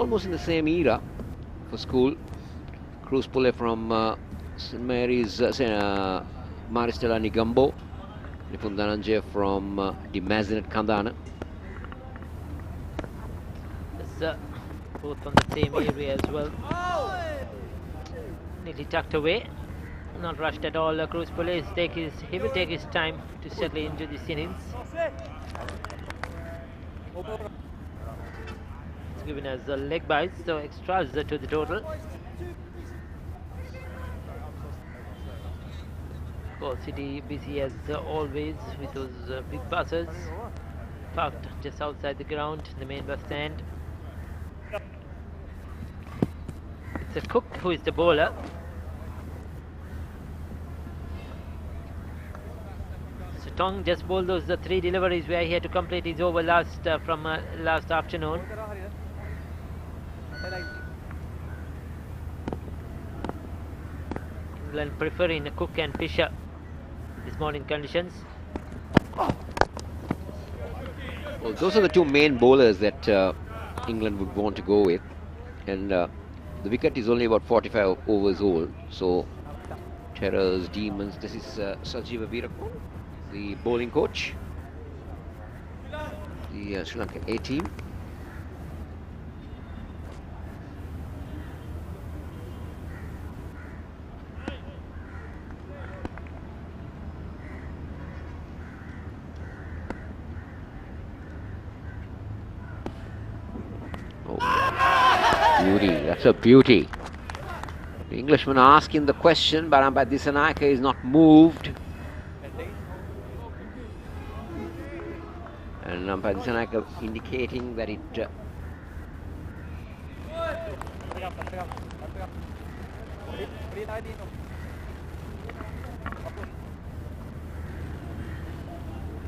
almost in the same era for school. Cruz Pulle from St. Mary's, Maristella Nigambo. Nipun Dhananjay from the Mazinet Kandana. Both from the same area as well. Neatly tucked away. Not rushed at all. Cruz Pulle he will take his time to settle into this innings. It's given as a leg bite, so extras to the total. Goal City busy as always with those big buses parked just outside the ground, the main bus stand. It's a Cook who is the bowler. So Tong just bowled those 3 deliveries where he had to complete his over last afternoon. England preferring Cook and Fisher this morning conditions. Well, those are the 2 main bowlers that England would want to go with, and the wicket is only about 45 overs old. So Terrors, Demons. This is Sajiva Veerapan, the bowling coach, the Sri Lanka A team. Beauty, that's a beauty. The Englishman asking the question, but umpire Dissanayake is not moved. And umpire Dissanayake indicating that it...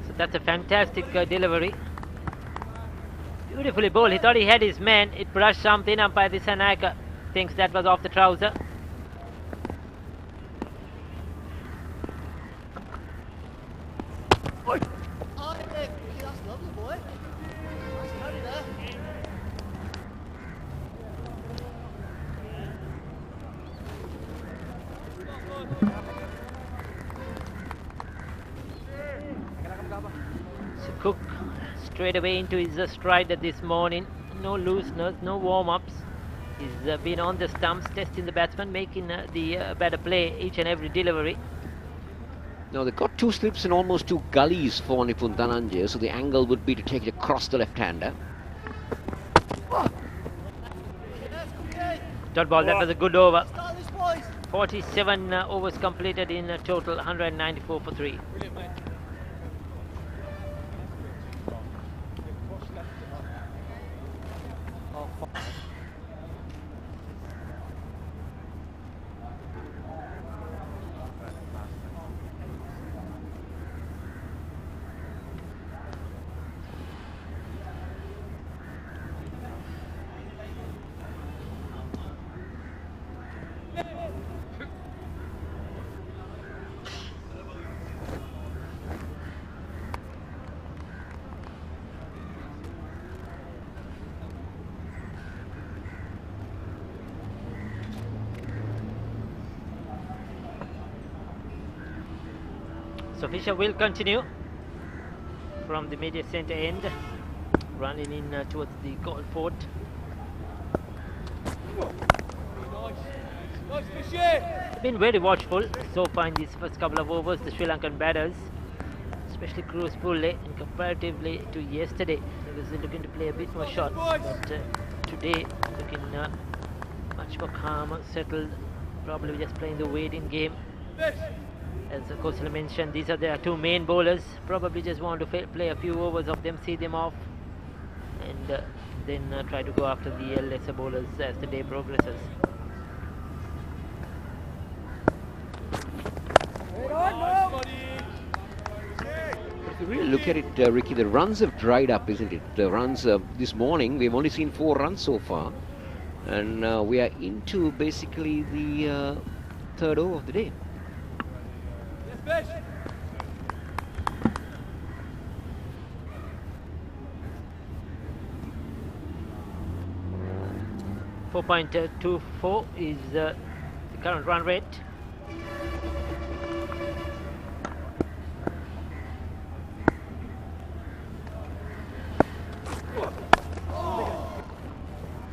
So that's a fantastic delivery. Beautifully bowled. He thought he had his man. It brushed something. Umpire Dissanayake thinks that was off the trouser. So Cook straight away into his stride this morning. No looseness, no warm-ups. He's been on the stumps, testing the batsman, making the better play each and every delivery. Now they got 2 slips and almost 2 gullies for Nipun Dhananjay, so the angle would be to take it across the left-hander. Dot ball, that was a good over. 47 overs completed in total, 194 for 3. So Fisher will continue from the media centre end, running in towards the goal fort. Been very watchful so far in these first couple of overs, the Sri Lankan batters, especially Cruz Pulle, and comparatively to yesterday, he was looking to play a bit more shots, but today looking much more calm, settled, probably just playing the waiting game. As Coach mentioned, these are their 2 main bowlers. Probably just want to play a few overs of them, see them off, and then try to go after the lesser bowlers as the day progresses. If you really look at it, Ricky, the runs have dried up, isn't it? The runs this morning, we've only seen 4 runs so far, and we are into basically the 3rd over of the day. 4.24 is the current run rate.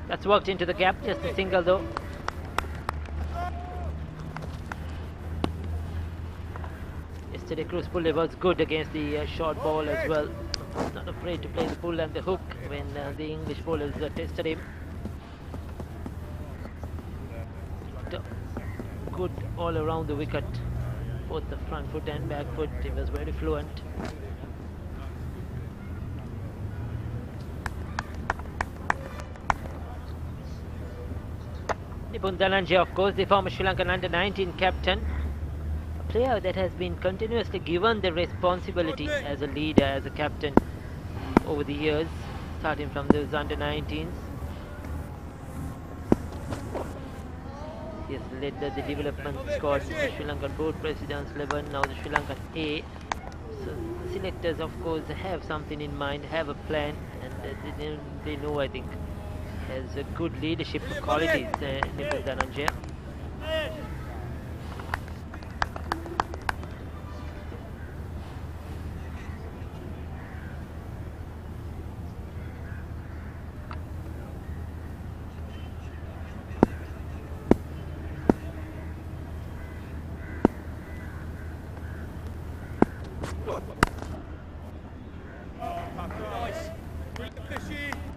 That's worked into the gap, just a single though. Yesterday Cruz Pulle was good against the short ball as well. Not afraid to play the pull and the hook when the English bowlers tested him. Good all around the wicket, both the front foot and back foot. He was very fluent. Nipun Dhananjay, of course, the former Sri Lankan under-19 captain, a player that has been continuously given the responsibility as a leader, as a captain over the years, starting from those under-19s. He has led the development squad, the Sri Lankan Board President's 11, now the Sri Lankan A. So the selectors, of course, have something in mind, have a plan, and they know, I think, has a good leadership qualities, Nipun Dhananjay.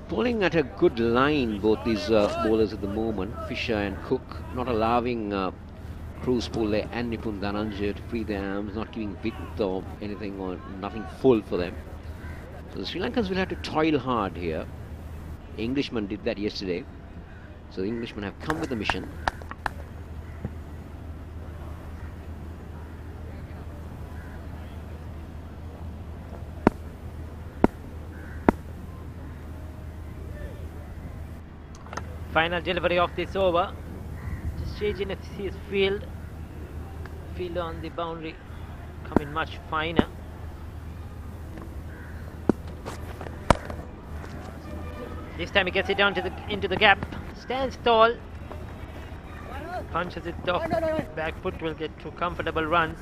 Bowling at a good line, both these bowlers at the moment, Fisher and Cook, not allowing Cruz Pulle and Nipun Dhananjay to free their arms, not giving width or anything, or nothing full for them. So the Sri Lankans will have to toil hard here. The Englishmen did that yesterday. So the Englishmen have come with a mission. Final delivery of this over. Just changing his field on the boundary coming much finer. This time he gets it down to into the gap. Stands tall. Punches it off. Back foot will get 2 comfortable runs.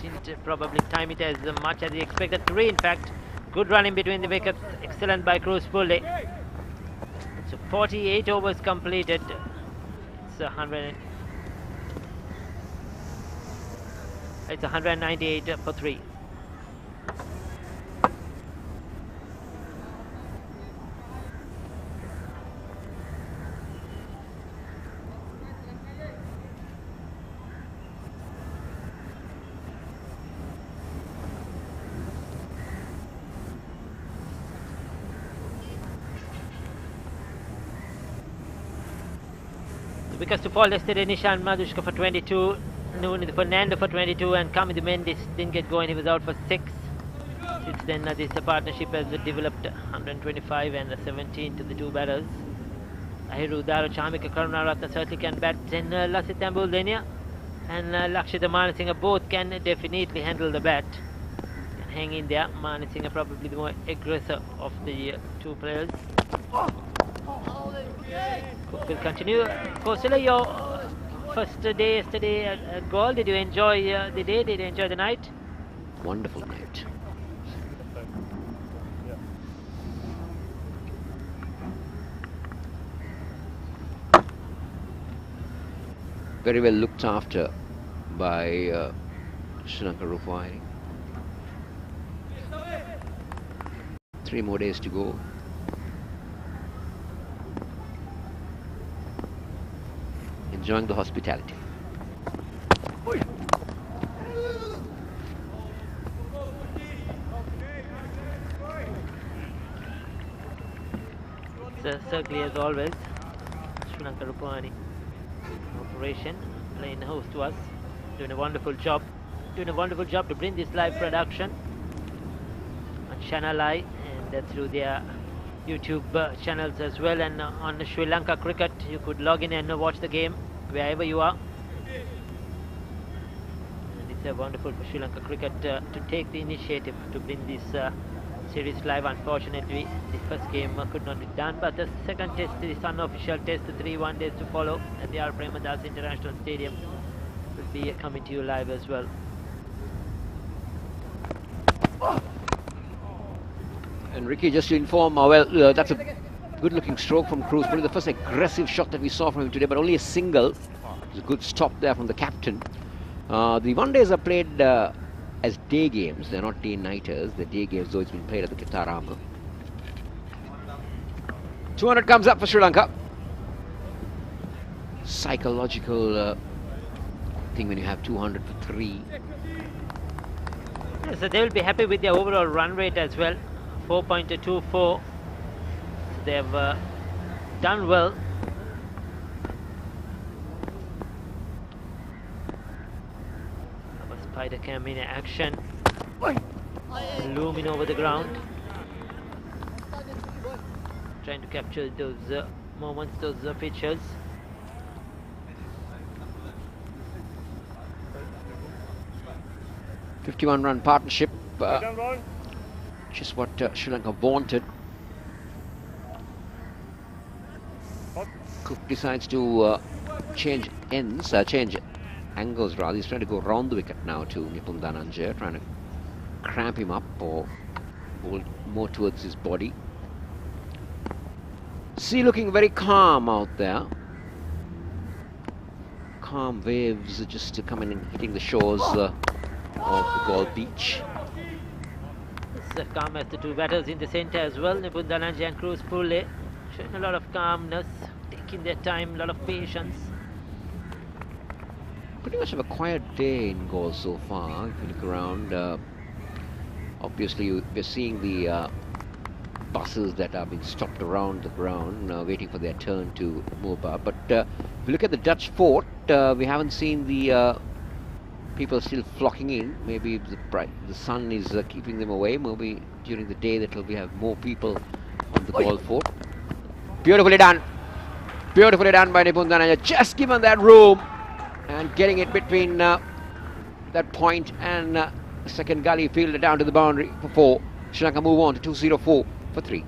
Didn't probably time it as much as he expected. 3 in fact. Good run in between the wickets. Excellent by Cruz Pulle. So 48 overs completed. It's 198 for 3. Wickets to fall yesterday, Nishan Madhushka for 22, Noon Fernando for 22, and Kamil Mendis didn't get going, he was out for 6. Since then, this partnership has developed 125 and 17 to the 2 batters. Ahiru Daro Chamika Karunaratna certainly can bat, then Lasit Tambul and Lakshita Manasinghe both can definitely handle the bat. Can hang in there. Manasinghe probably the more aggressor of the 2 players. Cook will continue. Kosala, your first day yesterday at Galle, did you enjoy the day? Did you enjoy the night? Wonderful night. Very well looked after by Sri Lanka Rupavahini. 3 more days to go. Enjoying the hospitality. Certainly, as always, Sri Lanka Rupavahini operation playing host to us, doing a wonderful job to bring this live production on ChannelEye and through their YouTube channels as well, and on Sri Lanka Cricket you could log in and watch the game wherever you are. And it's wonderful for Sri Lanka Cricket to take the initiative to bring this series live. Unfortunately, the first game could not be done, but the second test, the unofficial test, the 3-1 days to follow at the R. Premadas International Stadium, will be coming to you live as well. And Ricky, just to inform, that's a good-looking stroke from Cruz. Probably the first aggressive shot that we saw from him today, but only a single. It was a good stop there from the captain. The one-days are played as day games. They're not day-nighters. They're day games, though it's been played at the Qatar. 200 comes up for Sri Lanka. Psychological thing when you have 200 for 3. So they will be happy with their overall run rate as well. 4.24. They've done well. Spider cam in action, looming over the ground, trying to capture those moments, those pictures. '51-run partnership, just what Sri Lanka wanted. Cook decides to change angles rather. He's trying to go round the wicket now to Nipun Dhananjaya, trying to cramp him up or hold more towards his body. Sea looking very calm out there. Calm waves just coming and hitting the shores of the Galle beach. It's calm as the two batters in the centre as well. Nipun Dhananjaya and Cruz Pule showing a lot of calmness, taking their time, a lot of patience. Pretty much of a quiet day in Galle so far. If you look around, obviously we're seeing the buses that are being stopped around the ground, waiting for their turn to move up. But if you look at the Dutch fort, we haven't seen the people still flocking in. Maybe the sun is keeping them away. Maybe during the day that we have more people on the Galle fort. Beautifully done. Beautifully done by Nipun Dhananjaya. Just given that room. And getting it between that point and the second gully fielder down to the boundary for 4. Sri Lanka move on to 204 for 3.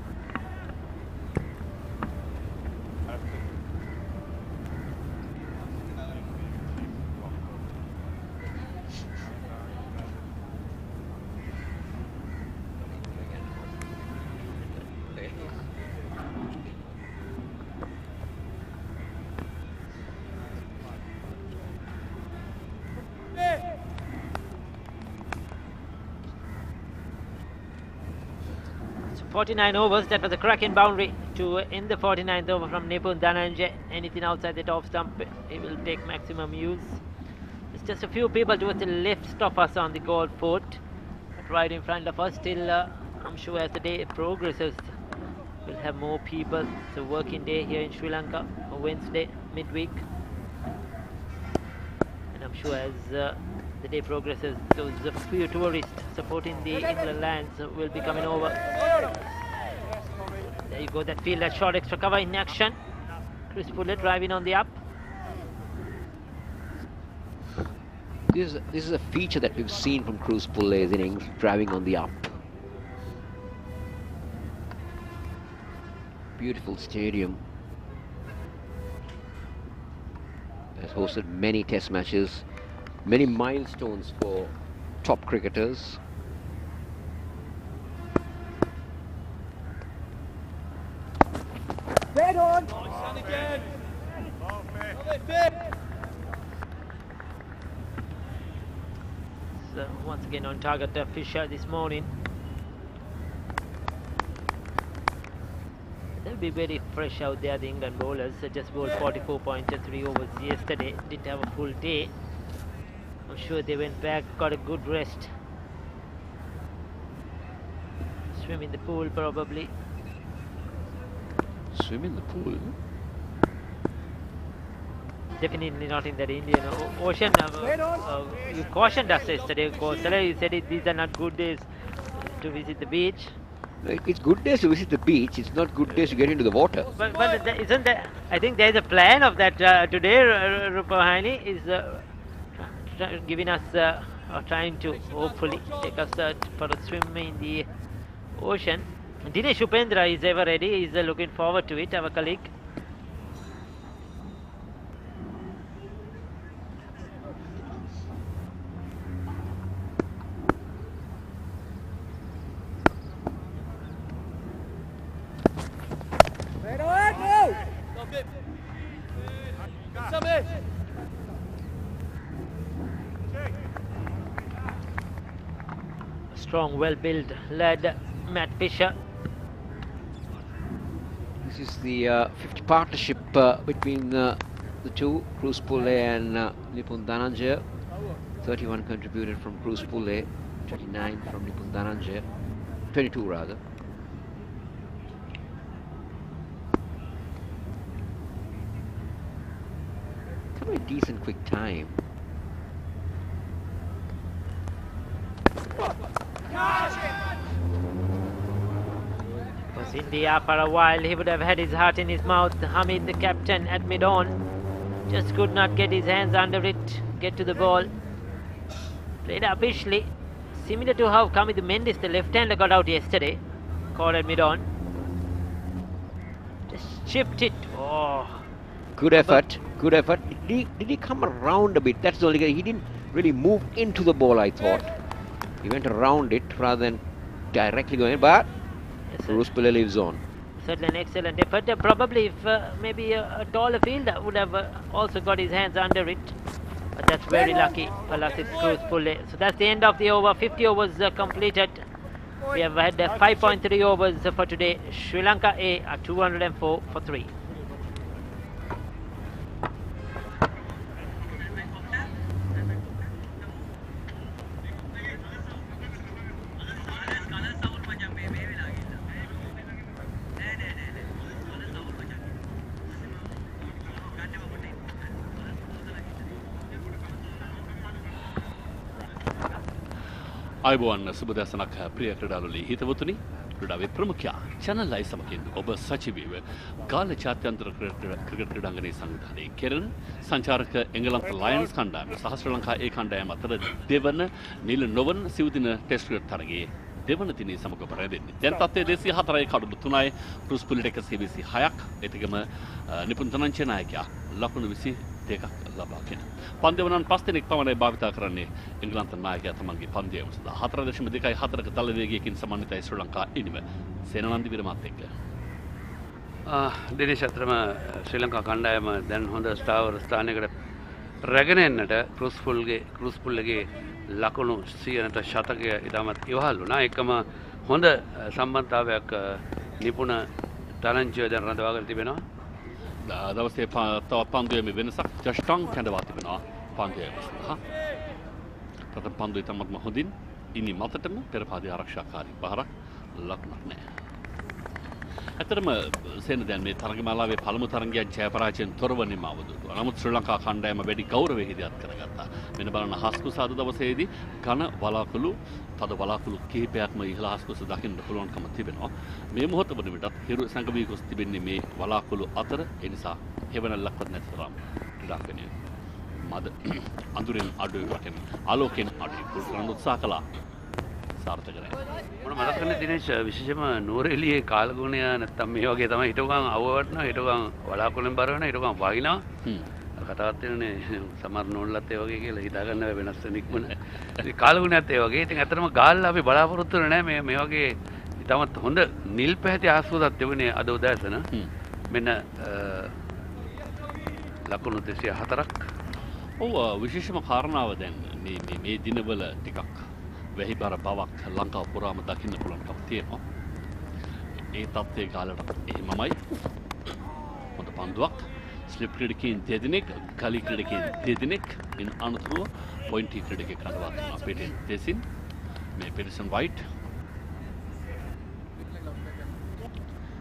So 49 overs, that was a cracking boundary to end the 49th over from Nipun Dhananjaya. Anything outside the top stump, he will take maximum use. There's just a few people towards the left of us on the Galle fort, but right in front of us. Still, I'm sure as the day progresses, we'll have more people. It's a working day here in Sri Lanka, a Wednesday, midweek. And I'm sure as the day progresses, those few tourists supporting the England lands will be coming over. There you go, that field, that short extra cover in action. Chris Pullett driving on the up. This is a feature that we've seen from Cruz Pulle's innings, driving on the up. Beautiful stadium. Has hosted many test matches, many milestones for top cricketers. Dead on! So once again on target, Fisher this morning. They'll be very fresh out there, the England bowlers. Just bowled 44.3 overs yesterday, didn't have a full day. I'm sure they went back, got a good rest. Swim in the pool probably. Swim in the pool? Definitely not in that Indian Ocean. You cautioned us yesterday, Kosala. You said these are not good days to visit the beach. It's good days to visit the beach. It's not good days to get into the water. But isn't that? I think there is a plan of that today. Rupavahini is giving us or trying to hopefully take us for a swim in the Ocean. Dinesh Upendra is ever ready. He's looking forward to it, our colleague. Strong, well-built lad, Matt Fisher. This is the 50 partnership between the two, Cruz Pulle and Nipun Dhananjaya. 31 contributed from Cruz Pulle, 29 from Nipun Dhananjaya, 22 rather. It's a very decent quick time. Was in the air for a while. He would have had his heart in his mouth. Hamid, the captain, at mid-on, just could not get his hands under it, get to the ball. Played uppishly, similar to how Kamid Mendis, the left-hander, got out yesterday. Caught at mid-on. Just chipped it. Oh. Good effort, good effort. Did he come around a bit? That's the only guy. He didn't really move into the ball, I thought. He went around it rather than directly going in, but Cruz Pulle lives on. Certainly an excellent effort. Probably if maybe a taller fielder would have also got his hands under it. But that's very lucky for Lassit Cruz Pulle. So that's the end of the over. 50 overs completed. We have had 5.3 overs for today. Sri Lanka A are 204 for 3. අයිබෝවන් සුබ දැසනක් ප්‍රිය ක්‍රීඩාලුලි හිතවතුනි ක්‍රීඩාවේ ප්‍රමුඛයා channelEye සමගින් ඔබ සජීවීව ගාල්ල ජාත්‍යන්තර cricket ක්‍රීඩාංගණයේ සංවිධානය කෙරෙන සංචාරක එංගලන්ත lions කණ්ඩායම සහ ශ්‍රී ලංකා ඒ කණ්ඩායම අතර දෙවන නිල නොවන සිව්දින ටෙස්ට් ක්‍රිකට් තරගයේ දෙවන දිනේ සමග ඔබ රැඳෙන්නේ. දැන් තත්ත්වය 204යි කඩලු 3යි ක්‍රූස් පුල්ලට 126ක් එතකම නිපුන් තනංචේ නායකයා ලකුණු 22ක් ලබාගෙන. පන්දෙවනන් 5 දෙනෙක් පමණයි භාවිතා කරන්නේ එංගලන්ත නායකයා තමන්ගේ පන්දයම සඳහා 4.24ක දල වේගයකින් සමන්විතයි ශ්‍රී ලංකා ඉනිම සේනානන්ද විරමත් එක්ක. දිනේශ් අතරම ශ්‍රී ලංකා කණ්ඩායම දැන් හොඳ ස්ථාවර ස්ථානයකට රැගෙන එන්නට ක්‍රූස් පුල්ලගේ ලකුණු 100ට ශතකය ඉතාමත් ඉවහල් වුණා. එකම හොඳ සම්බන්ධතාවයක් නිපුණ තරංචිය දැන් රඳවාගෙන තිබෙනවා. දවසේ තවත් පන්දුවේ වෙනසක් ජස්ටන් කැඳවා තිබෙනවා පන්දුවේ සඳහා. ප්‍රථම පන්දුවේ තමත්ම හොඳින් ඉනි මතටම පෙරපාදී ආරක්ෂාකාරී පහරක් ලකුණක් නැහැ. ඇත්තටම සේන දැන් මේ තරගමාලාවේ පළමු තරගයක් ජය පරාජයෙන් තොරව නිමාව දුටුවා. නමුත් ශ්‍රී ලංකා කණ්ඩායම වැඩි ගෞරවය හිදියත් කරගත්තා. මෙන්න බලන්න හස්කුස අද දවසේදී ඝන වලාකුළු තද වලාකුළු කිහිපයක්ම ඉහළ හස්කුස දකින්න පුළුවන්කම තිබෙනවා. මේ මොහොත වන විටත් හිරු සංගමී ගොස් තිබෙන්නේ මේ වලාකුළු අතර. ඒ නිසා හෙවණල්ලක්වත් නැතිතරම් ක්‍රීඩාංගණය මද අඳුරෙන් අඩුයි වටෙන් ආලෝකයෙන් අඩුයි පුරුදු උත්සාහ කළා. සාර්ථක නැහැ. මොන මතක කරන්නේ දිනේශ් විශේෂම නෝරෙලියේ කාලගුණය නැත්තම් මේ වගේ තමයි හිටුගම් අවවටනවා හිටුගම් වලාකුළෙන් බර වෙනවා හිටුගම් වහිනවා. කතාවත් වෙනනේ සමහර නෝන්ලත් ඒ වගේ කියලා හිතා ගන්න වෙනස් වෙන ඉක්මන. ඉතින් කාලගුණයත් ඒ වගේ. ඉතින් ඇත්තටම ගාල්ලා අපි බලාපොරොත්තු වෙන්නේ නැහැ මේ වගේ ඉතාමත් හොඳ නිල් පැහැති ආස්වාදයක් තිබුණේ අද උදෑසන. මෙන්න ලකුණු 204ක්. ඔව් විශේෂම කාරණාව දැන් මේ දිනවල ටිකක් වැහිබර බවක් ලංකාව පුරාම දකින්න පුළුවන්කම තියෙනවා. ඒ තත්ත්වයේ කාලයට එහෙමමයි. හොඳ පන්දුවක්. ස්ලිප් ක්‍රීඩකයන් දෙදෙනෙක්, ගලි ක්‍රීඩකයන් දෙදෙනෙක් ඉන් අනතුරුව පොයින්ටි ක්‍රීඩකයෙක් කඩවා තිබෙනවා. පිටින් දෙසින් මේ පිරිසන් වයිට්.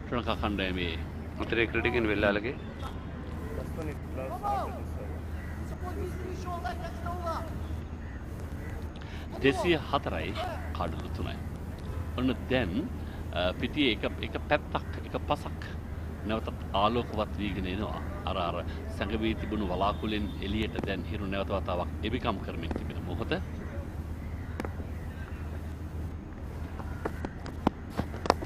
ශ්‍රී ලංකා කණ්ඩායමේ උත්තරේ ක්‍රීඩකයන් වෙල්ලාලගේ දෙසිය 4යි කඩලු 3යි. ඔන්න දැන් පිටියේ එක පැත්තක් එක පසක් නැවතත් ආලෝකවත් වීගෙන එනවා. අර සංගවී තිබුණු වලාකුළෙන් එළියට දැන් හිරු නැවත වතාවක් එබිකම් කරමින් තිබෙන මොහොත.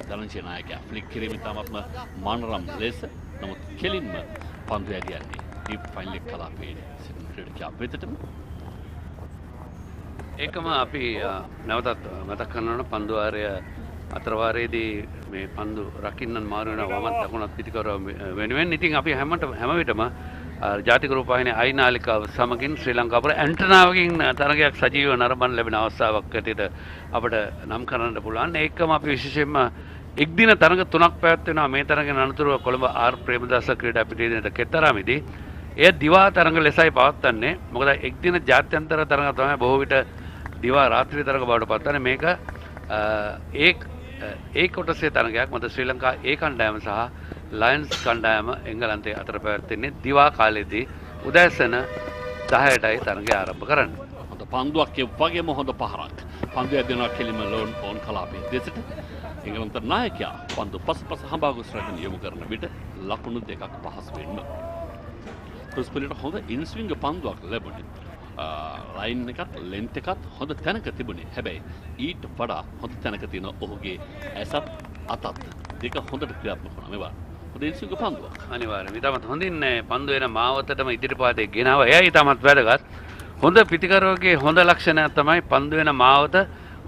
ධනංජය නායකයා ෆ්ලික් කිරීමේ තාමත්ම මානරම් ලෙස නමුත් කෙලින්ම පන්දු ඇරියන්නේ ඩීප් ෆයිනල් එක කලාපයේ සිටින ක්‍රීඩකයා වෙතටම ඒකම අපි නැවතත් මතක් කරනවා පන්දුවාරය අතරවාරයේදී මේ පන්දු රකින්නන් මාරු වෙනවා වමත් දකුණත් පිටිකර වෙනුවෙන්. ඉතින් අපි හැම විටම ජාතික රූපවාහිනිය අයි නාලිකාව සමගින් ශ්‍රී ලංකාවේ ඇන්ටනාවකින් තරගයක් සජීවව නරඹන්න ලැබෙන අවස්ථාවක් ඇටියට අපිට නම් කරන්න පුළුවන්. ඒකම අපි විශේෂයෙන්ම එක් දින තරග 3ක් පැවැත්වෙනවා. මේ තරගෙන් අනතුරුව කොළඹ ආර් ප්‍රේමදාස ක්‍රීඩා පිටියේදී කෙතරාමේදී එය දිවා තරග ලෙසයි පවත්වන්නේ. මොකද එක් දින ජාත්‍යන්තර තරග තමයි බොහෝ විට දිවා රාත්‍රී තරග බවට පත්වන්නේ. මේක ඒ කොටසේ තරගයක්. මොකද ශ්‍රී ලංකා ඒ කණ්ඩායම සහ ලයන්ස් කණ්ඩායම එංගලන්තයේ අතර පැවැත්වෙන්නේ දිවා කාලයේදී උදෑසන 10ටයි තරගය ආරම්භ කරන්නේ. හොඳ පන්දුවක් ඒ වගේම හොඳ පහරක්. පන්දු ඇදෙනවා කෙලිම ලෝන් ඕන් කලාපයේ දෙසට. එංගලන්ත නායකයා පන්දු පසුපස හඹාගොස් රැගෙන යොමු කරන විට ලකුණු දෙකක් පහසු වෙන්න. ක්‍රුස්පලට හොඳ ඉන්ස්විංග පන්දුවක් ලැබුණේ. ලයින් එකත් ලෙන්ත් එකත් හොඳ තැනක තිබුණේ. හැබැයි ඊට වඩා හොඳ තැනක තියෙන ඔහුගේ ඇසත් අතත් දෙක හොඳට ක්‍රියාත්මක වුණා. මේවා හොඳ ඉන්ස්විංග පන්දුවක්. අනිවාර්යයෙන්. ඊටමත් හොඳින් පන්දු වෙන මාවතටම ඉදිරිපාතේ ගෙනාවා. එයයි ඊටමත් වැදගත්. හොඳ පිටිකරුවගේ හොඳ ලක්ෂණයක් තමයි පන්දු වෙන මාවත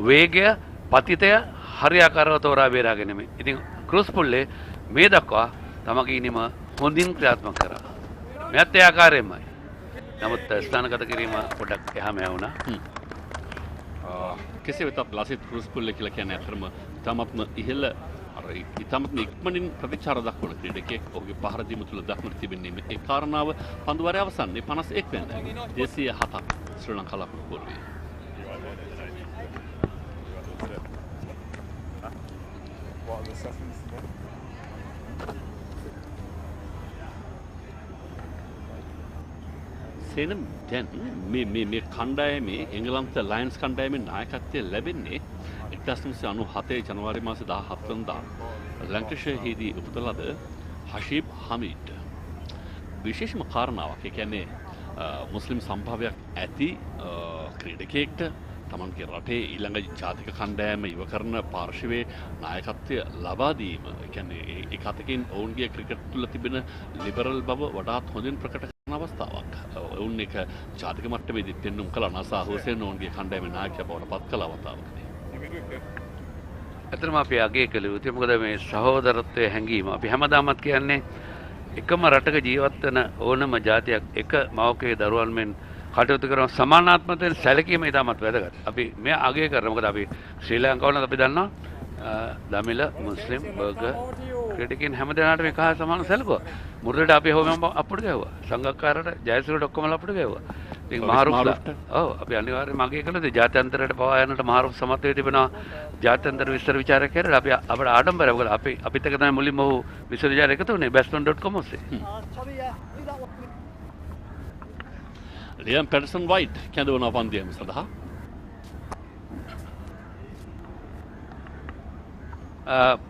වේගය පතිතය හරියාකාරව තෝරා බේරා ගැනීම. ඉතින් ක්‍රොස් පුල්ලේ මේ දක්වා තමගේ ඉනිම හොඳින් ක්‍රියාත්මක කරා. මෙයත් ඒ ආකාරයෙන්මයි. නමුත් ස්ථානගත කිරීම පොඩ්ඩක් එහාම යවුණා. කෙසේ වෙතත් ලසිත් ක්‍රොස් පුල්ලේ කියලා කියන්නේ අතරම තමත්ම ඉහළ ඉතාමත්ම ඉක්මනින් ප්‍රතිචාර දක්වන ක්‍රීඩකයෙක්. ඔහුගේ පහර දීම තුළ දක්නට තිබෙන්නේ ඒ කාරණාව පන්දුවාරය අවසන්නේ 51 වෙනිදා 207ක් ශ්‍රී ලංකා ලකුණු කෝරුවේ. සේනම් දැන් මේ කණ්ඩායමේ එංගලන්ත ලයන්ස් කණ්ඩායමේ නායකත්වය ලැබෙන්නේ 1997 ජනවාරි මාසේ 17 වෙනිදා ලැන්කෂයර්හිදී උපත ලද හෂීබ් හමීඩ්. විශේෂම කාරණාවක්. ඒ කියන්නේ මුස්ලිම් සම්භාවයක් ඇති ක්‍රීඩකයෙක්ට තමන්ගේ රටේ ඊළඟ ජාතික කණ්ඩායම ඉව කරන පාර්ශවයේ නායකත්වය ලබා දීම. ඒ කියන්නේ ඒ කතකින් ඔවුන්ගේ ක්‍රිකට් තුළ තිබෙන ලිබරල් බව වඩාත් හොඳින් ප්‍රකට කරන අවස්ථාවක්. ඔවුන් එක ජාතික මට්ටමේදී පෙන්눔 කළා. නසා හුසේන් ඔවුන්ගේ කණ්ඩායමේ නායකයා බවට පත් කළ අවස්ථාවකදී. ඇත්තටම අපි අගය කළ යුතුයි. මොකද මේ සහෝදරත්වයේ හැඟීම අපි හැමදාමත් කියන්නේ එකම රටක ජීවත් වෙන ඕනම ජාතියක් එක මවකේ දරුවන් මෙන් කටයුතු කරන සමානාත්මකයෙන් සැලකීම ඉතාමත් වැදගත්. අපි මේ අගය කරනවා. මොකද අපි ශ්‍රී ලංකාවල අපි දන්නවා දමිළ මුස්ලිම් බර්ගර් ක්‍රීඩකයන් හැමදෙනාටම එක හා සමාන සැලකුවා. මුරට අපි හොම අපුඩ ගැහුවා. සංගක්කාරට ජයසූරියට ඔක්කොම අපුඩ ගැහුවා. ඉතින් මහරුෆ්ට ඔව් අපි අනිවාර්යයෙන්ම අගය කළා. ජාත්‍යන්තරයට පවා යනට මහරුෆ් සමත් වෙ තිබෙනවා. ජාත්‍යන්තර විස්තර විචාරක කරලා අපි අපිට ආඩම්බරයි. මොකද අපිත් එක තමයි මුලින්ම ඔහු විස්තර විචාරක එකතු වුණේ bestman.com ඔස්සේ. ලියම් පැටර්සන් වයිට් කැඳවන පන්දියම සඳහා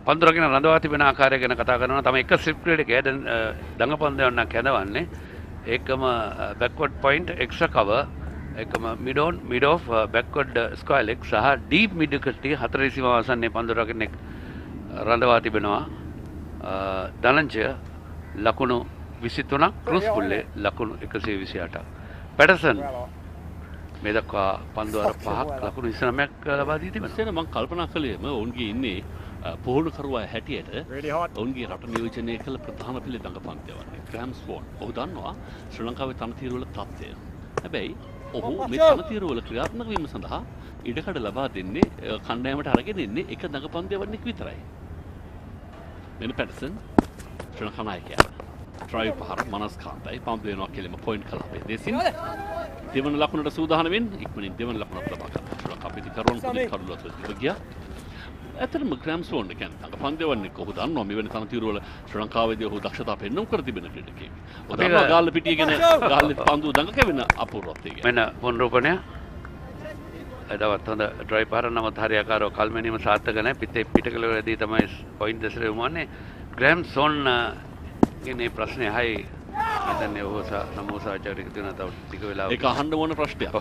පන්දු රකින රඳවා තිබෙන ආකාරය ගැන කතා කරනවා. තමයි එක ස්ලිප් ක්‍රීඩකයා දැන් දඟපන්දයන්ක් කැඳවන්නේ. ඒකම බෑක්වර්ඩ් පොයින්ට් එක්ස්ට්‍රා කවර් එකම mid off backward square leg සහ ඩීප් මිඩ් කට්ටිය 4 සීමාව ආසන්නයේ පන්දු රකින රඳවා තිබෙනවා. ධනංජය ලකුණු 23ක් ක්‍රොස් පුල්ලේ ලකුණු 128ක්. පැටර්සන් මේ දක්වා පන්දුවර 5ක් ලකුණු 29ක් ලබා දී තිබෙනවා. මම කල්පනා කළේම ඔවුන්ගේ ඉන්නේ පුහුණු කරුවා හැටියට ඔවුන්ගේ රට නියෝජනය කළ ප්‍රධාන පිළි දඟපන්තිය වන්නේ ග්‍රෑම් ස්වෝන්. ඔහු දන්නවා ශ්‍රී ලංකාවේ තනතිරවල තත්ත්වය. හැබැයි ඔහු මේ තනතිරවල ක්‍රියාත්මක වීම සඳහා ඉඩකඩ ලබා දෙන්නේ කණ්ඩායමට අරගෙන ඉන්නේ එක දඟපන්තිය වන්නෙක් විතරයි. මෙන්න පැටර්සන් ශ්‍රී ලංකා නායකයා. ට්‍රයිව් පහර මනස්කාන්තයි පම්ප් වෙනවා කෙලිම පොයින්ට් කලාපේ දෙසින් දෙවන ලකුණට සූදානම් වෙන්න ඉක්මනින් දෙවන ලකුණක් ලබා ගන්න. ශ්‍රී ලංකා පිටිකරුවන් කුලි කරුලොත් ගියා. ඇත්තටම ග්‍රෑම් ස්ලෝන් කියන්නේ අඟ පන්දෙවන්නේ කොහොමද දන්නවා මෙවැනි තනතිරු වල ශ්‍රී ලංකාවේදී ඔහු දක්ෂතාව පෙන්වන්න කර තිබෙන ක්‍රීඩකයෙක්. ඔතන ගාල්ල පිටිය ගැන ගාල්ල පන්දු දඟ කැවෙන අපූර්වත්වය ගැන. මෙන්න පොන්රෝපණය. එදවත් හොඳ ඩ්‍රයිව් පාර නමත් හරියාකාරව කල්මැනීම සාර්ථක නැහැ. පිටකලවලදී තමයි පොයින්ට් දෙසට යොමුවන්නේ. ග්‍රෑම් ස්ලෝන් ගේ ප්‍රශ්නේ හයි හිතන්නේ ඔහු නමෝ සාචාරික දින තව ටික වෙලාවක ඒක අහන්න ඕන ප්‍රශ්නයක්.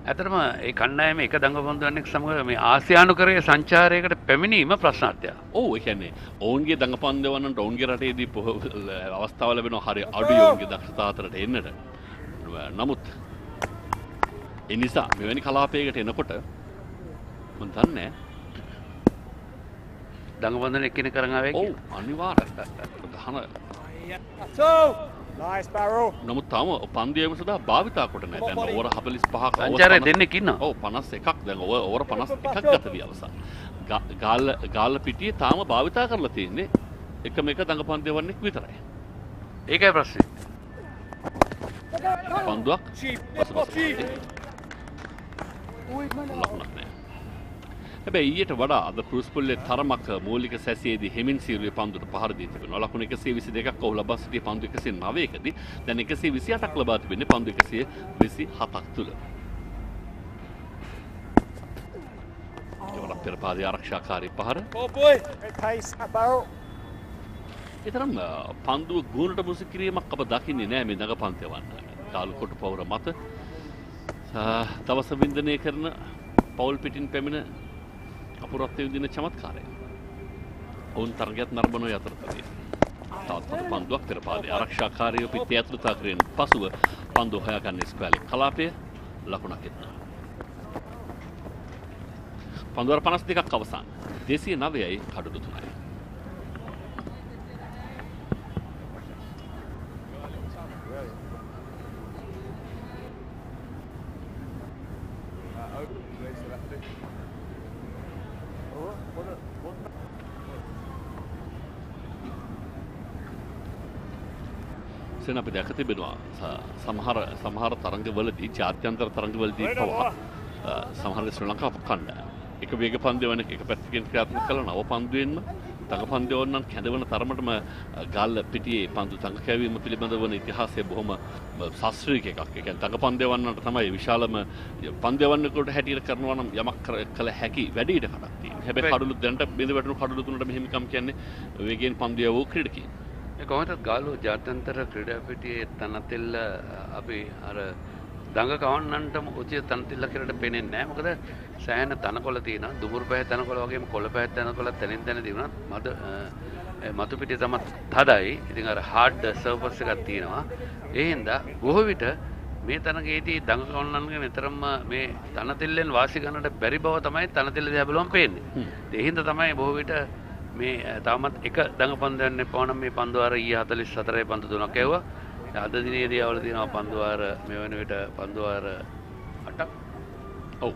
ඇතරම ඒ කණ්ඩායම එක දඟපන්දුවන්නෙක් සමඟ මේ ආසියානුකරයේ සංචාරයකට පැමිණීම ප්‍රශ්නාර්ථයක්. ඔව් ඒ කියන්නේ ඔවුන්ගේ දඟපන්දවන්නන්ට ඔවුන්ගේ රටේදී අවස්ථාව ලැබෙනවා හරිය අඩුයි ඔවුන්ගේ දක්ෂතා අතරට එන්නට. නමුත් ඒ නිසා මෙවැනි කලාපයකට එනකොට මම දන්නේ දඟපන්දුන එක්කෙනෙක් කරන් ආවේ ඔව් අනිවාර්යයෙන්. ගහන Nice barrel. නමුත් තාම පන්දියම සදා භාවිතා කොට නැහැ. දැන් ඕවර 45ක් සංචාරය දෙන්නෙක් ඉන්නවා. ඔව් 51ක් දැන් ඕවර 51ක් ගත වී අවසන්. ගාල්ල පිටියේ තාම භාවිතා කරලා තියෙන්නේ එකම එක දඟපන්දියවන්නෙක් විතරයි. ඒකයි ප්‍රශ්නේ. පන්දුවක් Cheap. ලකුණක් නැහැ. හැබැයි ඊට වඩා අද ක්‍රූස් පොල්ලේ තරමක් මූලික සැසියේදී හෙමින් සීරුවේ පන්දුට පහර දී තිබෙනවා. ලකුණු 122ක් ඔහු ලබා සිටියේ පන්දු 109කදී. දැන් 128ක් ලබා තිබෙන්නේ පන්දු 127ක් තුල. ඒවල පෙරපාදී ආරක්ෂාකාරී පහර. Oh boy. Great pace. That barrel. ඒතරම් පන්දුව ගුණට මුසු කිරීමක් අප දකින්නේ නැහැ මේ දඟපන්තියවන්න. කාලු කොටු පවර මත දවස වින්දනය කරන පවුල් පිටින් පැමිණ අපුරත්වය විදින චමත්කාරය. ඔවුන් තරගයත් නරඹන යතරතදී. තවත් පන්දුවක් පෙරපාදී ආරක්ෂාකාරීව පිටිය ඇතුළත කරගෙන පසුව පන්දුව හොයාගන්න ඉස්පෑලේ කලාපය ලකුණක් එනවා. පන්දුවර 52ක් අවසන්. 209යි කඩුළු 3යි. සෙන අපි දැක තිබෙනවා සමහර තරඟවලදී ජාත්‍යන්තර තරඟවලදී පවා සමහර ශ්‍රී ලංකාව කණ්ඩායම් එක වේග පන්දුවන එක පැත්තකින් ක්‍රියාත්මක කළ නව පන්දුවෙන්ම තඟ පන්දුවන්නන් කැඳවන තරමටම ගාල්ල පිටියේ පන්දු තඟ කැවීම පිළිබඳ වන ඉතිහාසය බොහොම ශාස්ත්‍රීය එකක්. ඒ කියන්නේ තඟ පන්දුවන්නන්ට තමයි විශාලම පන්දුවන්නකට හැටියට කරනවා නම් යමක් කළ හැකි වැඩිහිට කඩක් තියෙනවා. හැබැයි කඩළු දැනට බිඳ වැටුණු කඩළු තුනට මෙහෙමිකම් කියන්නේ වේගයෙන් පන්දුව වූ ක්‍රීඩකයන්. කොහොමද ගාලු ජාත්‍යන්තර ක්‍රීඩා පිටියේ තනතෙල්ල අපි අර දඟ කවන්නන්ටම උචිත තනතෙල්ල කියලා පේන්නේ නැහැ. මොකද සෑහෙන තනකොළ තියෙනවා. දුමුරු පැහැ තනකොළ වගේම කොළ පැහැ තනකොළ තනින් තනදී වුණත් මතු පිටිය තමයි තදයි. ඉතින් අර හાર્ඩ් සර්ෆස් එකක් තියෙනවා. ඒ හින්දා බොහෝ විට මේ තරගයේදී දඟ කවන්නන්ගේ නිතරම මේ තනතෙල්ලෙන් වාසි ගන්නට බැරි බව තමයි තනතෙල්ල දිහා බලුවම පේන්නේ. ඒ හින්දා තමයි බොහෝ විට මේ තාමත් එක දඟපන්දයන් එපවනම් මේ පන්දුවාර ඊයේ 44 පන්දු 3ක් ඇව්වා. අද දිනේදී අවල තියෙනවා පන්දුවාර මේ වෙන විට පන්දුවාර 8ක්. ඔව්.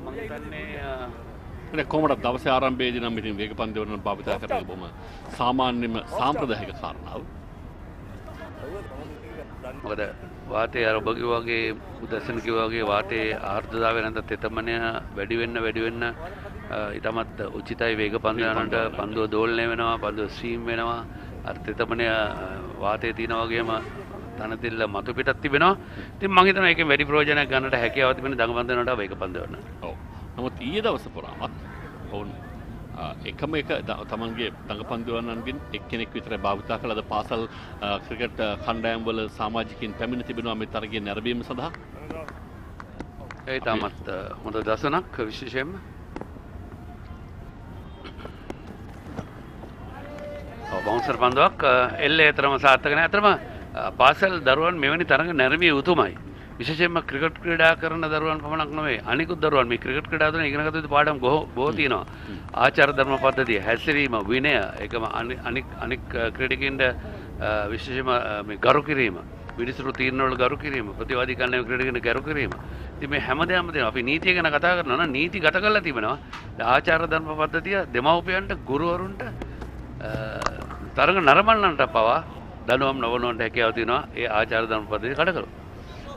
මම හිතන්නේ කොහොමද දවසේ ආරම්භයේදී නම් ඉතින් වේග පන්දුවන භාවිතා කරන බොහොම සාමාන්‍යම සාම්ප්‍රදායික කාරණාව. මොකද වාතයේ අර ඔබ කිව්වා වගේ උදැසන කිව්වා වගේ වාතයේ ආර්ද්‍රතාවය නැත්නම් තෙතමනය වැඩි වෙන්න ඊටමත් උචිතයි වේග පන්දුවනට පන්දුව දෝලණය වෙනවා පන්දුව ස්ට්‍රීම් වෙනවා අර තෙතමනය වාතයේ තියෙන වගේම තනතෙල්ල මතු පිටක් තිබෙනවා. ඉතින් මම හිතනවා ඒකෙන් වැඩි ප්‍රයෝජනයක් ගන්නට හැකියාව තිබෙන දඟපන්දුවනට වේග පන්දුවන. ඔව්. නමුත් ඊයේ දවස පුරාමත් ඔවුන් එකම එක තමන්ගේ දඟපන්දුවන්නන්ගෙන් එක්කෙනෙක් විතරයි භාවිතා කළ අද පාසල් ක්‍රිකට් කණ්ඩායම් වල සමාජිකින් පැමිණ තිබෙනවා මේ තරගයේ නැරඹීම සඳහා. ඒ තාමත් හොඳ දසනක් විශේෂයෙන්ම බවුන්සර් පන්දුවක් එල්ලේ තරම සාර්ථක නැහැ. අතරම පාසල් දරුවන් මෙවැනි තරඟ නැරඹිය යුතුමයි. විශේෂයෙන්ම ක්‍රිකට් ක්‍රීඩා කරන දරුවන් පමණක් නෙවෙයි අනිකුත් දරුවන් මේ ක්‍රිකට් ක්‍රීඩා තුළ ඉගෙන ගත යුතු පාඩම් බොහෝ තියෙනවා. ආචාර ධර්ම පද්ධතිය, හැසිරීම, විනය, ඒකම අනික් ක්‍රීඩකින්ට විශේෂයෙන්ම මේ ගරු කිරීම, විනිසුරු තීරණ වල ගරු කිරීම, ප්‍රතිවාදී කණ්ඩායම ක්‍රීඩකින්ට ගරු කිරීම. ඉතින් මේ හැමදේම තියෙනවා. අපි නීතිය ගැන කතා කරනවා නම් නීති ගත කරලා තිබෙනවා. ආචාර ධර්ම පද්ධතිය දෙමව්පියන්ට, ගුරුවරුන්ට තරඟ නරඹන්නන්ට පවා දනුවම් නොවනොන්ට හැකියාව තියෙනවා. ඒ ආචාර ධර්ම පද්ධතිය කඩ කරලා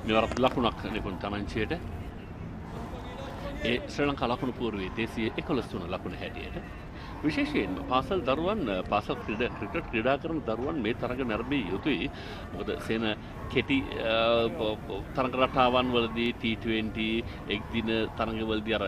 මෙවරත් ලකුණක් නිපුන් තමන්චියට ඒ ශ්‍රී ලංකා ලකුණු පූර්වයේ 211 ලකුණු හැටියට විශේෂයෙන්ම පාසල් දරුවන් පාසල් ක්‍රිකට් ක්‍රීඩා කරන දරුවන් මේ තරඟ නැරඹිය යුතුයි. මොකද සේන කෙටි තරඟ රටාවන් වලදී T20 එක් දින තරඟවලදී අර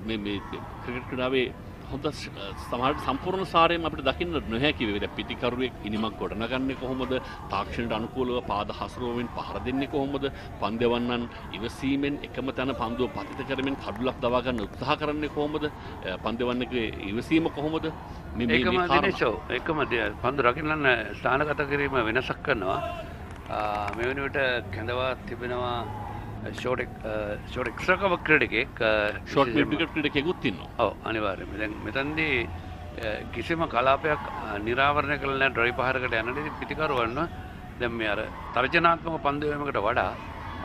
මේ ක්‍රිකට් ක්‍රීඩාවේ හොඳ සමහරට සම්පූර්ණ සාරයෙන් අපිට දකින්න නොහැකි වේද පිටිකරුවෙක් ඉනිමක් ගොඩනගන්නේ කොහොමද තාක්ෂණයට අනුකූලව පාද හසුරුවමින් පහර දෙන්නේ කොහොමද පන්දවන්නන් ඉවසීමෙන් එකම තැන පන්දුව පතිත කරමින් කඩුලක් දවා ගන්න උත්සාහ කරන්නේ කොහොමද පන්දවන්නගේ ඉවසීම කොහොමද එකම පන්දු රකින්න ස්ථානගත කිරීම වෙනසක් කරනවා මෙවැනි විට කැඳවා තිබෙනවා ෂෝට් එක්ස්ට්‍රා කවර් ක්‍රීඩකෙක් ෂෝට් මිඩ් විකට් ක්‍රීඩකයෙකුත් ඉන්නවා. ඔව් අනිවාර්යයෙන්ම. දැන් මෙතනදී කිසිම කලාපයක් නිරාවරණය කළ නැහැ ඩ්‍රයි පහරකට යනදී පිටිකරුවන්ව දැන් මේ අර තර්ජනාත්මක පන්දු වීමකට වඩා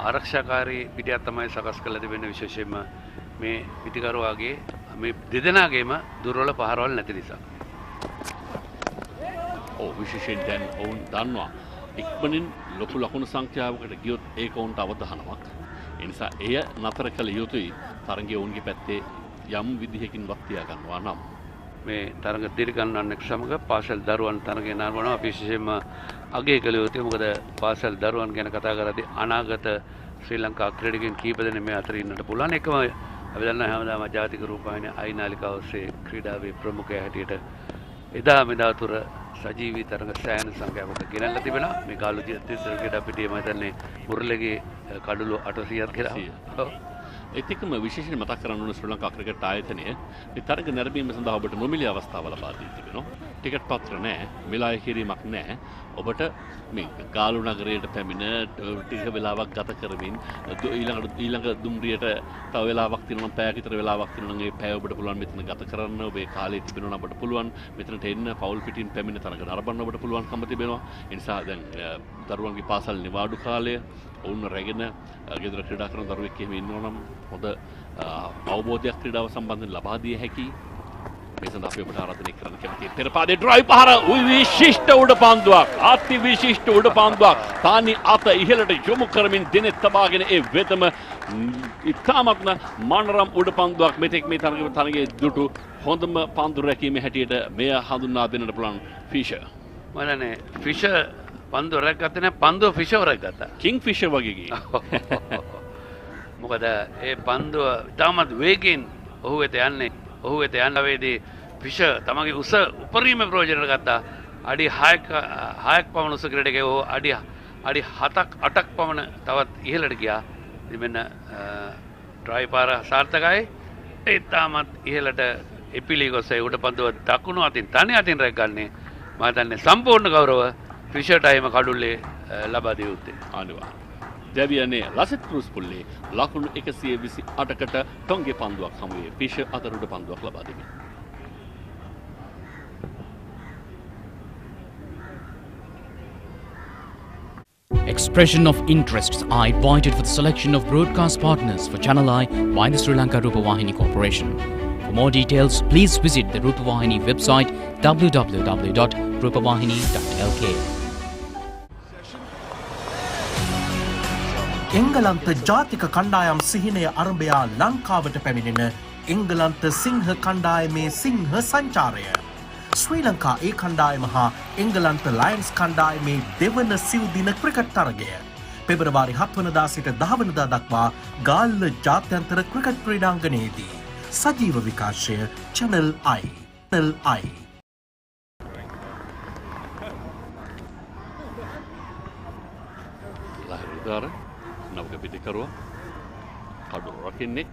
ආරක්ෂාකාරී පිටියක් තමයි සකස් කරලා තිබෙන්නේ විශේෂයෙන්ම මේ පිටිකරුවාගේ මේ දෙදෙනාගේම දුර්වල පහරවල් නැති නිසා. ඔව් විශේෂයෙන් දැන් ඔවුන් දන්නවා ඉක්මනින් ලොකු ලකුණු සංඛ්‍යාවකට ගියොත් ඒක ඔවුන්ට අවධානමක්. ඒ නිසා එය නතර කළ යුතුයි තරගයේ ඔවුන්ගේ පැත්තේ යම් විදිහකින් වත් තියා ගන්නවා නම් මේ තරග දිරිගන්වන්නක් සමග පාසල් දරුවන් තරගය නරඹනවා විශේෂයෙන්ම අගය කළ යුතුයි මොකද පාසල් දරුවන් ගැන කතා කරද්දී අනාගත ශ්‍රී ලංකා ක්‍රීඩකයන් කීප දෙනෙක් මේ අතර ඉන්නට පුළුවන් එකම අපි දන්නා හැමදාම ජාතික රූපවාහිනිය අයිනාලිකාව ඔස්සේ ක්‍රීඩාවේ ප්‍රමුඛයා හැටියට එදා මෙදා තුර සජීවී තරඟ සෑහෙන සංඛ්‍යාවකට ගෙනල්ලා තිබෙනවා මේ කාලු ක්‍රීඩා පිටියේ මම හිතන්නේ මුරලගේ කඩළු 800ක් කියලා. ඒත් එක්කම විශේෂයෙන් මතක් කරන්න ඕන ශ්‍රී ලංකා ක්‍රිකට් ආයතනය මේ තරග නැරඹීම සඳහා ඔබට නොමිලේ අවස්ථාව ලබා දී තිබෙනවා. ටිකට් පත්‍ර නැහැ, මිලාය කිරීමක් නැහැ. ඔබට මේ ගාලු නගරයට පැමිණ ටික වෙලාවක් ගත කරමින් ඊළඟ දුම්රියට තව වෙලාවක් තියෙනවා නම් පැයක් විතර වෙලාවක් තියෙනවා නම් ඒ පැය ඔබට පුළුවන් මෙතන ගත කරන්න. ඔබේ කාලේ තිබෙනවා නම් ඔබට පුළුවන් මෙතනට එන්න පවුල් පිටින් පැමිණ තරග නරඹන්න ඔබට පුළුවන්කම තිබෙනවා. ඒ නිසා දැන් දරුවන්ගේ පාසල් නිවාඩු කාලය ඔවුන් රැගෙන ගෙදර ක්‍රීඩා කරන දරුවෙක් එහෙම ඉන්නවා නම් හොඳ අවබෝධයක් ක්‍රීඩාව සම්බන්ධයෙන් ලබා දිය හැකි. මේ සඳහා අපි ඔබට ආරාධනය කරන්න කැමතියි. පෙරපාදේ ඩ්‍රයිව් පහර විශිෂ්ට උඩ පන්දුවක්. අති විශිෂ්ට උඩ පන්දුවක්. තානි අත ඉහළට යොමු කරමින් දෙනෙත් තබාගෙන ඒ වෙතම ඉතාමත්ම මනරම් උඩ පන්දුවක් මෙතෙක් මේ තරගයේ දුටු හොඳම පන්දු රැකීමේ හැටියට මෙය හඳුන්වා දෙන්නට පුළුවන් ෆිෂර්. මනනේ ෆිෂර් පන්දු රැකගත්තේ නැහැ පන්දුව ෆිෂර් රැකගත්තා. කිං ෆිෂර් වගේ ගියේ. මොකද ඒ පන්දුව තාමත් වේගෙන් ඔහු වෙත යන්නේ. ඔහු වෙත යන වේදී ෆිෂර් තමගේ උස උපරිම ප්‍රයෝජනට ගත්තා. අඩි 6ක් පමණ උස ක්‍රීඩකයෝ අඩි 7ක් 8ක් පමණ තවත් ඉහළට ගියා. ඉතින් මෙන්න ට්‍රයි පාර සාර්ථකයි. ඒ තාමත් ඉහළට එපිලි ගොස්සේ උඩ පන්දුව දකුණු අතින් තනි අතින් රැකගන්නේ. මම හිතන්නේ සම්පූර්ණ ගෞරව ෆිෂර්ට අයිම කඩුල්ලේ ලබා දිය යුත්තේ. අනිවාර්යයෙන්. දැවියනේ ලසිත් ක්‍රූස් පුල්ලේ ලකුණු 128කට ටොංගේ පන්දුවක් හමුවේ ෆිෂර් අතරුඩ පන්දුවක් ලබා දෙමින්. Expression of interests are invited for the selection of broadcast partners for ChannelEye by the Sri Lanka Rupavahini Corporation. For more details, please visit the Rupavahini website www.rupavahini.lk. එංගලන්ත ජාතික කණ්ඩායම් සිහිනය අරඹයා ලංකාවට පැමිණෙන එංගලන්ත සිංහ කණ්ඩායමේ සිංහ සංචාරය. ශ්‍රී ලංකා ඒ කණ්ඩායම හා එංගලන්ත ලයන්ස් කණ්ඩායමේ දෙවන සිව්දින ක්‍රිකට් තරගය. පෙබරවාරි 7 වනදා සිට 10 වනදා දක්වා ගාල්ල ජාත්‍යන්තර ක්‍රිකට් ක්‍රීඩාංගණයේදී. සජීව විකාශය ChannelEye. ChannelEye. ලහිරුදාර නවක පිටිකරුවා කඩුව රකින්නෙක්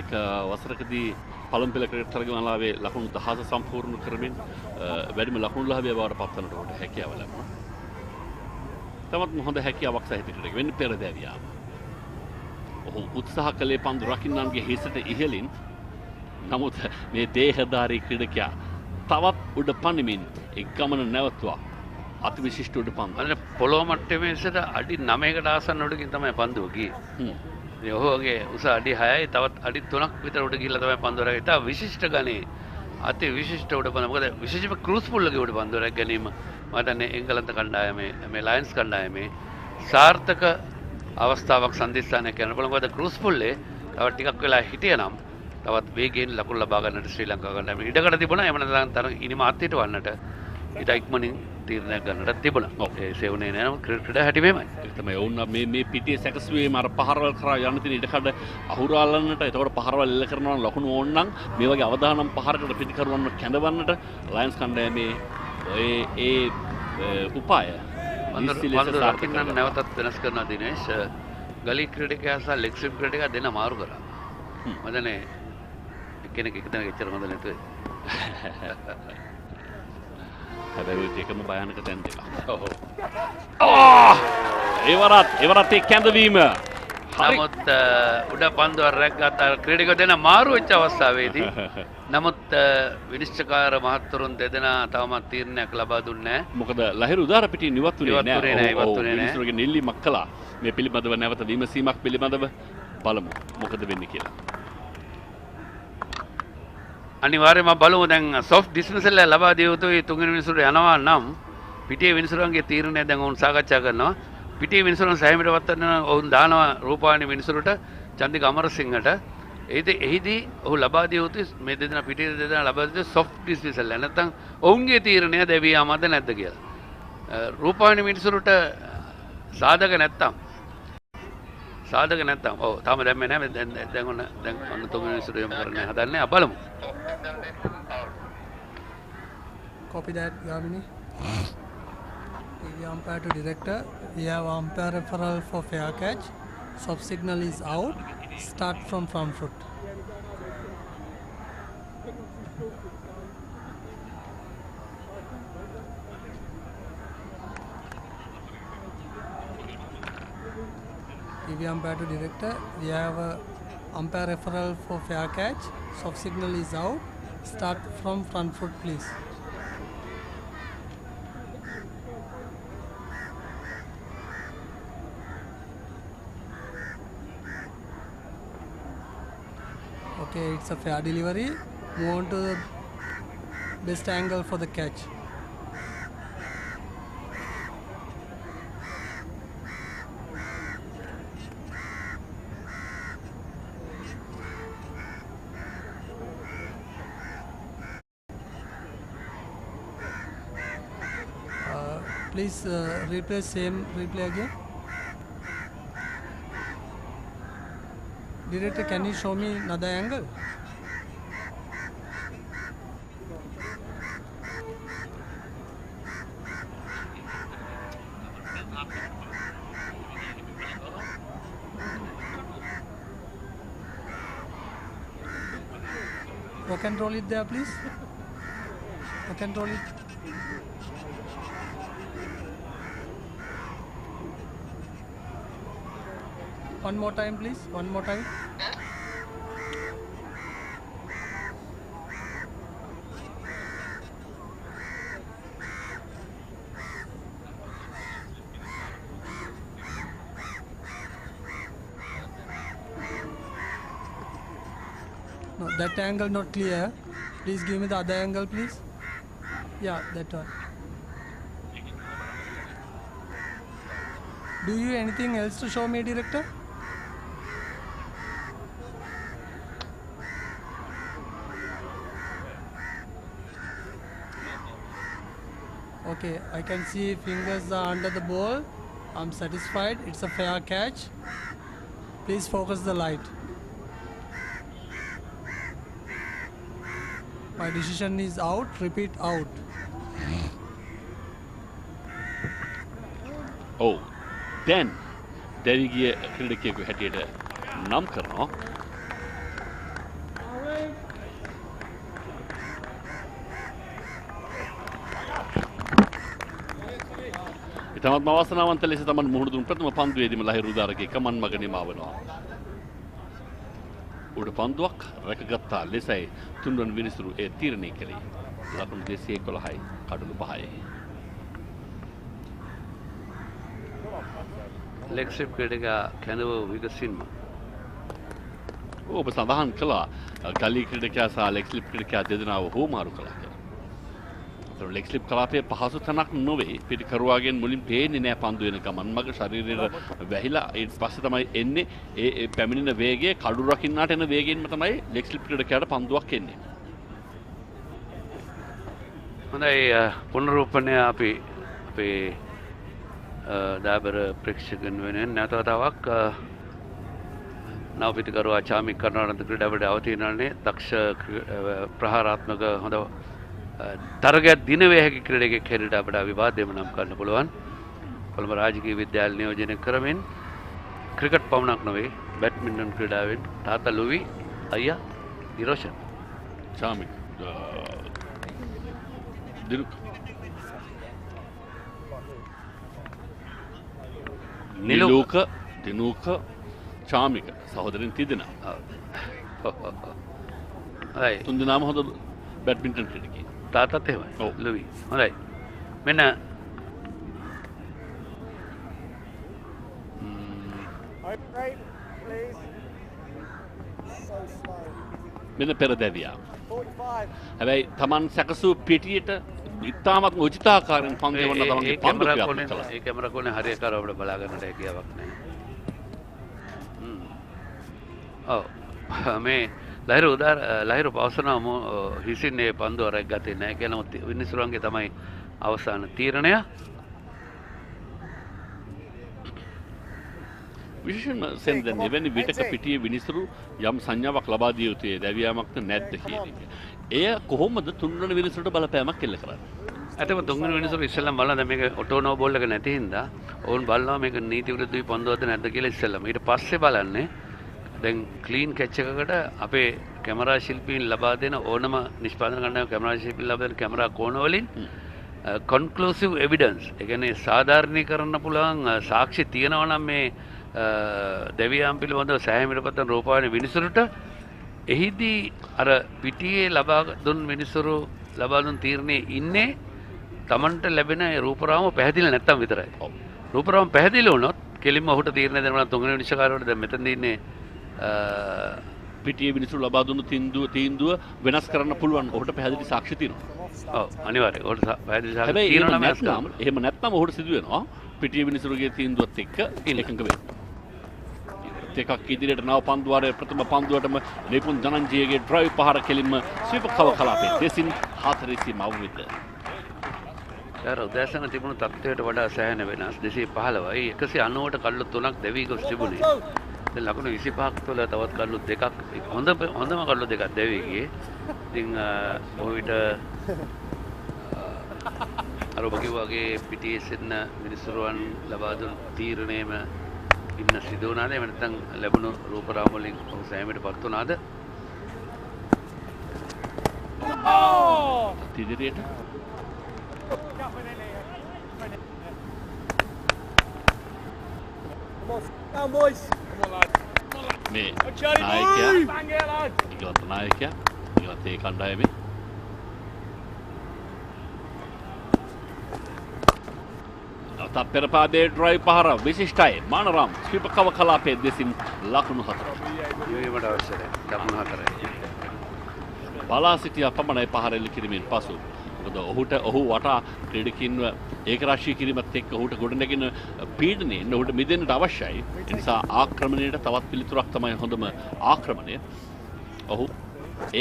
එක වසරකදී පළමු පෙළ ක්‍රිකට් තරගමාලාවේ ලකුණු 10 සම්පූර්ණ කරමින් වැඩිම ලකුණු ලාභය බවට පත්වන්නට උට හැකියාව ලැබුණා. තමත් හොඳ හැකියාවක් සහිත ක්‍රීඩකයෙක් වෙන්න පෙර දැවියාම. ඔහු උත්සාහ කළේ පන්දු රකින්නන්ගේ හිසට ඉහළින්. නමුත් මේ දේහධාරී ක්‍රීඩකයා තවත් උඩ පනිමින් ඒ ගමන නැවතුවා. අති විශිෂ්ට උඩ පන්දු. අනේ පොළොව මට්ටමේ සිට අඩි 9කට ආසන්න උඩකින් තමයි පන්දුව ගියේ. මේ ඔහුගේ උස අඩි 6යි තවත් අඩි 3ක් විතර උඩ ගිහිල්ලා තමයි පන්දුව රැගෙන. ඉතා විශිෂ්ට ගණේ අති විශිෂ්ට උඩ පන්දු. මොකද විශේෂයෙන්ම ක්‍රූස් පුල්ලගේ උඩ පන්දුව රැක ගැනීම මම හිතන්නේ එංගලන්ත කණ්ඩායමේ මේ ලයන්ස් කණ්ඩායමේ සාර්ථක අවස්ථාවක් සම්දිස්ථානයක් කරන්න පුළුවන්. මොකද ක්‍රූස් පුල්ලේ තවත් ටිකක් වෙලා හිටියනම් තවත් වේගයෙන් ලකුණු ලබා ගන්නට ශ්‍රී ලංකාව කණ්ඩායම ඉඩකඩ තිබුණා. එහෙම නැත්නම් තරග ඉනිම අත්හිට වන්නට ඊට ඉක්මනින් තීරණයක් ගන්නට තිබුණා. ඒ සෙවුනේ නෑ ක්‍රීඩා හැටි මෙහෙමයි. ඒක තමයි වුණ මේ පිටියේ සැකසුවේ අර පහරවල් කරා යන්න තියෙන ඉඩකඩ අහුරාලන්නට එතකොට පහරවල් එල්ල කරනවා නම් ලකුණු ඕන නම් මේ වගේ අවදානම් පහරකට පිටිකරුවන්ව කැඳවන්නට ලයන්ස් කණ්ඩායමේ ඒ උපාය මම නැවතත් වෙනස් කරනවා දිනේෂ්. ගලි ක්‍රීඩකයා සහ ලෙග් ස්ලිප් ක්‍රීඩකයා දෙන්න මාරු කරා. මම දන්නේ එක්කෙනෙක් එක දෙනෙක් එච්චර හොඳ නැතුයි. හැබැයි ඒකම භයානක තැන් දෙකක්. ඔව්. ඒවරත් ඒ කැඳවීම. නමුත් උඩ පන්දුව රැග්ගත් ක්‍රීඩකයෝ දෙන්න මාරු වෙච්ච අවස්ථාවේදී නමුත් විනිශ්චයකාර මහත්වරුන් දෙදෙනා තවමත් තීරණයක් ලබා දුන්නේ නැහැ. මොකද ලහිරු උදාර පිටින් ඉවත්ුනේ නැහැ. මිනිස්සුන්ගේ නිල්ලිමක් කළා. මේ පිළිබඳව නැවත විමසීමක් පිළිබඳව බලමු මොකද වෙන්නේ කියලා. අනිවාර්යයෙන්ම බලමු දැන් සොෆ්ට් ඩිස්මිසල් ලබා දිය යුතුයි තුන්වෙනි විනිසුරට යනවා නම් පිටියේ විනිසුරන්ගේ තීරණය දැන් ඔවුන් සාකච්ඡා කරනවා. පිටියේ විනිසුරන් සෑහීමට පත්වන ඔවුන් දානවා රූපවාහිනී විනිසුරට චන්දික අමරසිංහට. එහිදී ඔහු ලබා දිය යුතුයි මේ දෙදෙනා පිටියේ දෙදෙනා ලබා දිය යුතු සොෆ්ට් ඩිස්මිසල් නැත්නම් ඔවුන්ගේ තීරණය දැවිය යමද නැද්ද කියලා. රූපවාහිනී විනිසුරට සාධක නැත්තම් ඔව් තාම දැම්මේ නැහැ. දැන් ඔන්න තුන්වෙනි විනිසුර යොමු කරන්න හදන්නේ. බලමු. Copy that, Gavini. The umpire to director. We have umpire referral for fair catch. Sub signal is out. Start from front foot. TV umpire to director. We have umpire referral for fair catch. Sub signal is out. Start from front foot, please. Okay, it's a fair delivery. Move on to the best angle for the catch. Please replay same replay again. Director, can you show me another angle? Rock and roll it there, please. Rock and roll it. One more time, please. One more time. No, that angle not clear. Please give me the other angle, please. Yeah, that one. Do you anything else to show me, director? Okay, I can see fingers are under the ball. I'm satisfied. It's a fair catch. Please focus the light. My decision is out. Repeat out. Oh, then දැවිගිය ක්‍රීඩකයෙකු හැටියට නම් කරනවා. ඉතාමත් අවස්ථාවන්ත ලෙස තමන් මුහුණ දුන් ප්‍රථම පන්දුවේදීම ලහිරු උදාරගේ කමන් මග නිමාවනවා. උඩ පන්දුවක් රැකගත්තා ලෙසයි තුන්වන විනිසුරු ඒ තීරණය කළේ. ලකුණු 211යි කඩලු 5යි. ලෙග් ස්ලිප් ක්‍රීඩකයා කැඳව විගසින්ම ඔබ සඳහන් කළා ගලී ක්‍රීඩකයා සහ ලෙග් ස්ලිප් ක්‍රීඩකයා දෙදෙනාව හෝමාරු කළා කියලා. ලෙග් ස්ලිප් කලාපයේ පහසු තැනක් නොවේ. පිටිකරුවාගෙන් මුලින් පේන්නේ නැහැ පන්දු වෙන ගමන් මග ශරීරයට වැහිලා ඊට පස්සේ තමයි එන්නේ ඒ පැමිණෙන වේගයේ කඩු රකින්නාට එන වේගයෙන්ම තමයි ලෙග් ස්ලිප් ක්‍රීඩකයාට පන්දුවක් එන්නේ. හොඳයි පුනරූපණය අපි අපේ දාබර ප්‍රේක්ෂකයන් වෙනුවෙන් නැවත වතාවක් නවපිටිකරුවා චාමික් කරුණාරත්න ක්‍රීඩාවට අවතීර්ණනේ දක්ෂ ප්‍රහාරාත්මක හොඳ තරගයක් දිනවේ හැකි ක්‍රීඩකයෙක් හැටියට අපට විවාදයම නම් කරන්න පුළුවන්. කොළඹ රාජකීය විද්‍යාලය නියෝජනය කරමින් ක්‍රිකට් පමණක් නොවේ බැඩ්මින්ටන් ක්‍රීඩාවෙන් තාත්තා ලුවි අයියා නිරෝෂන් චාමික් දිනුක නිලූක දිනුක චාමික සහෝදරන් තිදෙනා. හොඳයි තුන් දෙනාම හොඳ බැඩ්මින්ටන් ක්‍රීඩකයෝ. තාත්තත් එහෙමයි. ඔව්. ලුවි. හොඳයි. මෙන්න Right, please. So slow. මෙන්න පෙරදැවියා. 45. හැබැයි Taman සැකසූ පිටියට ඉතාමත් උචිතාකාරයෙන් පන්දු දෙවන්න තමන්ගේ පන්දු ක්‍රියාත්මක කළා. ඒ කැමරා කෝණේ හරියටම අපිට බලා ගන්නට හැකියාවක් නැහැ. ඔව්. මේ ලහිරු පවසනවා හිසින් මේ පන්දු අරක් ගත්තේ නැහැ කියලා විනිසුරුවන්ගේ තමයි අවසාන තීරණය. විශේෂයෙන්ම සෙන්දෙන් එවැනි විටක පිටියේ විනිසුරු යම් සංඥාවක් ලබා දිය යුතුයි දැවියාමක්ද නැද්ද කියන එක. එය කොහොමද තුන්වෙනි විනිසුරුට බලපෑමක් එල්ල කරන්නේ? ඇත්තම තුන්වෙනි විනිසුරු ඉස්සෙල්ලාම බලනවා දැන් මේක ඔටෝ නෝ බෝල් එක නැති හින්දා ඕන් බලනවා මේක නීති විරුද්ධ පන්දුවක්ද නැද්ද කියලා ඉස්සෙල්ලාම. ඊට පස්සේ බලන්නේ දැන් ක්ලීන් කැච් එකකට අපේ කැමරා ශිල්පීන් ලබා දෙන ඕනම නිෂ්පාදන කණ්ඩායම කැමරා ශිල්පීන් ලබා දෙන කැමරා කෝණ වලින් කන්ක්ලූසිව් එවිඩන්ස් ඒ කියන්නේ සාධාරණීකරන්න පුළුවන් සාක්ෂි තියෙනවා නම් මේ දෙවියන් පිළිබඳව සෑහීමකට පත් වන රූපවාහිනී විනිසුරුට එහිදී අර පිටියේ ලබා දුන් විනිසුරු ලබා දුන් තීරණයේ ඉන්නේ Tamanට ලැබෙන ඒ රූපරාම පැහැදිලි නැත්තම් විතරයි. රූපරාම පැහැදිලි වුණොත් කෙලින්ම ඔහුට තීරණය දෙනවා තුන්වෙනි විනිශ්චයකාරයාට දැන් මෙතනදී ඉන්නේ පිටියේ විනිසුරු ලබා දුන්නු තීන්දුව වෙනස් කරන්න පුළුවන්. ඔහුට පැහැදිලි සාක්ෂි තියෙනවා. ඔව් අනිවාර්යයෙන්. ඔහුට පැහැදිලි සාක්ෂි හැබැයි තියෙනවා නම් එහෙම නැත්නම් ඔහුට සිදු වෙනවා පිටියේ විනිසුරුගේ තීන්දුවත් එක්ක එකඟ වෙන්න. එකක් ඉදිරියට නව පන්දුවාරයේ ප්‍රථම පන්දුවටම නිපුන් ජනන්ජයගේ ඩ්‍රයිව් පහර කෙලින්ම ස්වීප් කලාපේ දෙසින් 4 මව්විත. අර උදෑසන තිබුණු තත්ත්වයට වඩා සෑහෙන වෙනස් 215යි 190ට කල්ලු 3ක් දෙවි ගොස් තිබුණේ. දැන් ලකුණු 25ක් තුළ තවත් කල්ලු 2ක් හොඳම කල්ලු 2ක් දෙවි ගියේ. ඉතින් ඔහු විට අර ඔබ කිව්වාගේ පිටියේ සිටින මිනිසුරුවන් ලබා දුන් තීරණයම ඉන්න සිදු වුණාද? එහෙම නැත්නම් ලැබුණු රූපරාම වලින් ඔහු සෑහීමකටපත් වුණාද? ඉදිරියට Down, boys. මේ Charlie, bang it, lad. ඉගලත් නායකයා ඉගලත් ඒ කණ්ඩායමේ පෙරපාදේ ඩ්‍රයිව් පහර විශිෂ්ටයි. මානරම් ස්වීප් කලාපේ දෙසින් ලකුණු 4. නිවීමට අවශ්‍යයි. ලකුණු 4යි. බලා සිටියා පමණයි පහර එල්ල කිරීමෙන් පසු. මොකද ඔහු වටා ක්‍රීඩකින්ව ඒකරාශී කිරීමත් එක්ක ඔහුට ගොඩනැගෙන පීඩනයෙන් ඔහුට මිදෙන්නට අවශ්‍යයි. ඒ නිසා ආක්‍රමණයට තවත් පිළිතුරක් තමයි හොඳම ආක්‍රමණය. ඔහු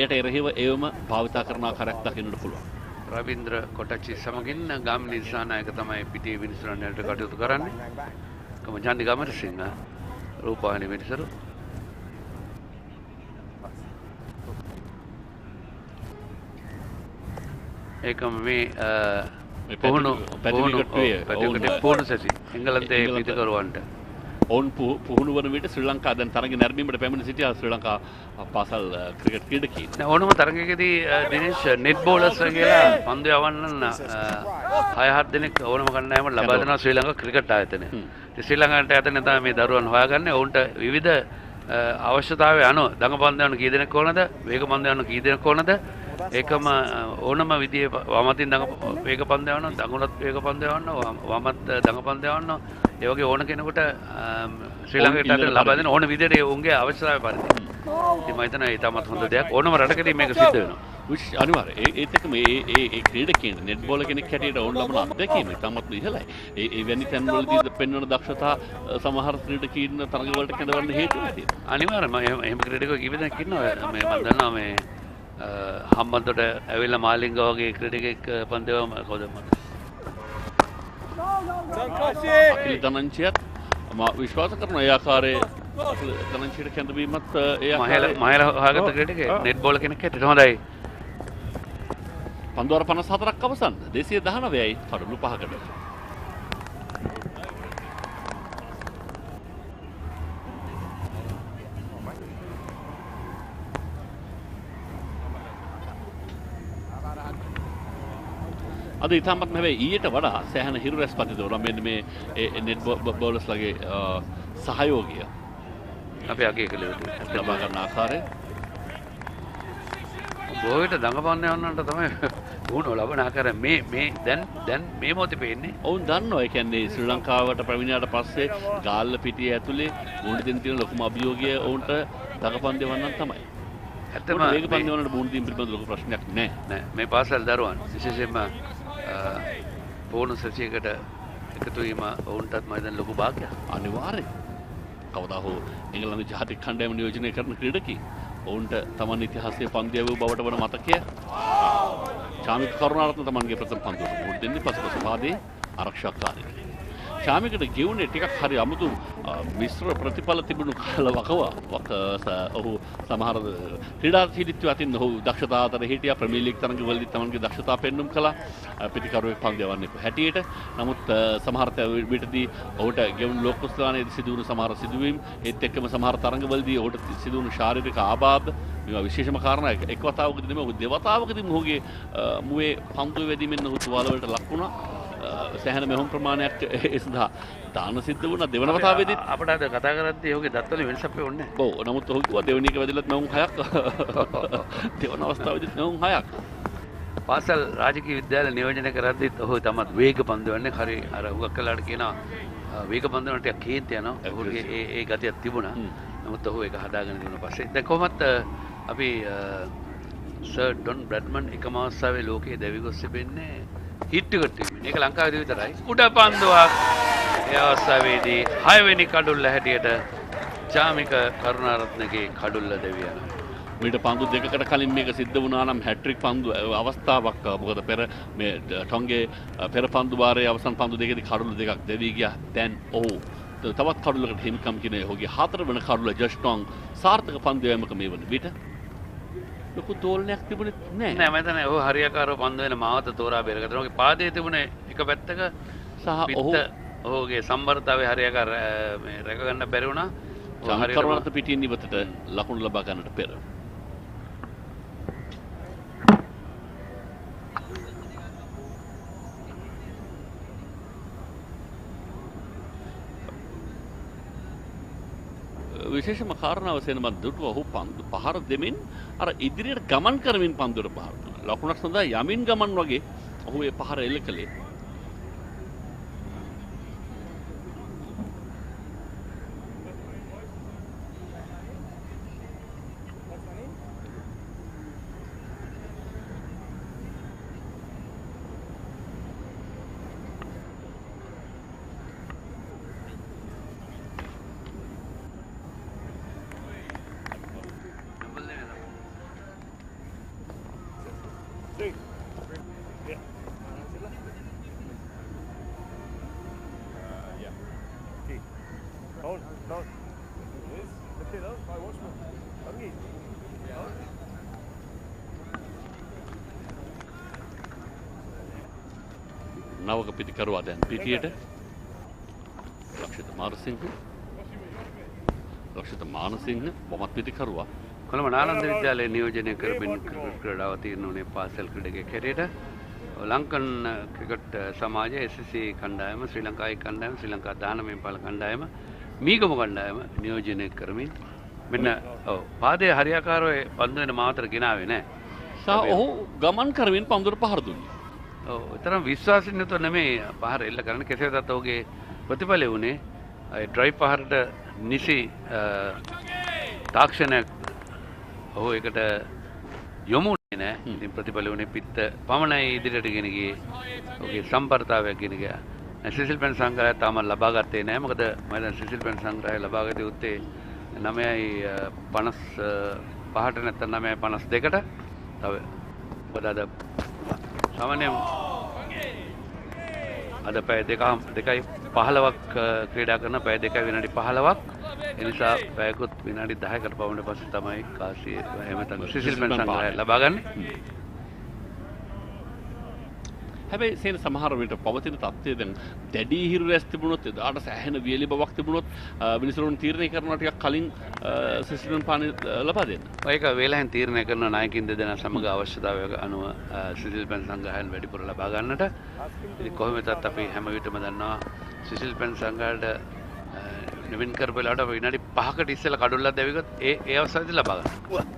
එයට එරෙහිව ඒවම භාවිතා කරන ආකාරයක් දකින්නට පුළුවන්. රවීන්ද්‍ර කොටච්චි සමගින් ගාමිණී දිසානායක තමයි පිටියේ විනිසුරුවන්ට කටයුතු කරන්නේ. කම ජන්දි ගමරසිංහ රූපවාහිනී විනිසුරු. ඒකම මේ පුහුණු සැසි එංගලන්තයේ පිටකරුවන්ට ඔවුන් පුහුණු වන විට ශ්‍රී ලංකා දැන් තරග නැරඹීමට පැමිණ සිටියා ශ්‍රී ලංකා පාසල් ක්‍රිකට් ක්‍රීඩකයින්. ඕනම තරගයකදී දිනේෂ් නෙට් බෝලර්ස් කියලා පන්දු යවන්න 6-7 දෙනෙක් ඕනම කණ්ඩායමකට ලබා දෙනවා ශ්‍රී ලංකා ක්‍රිකට් ආයතනය. ඉතින් ශ්‍රී ලංකාවට ආයතනය තමයි මේ දරුවන් හොයාගන්නේ. ඔවුන්ට විවිධ අවශ්‍යතාවය අනුව දඟ පන්දු යවන්න කී දෙනෙක් ඕනද? වේග පන්දු යවන්න කී දෙනෙක් ඕනද? ඒකම ඕනම විදිහේ වමතින් වේග පන්දු යවන්න, දකුණත් වේග පන්දු යවන්න, වමත් දඟ පන්දු යවන්න ඒ වගේ ඕන කෙනෙකුට ශ්‍රී ලංකාවට ලබා දෙන ඕන විදිහට උන්ගේ අවශ්‍යතාවය පරිදි. ඉතින් මම හිතනවා ඒ තමත් හොඳ දෙයක්. ඕනම රටකදී මේක සිද්ධ වෙනවා. අනිවාර්යයෙන් ඒත් එක්ක මේ ක්‍රීඩකයන් නෙට් බෝල කෙනෙක් හැටියට ඕන ලබන අත්දැකීම තමත් ඉහළයි. ඒ වැනි තැන්වලදී පෙන්වන දක්ෂතා සමහර ක්‍රීඩකයන් තරග වලට කැඳවන්න හේතු වෙනවා. අනිවාර්යයෙන්ම එහෙම ක්‍රීඩකයෝ කීප දෙනෙක් ඉන්නවා. මම දන්නවා මේ හම්බන්තොට ඇවිල්ලා මාලිංග වගේ ක්‍රීඩකෙක් පන්දුවම කවුද මට අකිල ධනංචයත් මා විශ්වාස කරන ඒ ආකාරයේ ධනංචයට කැඳවීමත් ඒ මහල හාගත ක්‍රීඩකෙක් නෙට් බෝල කෙනෙක් හැටියට හොඳයි. පන්දුවර 54ක් අවසන් 219යි කඩලු 5කට. අද ඉතාමත් හැබැයි ඊට වඩා සෑහෙන හිරු රැස් පතිත වුණා මෙන්න මේ නෙට් බෝලර්ස්ලාගේ සහයෝගය අපි අගය කළ යුතුයි. ලබා ගන්න ආකාරය බොහෝ විට දඟපන්න යන්නන්ට තමයි වුණු ලබන ආකාරය මේ දැන් මේ මොහොතේ පේන්නේ. ඔවුන් දන්නවා ඒ කියන්නේ ශ්‍රී ලංකාවට පැමිණියාට පස්සේ ගාල්ල පිටිය ඇතුලේ මුණ දෙන්න තියෙන ලොකුම අභියෝගය ඔවුන්ට දඟපන් දෙවන්නන් තමයි. ඇත්තම මේක පන්දි වලට මුණ දීම පිළිබඳ ලොකු ප්‍රශ්නයක් නෑ. මේ පාසල් දරුවන් විශේෂයෙන්ම පෝණු සතියකට එකතු වීම ඔවුන්ටත් මම දැන් ලොකු භාග්‍යයක්. අනිවාර්යයෙන්. කවදා හෝ එංගලන්ත ජාතික කණ්ඩායම නියෝජනය කරන ක්‍රීඩකී ඔවුන්ට තමන් ඉතිහාසයේ පන්දු යවූ බවට වන මතකය චාමික කරුණාරත්න තමන්ගේ ප්‍රථම පන්දුවට මුහුණ දෙන්නේ පසුපස පාදයේ ආරක්ෂාකාරී. චාමිකට ගෙවුනේ ටිකක් හරි අමුතු මිශ්‍ර ප්‍රතිඵල තිබුණු කාලවකව ඔහු සමහර ක්‍රීඩාශීලීත්වය අතින් ඔහු දක්ෂතා අතර හිටියා. ප්‍රීමියර් ලීග් තරඟවලදී තමන්ගේ දක්ෂතා පෙන්눔 කළා පිටිකරුවෙක් පන්දු යවන්නේ හැටියට. නමුත් සමහර විටදී ඔහුට ගෙවුණු ලෝක කුස්ලානයේදී සිදුවුණු සමහර සිදුවීම් ඒත් එක්කම සමහර තරඟවලදී ඔහුට සිදුවුණු ශාරීරික ආබාධ මේවා විශේෂම කාරණා එක් වතාවකදී නෙමෙයි ඔහු දෙවතාවකදී මොහුගේ මුවේ පන්දු වැදීමෙන් ඔහු තුවාල වලට ලක් වුණා. සෑහෙන මෙහොම් ප්‍රමාණයක් ඒ සඳහා දාන සිද්ධ වුණා. දෙවන වතාවේදීත් අපිට අද කතා කරද්දී ඔහුගේ දත්වල වෙනසක් වෙන්නේ නැහැ. ඔව් නමුත් ඔහු කිව්වා දෙවෙනි එක වැදිලත් මෙහොම් 6ක් දෙවන අවස්ථාවේදීත් මෙහොම් 6ක්. පාසල් රාජකීය විද්‍යාල නියෝජනය කරද්දීත් ඔහු තමත් වේග පන්දු වන්නේ හරි අර හුඟක් කළාට කියනවා වේග පන්දු වලට ටිකක් කේන්ති යනවා. ඔහුගේ ඒ ගතියක් තිබුණා. නමුත් ඔහු ඒක හදාගෙන ඉන්න පස්සේ දැන් කොහොමත් අපි සර් ඩොන් බ්‍රැඩ්මන් එක මාසාවේ ලෝකයේ දැවිගොස් තිබෙන්නේ හිට් එකට තිබෙන්නේ. ඒක ලංකාවේදී විතරයි. උඩ පන්දුවක් ඒ අවස්ථාවේදී 6 වෙනි කඩුල්ල හැටියට චාමික කරුණාරත්නගේ කඩුල්ල දෙවියන. මීට පන්දු දෙකකට කලින් මේක සිද්ධ වුණා නම් හැට්‍රික් පන්දු අවස්ථාවක්. මොකද පෙර මේ ටොන්ගේ පෙර පන්දු වාරයේ අවසන් පන්දු දෙකේදී කඩුල්ල දෙකක් දෙවි ගියා. දැන් ඔහු තවත් කඩුල්ලකට හිමිකම් කියන ඔහුගේ 4 වෙනි කඩුල්ල ජස්ටොන් සාර්ථක පන්දු යෑමක මේ වන විට ලොකු දෝලනයක් තිබුණේ නැහැ. නෑ මම හිතන්නේ ඔහු හරියාකාරව පන්දු වෙන මාවත තෝරා බේරගත්තා. ඔහුගේ පාදයේ තිබුණේ එක පැත්තක සහ ඔහුගේ සම්බරතාවයේ හරියාකාර මේ රැක ගන්න බැරි වුණා. කරුණාරත්න පිටින් ඉවතට ලකුණු ලබා ගන්නට පෙර විශේෂම කාරණාව සෙන මන් දුටුව ඔහු පන්දු පහර දෙමින් අර ඉදිරියට ගමන් කරමින් පන්දුවට පහර දුන්නා. ලකුණක් සඳහා යමින් ගමන් වගේ ඔහු ඒ පහර එල්ල කළේ. නවක පිටිකරුවා දැන් පිටියට ලක්ෂිත මානසිංහ බොමත් පිටිකරුවා කොළඹ නාලන්ද විද්‍යාලයේ නියෝජනය කරමින් ක්‍රීඩාව තියෙනුනේ පාසල් ක්‍රීඩකයෙක් හැටියට ලංකන් ක්‍රිකට් සමාජයේ SSC කණ්ඩායම ශ්‍රී ලංකාවේ කණ්ඩායම ශ්‍රී ලංකා දානමය පාල කණ්ඩායම මීගම කණ්ඩායම නියෝජනය කරමින් මෙන්න පාදයේ හරියාකාරව පන්දු වෙන මාතර ගෙනාවේ නැහැ. ඔහු ගමන් කරමින් පන්දුවට පහර දුන්නා. තරම් විශ්වාසින් යුතුව නෙමෙයි පහර එල්ල කරන්න. කෙසේ වෙතත් ඔහුගේ ප්‍රතිඵලය වුණේ ඒ ඩ්‍රයිව් පහරට නිසි තාක්ෂණයක් ඔහු ඒකට යොමු වුණේ නැහැ. ඉතින් ප්‍රතිඵලය වුණේ පිට පමණයි ඉදිරියට ගෙන ගියේ. ඔහුගේ සම්පර්තාවයක් ගෙන ගියා. සිසිල් පෙන් සංග්‍රහය තාම ලබා ගත්තේ නැහැ. මොකද මම දැන් සිසිල් පෙන් සංග්‍රහය ලබා ගත්තේ උත්තේ 9:55ට නැත්නම් 9:52ට. තව මොකද අද සාමාන්‍යයෙන් අද පැය 2:15ක් ක්‍රීඩා කරන පැය 2 විනාඩි 15ක් ඒ නිසා පැයකුත් විනාඩි 10කට පමණ පස්සේ තමයි කාසිය එහෙම නැත්නම් සිසිල් පෙන් සංග්‍රහය ලබා ගන්න. හැබැයි සේන සමහර විට පවතින තත්ත්වය දැන් දැඩි හිරු රැස් තිබුණොත් එදාට සෑහෙන වියලි බවක් තිබුණොත් මිනිසුන් තීරණය කරනවා ටිකක් කලින් සිසිල් පාන ලබා දෙන්න. ඒක වේලාවෙන් තීරණය කරන නායකින් දෙදෙනා සමග අවශ්‍යතාවය අනුව සිසිල් පෙන් සංග්‍රහයෙන් වැඩිපුර ලබා ගන්නට. ඉතින් කොහොම වෙතත් අපි හැම විටම දන්නවා සිසිල් පෙන් සංග්‍රහයට නවීන් කරපලාට විනාඩි 5කට ඉස්සෙල්ලා කඩොල්ලක් දැවිගොත් ඒ අවස්ථාවේදී ලබා ගන්න.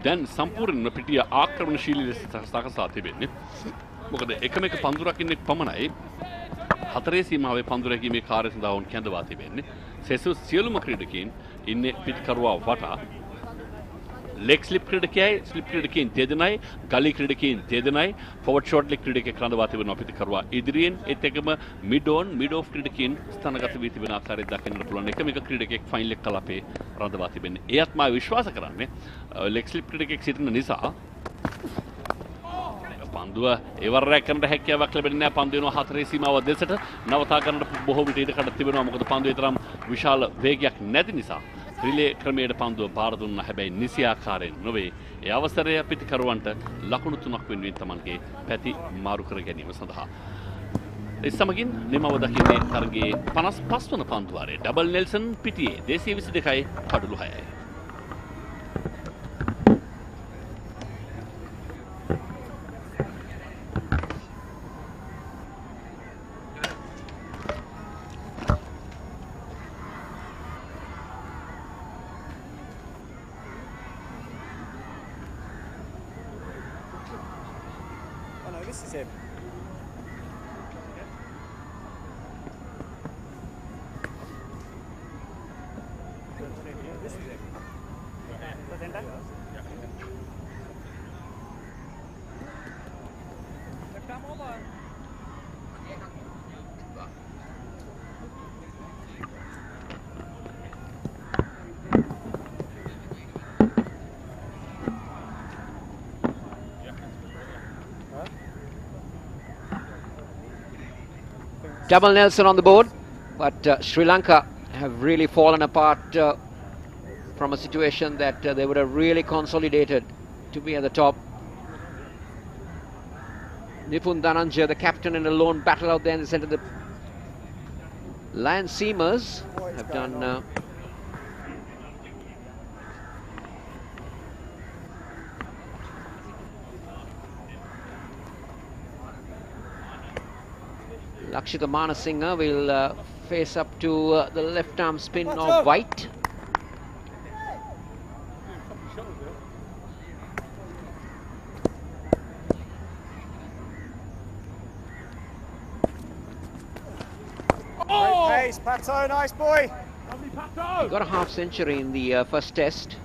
දැන් සම්පූර්ණ පිටිය ආක්‍රමණශීලී ලෙස සකසා තිබෙන්නේ. මොකද එකම එක පන්දුරක් ඉන්නේ පමණයි. හතරේ සීමාවේ පන්දු රැකීමේ කාර්ය සඳහා වුන් කැඳවා තිබෙන්නේ. සෙසු සියලුම ක්‍රීඩකයන් ඉන්නේ පිටකරුවා වටා. ලෙග් ස්ලිප් ක්‍රීඩකයයි ස්ලිප් ක්‍රීඩකයන් දෙදෙනයි ගලි ක්‍රීඩකයන් දෙදෙනයි ෆෝවර්ඩ් ෂොට් ලෙග් ක්‍රීඩකයෙක් රඳවා තිබෙනවා පිටකරුවා ඉදිරියෙන් ඒත් එකම මිඩ් ඔන් මිඩ් ඔෆ් ක්‍රීඩකයන් ස්ථානගත වී තිබෙන ආකාරය දකින්නට පුළුවන් එකම එක ක්‍රීඩකයෙක් ෆයින් ලෙග් කලපේ රඳවා තිබෙන්නේ. එයත් මා විශ්වාස කරන්නේ ලෙග් ස්ලිප් ක්‍රීඩකයෙක් සිටින නිසා පන්දුව එවරයක් කරන්න හැකියාවක් ලැබෙන්නේ නැහැ. පන්දු වෙනවා හතරේ සීමාව දෙසට නවතා ගන්නට බොහෝ විට ඉඩ කඩ තිබෙනවා. මොකද පන්දුවේ තරම් විශාල වේගයක් නැති නිසා. රිලේ ක්‍රමයට පන්දුව බාර දුන්නා. හැබැයි නිසි ආකාරයෙන් නොවේ. ඒ අවසරය පිටිකරුවන්ට ලකුණු 3ක් වෙනුවෙන් Tamanගේ පැති මාරු කර ගැනීම සඳහා. ඒ සමගින් නිමව දකින්නේ තරගයේ 55 වන පන්දු වාරයේ ඩබල් නෙල්සන් පිටියේ 222යි කඩලු 6යි. This is him. This is him. Come over. Double Nelson on the board, but Sri Lanka have really fallen apart from a situation that they would have really consolidated to be at the top. Nipun Dhananjaya, the captain, in a lone battle out there in the centre. The Lion Seamers have done Lakshita Manasinghe will face up to the left arm spin of White. Great pace, Pato, nice boy. He got a half century in the first test.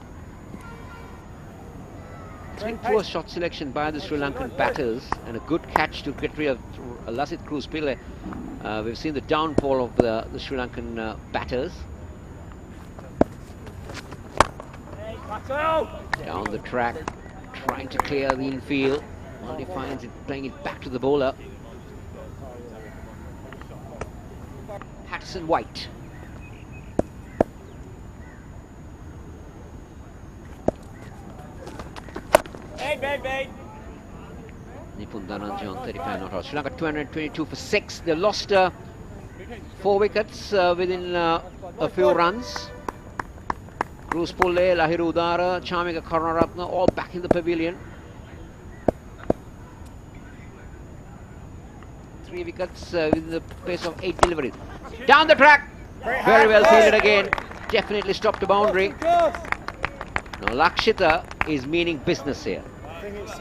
It's been poor shot selection by the Sri Lankan batters and a good catch to get rid of Lasith Cruz Pillay. We've seen the downfall of the Sri Lankan batters. Down the track, trying to clear the infield. Only finds it playing it back to the bowler. Patterson White. Hey. Nipun Dhananjaya on 35 not out. Sri Lanka 222 for 6. They lost 4 wickets within a few runs. Cruz Pillay, Lahiru Udara, Chamika Karunaratne all back in the pavilion. 3 wickets within the space of 8 deliveries. Down the track! Very well fielded again. Definitely stopped the boundary. Now Lakshita is meaning business here. I think it's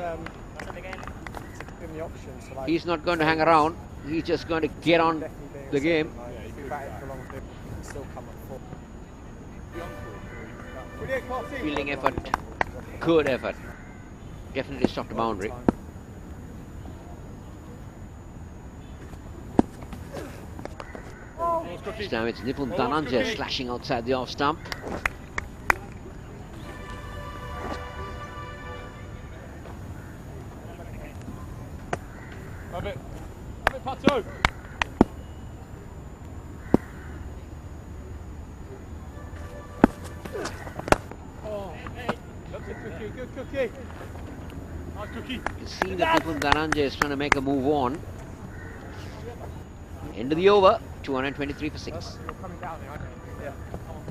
given the option. So like, He's not going to hang around. He's just going to get on the game. Like, if you bat it for a long bit, you can still come at 4. Fielding effort, good effort. Definitely stopped the boundary. This time it's Nipun Dhananjaya slashing outside the off stump. Love it. Love it, Pato. Oh, that's a cookie. Good cookie. Nice cookie. You can see that Nipun Dhananjay is trying to make a move on. End of the over, 223 for 6. You're coming down there, aren't you? Yeah. Come on.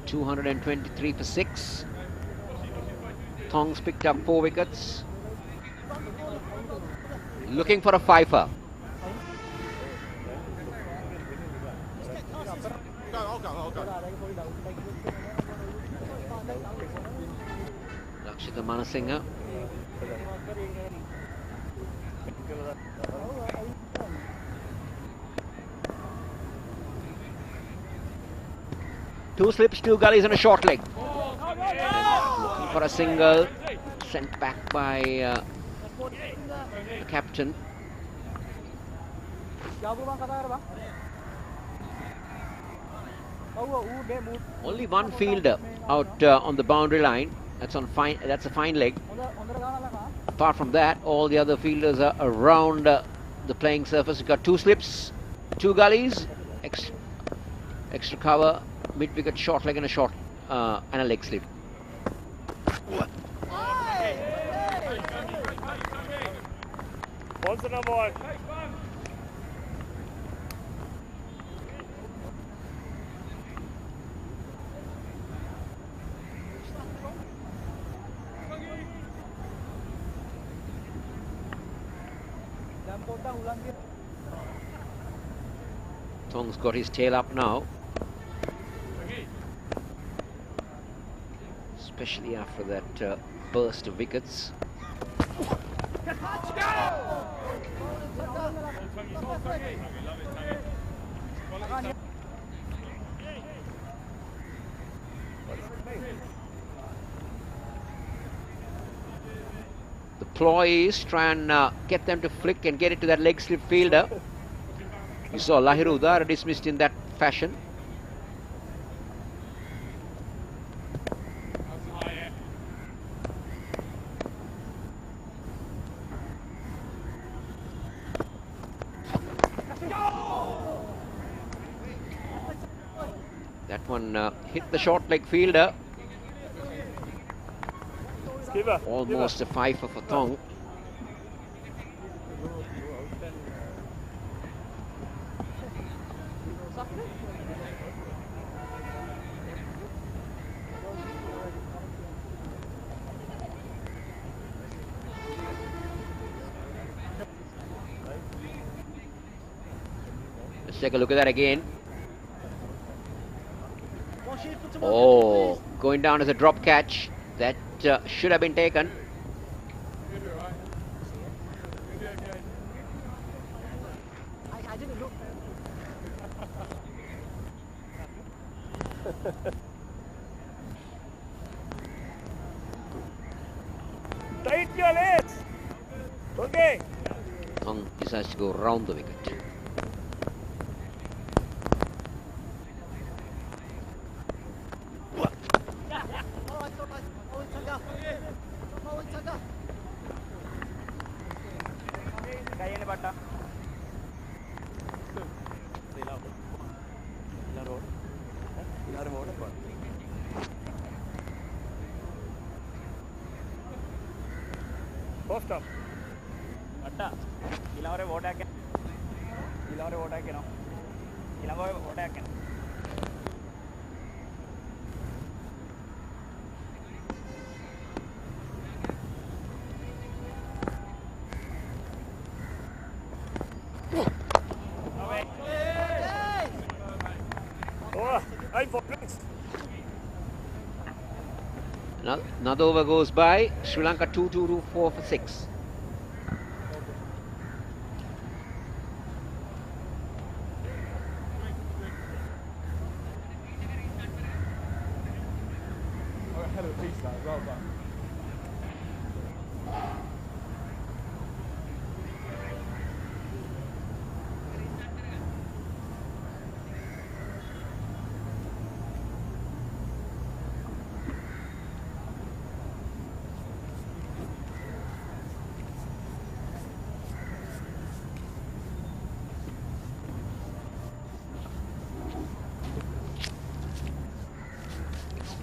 $223 for 6. Thongs picked up 4 wickets. Looking for a fifer. Lakshita Manasinghe. Two slips, 2 gullies and a short leg. Looking for a single. Sent back by the captain. Only one fielder out on the boundary line. That's a fine leg. Apart from that, all the other fielders are around the playing surface. You've got 2 slips, 2 gullies, extra cover, mid-wicket short leg and a leg slip. Once on a board. Thong's got his tail up now, especially after that burst of wickets. The ploy is try and get them to flick and get it to that leg slip fielder. You saw Lahiru Udara dismissed in that fashion. That one hit the short leg fielder. Almost a fifer for Thong. Let's take a look at that again. Oh, going down as a drop catch. That should have been taken. Tight your legs. Okay. Thong decides to go round the wicket. Post up. Atta. Ilaware vote hacken. Ilaware vote hacken. Ilaware vote hacken. Another over goes by. Sri Lanka 2-2-4 for 6. Hell of a piece that as well, but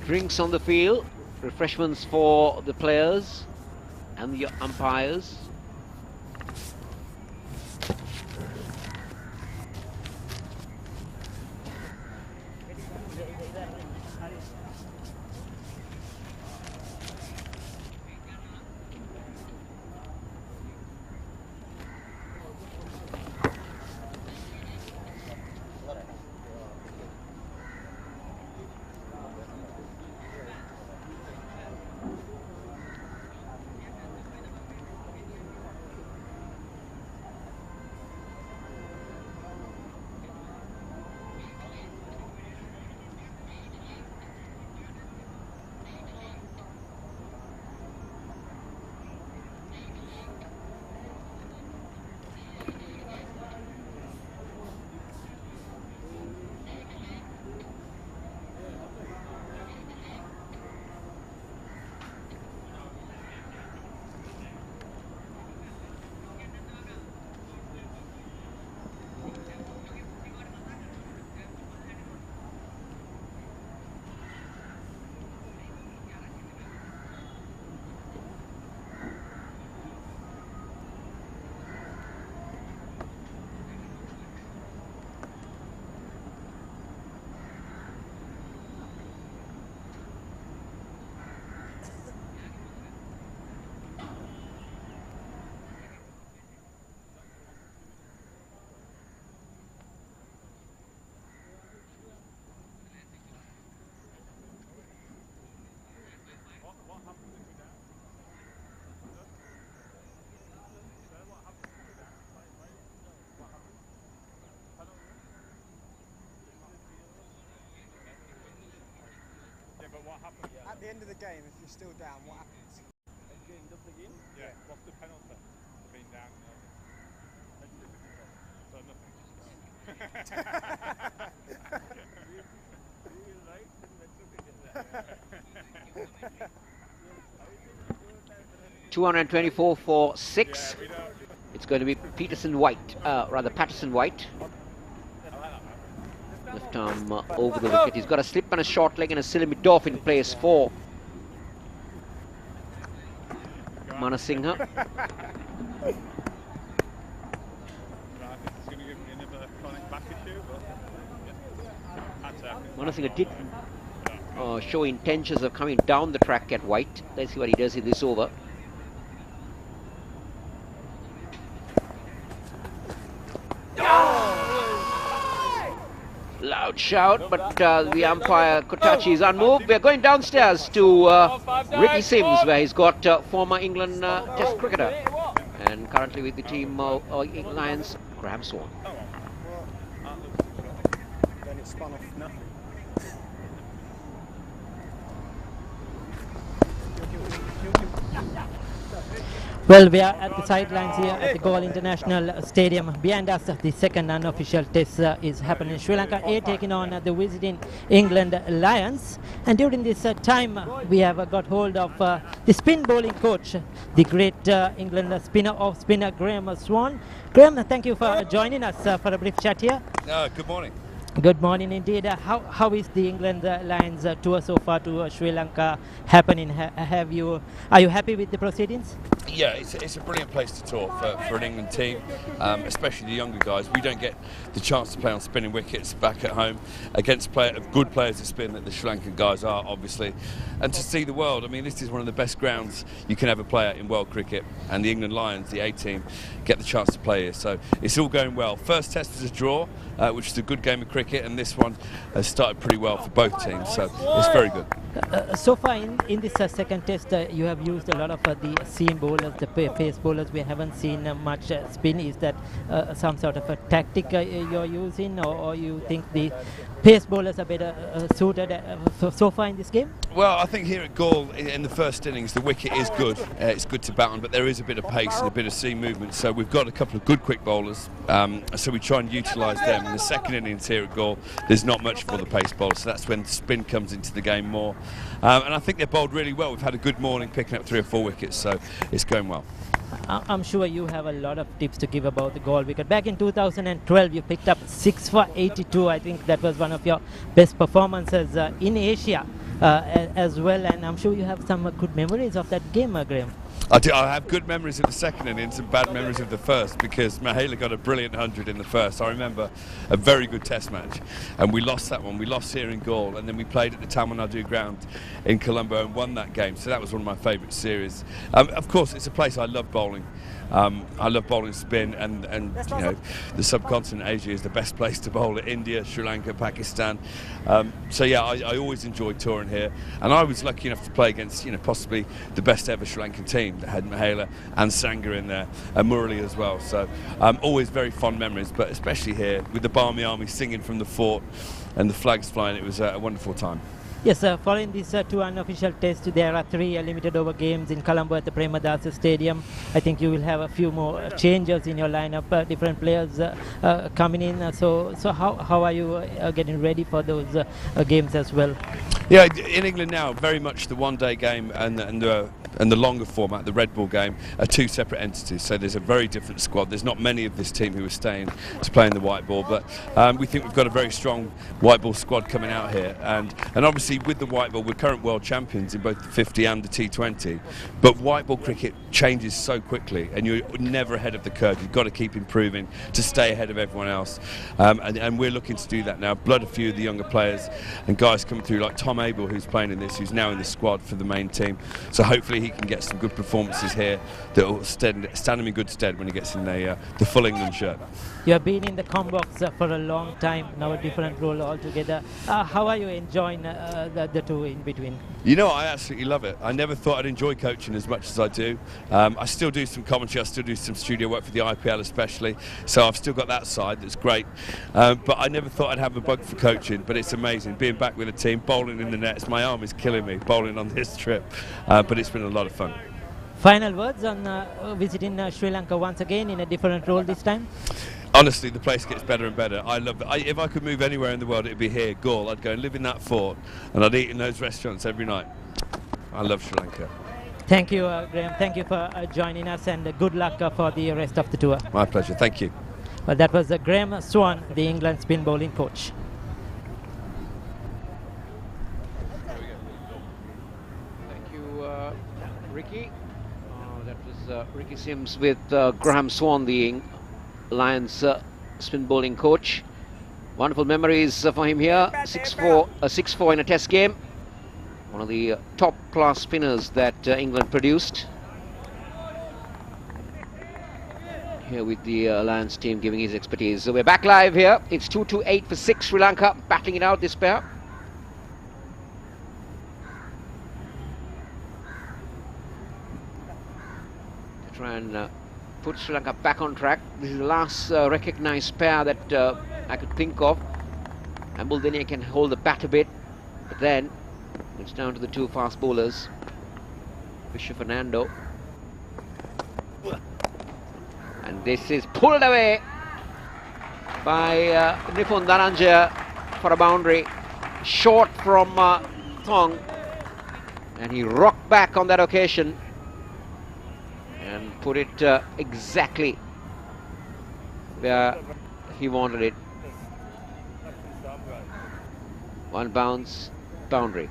Drinks on the field, refreshments for the players and the umpires. at the end of the game, if you're still down, what happens? Again, just again? Yeah. What's the penalty for being down? So nothing. 224 for 6. It's going to be Patterson White. Left arm over the wicket. He's got a slip and a short leg and a silly mid-off in place for Manasinghe. Manasinghe did show intentions of coming down the track at White. Let's see what he does in this over. Loud shout, but the umpire Kotachi is unmoved. We're going downstairs to Ricky Sims, where he's got former England Test cricketer and currently with the team Lions, Graham Swan. Then it spun off nothing. Well, we are at the sidelines here at the Galle International Stadium. Behind us, the second unofficial test is happening. Sri Lanka A taking on the visiting England Lions. And during this time, we have got hold of the spin bowling coach, the great England spinner Graham Swan. Graham, thank you for joining us for a brief chat here. Good morning. Good morning indeed. How is the England Lions tour so far to Sri Lanka happening? Are you happy with the proceedings? Yeah, it's a brilliant place to tour for an England team, especially the younger guys. We don't get the chance to play on spinning wickets back at home against good players to spin that the Sri Lankan guys are, obviously. And to see the world, I mean, this is one of the best grounds you can ever play at in world cricket. And the England Lions, the A-team, get the chance to play here. So it's all going well. First test is a draw, which is a good game of cricket. cricket, and this one has started pretty well for both teams, so it's very good. So far in this second test, you have used a lot of the seam bowlers, the pace bowlers. We haven't seen much spin. Is that some sort of a tactic you're using, or you think the pace bowlers are better suited so far in this game? Well, I think here at Galle, in the first innings, the wicket is good. It's good to bat on, but there is a bit of pace and a bit of seam movement. So we've got a couple of good quick bowlers, so we try and utilise them. In the second innings here at Galle, there's not much for the pace bowler, so that's when spin comes into the game more. And I think they're bowled really well. We've had a good morning, picking up 3 or 4 wickets, so it's going well. I'm sure you have a lot of tips to give about the Galle wicket. Back in 2012, you picked up 6 for 82. I think that was one of your best performances in Asia as well. And I'm sure you have some good memories of that game, Graham. I do. I have good memories of the second innings and bad memories of the first, because Mahela got a brilliant 100 in the first. I remember a very good test match, and we lost that one. We lost here in Galle, and then we played at the Tamil Nadu ground in Colombo and won that game. So that was one of my favourite series. Of course, it's a place I love bowling. I love bowling spin, and you know, the subcontinent Asia is the best place to bowl at. India, Sri Lanka, Pakistan. So yeah, I always enjoyed touring here, and I was lucky enough to play against, you know, possibly the best ever Sri Lankan team that had Mahela and Sangha in there, and Murali as well. So always very fond memories, but especially here with the Barmy Army singing from the fort and the flags flying, it was a wonderful time. Yes, following these 2 unofficial tests, there are 3 limited over games in Colombo at the Premadasa Stadium. I think you will have a few more changes in your lineup, different players coming in. So how are you getting ready for those games as well? Yeah, in England now, very much the one-day game and the longer format, the red ball game, are 2 separate entities. So there's a very different squad. There's not many of this team who are staying to play in the white ball, but we think we've got a very strong white ball squad coming out here. And obviously with the white ball, we're current world champions in both the 50 and the T20. But white ball cricket changes so quickly, and you're never ahead of the curve. You've got to keep improving to stay ahead of everyone else. And we're looking to do that now. Blood a few of the younger players and guys coming through like Tom Abel, who's playing in this, who's now in the squad for the main team. So hopefully he can get some good performances here that will stand him in good stead when he gets in the full England shirt. You have been in the Combox for a long time, now a different role altogether. How are you enjoying the 2 in between? You know, I absolutely love it. I never thought I'd enjoy coaching as much as I do. I still do some commentary, I still do some studio work for the IPL especially, so I've still got that side that's great. But I never thought I'd have a bug for coaching, but it's amazing. Being back with a team, bowling in the nets, my arm is killing me, bowling on this trip, but it's been a lot of fun. Final words on visiting Sri Lanka once again in a different role this time? Honestly, the place gets better and better. I love it. If I could move anywhere in the world, it'd be here, Galle. I'd go and live in that fort, and I'd eat in those restaurants every night. I love Sri Lanka. Thank you, Graham. Thank you for joining us, and good luck for the rest of the tour. My pleasure. Thank you. Well, that was Graham Swan, the England spin bowling coach. Thank you, Ricky. That was Ricky Sims with Graham Swan, the Lions spin bowling coach. Wonderful memories for him here. 6-4 in a test game. One of the top class spinners that England produced. Here with the Lions team giving his expertise. So we're back live here. It's 2-8 for 6, Sri Lanka battling it out, this pair. To try and put Sri Lanka back on track. This is the last recognised pair that I could think of. And Buldenia can hold the bat a bit, but then it's down to the 2 fast bowlers. Fisher Fernando. And this is pulled away by Nipun Dhananjaya for a boundary. Short from Thong. And he rocked back on that occasion and put it exactly where he wanted it. 1 bounce, boundary.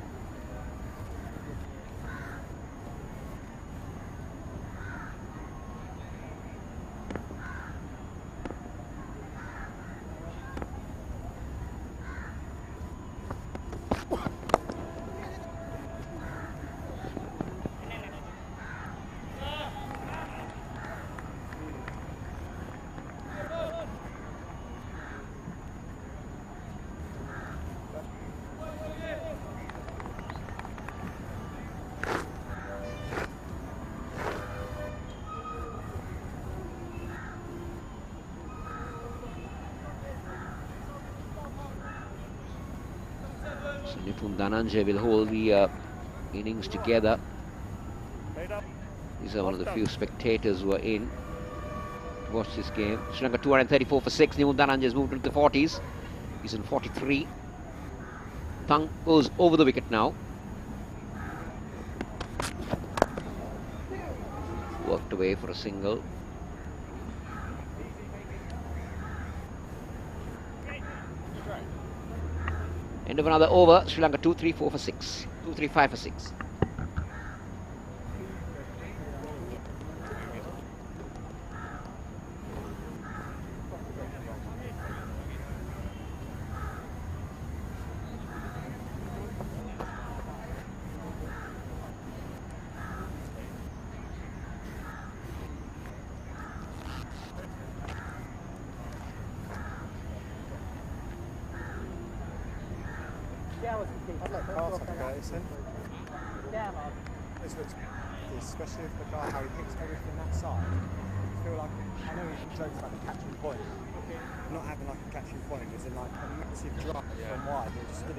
So Nipun Dhananjay will hold the innings together. These are one of the few spectators who are in to watch this game. Sri Lanka 234 for 6. Nipun Dhananjay has moved into the 40s. He's in 43. Thang goes over the wicket now. Worked away for a single. End of another over. Sri Lanka 234 for 6. 235 for 6. Especially if the guy, how he hits everything that side. I feel like, I know he jokes about the catching point, not having like a catching point, is in like a massive drive from wide. He'll just he'll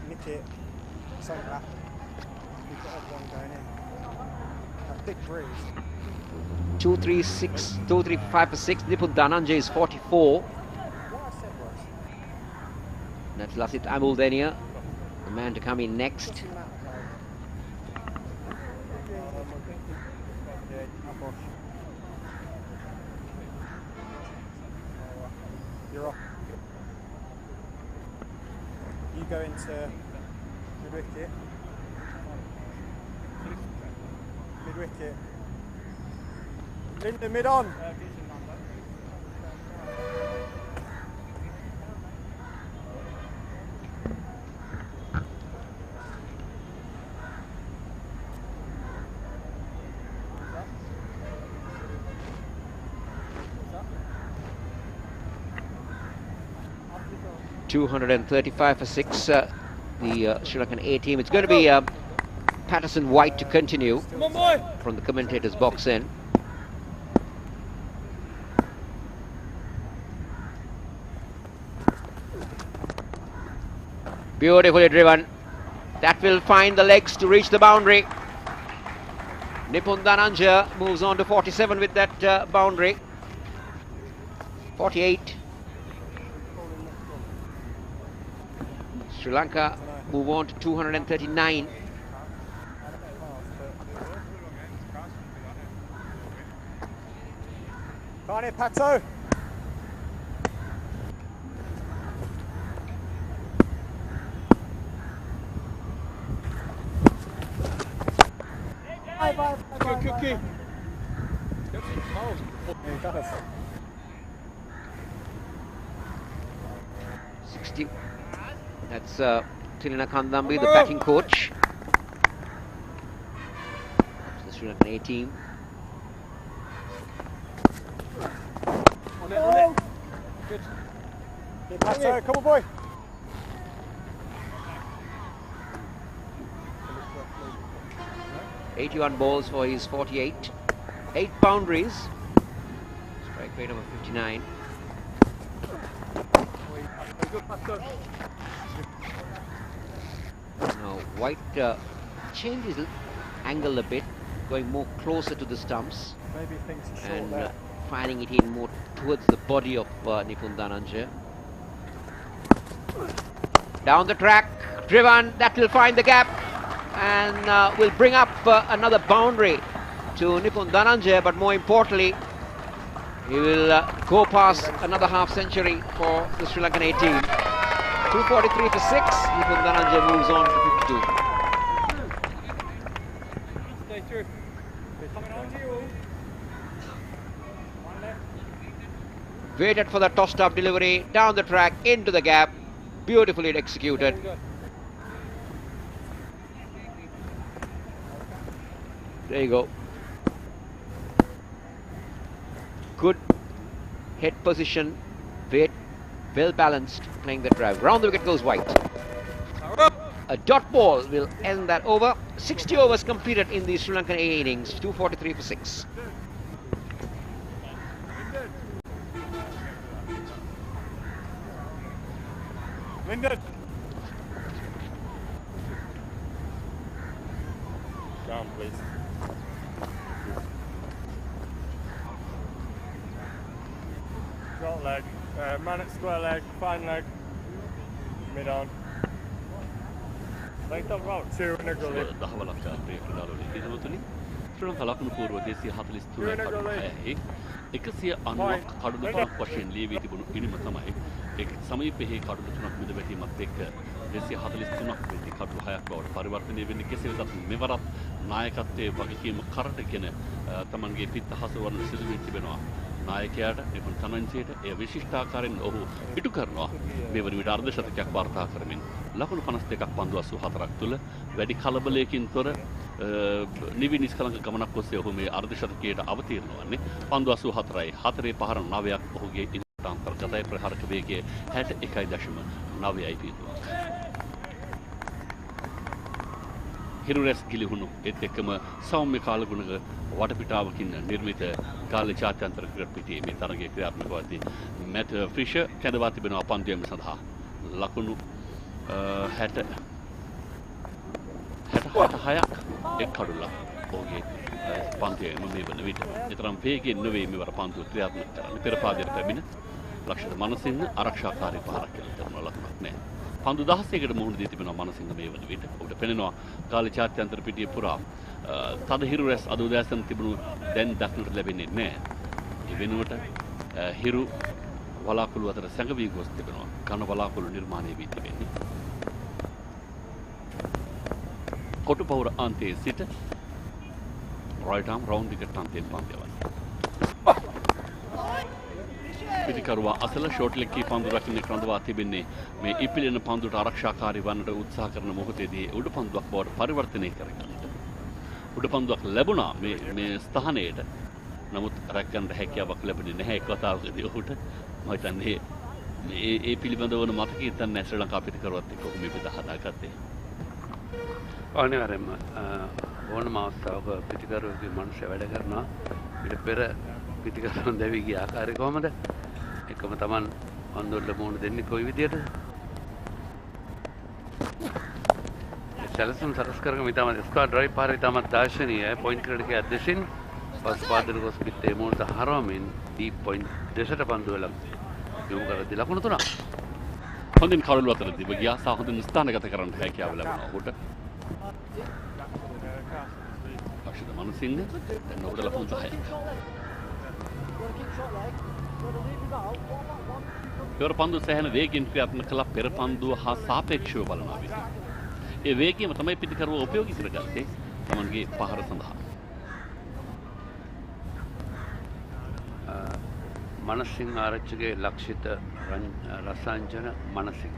nick it, something will happen. We've got everyone going in. A big breeze. 236, 235 for 6. Nipun Dhananjay is 44. What I said was, That's Lasit Amuldenia, the man to come in next. You're off. You go into mid-wicket. Mid-wicket. Linda, mid-on. $235 for 6. The Sri Lankan A team. It's going to be Patterson White to continue from the commentator's box end. Beautifully driven. That will find the legs to reach the boundary. Nipun Dhananjay moves on to 47 with that boundary. 48. Sri Lanka move on to 239. Can't hit Pato. Cookie. 60. That's Tilina Kandambi, the batting coach. The Sri Lankan A team. On it. Good. Hit Pato, come on boy. $81 balls for his 48. 8 boundaries. Strike rate of 59. Now White changes angle a bit, going more closer to the stumps. Maybe things are short and there. firing it in more towards the body of Nipun Dhananjay. Down the track, driven, that will find the gap and will bring up another boundary to Nipun Dhananjay, but more importantly, he will go past another half century for the Sri Lankan A team. 243 for 6, Nipun Dhananjay moves on to 52. Stay through. Coming on to you all. One left. Waited for the tossed up delivery, down the track, into the gap, beautifully executed. There you go. Good head position, weight, well balanced, playing the drive. Round the wicket goes White. A dot ball will end that over. 60 overs completed in the Sri Lankan A innings. 243 for 6. Lyndon. please. Short leg, man at square leg, fine leg, mid on. Length of about 2 in a gully. දහවලක් ජාත්‍රයේ ක්‍රීඩාවලින් ඉදිරියටලි ශ්‍රී ලංකා ලකුණු පූර්ව 243 කඩුලයි 190ක් කඩුළු පහක් වශයෙන් ලියවී තිබුණු ඉනිම තමයි ඒක සමීපයේ කඩුළු තුනක් මිද වැටීමත් එක්ක 243ක් වෙති කඩුළු 6ක් බවට පරිවර්තනය වෙන්නේ කෙසේ වෙතත් මෙවරත් නායකත්වයේ වගකීම කරටගෙන තමන්ගේ පිට හසුරවන සිදු වී තිබෙනවා නායකයාට එපන් කමෙන්සියට ඒ විශිෂ්ටාකාරයෙන් ඔහු ඉටු කරනවා මේ වන විට අර්ධ ශතකයක් වාර්තා කරමින් ලකුණු 52ක් පන්දු 84ක් තුල වැඩි කලබලයකින් තොර නිවි නිස්කලංක ගමනක් ඔස්සේ ඔහු මේ අර්ධ ශතකයට අවතීර්ණ වන්නේ පන්දු 84යි 4 පහර 9ක් ඔහුගේ ඉදිරියට අන්තර්ගතයි ප්‍රහාරක වේගය 61.9යි පිටුවා හිරුරැස් ගිලිහුණු ඒත් එක්කම සෞම්‍ය කාලගුණක වටපිටාවකින් නිර්මිත ගාල්ලේ ජාත්‍යන්තර ක්‍රිකට් පිටියේ මේ තරගයේ ක්‍රියාත්මක වදී මැට් ෆිෂර් කැඳවා තිබෙනවා පන්දුයම සඳහා ලකුණු 66ක් එක් කඩුල්ලක් ඔහුගේ පන්දුයම මේ වන විට ඊතරම් වේගයෙන් නෙවෙයි මෙවර පන්දුව ක්‍රියාත්මක කරන්නේ පෙර පාදයට පැමිණ ලක්ෂිත මනසිංහ ආරක්ෂාකාරී පහරක් කියලා කරන ලකුණක් නැහැ පන්දු 16කට මුහුණ දී තිබෙනවා මනසිංහ මේ වන විට ඔබට පෙනෙනවා ගාල්ලේ ජාත්‍යන්තර පිටියේ පුරා තද හිරු රැස් අද උදෑසන තිබුණු දැන් දක්නට ලැබෙන්නේ නැහැ. ඒ වෙනුවට හිරු වලාකුළු අතර සැඟවී ගොස් තිබෙනවා. ඝන වලාකුළු නිර්මාණය වී තිබෙන්නේ. කොටුපවුර අන්තයේ සිට right arm round wicket අන්තයෙන් පන්දයවන. පිටිකරුවා අසල ෂෝට් ලෙග් කී පන්දු රකින්න ක්‍රඳවා තිබෙන්නේ මේ ඉපිලෙන පන්දුට ආරක්ෂාකාරී වන්නට උත්සාහ කරන මොහොතේදී උඩ පන්දුවක් බවට පරිවර්තනය කරගන්න. උඩ පන්දුවක් ලැබුණා මේ ස්ථානයට නමුත් රැකගන්න හැකියාවක් ලැබුණේ නැහැ එක් වතාවකදී ඔහුට මම හිතන්නේ මේ පිළිබඳව වන මතකයේ තන ශ්‍රී ලංකා පිටිකරුවත් එක්ක ඔහු මේ පිට හදාගත්තේ අනිවාර්යයෙන්ම ඕනම අවස්ථාවක පිටිකරුවෙකුගේ මනස වැඩ කරනවා ඊට පෙර පිටිකරුවන් දැවි ගිය ආකාරය කොහමද එකම Taman අන්දොල්ල මොන දෙන්නේ කොයි විදියටද සැලසුම් සකස් කරගෙන ඉතාමත් ස්ක්වාඩ් ඩ්‍රයිව් පාරේ ඉතාමත් දාර්ශනීය පොයින්ට් ක්‍රීඩකයා දෙසින් පස් පාදන ගොස් පිටේ මොනට හරවමින් ඩීප් පොයින්ට් දෙසට පන්දුව යොමු කරද්දී ලකුණු 3ක් හොඳින් කවුරු අතර දිව ගියා සහ හොඳින් ස්ථානගත කරන්න හැකියාව ලැබුණා ඔහුට ලක්ෂිත මනසිංහ දැන් ඔහුට ලකුණු 10ක් පෙර පන්දු සෑහෙන වේගයෙන් ක්‍රියාත්මක කළ පෙර පන්දුව හා සාපේක්ෂව බලනවා විසින් ඒ වේගයම තමයි පිටිකරුව උපයෝගී කරගත්තේ තමන්ගේ පහර සඳහා. මනසිංහ ආරච්චිගේ ලක්ෂිත රසාංජන මනසිංහ.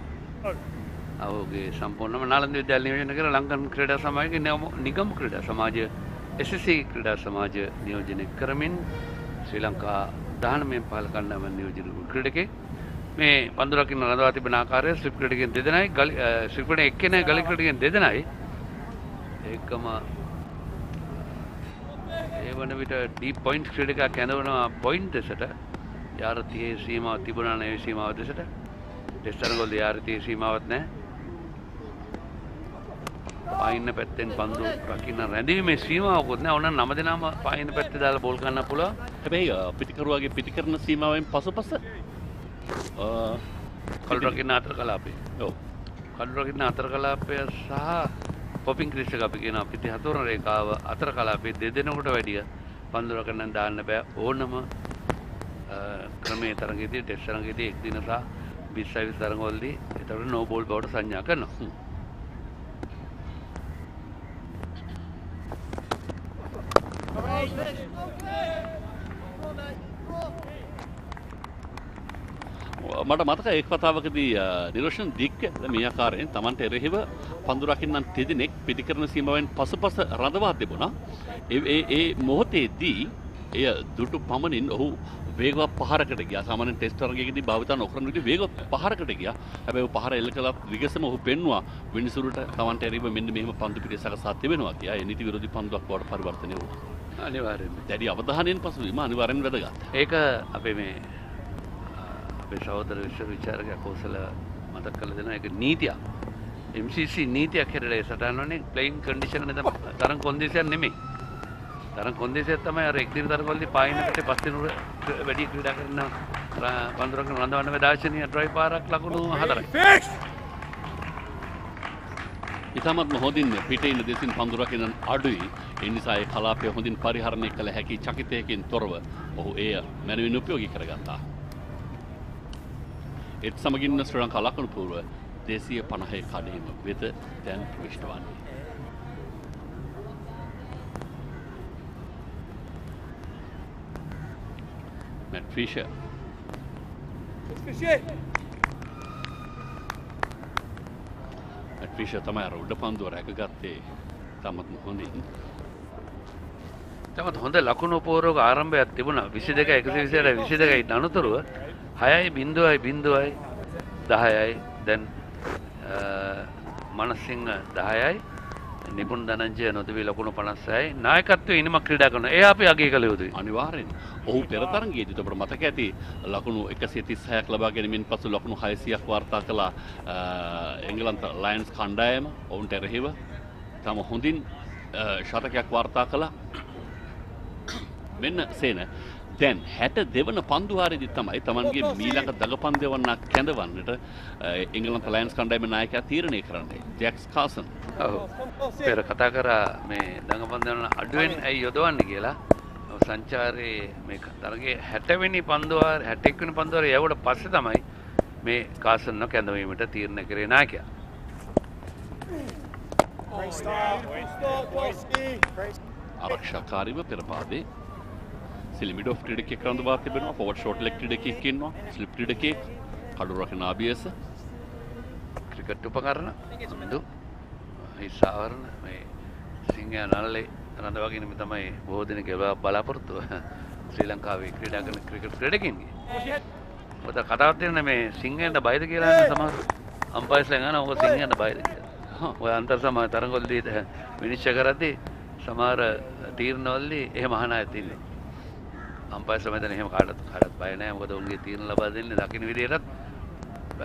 ඔහුගේ සම්පූර්ණම නාලන්ද විද්‍යාලය නියෝජනය කර ලංකන් ක්‍රීඩා සමාජයේ නිගම ක්‍රීඩා සමාජය SSC ක්‍රීඩා සමාජය නියෝජනය කරමින් ශ්‍රී ලංකා 19 පාල කණ්ඩායම නියෝජිත ක්‍රීඩකෙක් මේ පන්දු රකින්න රඳවා තිබෙන ආකාරය ස්ලිප් ක්‍රීඩකයන් දෙදෙනයි ස්ලිප් ක්‍රීඩකයන් එක්කෙනයි ගලි ක්‍රීඩකයන් දෙදෙනයි ඒකම ඒ වන විට ඩීප් පොයින්ට් ක්‍රීඩකයා කැඳවනවා පොයින්ට් දෙසට යාරතියේ සීමාව තිබුණා නේ සීමාව දෙසට ටෙස්ට් තරගවල යාරතියේ සීමාවක් නැහැ පායින්න පැත්තෙන් පන්දු රකින්න රැඳීමේ සීමාවකුත් නැහැ ඕන 9 දෙනාම පායින්න පැත්තේ දාලා බෝල් ගන්න පුළුවන් හැබැයි පිටිකරුවාගේ පිටිකරන සීමාවෙන් පසුපස කඩු රකින්න අතර කලාපේ. ඔව්. කඩු රකින්න අතර කලාපය සහ පොපින් ක්‍රීස් එක අපි කියන පිටි හතර රේඛාව අතර කලාපේ දෙදෙනෙකුට වැඩිය පන්දු රකන්න දාන්න බෑ ඕනම ක්‍රමයේ තරඟයේදී ටෙස්ට් තරඟයේදී එක් දින සහ 20 තරඟවලදී ඒතර නෝ බෝල් බවට සංඥා කරනවා. මට මතක එක් වතාවකදී නිරෝෂන් දික්ක මේ ආකාරයෙන් Tamanට එරෙහිව පන්දු රකින්නන් දෙදෙනෙක් පිටිකරන සීමාවෙන් පසුපස රඳවා තිබුණා. ඒ මොහොතේදී එය දුටු පමණින් ඔහු වේගවත් පහරකට ගියා. සාමාන්‍යයෙන් ටෙස්ට් තරගයකදී භාවිතා නොකරන විදිහ වේගවත් පහරකට ගියා. හැබැයි පහර එල්ල කළත් විගසම ඔහු පෙන්නවා විනිසුරුට Tamanට එරෙහිව මෙන්න මෙහෙම පන්දු පිටේ සකසා තිබෙනවා කියලා. ඒ නීති විරෝධී පන්දුවක් බවට පරිවර්තනය වුණා. අනිවාර්යයෙන්ම. දැඩි අවධානයෙන් පසු වීම අනිවාර්යෙන් වැදගත්. ඒක අපේ මේ අපේ සහෝදර විශ්ව විචාරක කෞශල මතක් කරලා දෙනවා ඒක නීතියක්. MCC නීතියක් හැටියට ඒ සටහන් වනේ ප්ලේයින් කන්ඩිෂන් එක තරම් කොන්දේසියක් නෙමෙයි. තරම් කොන්දේසියක් තමයි අර එක්දින තරගවලදී පායිනකට පස්සේ නුර වැඩි ක්‍රීඩා කරන පන්දුරක රඳවන්න දාර්ශනික ඩ්‍රයිව් පාරක් ලකුණු 4යි. ඉතාමත් හොඳින් පිටේ ඉන්න දෙසින් පන්දු රකින්න අඩුයි. ඒ නිසා ඒ කලාපය හොඳින් පරිහරණය කළ හැකි චකිතයකින් තොරව ඔහු එය මැනවින් උපයෝගී කරගත්තා. ඒත් සමගින් ශ්‍රී ලංකා ලකුණු පූර්ව 250 කඩේම වෙත දැන් ප්‍රවිෂ්ඨ වන්නේ. Matt Fisher. Fisher තමයි අර උඩ පන්දුව රැකගත්තේ තමත් හොඳින්. තමත් හොඳ ලකුණු පෝරක ආරම්භයක් තිබුණා 22 128 22යි අනුතරව 6යි 0යි 10යි දැන් මනසිංහ 10යි නිපුන් ධනංජය නොදවි ලකුණු 56යි නායකත්වයේ ඉනිමක් ක්‍රීඩා කරනවා. ඒ අපි අගය කළ යුතුයි. අනිවාර්යෙන්. ඔහු පෙර තරගයේදී ඔබට මතක ඇති ලකුණු 136ක් ලබා ගැනීමෙන් පසු ලකුණු 600ක් වාර්තා කළ එංගලන්ත ලයන්ස් කණ්ඩායම ඔවුන්ට එරෙහිව තම හොඳින් ශතකයක් වාර්තා කළා. මෙන්න සේන දැන් 62 වන පන්දුවාරයේදී තමයි තමන්ගේ මීළඟ දගපන්දවන්නක් කැඳවන්නට එංගලන්ත ලයන්ස් කණ්ඩායමේ ናයකයා තීරණය කරන්නේ ජැක්ස් කාසන්. ඔව්. පෙර කතා කරා මේ දගපන්දවන්න අඩුවෙන් ඇයි යොදවන්නේ කියලා. සංචාරයේ මේ තරගයේ 60 වෙනි පන්දුවාර 61 වෙනි පන්දුවාරය යවුවට පස්සේ තමයි මේ කාසන්ව කැඳවීමට තීරණය කරේ නායකයා. ආරක්ෂාකාරීව පෙරපාදේ සිලිමිඩ් ඔෆ් ක්‍රීඩකයෙක් රඳවා තිබෙනවා. ෆෝවර්ඩ් ෂෝට් ලෙග් ක්‍රීඩකයෙක් ඉන්නවා. ස්ලිප් ක්‍රීඩකයෙක් කඩු රකින ආබියස ක්‍රිකට් උපකරණ සම්දු හිසාවරණ මේ සිංහයා නළලේ රඳවාගෙන තමයි බොහෝ දෙනෙක් බලාපොරොත්තු ශ්‍රී ලංකාවේ ක්‍රීඩා කරන ක්‍රිකට් ක්‍රීඩකයින්ගේ. මොකද කතාවක් තියෙන මේ සිංහයන්ට බයද කියලා සමහර අම්පයර්ස්ලා ගන්න ඕක සිංහයන්ට බයද කියලා. ඔය අන්තර් සමහර තරඟවලදී විනිශ්චය කරද්දී සමහර තීරණවලදී එහෙම අහන අය තියෙනවා. අම්පයර්ස්ලා මෙතන එහෙම කාටවත් බය නැහැ. මොකද උන්ගේ තීරණ ලබා දෙන්නේ දකින්න විදියටත්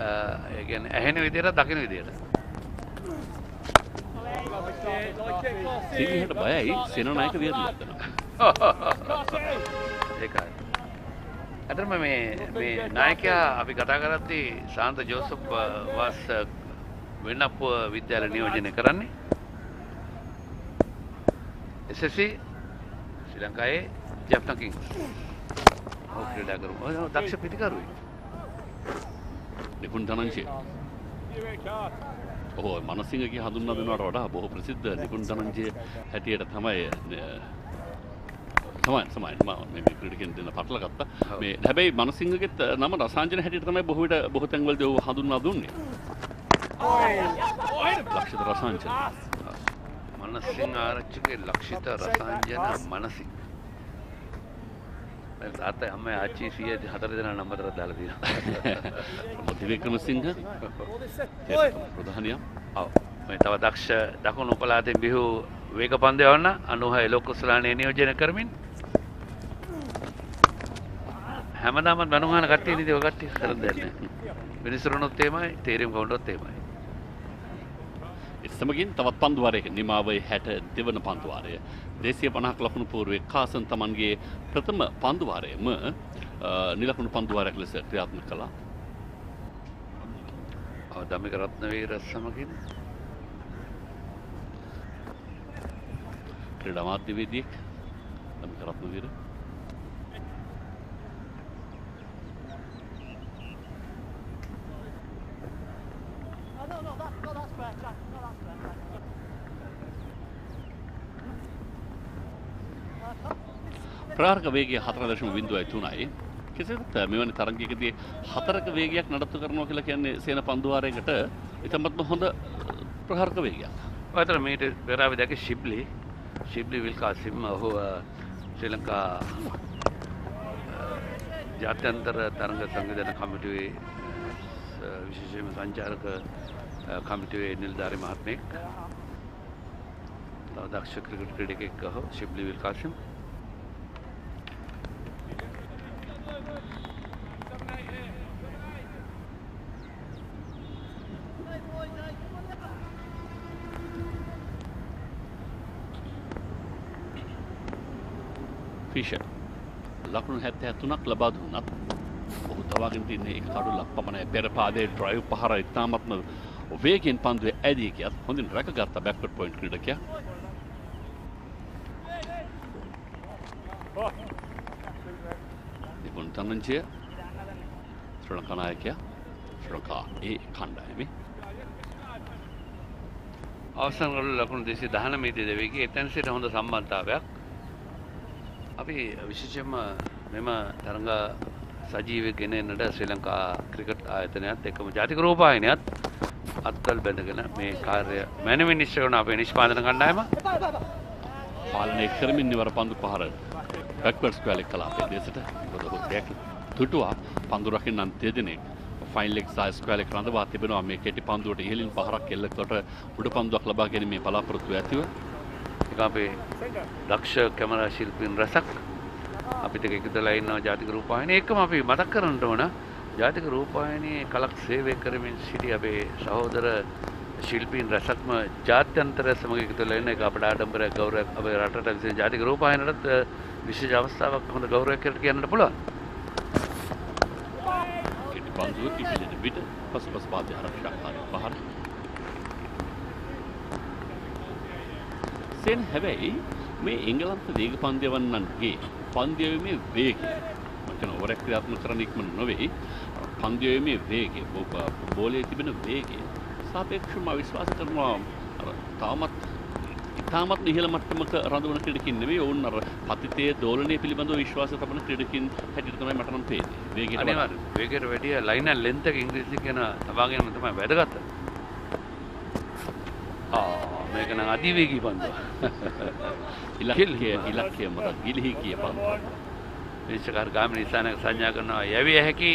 ඒ කියන්නේ ඇහෙන විදියටත් දකින්න විදියටත්. සිංහට බයයි සේනානායක වියදමක් කරනවා. ඒකයි. අතරම මේ නායකයා අපි කතා කරද්දී ශාන්ත ජෝසප් වාස් වෙනප්පුව විද්‍යාලය නියෝජනය කරන්නේ. SSC ශ්‍රී ලංකාවේ ජැප්ටන් කිංස්. ඔව් ක්‍රීඩා කරු. දක්ෂ පිටිකරුයි. නිපුන් ධනංජය. ඔහු මනසිංහගේ හඳුන්වා දෙනවට වඩා බොහෝ ප්‍රසිද්ධ නිපුන් ධනංජය හැටියට තමයි මේ ක්‍රීඩකයන් දෙන්න පටල ගත්තා. මේ හැබැයි මනසිංහගෙත් නම රසාංජන හැටියට තමයි බොහෝ තැන්වලදී ඔහු හඳුන්වා දුන්නේ. ලක්ෂිත රසාංජන. මනසිංහ ආරච්චිගේ ලක්ෂිත රසාංජන මනසිංහ. තාත්තයි අම්මයි ආච්චි සීය 4 දෙනා නම් අතර දාලා තියෙනවා. දිවික්‍රමසිංහ ප්‍රධානියා. ඔව්. මේ තව දක්ෂ දකුණු පළාතෙන් බිහු වේග පන්දයවන්න 96 ලෝකකුසලානේ නියෝජනය කරමින් හැමදාම බණුහන කට්ටිය නේද ඔය කට්ටිය කරන් දෙන්නේ. මිනිස්සුරුනොත් එමය, තේරීම් කවුන්ටොත් එමය. සමගින් තවත් පන්දුවාරයක නිමාවයි 62 වන පන්දුවාරය 250ක් ලකුණු පූර්වයේ කාසන් තමන්ගේ ප්‍රථම පන්දුවාරයම නිලකුණු පන්දුවාරයක් ලෙස ක්‍රියාත්මක කළා. දමික රත්නවීර සමගින් ක්‍රීඩා මාධ්‍යවේදියෙක් දමික රත්නවීර ප්‍රාර්ථක වේගය 4.03යි. කෙසේත් මෙවැනි තරගයකදී 4ක වේගයක් නඩත්තු කරනවා කියලා කියන්නේ සේන පන්දුවාරයකට ඉතාමත්ම හොඳ ප්‍රාර්ථක වේගයක්. ඔයතර මේට පෙරාවේ දැක ශිබ්ලි විල්කාසිම් ඔහු ශ්‍රී ලංකා ජාත්‍යන්තර තරඟ සංවිධාන කමිටුවේ විශේෂයෙන්ම සංචාරක කමිටුවේ නිලධාරි මහත්මයෙක්. තව දක්ෂ ක්‍රිකට් ක්‍රීඩකයෙක් ඔහු ශිබ්ලි විල්කාසිම්. ෆිෂර් ලකුණු 73ක් ලබා දුන්නත් ඔහු තවාගෙන තින්නේ එක කඩුල්ලක් පමණයි. පෙර පාදයේ ඩ්‍රයිව් පහර ඉතාමත්ම වේගෙන් පන්දුවේ ඇදී ගියත් හොඳින් රැකගත්ත බැක්වර්ඩ් පොයින්ට් ක්‍රීඩකයා. නිපුණ තනංජය ශ්‍රී ලංකා නායකයා ශ්‍රී ලංකා ඒ කණ්ඩායමේ අවසන් වල ලකුණු 219 දෙවිගේ එතන සිට හොඳ සම්බන්ධතාවයක්. අපි විශේෂයෙන්ම මෙම තරඟ සජීවී ගෙනෙන්නට ශ්‍රී ලංකා ක්‍රිකට් ආයතනයත් එක්කම ජාතික රූපවාහිනියත් අත්වල බැඳගෙන මේ කාර්ය මැනවින් නිශ්චය කරන අපේ නිෂ්පාදන කණ්ඩායම පාලනය කරමින් ඉවර පන්දු පහර බැක්වර්ඩ් ස්ක්වයර් කලාපයේ දෙසට ගොඩක් තුටුවා පන්දු රකින්න අන්තිය දිනේ ෆයින් ලෙග් සහ ස්ක්වයර් එක රඳවා තිබෙනවා. මේ කෙටි පන්දුවට ඉහළින් පහරක් එල්ලකොට උඩ පන්දුවක් ලබා ගැනීමේ බලාපොරොත්තු ඇතිව ඒක අපේ දක්ෂ කැමරා ශිල්පීන් රසක් අපිට එකතුලා ඉන්නවා ජාතික රූපවාහිනිය. ඒකම අපි මතක් කරන්න ඕන ජාතික රූපවාහිනියේ කලක් සේවය කරමින් සිටි අපේ සහෝදර ශිල්පීන් රසක්ම ජාත්‍යන්තර සමග එකතුලා ඉන්න එක අපේ ආඩම්බරයක් ගෞරවයක් අපේ රටට විශේෂ ජාතික රූපවාහිනියටත් විශේෂ අවස්ථාවක් හොඳ ගෞරවයක් කියලා කියන්නත් පුළුවන්. කෙටි පන්දුව ඉහළින් විට පසුපස පාදයේ ආරක්ෂාකාරී පහර සෙන් හැබැයි මේ එංගලන්ත වේග පන්දයවන්නන්ගේ පන්දයීමේ වේගය මම ඕවර් ක්‍රියාත්මක කරන ඉක්මන නොවේ. පන්දයීමේ වේගය බෝලයේ තිබෙන වේගය සාපේක්ෂව විශ්වාස කරනවා තාමත් ඉහළ මට්ටමක රඳවන ක්‍රීඩකින් නෙවෙයි. ඔවුන් අර පතිතයේ දෝලනය පිළිබඳව විශ්වාස තබන ක්‍රීඩකින් හැටියට තමයි මට නම් පේන්නේ. වේගයට වැඩිය ලයින් ඇන් ලෙන්ත් එක ඉංග්‍රීසියෙන් කියන තබාගෙන තමයි වැදගත්. මේක නම් අධිවේගී පන්දුව. ඉලක්කය මත ගිලිහි කිය පන්දුව. විනිශ්චයකාර ගාමිණී ඉස්සානක සංඥා කරනවා යැවිය හැකි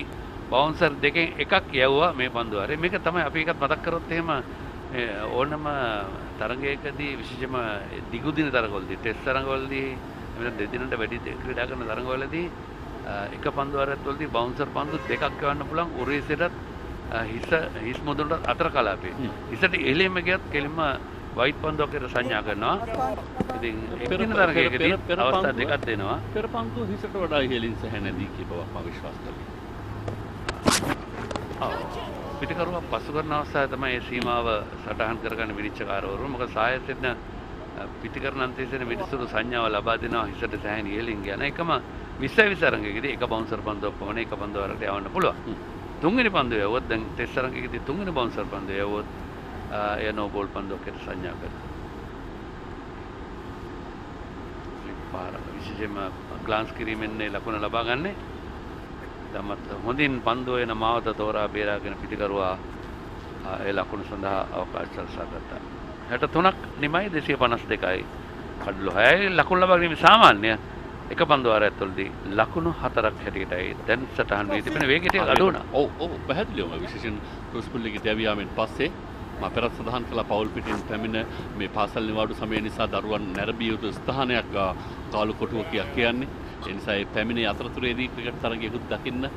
බවුන්සර් දෙකෙන් එකක් යවුවා මේ පන්දුව. හරි මේක තමයි අපි එකත් මතක් කරොත් එහෙම ඕනම තරගයකදී විශේෂම දිගු දින තරගවලදී ටෙස්ට් තරගවලදී එමෙන්න දෙදිනට වැඩි ක්‍රීඩා කරන තරගවලදී එක පන්දු වරයන්වලදී බවුන්සර් පන්දු දෙකක් යවන්න පුළුවන්. උරේසෙටත් හිස් මුදුනට අතර කලාපේ. හිසට එළියෙම ගියත් කෙලින්ම වයිට් පන්දුවක් කියලා සංඥා කරනවා. ඉතින් එක්දින තරගයකදී අවස්ථා දෙකක් දෙනවා. පෙර පන්දුව හිසට වඩා ඉහළින් සැහැණදී කියපව මම විශ්වාස කරනවා. පිටකරුවා පසු කරන අවස්ථාවේ තමයි මේ සීමාව සටහන් කරගන්න විනිශ්චයකාරවරු. මොකද සායසෙන්න පිටිකරන අන්තයේසෙන විනිසුරු සංඥාව ලබා දෙනවා හිසට සැහැණ ඉහළින් යන එකම 20 තරගයකදී එක බවුන්සර් පන්දුවක් පමණ එක පන්දුවකට යවන්න පුළුවන්. තුන්වෙනි පන්දුව යවුවොත් දැන් ටෙස්ට් තරගයකදී තුන්වෙනි බවුන්සර් පන්දුව යවුවොත් එය නෝ බෝල් පන්දුවක් කියලා සංඥා කරනවා. විශේෂයෙන්ම ග්ලාන්ස් කිරීමෙන් ලකුණ ලබා ගන්නේ තමත් හොඳින් පන්දුව එන මාවත තෝරා බේරාගෙන පිටිකරුවා ඒ ලකුණු සඳහා අවකාශ සලසා ගත්තා. 63ක් නිමයි 252යි කඩලු 6යි ලකුණු ලබා ගැනීම සාමාන්‍ය එක පන්දු වාරයත්වලදී ලකුණු 4ක් හැටියටයි දැන් සටහන් වී තිබෙන වේගයට අඩු වුණා. ඔව් පැහැදිලිවම විශේෂයෙන් ක්‍රොස්පුල්ලේගේ දැවියාමෙන් පස්සේ මම පෙරත් සඳහන් කළ පවුල් පිටින් පැමිණ මේ පාසල් නිවාඩු සමය නිසා දරුවන් නැරඹිය යුතු ස්ථානයක් කාලු කොටුව කියන්නේ. ඒ නිසා මේ පැමිණේ අතරතුරේදී ක්‍රිකට් තරගයකුත් දකින්න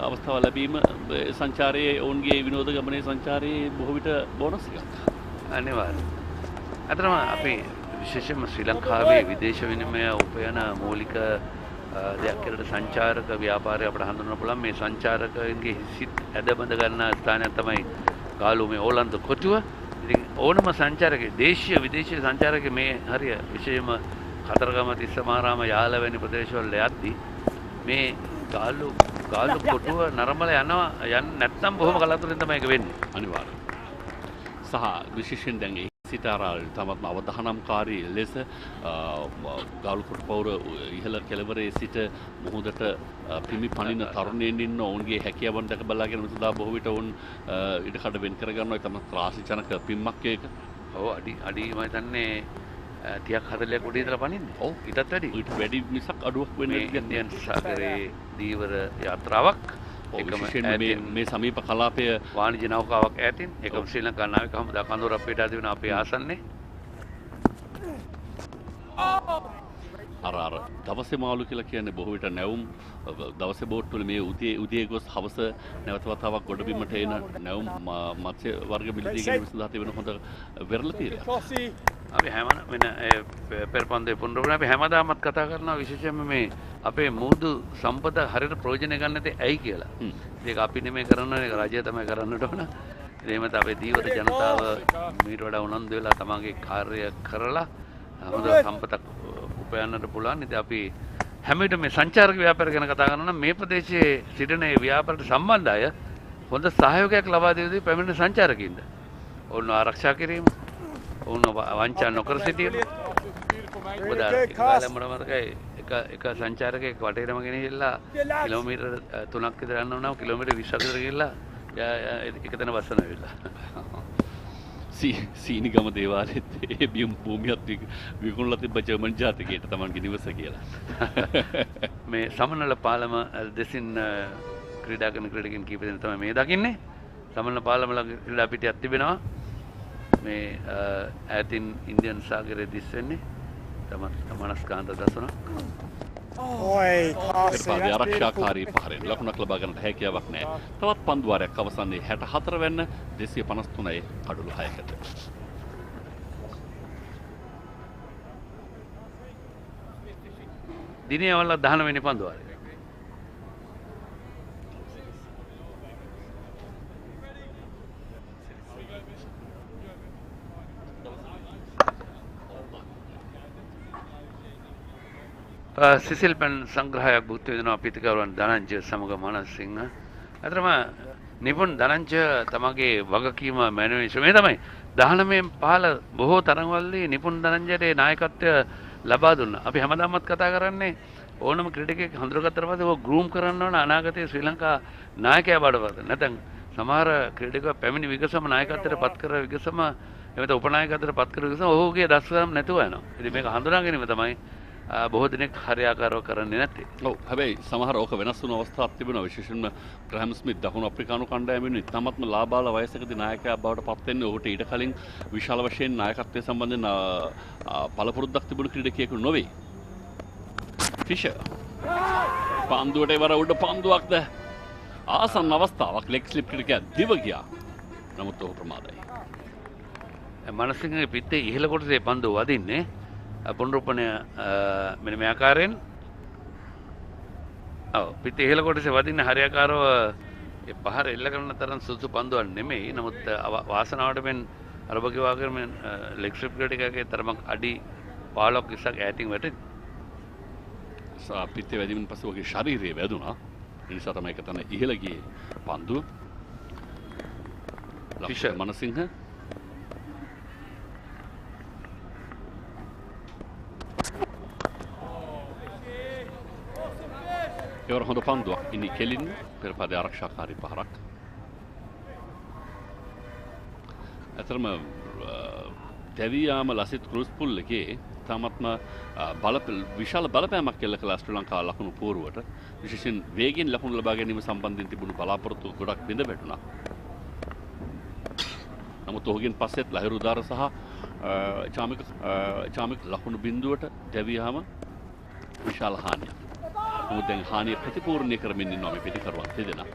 අවස්ථාව ලැබීම සංචාරයේ ඔවුන්ගේ විනෝද ගමනේ සංචාරයේ බොහෝ විට බෝනස් එකක්. අනිවාර්යයෙන්. අතරම අපි විශේෂයෙන්ම ශ්‍රී ලංකාවේ විදේශ විනිමය උපයන මූලික දෙයක් කියලා සංචාරක ව්‍යාපාරය අපිට හඳුන්වන්න පුළුවන්. මේ සංචාරකයන්ගේ සිත් ඇදබඳ ගන්න ස්ථානයක් තමයි ගාලු මේ ඕලන්ද කොටුව. ඉතින් ඕනම සංචාරකයෙක් දේශීය විදේශීය සංචාරකයෙක් මේ හරිය විශේෂයෙන්ම කතරගම තිස්සමාරාම යාල වැනි ප්‍රදේශවල යද්දී මේ ගාලු කොටුව නරඹලා යන්නේ නැත්නම් බොහොම කලාතුරකින් තමයි ඒක වෙන්නේ. අනිවාර්යයෙන්. සහ විශේෂයෙන් දැන් සිතාරාල් තමත්ම අවධානම්කාරී ලෙස ගාලු කොටු පවුර ඉහළ කෙළවරේ සිට මුහුදට පිමි පනින තරුණයින් ඉන්න ඔවුන්ගේ හැකියාවන් දැක බලාගෙන සදා බොහෝ විට ඔවුන් ඉඩකඩ වෙන් කරගන්නවා. ඒ තමයි ත්‍රාසජනක පිම්මක් එක. ඔව් අඩි මම හිතන්නේ 30ක් 40ක් උඩ ඉඳලා පනින්නේ. ඔව් ඊටත් වැඩි මිසක් අඩුවක් වෙන්නේ නැහැ. ඉන්දියන් සාගරේ දීවර යාත්‍රාවක් එකම මේ සමීප කලාපය වාණිජ නෞකාවක් ඈතින් එකම ශ්‍රී ලංකා නාවික හමුදා කඳවුර අපිට ආදින අපේ ආසන්නේ අර දවසේ මාළු කියලා කියන්නේ බොහෝ විට නැවුම් දවසේ බෝට් වල මේ උදේ ගොස් හවස නැවත වතාවක් ගොඩබිමට එන නැවුම් මත්ස්‍ය වර්ග මිලදී ගැනීම සඳහා තිබෙන හොඳ වෙරළ තීරයක්. අපි හැම වෙන පෙරපන්දේ පුනරුවන අපි හැමදාමත් කතා කරනවා විශේෂයෙන්ම මේ අපේ මුහුදු සම්පත හරියට ප්‍රයෝජනය ගන්න නැති ඇයි කියලා. ඒක අපි නෙමෙයි කරන්න ඕනේ, ඒක රජය තමයි කරන්නට ඕන. එහෙමත් අපේ දීවත ජනතාව මීට වඩා උනන්දු වෙලා තමන්ගේ කාර්ය කරලා හොඳ සම්පතක් උපයන්නට පුළුවන්. ඉතින් අපි හැම විටම මේ සංචාරක ව්‍යාපාර ගැන කතා කරනවා නම් මේ ප්‍රදේශයේ සිටින මේ ව්‍යාපාරයට සම්බන්ධ අය හොඳ සහයෝගයක් ලබා දෙන දේ පැමිණෙන සංචාරකින්ද. ඔවුන් ආරක්ෂා කිරීම, ඔවුන් වංචා නොකර සිටීම. මොකද කාලෙම මතකයි එක සංචාරකයෙක් වටේටම ගෙනහිල්ලා කිලෝමීටර් 3ක් විතර යන්න උනා කිලෝමීටර් 20ක් විතර ගිහලා එකතැන බස්සන ඇවිල්ලා. සීනිගම දේවාලෙත් ඒ බියුම් භූමියත් විකුණලා තිබ්බ ජර්මන් ජාතිකයට තමන්ගේ නිවස කියලා. මේ සමනල පාලම දෙසින් ක්‍රීඩා කරන ක්‍රීඩකින් කීප දෙනෙක් තමයි මේ දකින්නේ. සමනල පාලම ළඟ ක්‍රීඩා පිටියක් තිබෙනවා. මේ ඈතින් ඉන්දියන් සාගරයේ දිස් වෙන්නේ මනස්කාන්ත දසුනක්. පෙරපාදේ ආරක්ෂාකාරී පහරෙන් ලකුණක් ලබා ගන්නට හැකියාවක් නැහැ. තවත් පන්දු වාරයක් අවසන්නේ 64 වෙන්න 253 කඩලු 6කට. දිනේ වල 19 වෙනි පන්දු වාරය. සිසිල් පැන් සංග්‍රහයක් භුක්ති විඳිනවා පිටිකරුවන් ධනංජය සමග මනසිංහ. අතරම නිපුන් ධනංජය තමගේ වගකීම මැනවින් මේ තමයි 19න් පහළ බොහෝ තරඟවලදී නිපුන් ධනංජයට නායකත්වය ලබා දුන්නා. අපි හැමදාමත් කතා කරන්නේ ඕනම ක්‍රීඩකයෙක් හඳුනගත්තට පස්සේ ਉਹ ගෲම් කරන්න ඕන අනාගතයේ ශ්‍රී ලංකා නායකයා බවට. නැත්නම් සමහර ක්‍රීඩකයෝ පැමිණි විගසම නායකත්වයට පත් කර විගසම එමෙත උපනායකත්වයට පත් කර විගසම ඔහුගේ දස්කම් නැතුව යනවා. ඉතින් මේක හඳුනා ගැනීම තමයි බොහෝ දෙනෙක් හරියාකාරව කරන්නේ නැත්තේ. ඔව් හැබැයි සමහර ඕක වෙනස් වුණ අවස්ථාවක් තිබෙනවා. විශේෂයෙන්ම ග්‍රෑම් ස්මිත් දකුණු අප්‍රිකානු කණ්ඩායමෙන් ඉතාමත්ම ලාබාල වයසකදී නායකයා බවට පත් වෙන්නේ. ඔහුට ඊට කලින් විශාල වශයෙන් නායකත්වයේ සම්බන්ධයෙන් පළපුරුද්දක් තිබුණු ක්‍රීඩකයෙකු නොවේ. ෆිෂර් පන්දුවට ඉවර උඩ පන්දුවක්ද ආසන්න අවස්ථාවක් ලෙග් ස්ලිප් ක්‍රීඩකයා දිව ගියා. නමුත් ඔහු ප්‍රමාදයි. මනසිංහගේ පිටේ ඉහළ කොටසේ පන්දුව වදින්නේ පුනරුපණය මෙන්න මේ ආකාරයෙන්. ඔව් පිටේ ඉහළ කොටසේ වදින්න හරියාකාරව ඒ පහර එල්ල කරන තරම් සුසු පන්දුවක් නෙමෙයි. නමුත් වාසනාවට මෙන් අරබගේ වාකරම ලෙග් ස්ලිප් ක්‍රීඩකයාගේ තරමක් අඩි 15ක් 20ක් ඈතින් වැටෙන්නේ. පිටේ වැදීමෙන් පස්සේ ඔහුගේ ශරීරය වැදුනා. ඒ නිසා තමයි ඒක තන ඉහළ ගියේ පන්දුව. ෆිෂර් මනසිංහ ඒවර හොඳ පන්දුවක් ඉනි කෙලින් පෙරපදේ ආරක්ෂාකාරී පහරක්. අතරම දැවියාම ලසිත් ක්‍රූස් පුල් එකේ තාමත්ම විශාල බලපෑමක් එල්ල කළා ශ්‍රී ලංකා ලකුණු පෝරුවට. විශේෂයෙන් වේගෙන් ලකුණු ලබා ගැනීම සම්බන්ධයෙන් තිබුණු බලාපොරොත්තු ගොඩක් බිඳ වැටුණා. නමුත් ඔහුගෙන් පස්සෙත් ලහිරු උදාර සහ චාමික ලකුණු බිඳුවට දැවියාම විශාල හානියක්. නමුත් දැන් හානිය ප්‍රතිපූර්ණය කරමින් ඉන්නවා මේ පිටිකරුවන් දෙදෙනා.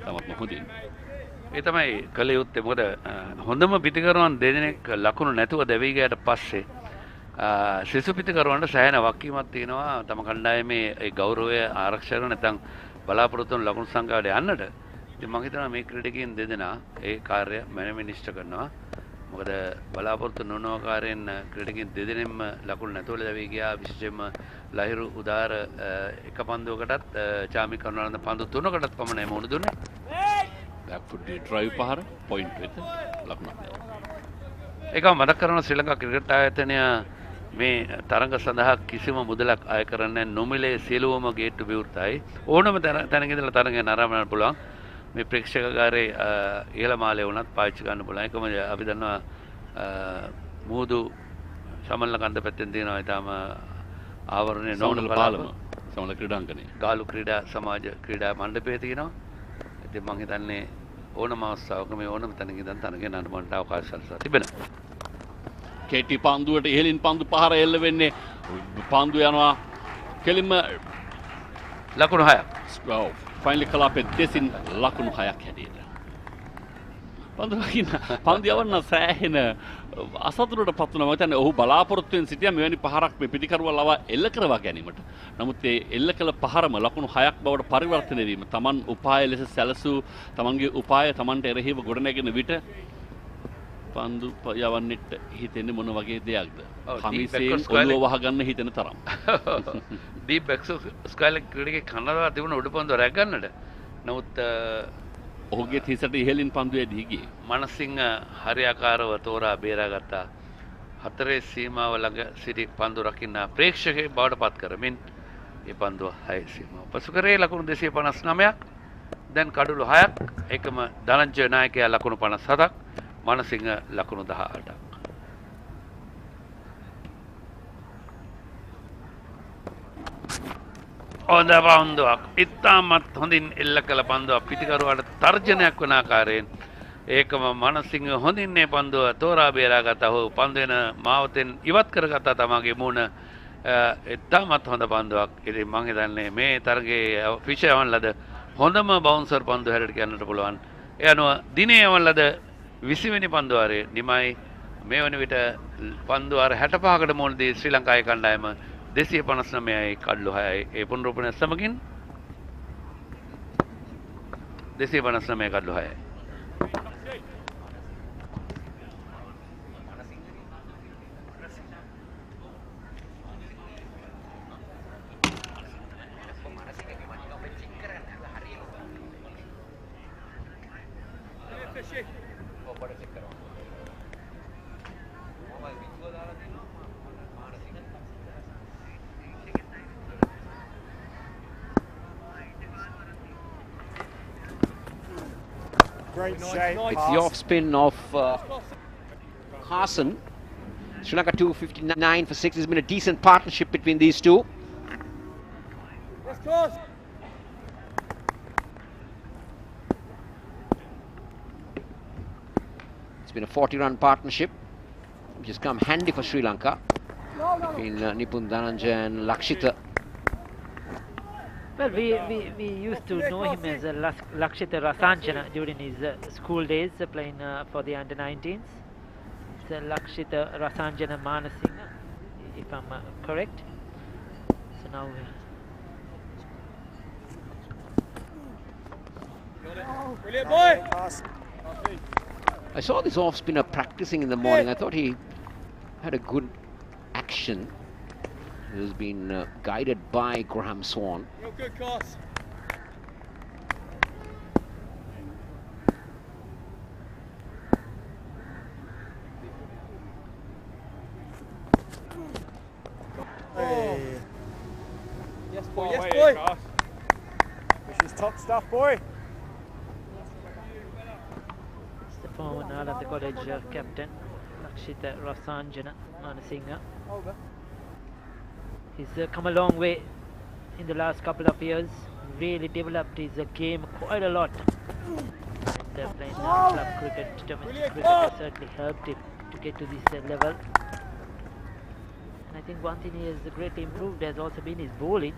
තමත්ම හොඳින්. ඒ තමයි කළ යුත්තේ. මොකද හොඳම පිටිකරුවන් දෙදෙනෙක් ලකුණු නැතුව දැවී ගියට පස්සේ ශිෂ්‍ය පිටිකරුවන්ට සෑහෙන වක්කීමක් තියෙනවා තම කණ්ඩායමේ ඒ ගෞරවය ආරක්ෂා කරන නැත්නම් බලාපොරොත්තු වන ලකුණු සංඛ්‍යාවට යන්නට. ඉතින් මම හිතනවා මේ ක්‍රීඩකයන් දෙදෙනා ඒ කාර්යය මැනවින් ඉෂ්ට කරනවා. මොකද බලාපොරොත්තු නොවන ආකාරයෙන් ක්‍රීඩකයන් දෙදෙනෙක්ම ලකුණු නැතුව දැවී ගියා. විශේෂයෙන්ම ලහිරු උදාර එක පන්දුවකටත් චාමික කරුණානන්ද පන්දු 3කටත් පමණයි මුහුණ දුන්නේ. බෑක් ෆුට් ඩ්‍රයිව් පහර පොයින්ට් වෙත ලකුණක්. ඒක මතක් කරන ශ්‍රී ලංකා ක්‍රිකට් ආයතනය මේ තරඟ සඳහා කිසිම මුදලක් අය කරන්නේ නොමිලේ සියලුම ගේට්ටු විවෘතයි. ඕනම තැනක ඉඳලා තරඟය නරඹන්න පුළුවන්. මේ ප්‍රේක්ෂකාගාරයේ ඉහළ මාලේ වුණත් පාවිච්චි ගන්න පුළුවන්. ඒකම අපි දන්නවා මුහුදු සමනල කන්ද පැත්තෙන් තියෙනවා ඊටම ආවරණය නොවන පාලම සමනල ක්‍රීඩාංගණය. ගාලු ක්‍රීඩා සමාජ ක්‍රීඩා මණ්ඩපය තියෙනවා. ඉතින් මම හිතන්නේ ඕනම අවස්ථාවක මේ ඕනම තැනක ඉඳන් තරඟය නරඹන්නට අවකාශ සලසා තිබෙනවා. කෙටි පන්දුවට ඉහළින් පන්දු පහර එල්ල වෙන්නේ පන්දු යනවා කෙලින්ම ලකුණු 6ක්. ෆයිනලි කලාපේ දෙසින් ලකුණු 6ක් හැටියට. පන්දු වකින්න පන්දු යවන්න සෑහෙන අසතුටට පත් වුණා. මම හිතන්නේ ඔහු බලාපොරොත්තුෙන් සිටියා මෙවැනි පහරක් මේ පිටිකරුවා ලවා එල්ල කරවා ගැනීමට. නමුත් ඒ එල්ල කළ පහරම ලකුණු 6ක් බවට පරිවර්තනය වීම තමන් උපාය ලෙස සැලසූ තමන්ගේ උපාය තමන්ට එරෙහිව ගොඩනැගෙන විට පන්දු යවන්නට හිතෙන්නේ මොන වගේ දෙයක්ද? කමිසයෙන් ඔළුව වහගන්න හිතෙන තරම්. ඩීප් බැක්ස් ස්කයිල ක්‍රීඩකේ කනරවා තිබුණ උඩ පන්දුව රැක ගන්නට. නමුත් ඔහුගේ තිසට ඉහළින් පන්දු ඇදී ගියේ. මනසිංහ හරියාකාරව තෝරා බේරාගත්තා. හතරේ සීමාව ළඟ සිටි පන්දු රකින්න ප්‍රේක්ෂකයෙක් බවට පත් කරමින් ඒ පන්දුව 6 සීමාව පසු කරේ ලකුණු 259ක්. දැන් කඩුළු 6ක්. එකම ධනංජය නායකයා ලකුණු 57ක්. මනසිංහ ලකුණු 18ක්. හොඳ පන්දුවක්. ඉතාමත් හොඳින් එල්ල කළ පන්දුවක් පිටිකරුවාට තර්ජනයක් වන ආකාරයෙන් ඒකම මනසිංහ හොඳින් මේ පන්දුව තෝරා බේරාගත්තා. ඔහු පන්දු වෙන මාවතෙන් ඉවත් කරගත්තා තමගේ මූණ. ඉතාමත් හොඳ පන්දුවක්. ඉතින් මම හිතන්නේ මේ තරගයේ විෂයවන් ලද හොඳම බවුන්සර් පන්දු හැරට කියන්නට පුළුවන්. ඒ අනුව දිනේ යවන ලද 20 වෙනි පන්දු වාරයේ නිමයි මේ වන විට පන්දු වාර 65කට මුල් දී ශ්‍රී ලංකාවේ කණ්ඩායම 259යි කඩලු 6යි ඒ පුනරුපණය සමගින් 259 කඩලු 6යි. Great shape. It's the off spin of Carson. Sri Lanka 259 for 6. There's been a decent partnership between these two. It's been a 40-run partnership, which has come handy for Sri Lanka. Between Nipun Dhananjay and Lakshita. Well, we used to know him as Lakshita Rasanjana during his school days, playing for the under-19s. It's Lakshita Rasanjana Manasinghe, if I'm correct. So now Brilliant boy! I saw this off-spinner practicing in the morning. I thought he had a good action. He has been guided by Graham Swan. Real good cross. Hey. Yes boy, yes boy! Which is top stuff, boy. it's the former Nalanda College captain, Lakshita Rasanjana Manasinghe. Over. He's come a long way in the last couple of years, really developed his game quite a lot. And playing club cricket, domestic cricket has certainly helped him to get to this level. And I think one thing he has greatly improved has also been his bowling,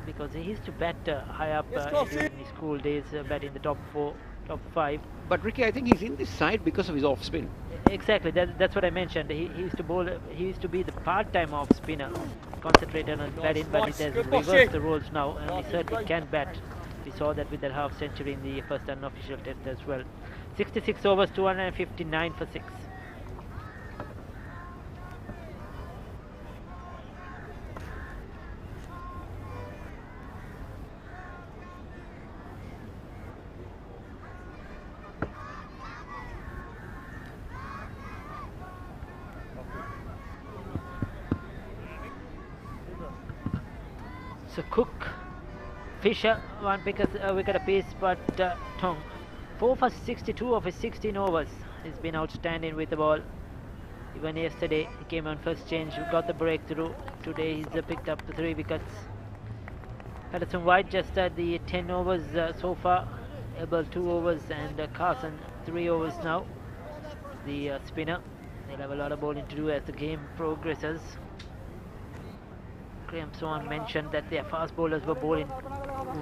because he used to bat high up during his school days, batting the top 4, top 5. But Ricky, I think he's in this side because of his off-spin. Exactly, that's what I mentioned. He used to bowl. He used to be the part-time off spinner, concentrated on batting, but it has reversed the roles now, and he certainly can bat. We saw that with that half century in the first unofficial test as well. 66 overs, 259 for 6. So Cook, Fisher, one wicket apiece, but Tong, 4 for 62 of his 16 overs. He's been outstanding with the ball. Even yesterday, he came on first change, got the breakthrough. Today, he's picked up the 3 wickets. Patterson White just at the 10 overs so far. Abel 2 overs and Carson 3 overs now. The spinner. They'll have a lot of bowling to do as the game progresses. Graham Swan mentioned that their fast bowlers were bowling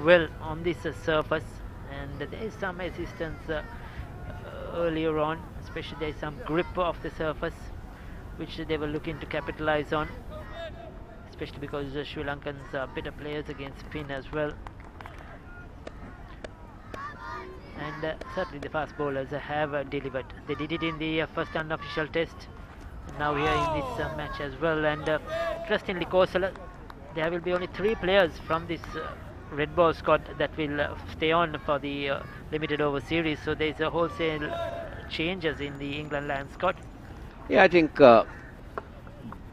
well on this surface, and there is some assistance earlier on, especially there is some grip off the surface which they were looking to capitalize on, especially because the Sri Lankans are better players against spin as well. And certainly the fast bowlers have delivered. They did it in the first unofficial test, now here in this match as well. And interestingly, Kosala, there will be only 3 players from this red ball squad that will stay on for the limited over series, so there is a wholesale changes in the England Lions squad. Yeah, I think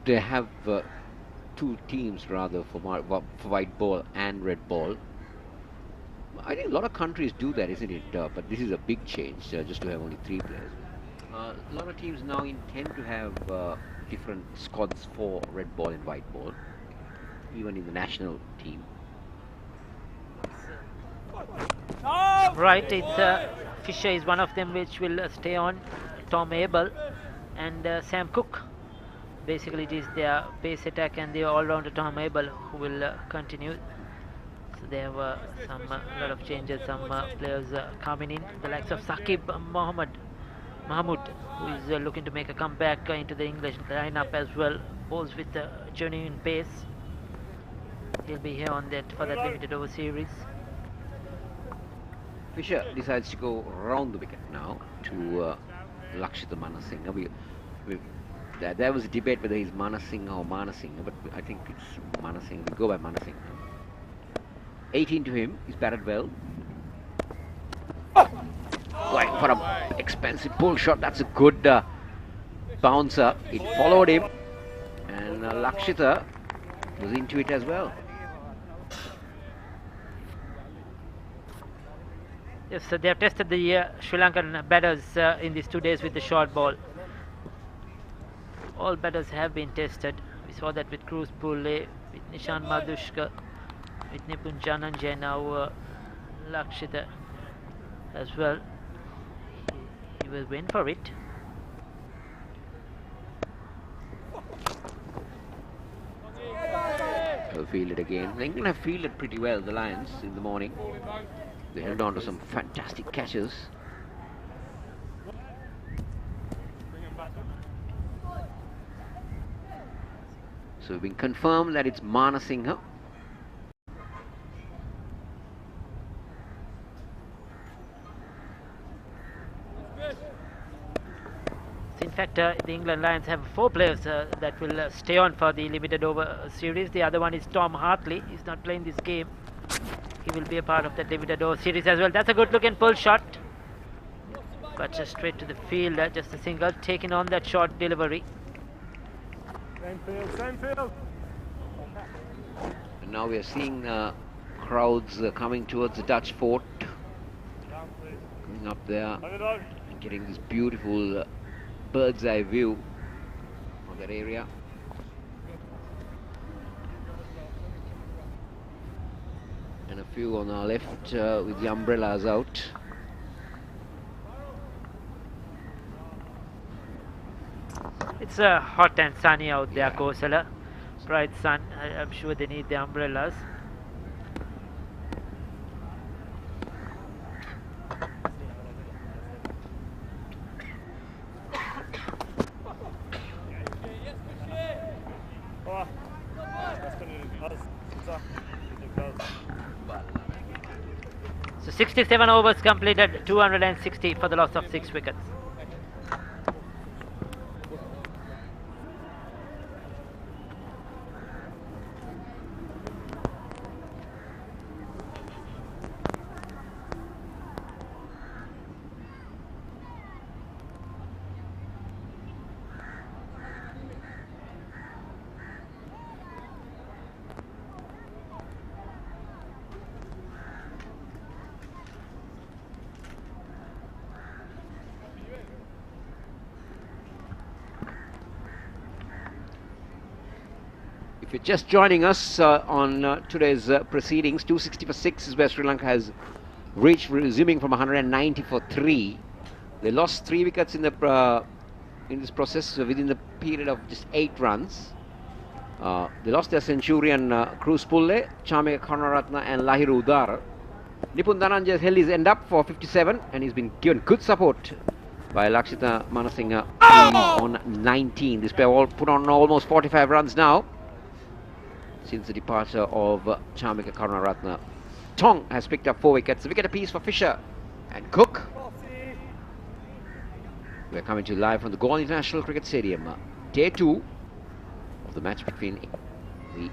they have 2 teams rather for white ball and red ball. I think a lot of countries do that, isn't it? But this is a big change, just to have only 3 players. A lot of teams now intend to have different squads for red ball and white ball, even in the national team. Right, it's Fisher is one of them which will stay on, Tom Abel and Sam Cook. Basically it is their pace attack and the all-rounder Tom Abel who will continue. So there were a lot of changes, some players coming in, the likes of Saqib Mahmood, who is looking to make a comeback into the English lineup as well, bowls with genuine pace. He'll be here on that for that limited over series. Fisher decides to go around the wicket now to Lakshita Manasinghe. There was a debate whether he's Manasinghe or Manasinghe, but I think it's Manasinghe. We go by Manasinghe. 18 to him. He's batted well. Going for an expensive pull shot. That's a good bouncer. It followed him, and Lakshita was into it as well. Yes, so they have tested the Sri Lankan batters in these 2 days with the short ball. All batters have been tested. We saw that with Cruz Pulle, with Nishan Madhushka, with Nipun Jananjay, now Lakshita as well. He will win for it. Well fielded again. England have fielded pretty well, the Lions, in the morning. They held on to some fantastic catches. So we've been confirmed that it's Manasinghe. In fact, the England Lions have 4 players that will stay on for the limited over series. The other one is Tom Hartley. He's not playing this game. He will be a part of that limited over series as well. That's a good looking pull shot, but just straight to the field, just a single, taking on that short delivery. Same field. And now we are seeing crowds coming towards the Dutch fort, coming up there and getting this beautiful bird's eye view of that area. And a few on our left with the umbrellas out. It's hot and sunny out there, Kosala. Bright sun. I'm sure they need the umbrellas. So 67 overs completed, 260 for the loss of 6 wickets. If you're just joining us on today's proceedings, 260 for 6 is where Sri Lanka has reached, resuming from 190 for 3. They lost 3 wickets in the in this process within the period of just 8 runs. They lost their centurion Cruz Pulle, Chameka Karunaratne and Lahiru Udara. Nipun Dhananjay held his end up for 57 and he's been given good support by Lakshita Manasinghe on 19. This pair all put on almost 45 runs now since the departure of Chamika Karunaratne. Tong has picked up 4 wickets. A wicket apiece for Fisher and Cook. We're coming to you live from the Galle International Cricket Stadium. Day 2 of the match between the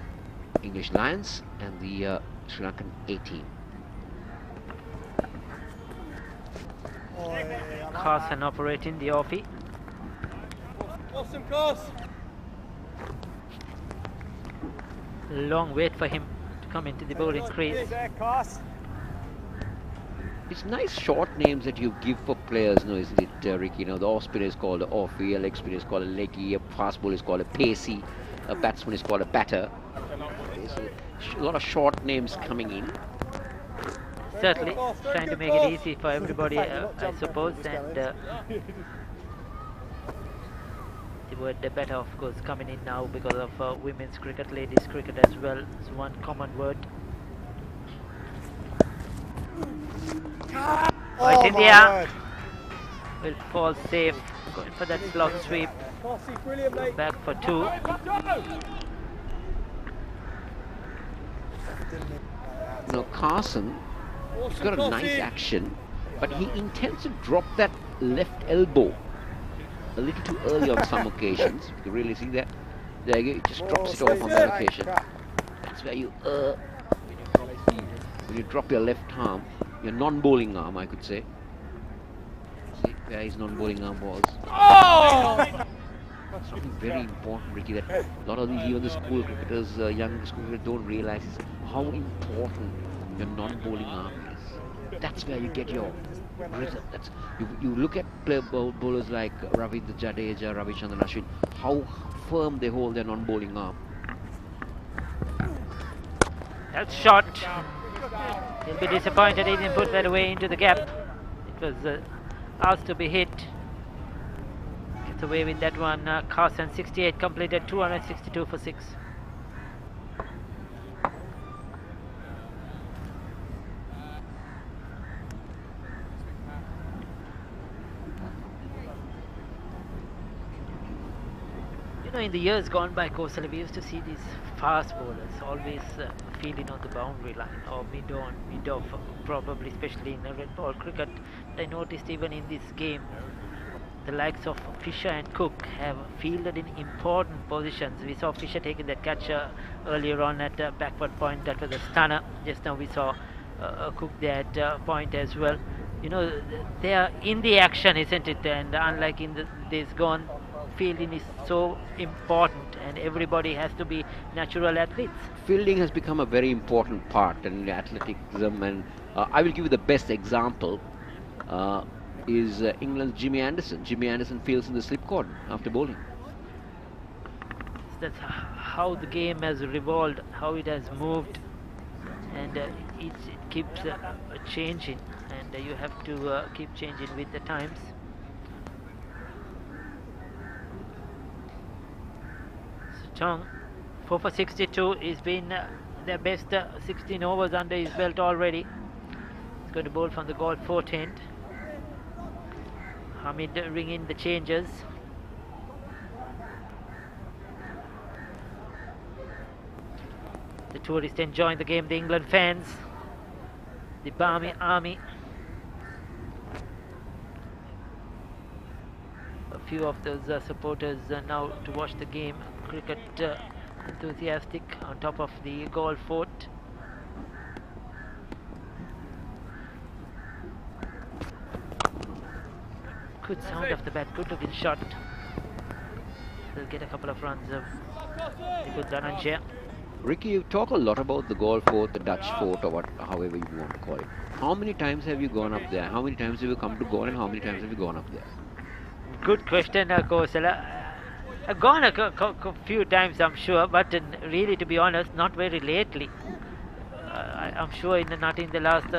English Lions and the Sri Lankan A team. Carson operating the offie. Awesome course. Long wait for him to come into the bowling crease. It's nice short names that you give for players, no, isn't it, Ricky? You know, the off spinner is called a offie, a leg spinner is called a leggy, a fast bowler is called a pacey, a batsman is called a batter. So a lot of short names coming in. Certainly trying to make it easy for everybody, I suppose, and the word better, of course, coming in now because of women's cricket, ladies cricket as well. It's one common word. Right in the air. Will fall safe. Going for that slog sweep. Back for 2. Now Carson, he's got a nice action, but he intends to drop that left elbow a little too early on some occasions. You can really see that. There you go, he just drops it off on that occasion. That's where you when you drop your left arm, your non-bowling arm, I could say. See where his non-bowling arm was. Something very important, Ricky, that a lot of these, even the school cricketers, young school cricketers don't realize is how important your non-bowling arm is. That's where you get your rhythm. That's you look at bowlers like Ravindra Jadeja, Ravichandran Ashwin, how firm they hold their non-bowling arm. That's shot. He'll be disappointed he didn't put that away into the gap. It was asked to be hit. Gets away with that one. Carson 68 completed, 262 for 6. You know, in the years gone by, Kosala, we used to see these fast bowlers always fielding on the boundary line or mid-on, mid-off, probably especially in red ball cricket. I noticed even in this game, the likes of Fisher and Cook have fielded in important positions. We saw Fisher taking that catch earlier on at backward point. That was a stunner. Just now we saw Cook there at point as well. You know, they are in the action, isn't it? And unlike in the days gone, fielding is so important and everybody has to be natural athletes. Fielding has become a very important part in athleticism, and I will give you the best example is England's Jimmy Anderson. Jimmy Anderson fields in the slip cordon after bowling. That's how the game has revolved, how it has moved, and it keeps changing, and you have to keep changing with the times. Tong, 4 for 62. He's been their best 16 overs under his belt already. He's going to bowl from the Galle fourth end. Hamid ringing the changes. The tourists enjoying the game, the England fans, the Barmy Army. A few of those supporters now to watch the game. Cricket enthusiastic on top of the Galle fort. Good sound of the bat, good looking shot. They'll get a couple of runs of the good Dhananjaya. Ricky, you talk a lot about the Galle fort, the Dutch fort, or however you want to call it. How many times have you gone up there? How many times have you come to Galle, and how many times have you gone up there? Good question, Kosala. I've gone a few times, I'm sure, but really, to be honest, not very lately. I'm sure not in the last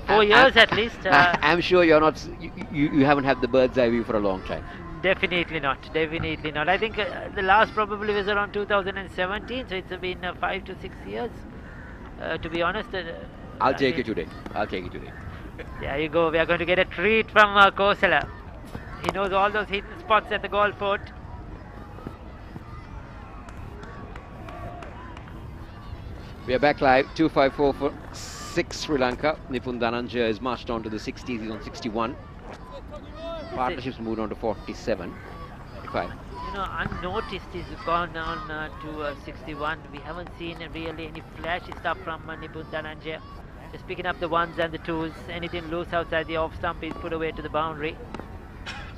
4 years at least. I'm sure you're not. You haven't had the bird's eye view for a long time. Definitely not. Definitely not. I think the last probably was around 2017, so it's been 5 to 6 years. To be honest, I'll take you today. I'll take you today. There you go. We are going to get a treat from Kosala. He knows all those hidden spots at the goal fort. We are back live. 2-5-4 for 6 Sri Lanka. Nipun Dhananjaya is marched on to the 60s. He's on 61. Partnerships moved on to 47. 45. You know, unnoticed he's gone on to 61. We haven't seen really any flashy stuff from Nipun Dhananjaya. Just picking up the ones and the twos. Anything loose outside the off stump is put away to the boundary.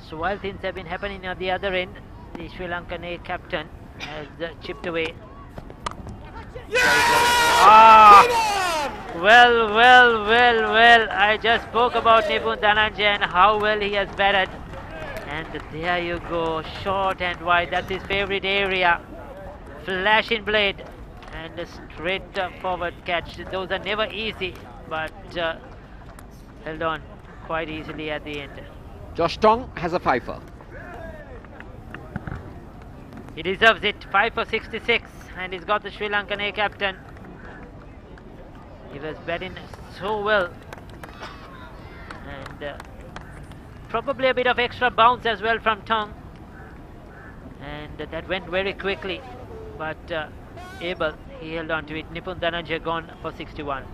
So while things have been happening at the other end, the Sri Lankan A captain has chipped away. Well, I just spoke about Nipun Dhananjaya and how well he has batted. And there you go, short and wide, that's his favorite area. Flashing blade and a straight forward catch. Those are never easy, but held on quite easily at the end. Josh Tong has a fifer. He deserves it, 5 for 66, and he's got the Sri Lankan A captain. He was batting so well, and probably a bit of extra bounce as well from Tong, and that went very quickly, but able, he held on to it. Nipun Dhananjaya gone for 61.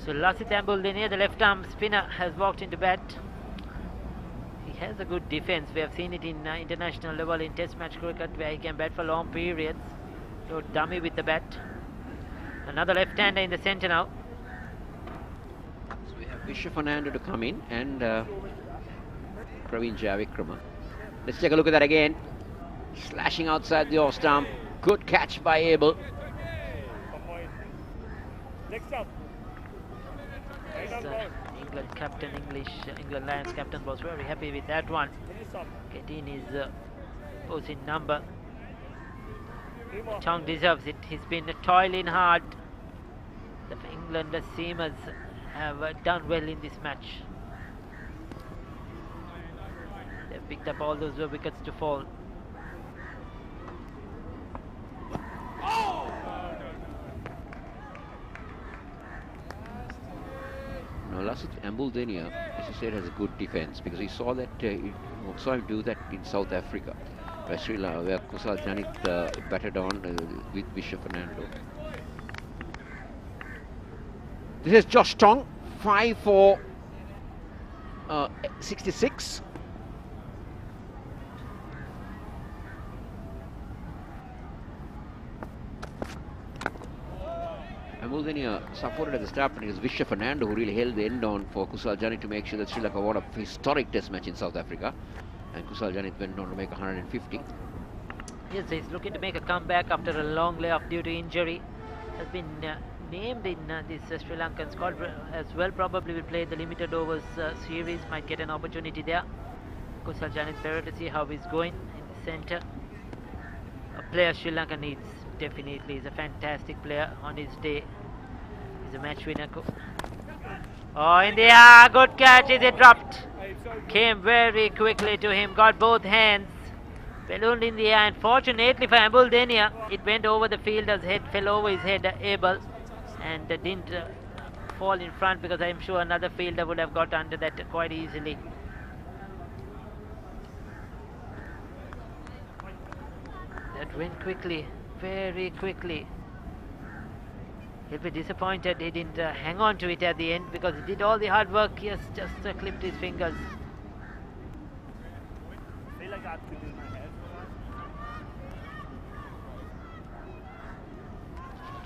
So Lasith Ambuldeniya, the left arm spinner, has walked into bat. He has a good defense. We have seen it in international level in test match cricket where he can bat for long periods. No dummy with the bat. Another left-hander in the centre now. So we have Vishwa Fernando to come in and Praveen Javikrama. Let's take a look at that again. Slashing outside the off stump. Good catch by Abel. Next up. England captain, England Lions captain was very happy with that one. Getting his posing number. Tong deserves it. He's been toiling hard. The England seamers have done well in this match. They've picked up all those wickets to fall. Now Lasith Ambuldeniya, as you said, has a good defense because he saw that saw him do that in South Africa, where Sri Lanka, where Kusal Janith batted on with Vishwa Fernando. This is Josh Tong, 5 for 66. Ambuldeniya supported at the start, but it was Vishwa Fernando who really held the end on for Kusal Janith to make sure that Sri Lanka won a historic test match in South Africa. And Kusal Janith went on to make 150. Yes, he's looking to make a comeback after a long layoff due to injury. Has been named in this Sri Lankan squad as well. Probably will play the limited overs series. Might get an opportunity there. Kusal Janith, better to see how he's going in the centre. A player Sri Lanka needs. Definitely, he's a fantastic player on his day. He's a match winner. Oh, in the air, good catch. Is it dropped? Came very quickly to him. Got both hands. Ballooned in the air, and fortunately for Ambuldeniya, it went over the fielder's head, fell over his head, Abel, and didn't fall in front, because I'm sure another fielder would have got under that quite easily. That went quickly. Very quickly. He'll be disappointed he didn't hang on to it at the end, because he did all the hard work. Yes, just clipped his fingers.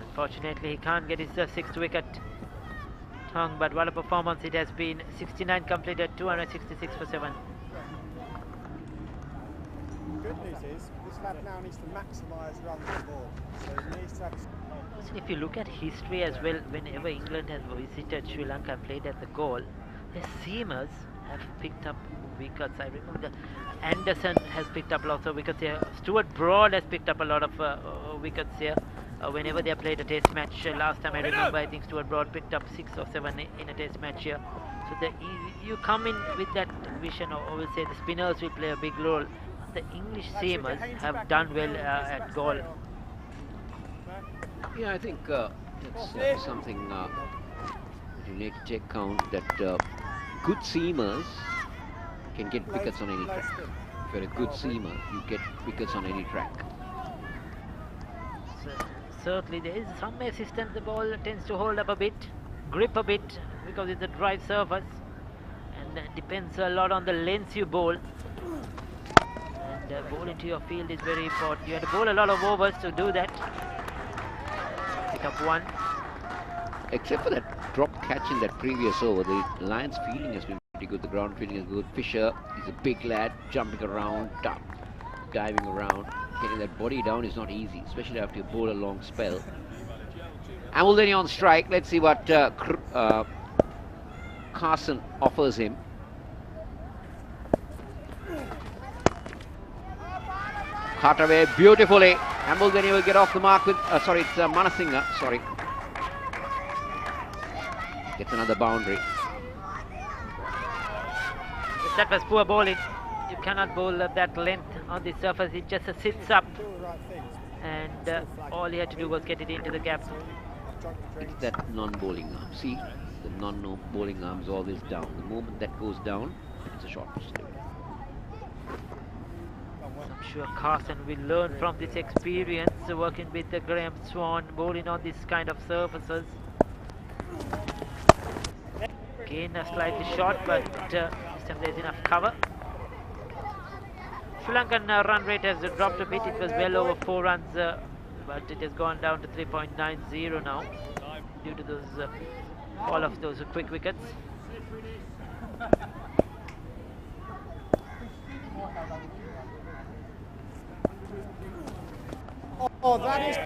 Unfortunately, he can't get his 6th wicket. Tong, but what a performance it has been. 69 completed, 266 for 7. Good news is this lad now needs to maximise runs on ball. So he needs to have. If you look at history as well, whenever England has visited Sri Lanka and played at the goal, the seamers have picked up wickets. I remember Anderson has picked up lots of wickets here. Stuart Broad has picked up a lot of wickets here. Whenever they played a test match, last time I remember, I think Stuart Broad picked up 6 or 7 in a test match here. So you come in with that vision, or we'll say the spinners will play a big role. The English seamers have done well at Galle. Yeah, I think it's something that you need to take count, that good seamers can get wickets on any track. If you're a good seamer, you get wickets on any track. So, certainly there is some assistance. The ball tends to hold up a bit, grip a bit, because it's a drive surface, and depends a lot on the length you bowl. And bowl into your field is very important. You have to bowl a lot of overs to do that. Pick up one. Except for that drop catch in that previous over, the Lions' fielding has been pretty good. The ground fielding is good. Fisher is a big lad, jumping around, diving around. Getting that body down is not easy, especially after you bowl a long spell. Amaldeni on strike. Let's see what Carson offers him. Cut away beautifully. Amaldeni will get off the mark with, sorry, it's Manasinghe, sorry. Gets another boundary. That was poor bowling. You cannot bowl that length on the surface. It just sits up, and all he had to do was get it into the gap. It's that non-bowling arm. See, the non-bowling arm is always down. The moment that goes down, it's a short pitch. I'm sure Carson will learn from this experience, working with the Graham Swan, bowling on this kind of Again, slightly short, but this time there's enough cover. Sri Lankan run rate has dropped a bit. It was well over 4 runs, but it has gone down to 3.90 now due to those fall of those quick wickets. Oh, that is...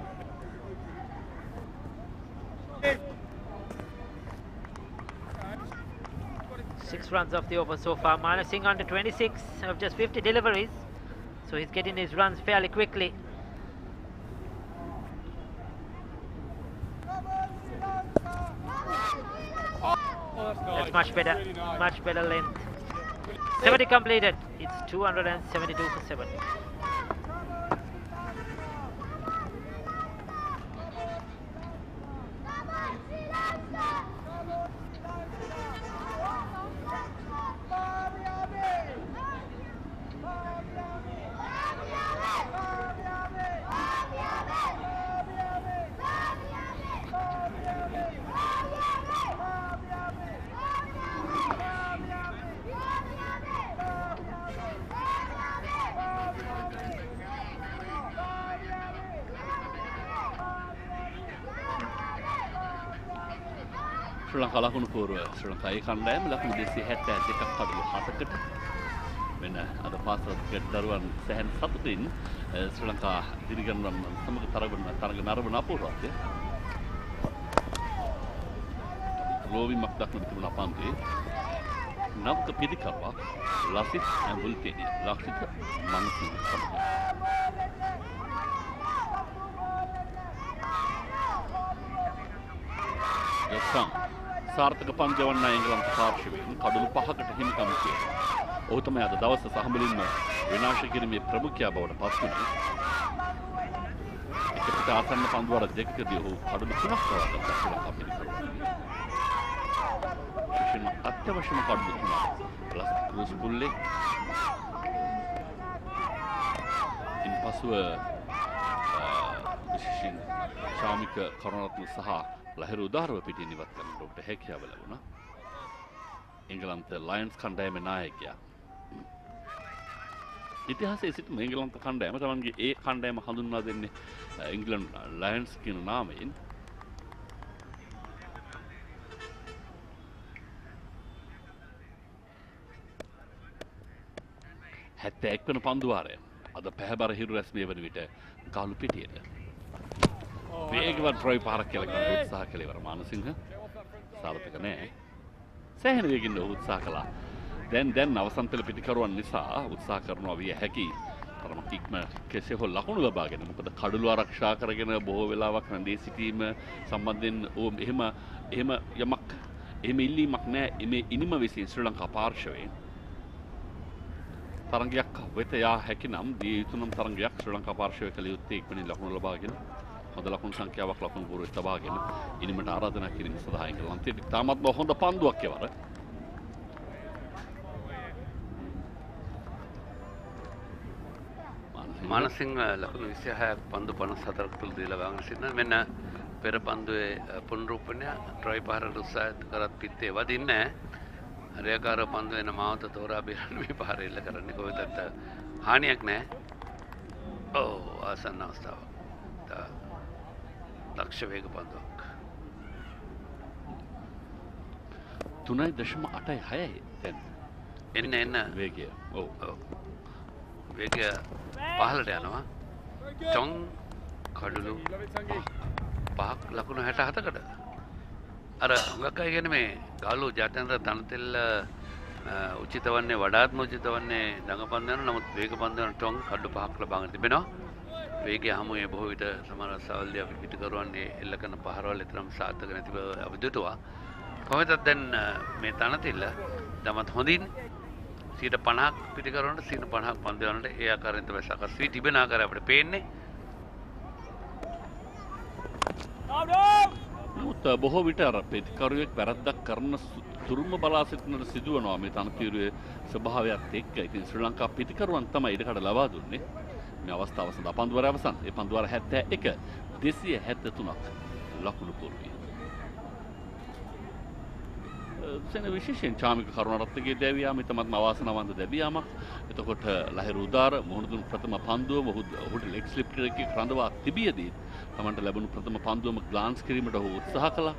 6 runs off the over so far. Manasinghe under 26 of just 50 deliveries. So he's getting his runs fairly quickly. That's much better length. 70 completed. It's 272 for 7. ශ්‍රී ලංකා ලකුණු පූර්ව ශ්‍රී ලංකාවේ කණ්ඩායම ලකුණු 272ක් කඩලු 7කට වෙන අද පාසල් cricket දරුවන් සැහැන් සතුටින් ශ්‍රී ලංකා දිරිගන්වම් සමග තරග නරඹන අපූර්වත්වය රෝවිමක් දක්වන තිබුණා පන්දුවේ නවක පිළිකප්ප ලසිත් ඇඹුල්තේනිය ලක්ෂිත මනසිංහ සමග යොස්සන් සාර්ථක පන්දු යවන්න එංගලන්ත පාර්ශවයෙන් කඩලු 5කට හිමිකම් තියෙනවා. ඔහු තමයි අද දවස සහමුලින්ම විනාශ කිරීමේ ප්‍රමුඛයා බවට පත් වුණේ. එකට ආසන්න පන්දු වල දෙකකදී ඔහු කඩලු 3ක් කරගත්තා ශ්‍රී ලංකා පිළිකරන. විශේෂයෙන්ම අත්‍යවශ්‍යම කඩලු 3ක්. ප්ලස් ක්‍රූස් බුල්ලේ. ඉන්පසුව විශේෂයෙන් ශාමික කරුණාරත්න සහ ලහිරු උදාරව පිටින් ඉවත් කරන්නට ඔබට හැකියාව ලැබුණා. එංගලන්ත ලයන්ස් කණ්ඩායමේ නායකයා. ඉතිහාසයේ සිටම එංගලන්ත කණ්ඩායම තමන්ගේ ඒ කණ්ඩායම හඳුන්වා දෙන්නේ ඉංග්ලන්ඩ් ලයන්ස් කියන නාමයෙන්. හැත්තෑක් වන පන්දුවාරය අද පැහැබර හිරු රැස්මිය වන විට ගාලු පිටියට. වේගවත් ඩ්‍රයිව් පාරක් කියලා ගන්න උත්සාහ කළේ වර මානසිංහ සාර්ථක නෑ. සෑහෙන වේගින් උත්සාහ කළා දැන් අවසන් පෙළ පිටිකරුවන් නිසා උත්සාහ කරනවා විය හැකි තරමක් ඉක්ම කෙසේ හෝ ලකුණු ලබාගෙන මොකද කඩළු ආරක්ෂා කරගෙන බොහෝ වෙලාවක් රැඳී සිටීම සම්බන්ධයෙන් එහෙම යමක් එහෙම ඉල්ලීමක් නැහැ මේ ඉනිම විසින් ශ්‍රී ලංකා පාර්ශවයෙන් තරගයක් වෙත යා හැකි නම් දිය යුතු නම් තරගයක් ශ්‍රී ලංකා පාර්ශවය කළ යුත්තේ ඉක්මනින් ලකුණු ලබාගෙන හොඳ ලකුණු සංඛ්‍යාවක් ලකුණු පුරවට ලබාගෙන ඉනිමට ආරාධනා කිරීම සඳහා එංගලන්තයේ තාමත් හොඳ පන්දුවක් එවර මානසිංහ ලකුණු 26ක් පන්දු 54ක් තුල දීලා වාගෙන සිටින මෙන්න පෙර පන්දුවේ පුනරුප්පණය ට්‍රොයි පහරට උත්සාහ කරත් පිත්තේ වදින්නේ නැහැ. රේකාර පන්දුවේ නමාවත තෝරා බේරන්න මේ පහර එල්ල කරන්නේ කොහෙදත් හානියක් නැහැ. ඔව් ආසන්න අවස්ථාවක්. දක්ෂ වේග පන්දුවක්. 3.86යි දැන් එන්න වේගය. ඔව් වේගය පහළට යනවා. චොං කඩළු පහක් ලකුණු 67කට. අර හුඟක් අය කියන්නේ මේ ගාලු ජාත්‍යන්තර තනතෙල්ල උචිත වන්නේ වඩාත්ම උචිත වන්නේ දඟපන්දු යන නමුත් වේග පන්දු යන ටොං කඩු පහක් ලබාගෙන තිබෙනවා. වේගය හමුවේ බොහෝ විට සමහර රසාවල්දී අපි පිටකරුවන්නේ එල්ල කරන පහරවල් තරම් සාර්ථක නැති බව අපි දුටුවා. කොහොමද දැන් මේ තනතෙල්ල තමත් හොඳින් 50ක් පිටිකරවන්නට 50ක් පන්දු යනට ඒ ආකාරයෙන් තමයි සකස් වී තිබෙන ආකාරය අපිට පේන්නේ. නමුත් බොහෝ විට අර පිටිකරුවෙක් වැරද්දක් කරන තුරුම බලා සිටිනට සිදුවනවා මේ තනතිරුවේ ස්වභාවයත් එක්ක. ඉතින් ශ්‍රී ලංකා පිටිකරුවන් තමයි ඉඩකඩ ලබා දුන්නේ. මේ අවස්ථාව සඳහා පන්දුවර අවසන්. ඒ පන්දුවර 71 273ක් ලකුණු පුරවීම. සෙන විශේෂයෙන් චාමික කරුණාරත්නගේ දැවියාම ඉතමත්ම අවාසනාවන්ත දැවියාමක්. එතකොට ලහිරු උදාර මුහුණුදුන් ප්‍රථම පන්දුව ඔහුට ලෙග් ස්ලිප් එකකින් රඳවා තිබියදී තමන්ට ලැබුණු ප්‍රථම පන්දුවම ග්ලාන්ස් කිරීමට ඔහු උත්සාහ කළා.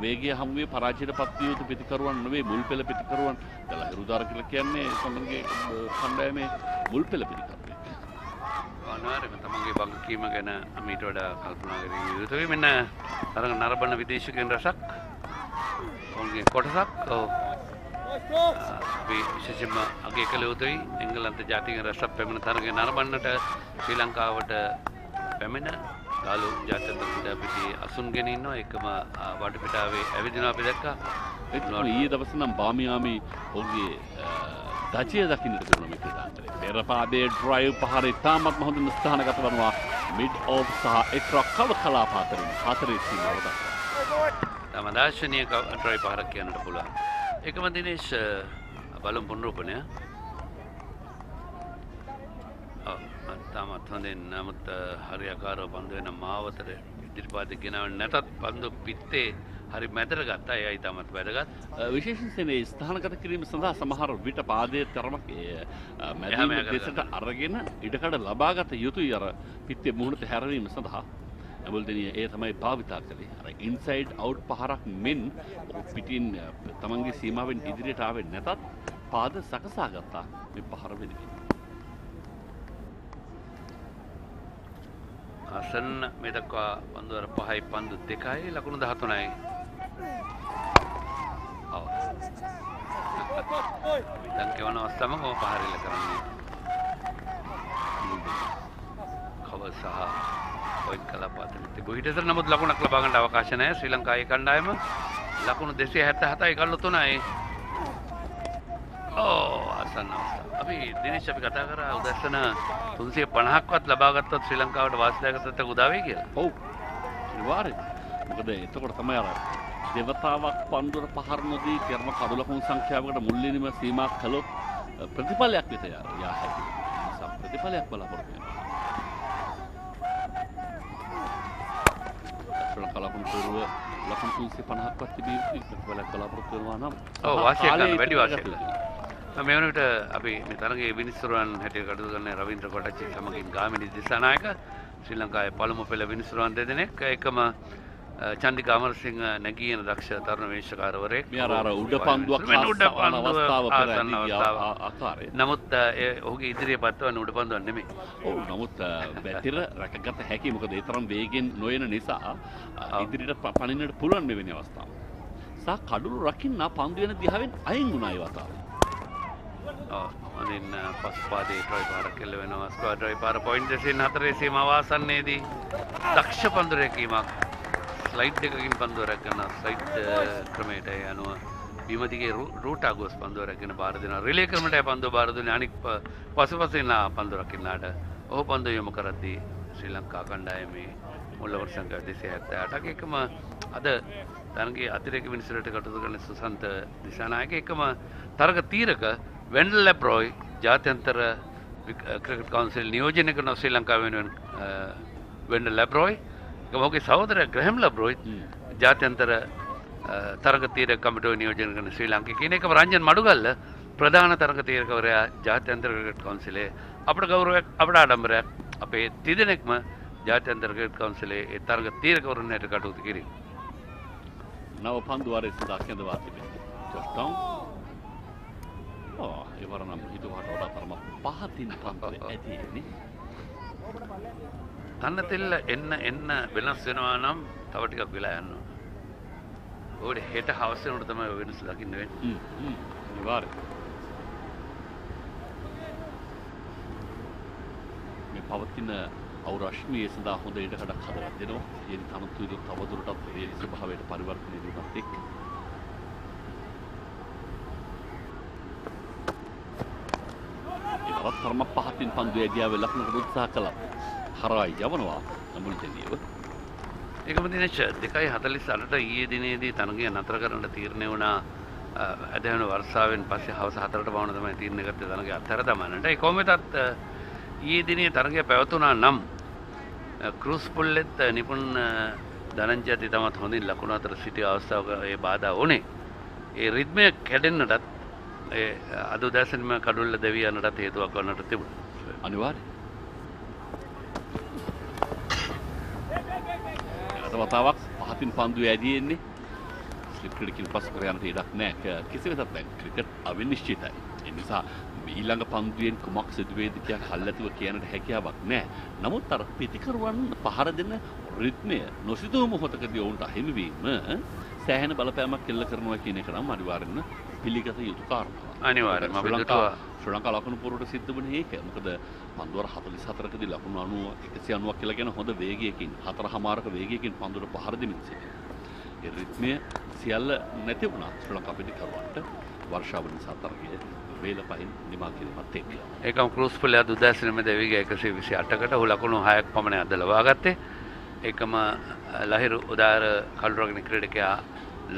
වේගය හමුවේ පරාජයට පත් විය යුතු පිටිකරුවන් නෙවෙයි මුල් පෙළ පිටිකරුවන්. ලහිරු උදාර කියලා කියන්නේ සමන්ගේ කණ්ඩායමේ මුල් පෙළ පිටිකරුවෙක්. අනිවාර්යයෙන්ම තමන්ගේ වගකීම ගැන මීට වඩා කල්පනා කිරීම යුතුයි. මෙන්න තරඟ නරඹන විදේශිකයන් රසක් ඔවුන්ගේ කොටසක් අපි විශේෂයෙන්ම අගය කළ යුතුයි. එංගලන්ත ජාතික රසක් පැමිණ තරඟ නරඹන්නට ශ්‍රී ලංකාවට පැමිණ ගාලු ජාත්‍යන්තර ක්‍රීඩා පිටියේ අසුන්ගෙන ඉන්නවා. එකම වටපිටාවේ ඇවිදිනවා අපි දැක්කා. ඊයේ දවසේ නම් බාමියාමි ඔහුගේ දජය දකින්නට තිබුණා මේ ක්‍රීඩාංගණය. පෙර පාදයේ ඩ්‍රයිව් පහර ඉතාමත් හොඳින් ස්ථානගත වනවා. මිඩ් ඕෆ් සහ එක් රක්කව කලාප අතරින් හතරේ සීමාව දක්වා. තම දාර්ශනික ඩ්‍රයිව් පහරක් කියන්නට පුළුවන්. එකම දිනේෂ් බලමු පුනරුපණය. තාමත් හොඳින් නමුත් හරියාකාරව පන්දු වෙන මාවතට ඉදිරිපත් ගෙනවන්න නැතත් පන්දු පිත්තේ හරි මැදට ගත්තා. ඒයි තාමත් වැදගත්. විශේෂයෙන් මේ ස්ථානගත කිරීම සඳහා සමහර විට පාදයේ තරමක් මැදීම දෙසට අරගෙන ඉඩකඩ ලබාගත යුතුයි අර පිත්තේ මුහුණට හැරවීම සඳහා. නමුල්දෙනිය ඒ තමයි භාවිතා කළේ. අර ඉන්සයිඩ් අවුට් පහරක් මෙන් පිටින් තමන්ගේ සීමාවෙන් ඉදිරියට ආවේ නැතත් පාද සකසා ගත්තා මේ පහර වෙදිමින්. ආසන්න මේ දක්වා පන්දු වර 5යි පන්දු 2යි ලකුණු 13යි. ඔව්. දැන් කෙවන අවස්ථාවම කොහොම පහරිල කරන්නේ. කවර් සහ පොයින්ට් කලාපාතන තිබු හිටතර නමුත් ලකුණක් ලබා ගන්න අවකාශ නැහැ. ශ්‍රී ලංකාවේ කණ්ඩායම ලකුණු 277යි ගල්ල 3යි. ආසන්න අවස්ථාව. අපි දිනේෂ් අපි කතා කරා උදැසන 350ක්වත් ලබා ගත්තොත් ශ්‍රී ලංකාවට වාසිදායකත්වයට උදා වෙයි කියලා. ඔව්. අනිවාර්යයෙන්. මොකද එතකොට තමයි අර දෙවතාවක් පන්දුර පහර නොදී කර්ම කඩු ලකුණු සංඛ්‍යාවකට මුල්ලිනීම සීමා කළොත් ප්‍රතිඵලයක් විතර යා හැකියි. නිසා ප්‍රතිඵලයක් බලාපොරොත්තු වෙනවා. ශ්‍රී ලංකා ලකුණු පුරව ලකුණු 350ක්වත් තිබී ප්‍රතිඵලයක් බලාපොරොත්තු වෙනවා නම් ඔව් වාසිය ගන්න වැඩි වාසියක්. මේ වන විට අපි මේ තරගයේ විනිසුරුවන් හැටියට කටයුතු කරන රවීන්ද්‍ර කොටච්චි සමගින් ගාමිණී දිසානායක ශ්‍රී ලංකාවේ පළමු පෙළ විනිසුරුවන් දෙදෙනෙක් එකම චන්දික අමරසිංහ නැගීන දක්ෂ තරුණ වේශකාරවරයෙක්. මේ අර උඩ පන්දුවක් ආසන්න අවස්ථාව පෙරදී ආකාරය. නමුත් ඔහුගේ ඉදිරියේ පත්වන උඩ පන්දුවක් නෙමෙයි. ඔව් නමුත් බැතිර රැකගත හැකි මොකද ඒ තරම් වේගෙන් නොයන නිසා ඉදිරියට පනින්නට පුළුවන් මෙවැනි අවස්ථාවක්. සහ කඩුළු රකින්න පන්දු වෙන දිහාවෙන් අයින් වුණා ඒ වතාවේ. අදින් පස්පාදේ ට්‍රයි පාරක් කෙල්ල වෙනවා. ස්ක්වාඩ් ට්‍රයි පාර පොයින්ට් 204 සීමාව ආසන්නයේදී දක්ෂ පන්දු රැකීමක් ස්ලයිඩ් එකකින් පන්දුව රැකගෙන ස්ලයිඩ් ක්‍රමයට යනවා. බිමදිගේ රූට් ආගොස් පන්දුව රැකගෙන බාර දෙනවා. රිලේ ක්‍රමයට පන්දුව බාර දුන්නේ අනික් පසුපසින් පන්දුව රකින්නාට. ඔහු පන්දුව යොමු කරද්දී ශ්‍රී ලංකා කණ්ඩායමේ මුල්ලවර සංඛ්‍යා 278ක් එකම අද තරගයේ අතිරේක විනිසුරට කටයුතු කරන සුසන්ත දිසානායක එකම තරග තීරක වෙන්ඩල් ලැබ්‍රොයි ජාත්‍යන්තර ක්‍රිකට් කවුන්සිල් නියෝජනය කරන ශ්‍රී ලංකාව වෙනුවෙන් වෙන්ඩල් ලැබ්‍රොයි ඔහුගේ සහෝදරයා ග්‍රැහම් ලැබ්රොයි ජාත්‍යන්තර තරග තීරක කමිටුව නියෝජනය කරන ශ්‍රී ලංකාවේ කියන එක රංජන් මඩුගල්ල ප්‍රධාන තරග තීරකවරයා ජාත්‍යන්තර ක්‍රිකට් කවුන්සිලේ අපට ගෞරවයක් අපට ආඩම්බරයක් අපේ තිදෙනෙක්ම ජාත්‍යන්තර ක්‍රිකට් කවුන්සිලේ ඒ තරග තීරකවරුන් හැට කටයුතු කිරීම. නව පන්දුවාරේ සඳහා කැඳවා තිබෙනවා. ජොස්ටන් ඉවර නම් හිතුවට වඩා තරම පහතින් පන්දුවේ ඇතිනේ. තන්නතෙල්ල එන්න වෙනස් වෙනවා නම් තව ටිකක් වෙලා යන්න ඕන. ඕනේ හෙට හවස වෙනකොට තමයි වෙනස් දකින්න වෙන්නේ. අනිවාර්යයෙන්. මේ පවතින අවරශ්මියේ සඳහා හොඳ ඉඩකඩක් හදලා දෙනවා. ඒ තනතුරු තවදුරටත් ඒ ස්වභාවයට පරිවර්තනය වීමත් එක්ක ඒවත් තරම පහතින් පන්දුවේ දියාවේ ලක්නකට උත්සාහ කළා. හරවයි යවනවා මුල්තැනියව. ඒකම දිනේශ 2:48ට ඊයේ දිනේදී තරගය නතර කරන්න තීරණය වුණා. ඇදහෙන වර්ෂාවෙන් පස්සේ හවස 4ට වවන තමයි තීරණය ගත්තේ තරගය අත්හැර දමන්නට. ඒ කොහොමදත් ඊයේ දිනේ තරගය පැවතුණා නම් ක්‍රූස් පුල්ලෙත් නිපුන් ධනංජයති තමත් හොඳින් ලකුණු අතර සිටි අවස්ථාවක ඒ බාධා වුණේ. ඒ රිද්මය කැඩෙන්නටත් ඒ අද උදෑසනම කඩුල්ල දෙවිය යනටත් හේතුවක් වන්නට තිබුණා. අනිවාර්යයෙන්. වතාවක් පහතින් පන්දුවේ ඇදී එන්නේ ස්ලිප් ක්‍රිකට්කින් පසු කර යන්නට ඉඩක් නැහැ. කෙසේ වෙතත් දැන් ක්‍රිකට් අවිනිශ්චිතයි. ඒ නිසා ඊළඟ පන්දුවෙන් කුමක් සිදු වේද කියලා කල්ැතුව කියන්නට හැකියාවක් නැහැ. නමුත් අර පිටිකරුවන් පහර දෙන රිද්මය නොසිතූ මොහොතකදී ඔවුන්ට අහිමි වීම සෑහෙන බලපෑමක් එල්ල කරනවා කියන එක නම් අනිවාර්යෙන්ම පිළිගත යුතු කාරණාවක්. අනිවාර්යයෙන්ම ශ්‍රී ලංකා ලකුණු පුරවට සිද්ධ වුණේ ඒක. මොකද පන්දුවර 44කදී ලකුණු 90 190ක් කියලා කියන හොඳ වේගයකින් 4.5ක වේගයකින් පන්දුවට පහර දෙමින් සිටිනවා. ඒ රිද්මය සියල්ල නැති වුණා ශ්‍රී ලංකා පිටිකරුවන්ට වර්ෂාව නිසා තරගය වේල පහින් නිමා කිරීමත් එක්ක. ඒකම ක්‍රූස් පුල්ලේ අද උදෑසනම දෙවිගේ 128කට ඔහු ලකුණු 6ක් පමණ අද ලබා ගත්තේ. ඒකම ලහිරු උදාර කළුරගෙන ක්‍රීඩකයා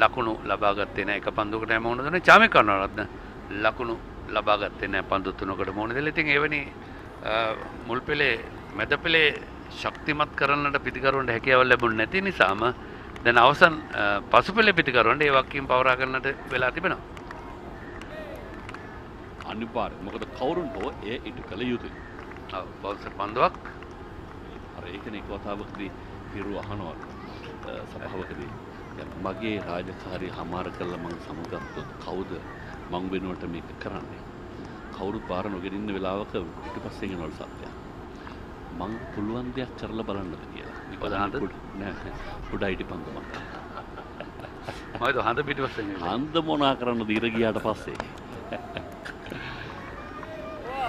ලකුණු ලබා ගත්තේ නැහැ. එක පන්දුවකට හැම වුණ දුන්නේ චාමේ කරනවලත් ලකුණු ලබා ගත්තේ නැහැ පන්දු 3කට මොන දෙල. ඉතින් එවැනි මුල් පෙළේ මැද පෙළේ ශක්තිමත් කරන්නට පිටිකරුවන්ට හැකියාවක් ලැබුණ නැති නිසාම දැන් අවසන් පසු පෙළේ පිටිකරුවන්ට ඒ වක්කීම් පවරා ගන්නට වෙලා තිබෙනවා. අනිවාර්යයෙන්. මොකද කවුරුන් හෝ ඒ ඉටු කළ යුතුයි. ඔව් බවුන්සර් පන්දුවක්. අර ඒකනේ එක් වතාවකදී පිරු අහනවා සභාවකදී මගේ රාජකාරිය හමාර කරලා මම සමුගත්තොත් කවුද මං වෙනුවට මේක කරන්නේ? කවුරුත් බාර නොගෙන ඉන්න වෙලාවක පිටිපස්සෙන් එනවලු සත්‍යය. මං පුළුවන් දෙයක් කරලා බලන්නද කියලා. නිකෝදාන්ත නෑ උඩයිටි පන්දුමක්. මොකද හඳ පිටිපස්සෙන් එන්නේ? හඳ මොනා කරන්න දීර ගියාට පස්සේ.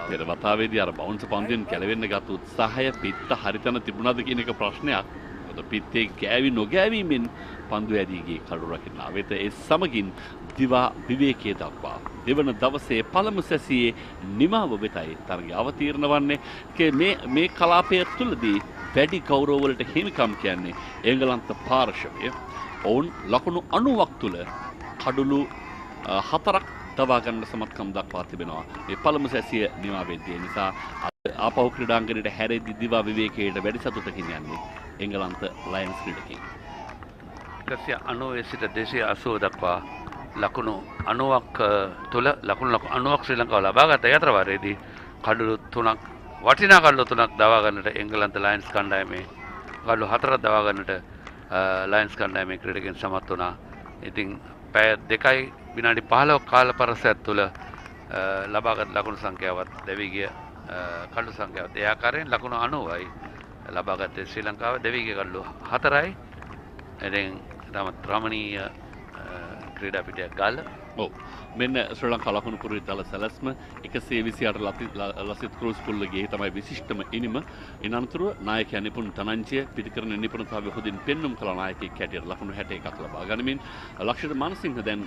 පෙර වතාවේදී අර බවුන්ස් පන්දුවෙන් කැලවෙන්න ගත් උත්සාහය පිට හරිතන තිබුණාද කියන එක ප්‍රශ්නයක්. මොකද පිටේ ගෑවි නොගෑවීමෙන් පන්දුව ඇදී ගියේ කඩු රකින්න. වෙත ඒ සමගින් දිවා විවේකයේ දක්වා දෙවන දවසේ පළමු සැසියේ නිමාව වෙතයි තරගය අවතීර්ණ වන්නේ. මේ කලාපය තුළදී වැඩි ගෞරව වලට හිමිකම් කියන්නේ එංගලන්ත පාර්ශවය. ඔවුන් ලකුණු 90ක් තුළ කඩුළු 4ක් තබා ගන්න සමත්කම් දක්වා තිබෙනවා. මේ පළමු සැසිය නිමා වෙද්දී නිසා ආපහු ක්‍රීඩාංගණයට හැරෙද්දී දිවා විවේකයට වැඩි සතුටකින් යන්නේ එංගලන්ත ලයන්ස් ක්‍රීඩකයන්. 190 සිට 280 දක්වා ලකුණු 90ක් තුළ ලකුණු 90ක් ශ්‍රී ලංකාව ලබා ගත යතර වාරයේදී කඩලු 3ක් වටිනා කඩලු 3ක් දවා ගන්නට එංගලන්ත ලයන්ස් කණ්ඩායමේ කඩලු 4ක් දවා ගන්නට ලයන්ස් කණ්ඩායමේ ක්‍රීඩකයන් සමත් වුණා. ඉතින් පැය 2යි විනාඩි 15ක් කාල පරසයක් තුළ ලබාගත් ලකුණු සංඛ්‍යාවත් දෙවි ගිය කඩලු සංඛ්‍යාවත් ඒ ආකාරයෙන් ලකුණු 90යි ලබාගත්තේ ශ්‍රී ලංකාව දෙවිගේ කඩලු 4යි. එතෙන් තමත් රමණීය ක්‍රීඩා පිටියක් ගාල්ල. ඔව්. මෙන්න ශ්‍රී ලංකා ලකුණු පුරුදු දල සැලැස්ම 128 ලසිත් ක්‍රූස් පුල්ලගේ තමයි විශිෂ්ටම ඉනිම. ඉන් අනතුරුව නායකයා නිපුන් තනංජය පිටිකරන නිපුණතාවය හොඳින් පෙන්눔 කළ නායකයෙක් හැටියට ලකුණු 61ක් ලබා ගනිමින් ලක්ෂිත මානසිංහ දැන්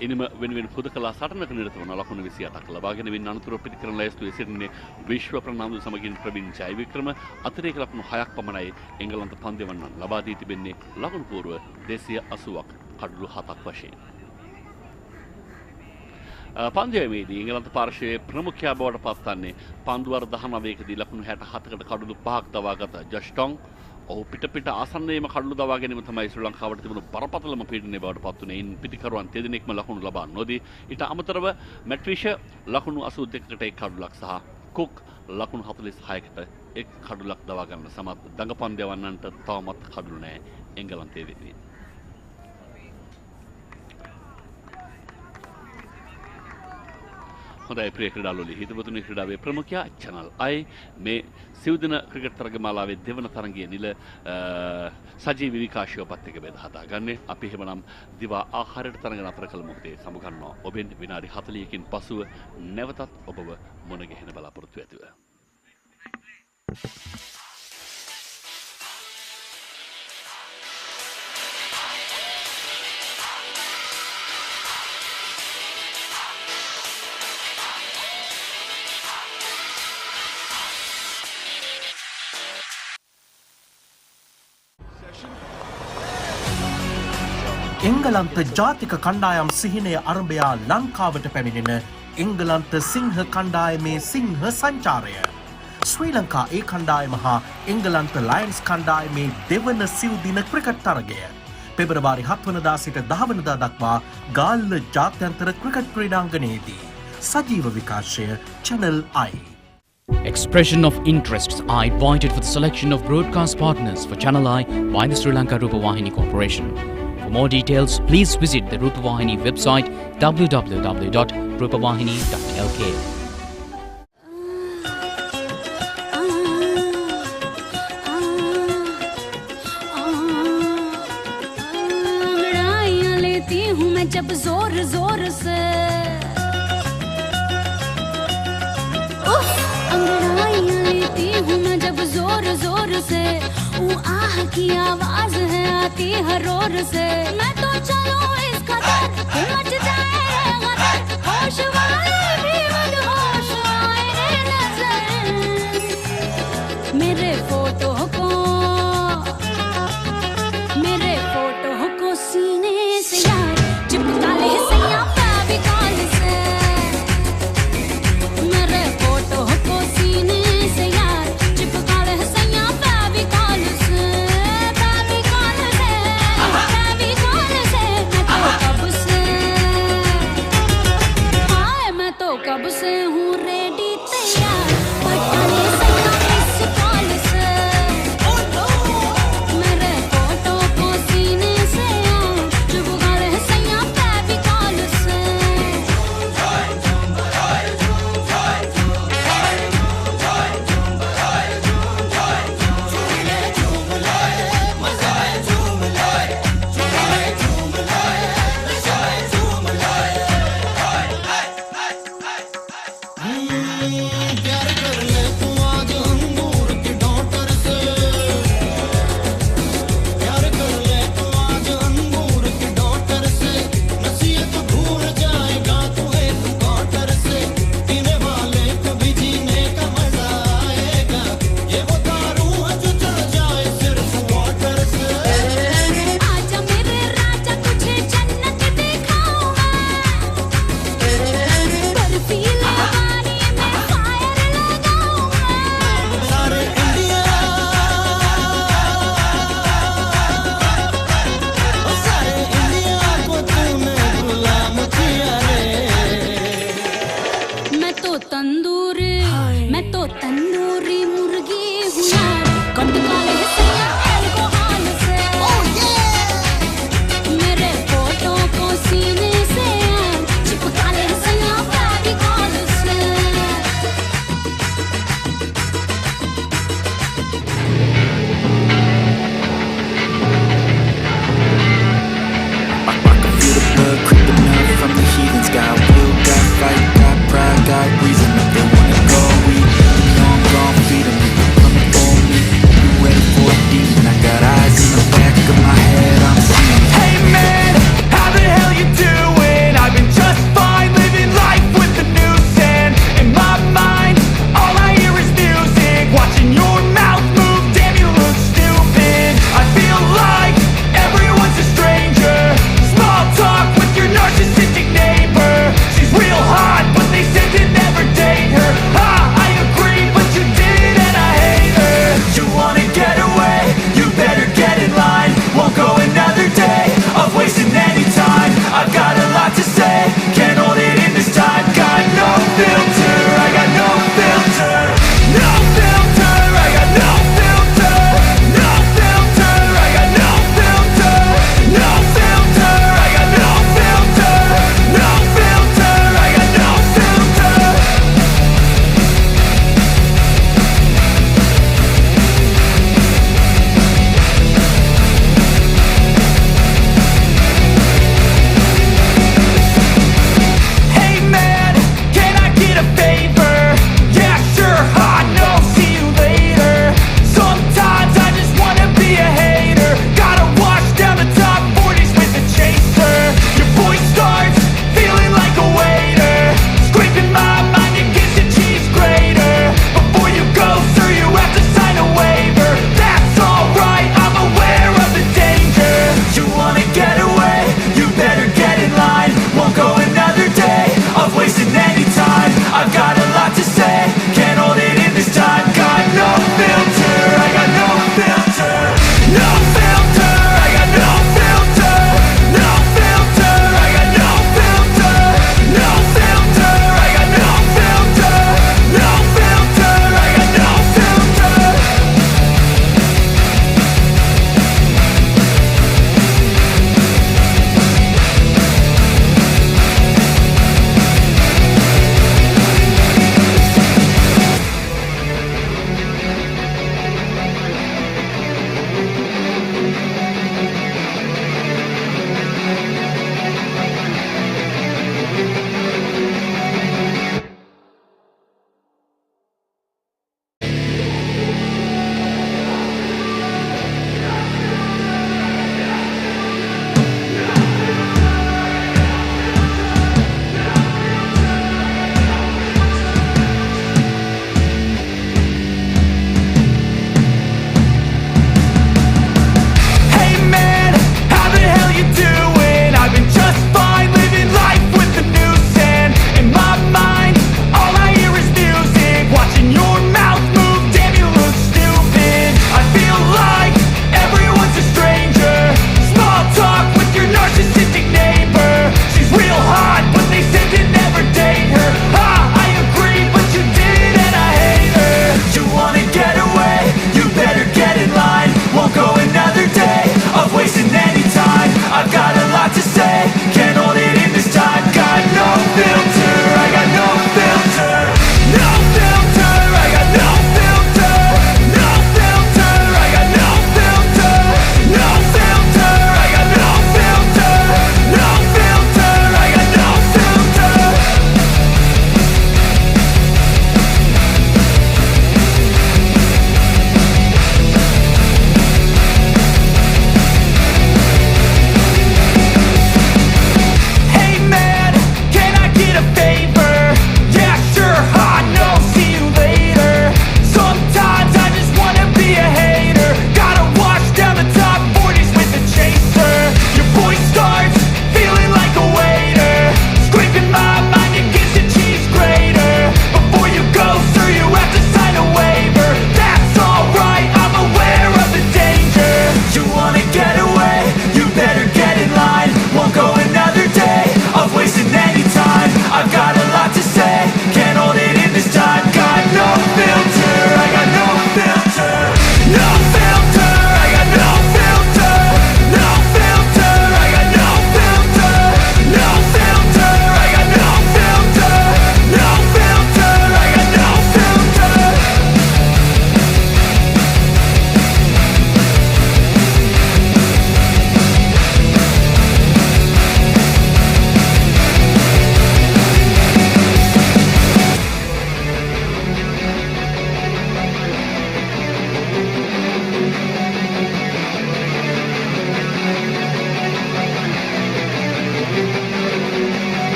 ඉනිම වෙනුවෙන් හුදකලා සටනක නිරත වන ලකුණු 28ක් ලබා ගැනීමෙන් අනතුරුව පිටිකරන ලැයිස්තුවේ සිටින්නේ විශ්ව ප්‍රනාන්දු සමගින් ප්‍රවීන් ජයවික්‍රම අතිරේක ලකුණු 6ක් පමණයි එංගලන්ත පන්දෙවන්නන් ලබා දී තිබෙන්නේ ලකුණු පූර්ව 280ක් කඩලු 7ක් වශයෙන්. පන්දයමේදී එංගලන්ත පාර්ශ්වයේ ප්‍රමුඛයා බවට පත්වන්නේ පන්දු වර 19කදී ලකුණු 67කට කඩලු 5ක් දවාගත ජස්ටොන්. ඔහු පිට ආසන්නයේම කඩලු දවා ගැනීම තමයි ශ්‍රී ලංකාවට තිබුණු බරපතලම පීඩනය බවට පත්වුනේ. ඉන් පිටිකරුවන් දෙදෙනෙක්ම ලකුණු ලබා නොදී ඊට අමතරව මැට්‍රිෂ ලකුණු 82කට එක් කඩලක් සහ කුක් ලකුණු 46කට එක් කඩලක් දවා ගන්න සමත් දඟපන්දයවන්නන්ට තවමත් කඩලු නැහැ එංගලන්තයේ වෙදී. හොඳයි ප්‍රිය ක්‍රීඩාලුවනි හිතවතුනි ක්‍රීඩාවේ ප්‍රමුඛයා channel I මේ සිව්දින ක්‍රිකට් තරගමාලාවේ දෙවන තරගයේ නිල සජීවී විකාශයපත් එක බෙදා හදාගන්නේ. අපි එහෙමනම් දිවා ආහාරයට තරග නතර කළ මොහොතේ සමුගන්නවා ඔබෙන් විනාඩි 40කින් පසුව නැවතත් ඔබව මුණ ගැහෙන බලාපොරොත්තු ඇතිව. එංගලන්ත ජාතික කණ්ඩායම් සිහිනය අරඹයා ලංකාවට පැමිණෙන එංගලන්ත සිංහ කණ්ඩායමේ සිංහ සංචාරය. ශ්‍රී ලංකා ඒ කණ්ඩායම හා එංගලන්ත ලයන්ස් කණ්ඩායමේ දෙවන සිව්දින ක්‍රිකට් තරගය. පෙබරවාරි 7 වනදා සිට 10 වනදා දක්වා ගාල්ල ජාත්‍යන්තර ක්‍රිකට් ක්‍රීඩාංගණයේදී. සජීව විකාශය Channel I. Expression of interests are invited for the selection of broadcast partners for ChannelEye by the Sri Lanka Rupavahini Corporation. For more details, please visit the Rupavahini website www.rupavahini.lk. अंगड़ाइयाँ लेती हूँ मैं जब जोर जोर से, अंगड़ाइयाँ लेती हूँ मैं जब जोर जोर से, वो आह की आवाज है आती हर ओर से। मैं तो चलूं इस कदर कि मच जाए गदर, होश वाले भी मदहोश आए नजर। मेरे फोटो को सीने से यार चिपका ले सैया फेविकॉल से। मेरे फोटो को सीने से यार चिपका ले सैया फेविकॉल से। फेविकॉल से मैं तो कब से, हाय मैं तो कब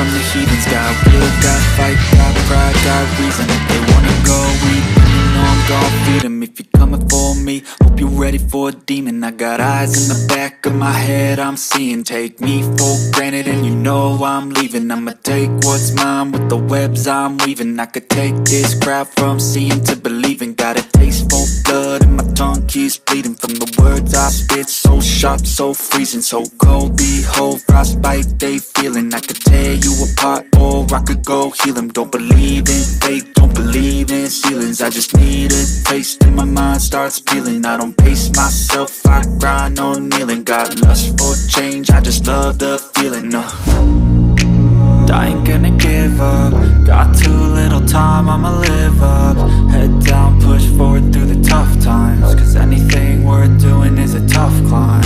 from the heathens. Got will, got fight, got pride, got reason. If they wanna go eat, then you know I'm gon' feed 'em. If you're coming for me, hope you're ready for a demon. I got eyes in the back of my head, I'm seeing. Take me for granted and you know I'm leaving. I'ma take what's mine with the webs I'm weaving. I could take this crowd from seeing to believing. Got a taste for blood and my tongue keeps bleeding from the words I spit. So sharp, so freezing, so cold. Behold, frostbite they feeling. I could tear you apart or I could go heal 'em. Don't believe in fate, don't believe in ceilings. I just need a taste and my mind starts peeling. I don't pace myself, I grind on kneeling. Got lust for change, I just love the feeling. I ain't gonna give up. Got too little time, I'ma live up. Head down, push forward through the tough times. Cause anything worth doing is a tough climb.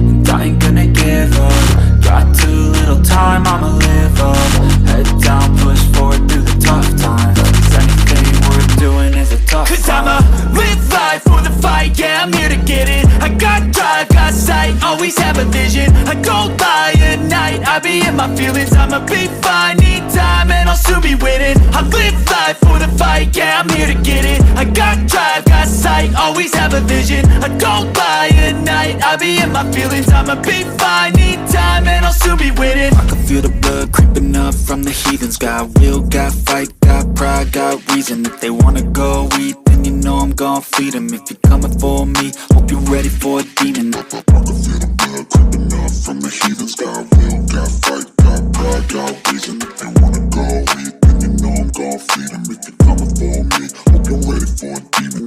And I ain't gonna give up. Got too little time, I'ma live up. Head down, push forward through the tough times. Cause anything worth doing is a tough climb. Cause I'ma live life for the fight, yeah, I'm here to get it. I got drive, got sight, always have a vision. I don't lie at night, I be in my feelings. I'ma be fine, need time and I'll soon be winning. I live life for the fight, yeah, I'm here to get it. I got drive, got sight, always have a vision. I don't lie at night, I be in my feelings. I'ma be fine, need time and I'll soon be winning. I can feel the blood creeping up from the heathens. Got will, got fight, got pride, got reason. If they wanna go eat, then you know I'm gon' feed 'em. If you're coming for me, hope you're ready for a demon. I can feel the blood creeping up from the heathens. Got will, got fight, got pride, got reason. If they wanna go eat, then you know I'm gon' feed 'em. If you're coming for me, hope you're ready for a demon.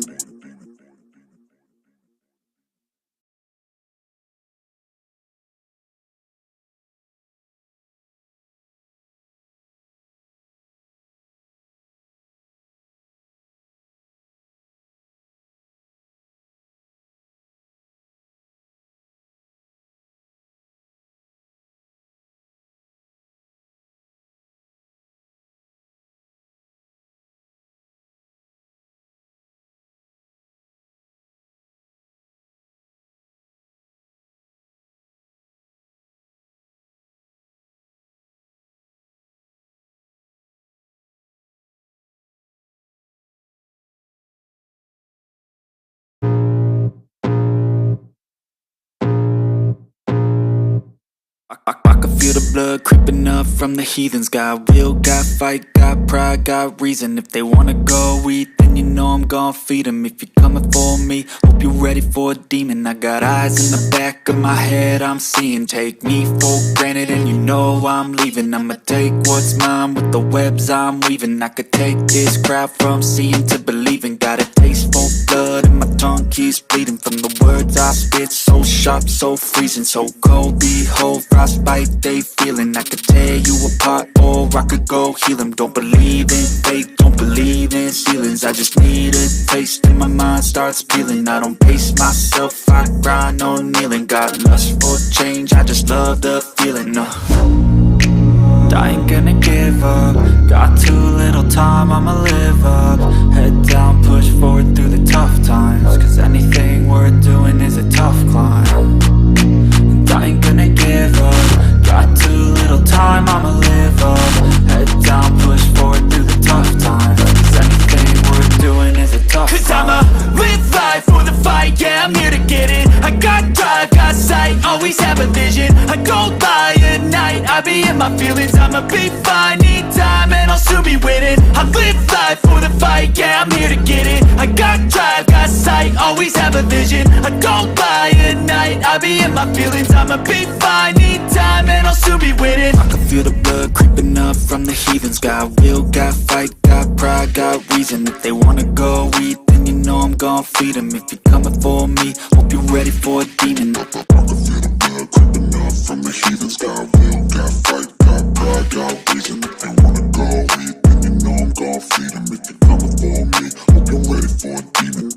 I can feel the blood creeping up from the heathens. Got will, got fight, got pride, got reason. If they wanna go eat, then you know I'm gon' feed 'em. If you're coming for me, hope you're ready for a demon. I got eyes in the back of my head, I'm seeing. Take me for granted and you know I'm leaving. I'ma take what's mine with the webs I'm weaving. I could take this crowd from seeing to believing. Got a taste for blood and my tongue keeps bleeding from the words I spit. So sharp, so freezing, so cold. Behold, frostbite they feeling. I could tear you apart or I could go heal 'em. Don't believe in fate, don't believe in ceilings. I just need a taste and my mind starts peeling. I don't pace myself, I grind on kneeling. Got lust for change, I just love the feeling. I ain't gonna give up. Got too little time, I'ma live up. Head down, push forward through the tough times. Cause anything worth doing is a tough climb. And I ain't gonna give up. Got too little time, I'ma live up. Head down, push forward through the tough times. Cause anything worth doing is a tough climb. Cause I'ma live life for the fight, yeah, I'm here to get it. I got drive, got sight, always have a vision. I don't lie at night, I be in my feelings. I'ma be fine, need time and I'll soon be winning. I live life for the fight, yeah, I'm here to get it. I got drive, got sight, always have a vision. I don't lie at night, I be in my feelings. I'ma be fine, need time and I'll soon be winning. I can feel the blood creeping up from the heathens. Got will, got fight, got pride, got reason. If they wanna go eat, then you know I'm gon' feed 'em. If you're coming for me, hope you're ready for a demon. I can feel the blood creeping up from the heathens. Got will, got fight, got pride, got reason. If they wanna go eat, then you know I'm gon' feed 'em. If you're coming for me, hope you're ready for a demon.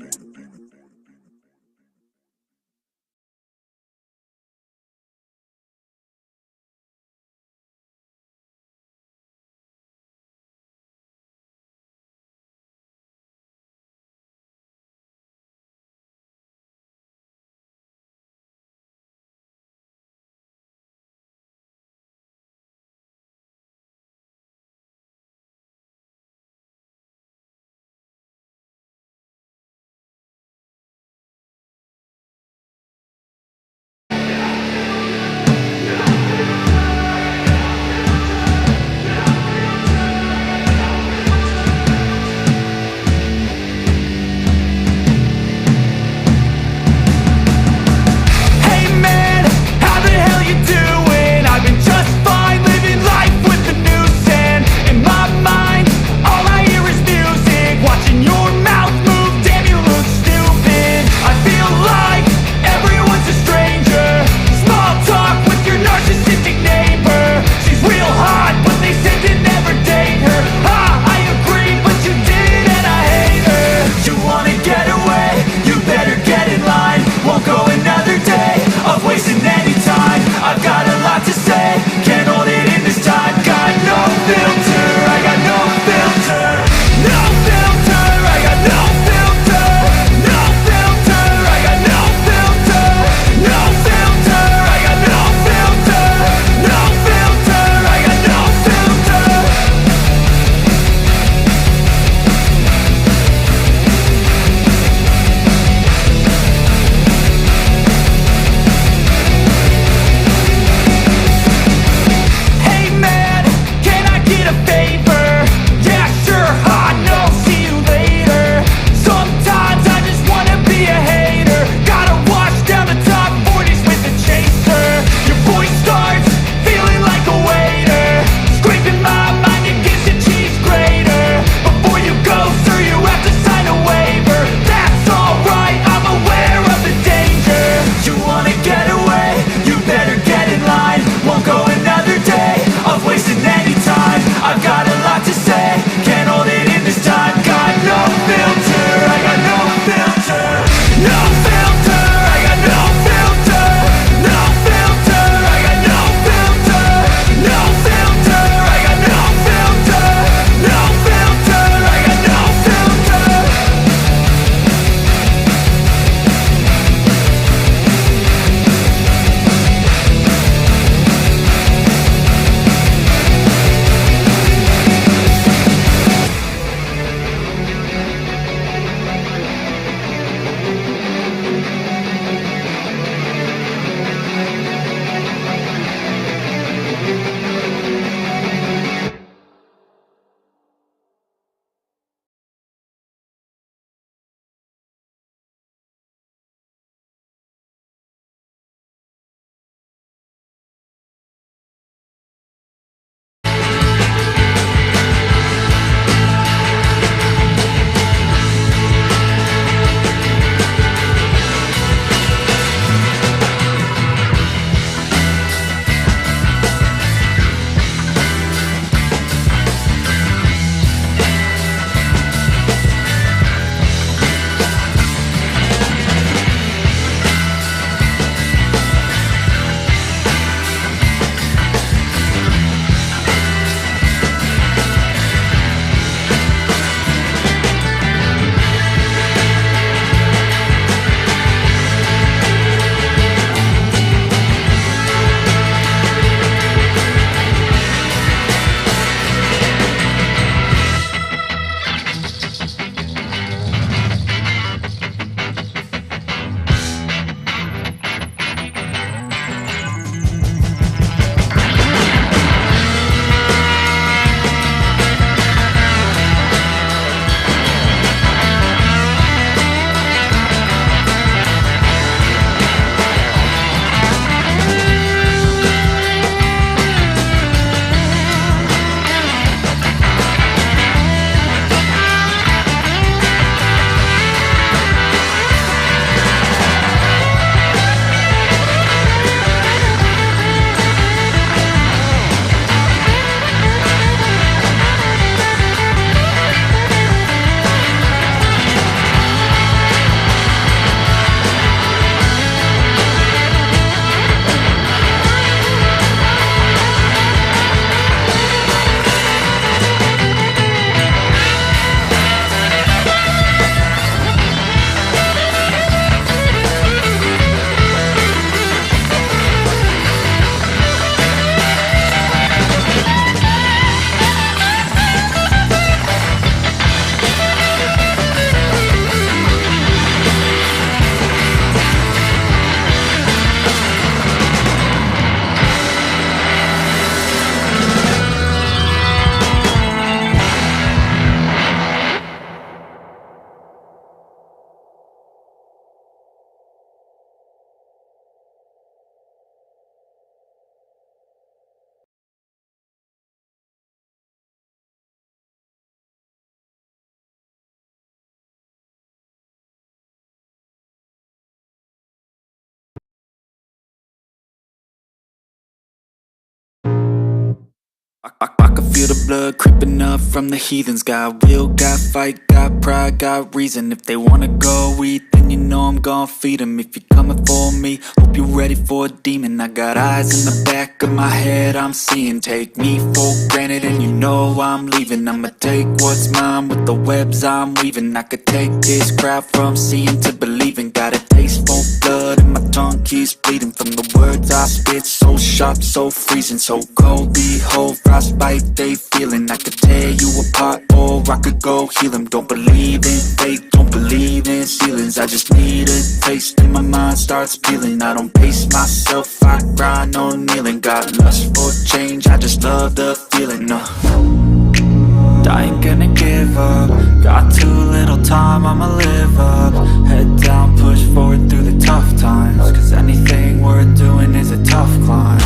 I can feel the blood creeping up from the heathens. Got will, got fight, got pride, got reason. If they wanna go eat, then you know I'm gon' feed them. If you're coming for me, hope you're ready for a demon. I got eyes in the back of my head, I'm seeing. Take me for granted and you know I'm leaving. I'ma take what's mine with the webs I'm weaving. I could take this crowd from seeing to believing. Got a taste for blood and my tongue keeps bleeding. From the words I spit, so sharp, so freezing, so cold. Behold, frostbite they feeling. I could tear you apart or I could go heal them. Don't believe in fate, don't believe in ceilings. I just need a taste and my mind starts peeling. I don't pace myself, I grind on kneeling. Got lust for change, I just love the feeling. I ain't gonna give up. Got too little time, I'ma live up. Head down, push forward through the tough times. Cause anything worth doing is a tough climb.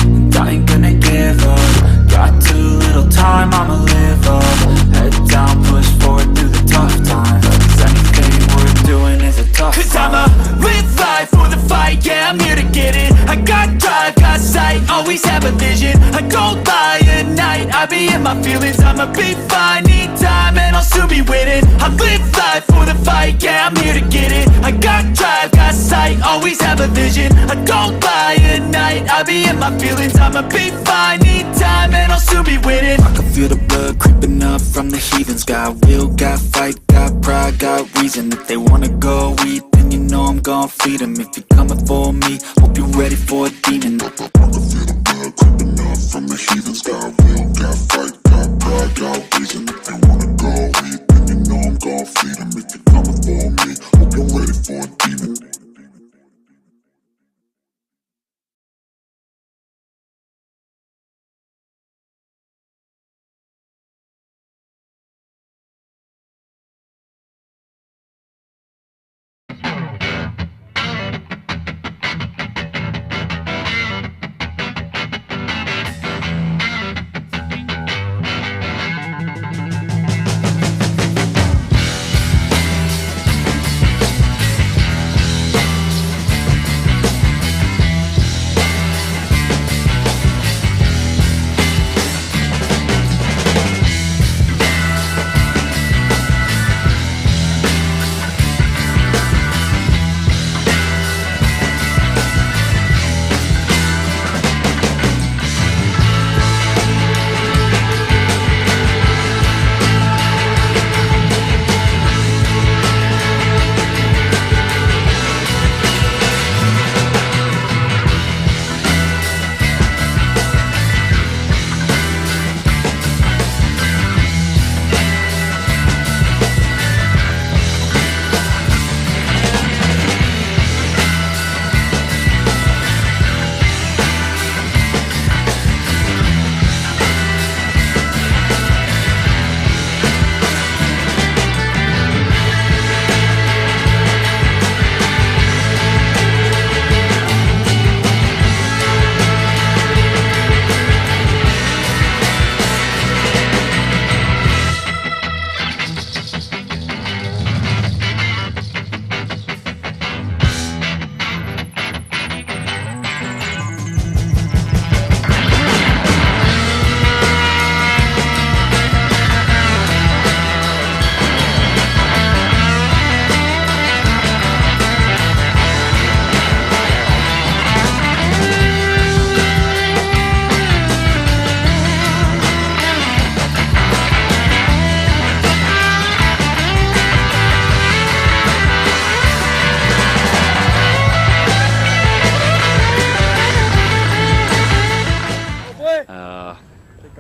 And I ain't gonna give up. Got too little time, I'ma live up. Head down, push forward through the tough times. Cause anything worth doing is a tough climb. Cause I'ma live life for the fight, yeah, I'm here to get it. I got drive, got sight, always have a vision. I go by at night, I be in my feelings. I'ma be fine, need time and I'll soon be winning. I live life for the fight, yeah, I'm here to get it. I got drive, got sight, always have a vision. I go by at night, I be in my feelings. I'ma be fine, need time and I'll soon be winning. I can feel the blood creeping up from the heathens. Got will, got fight, got pride, got reason. If they wanna go eat, then you know I'm gon' feed them. If you're coming for me, hope you're ready for a demon. I can feel the blood creeping up from the heathens. Got will, got fight, got pride, got reason. If they wanna go eat, then you know I'm gon' feed them. If you're coming for me, hope you're ready for a demon.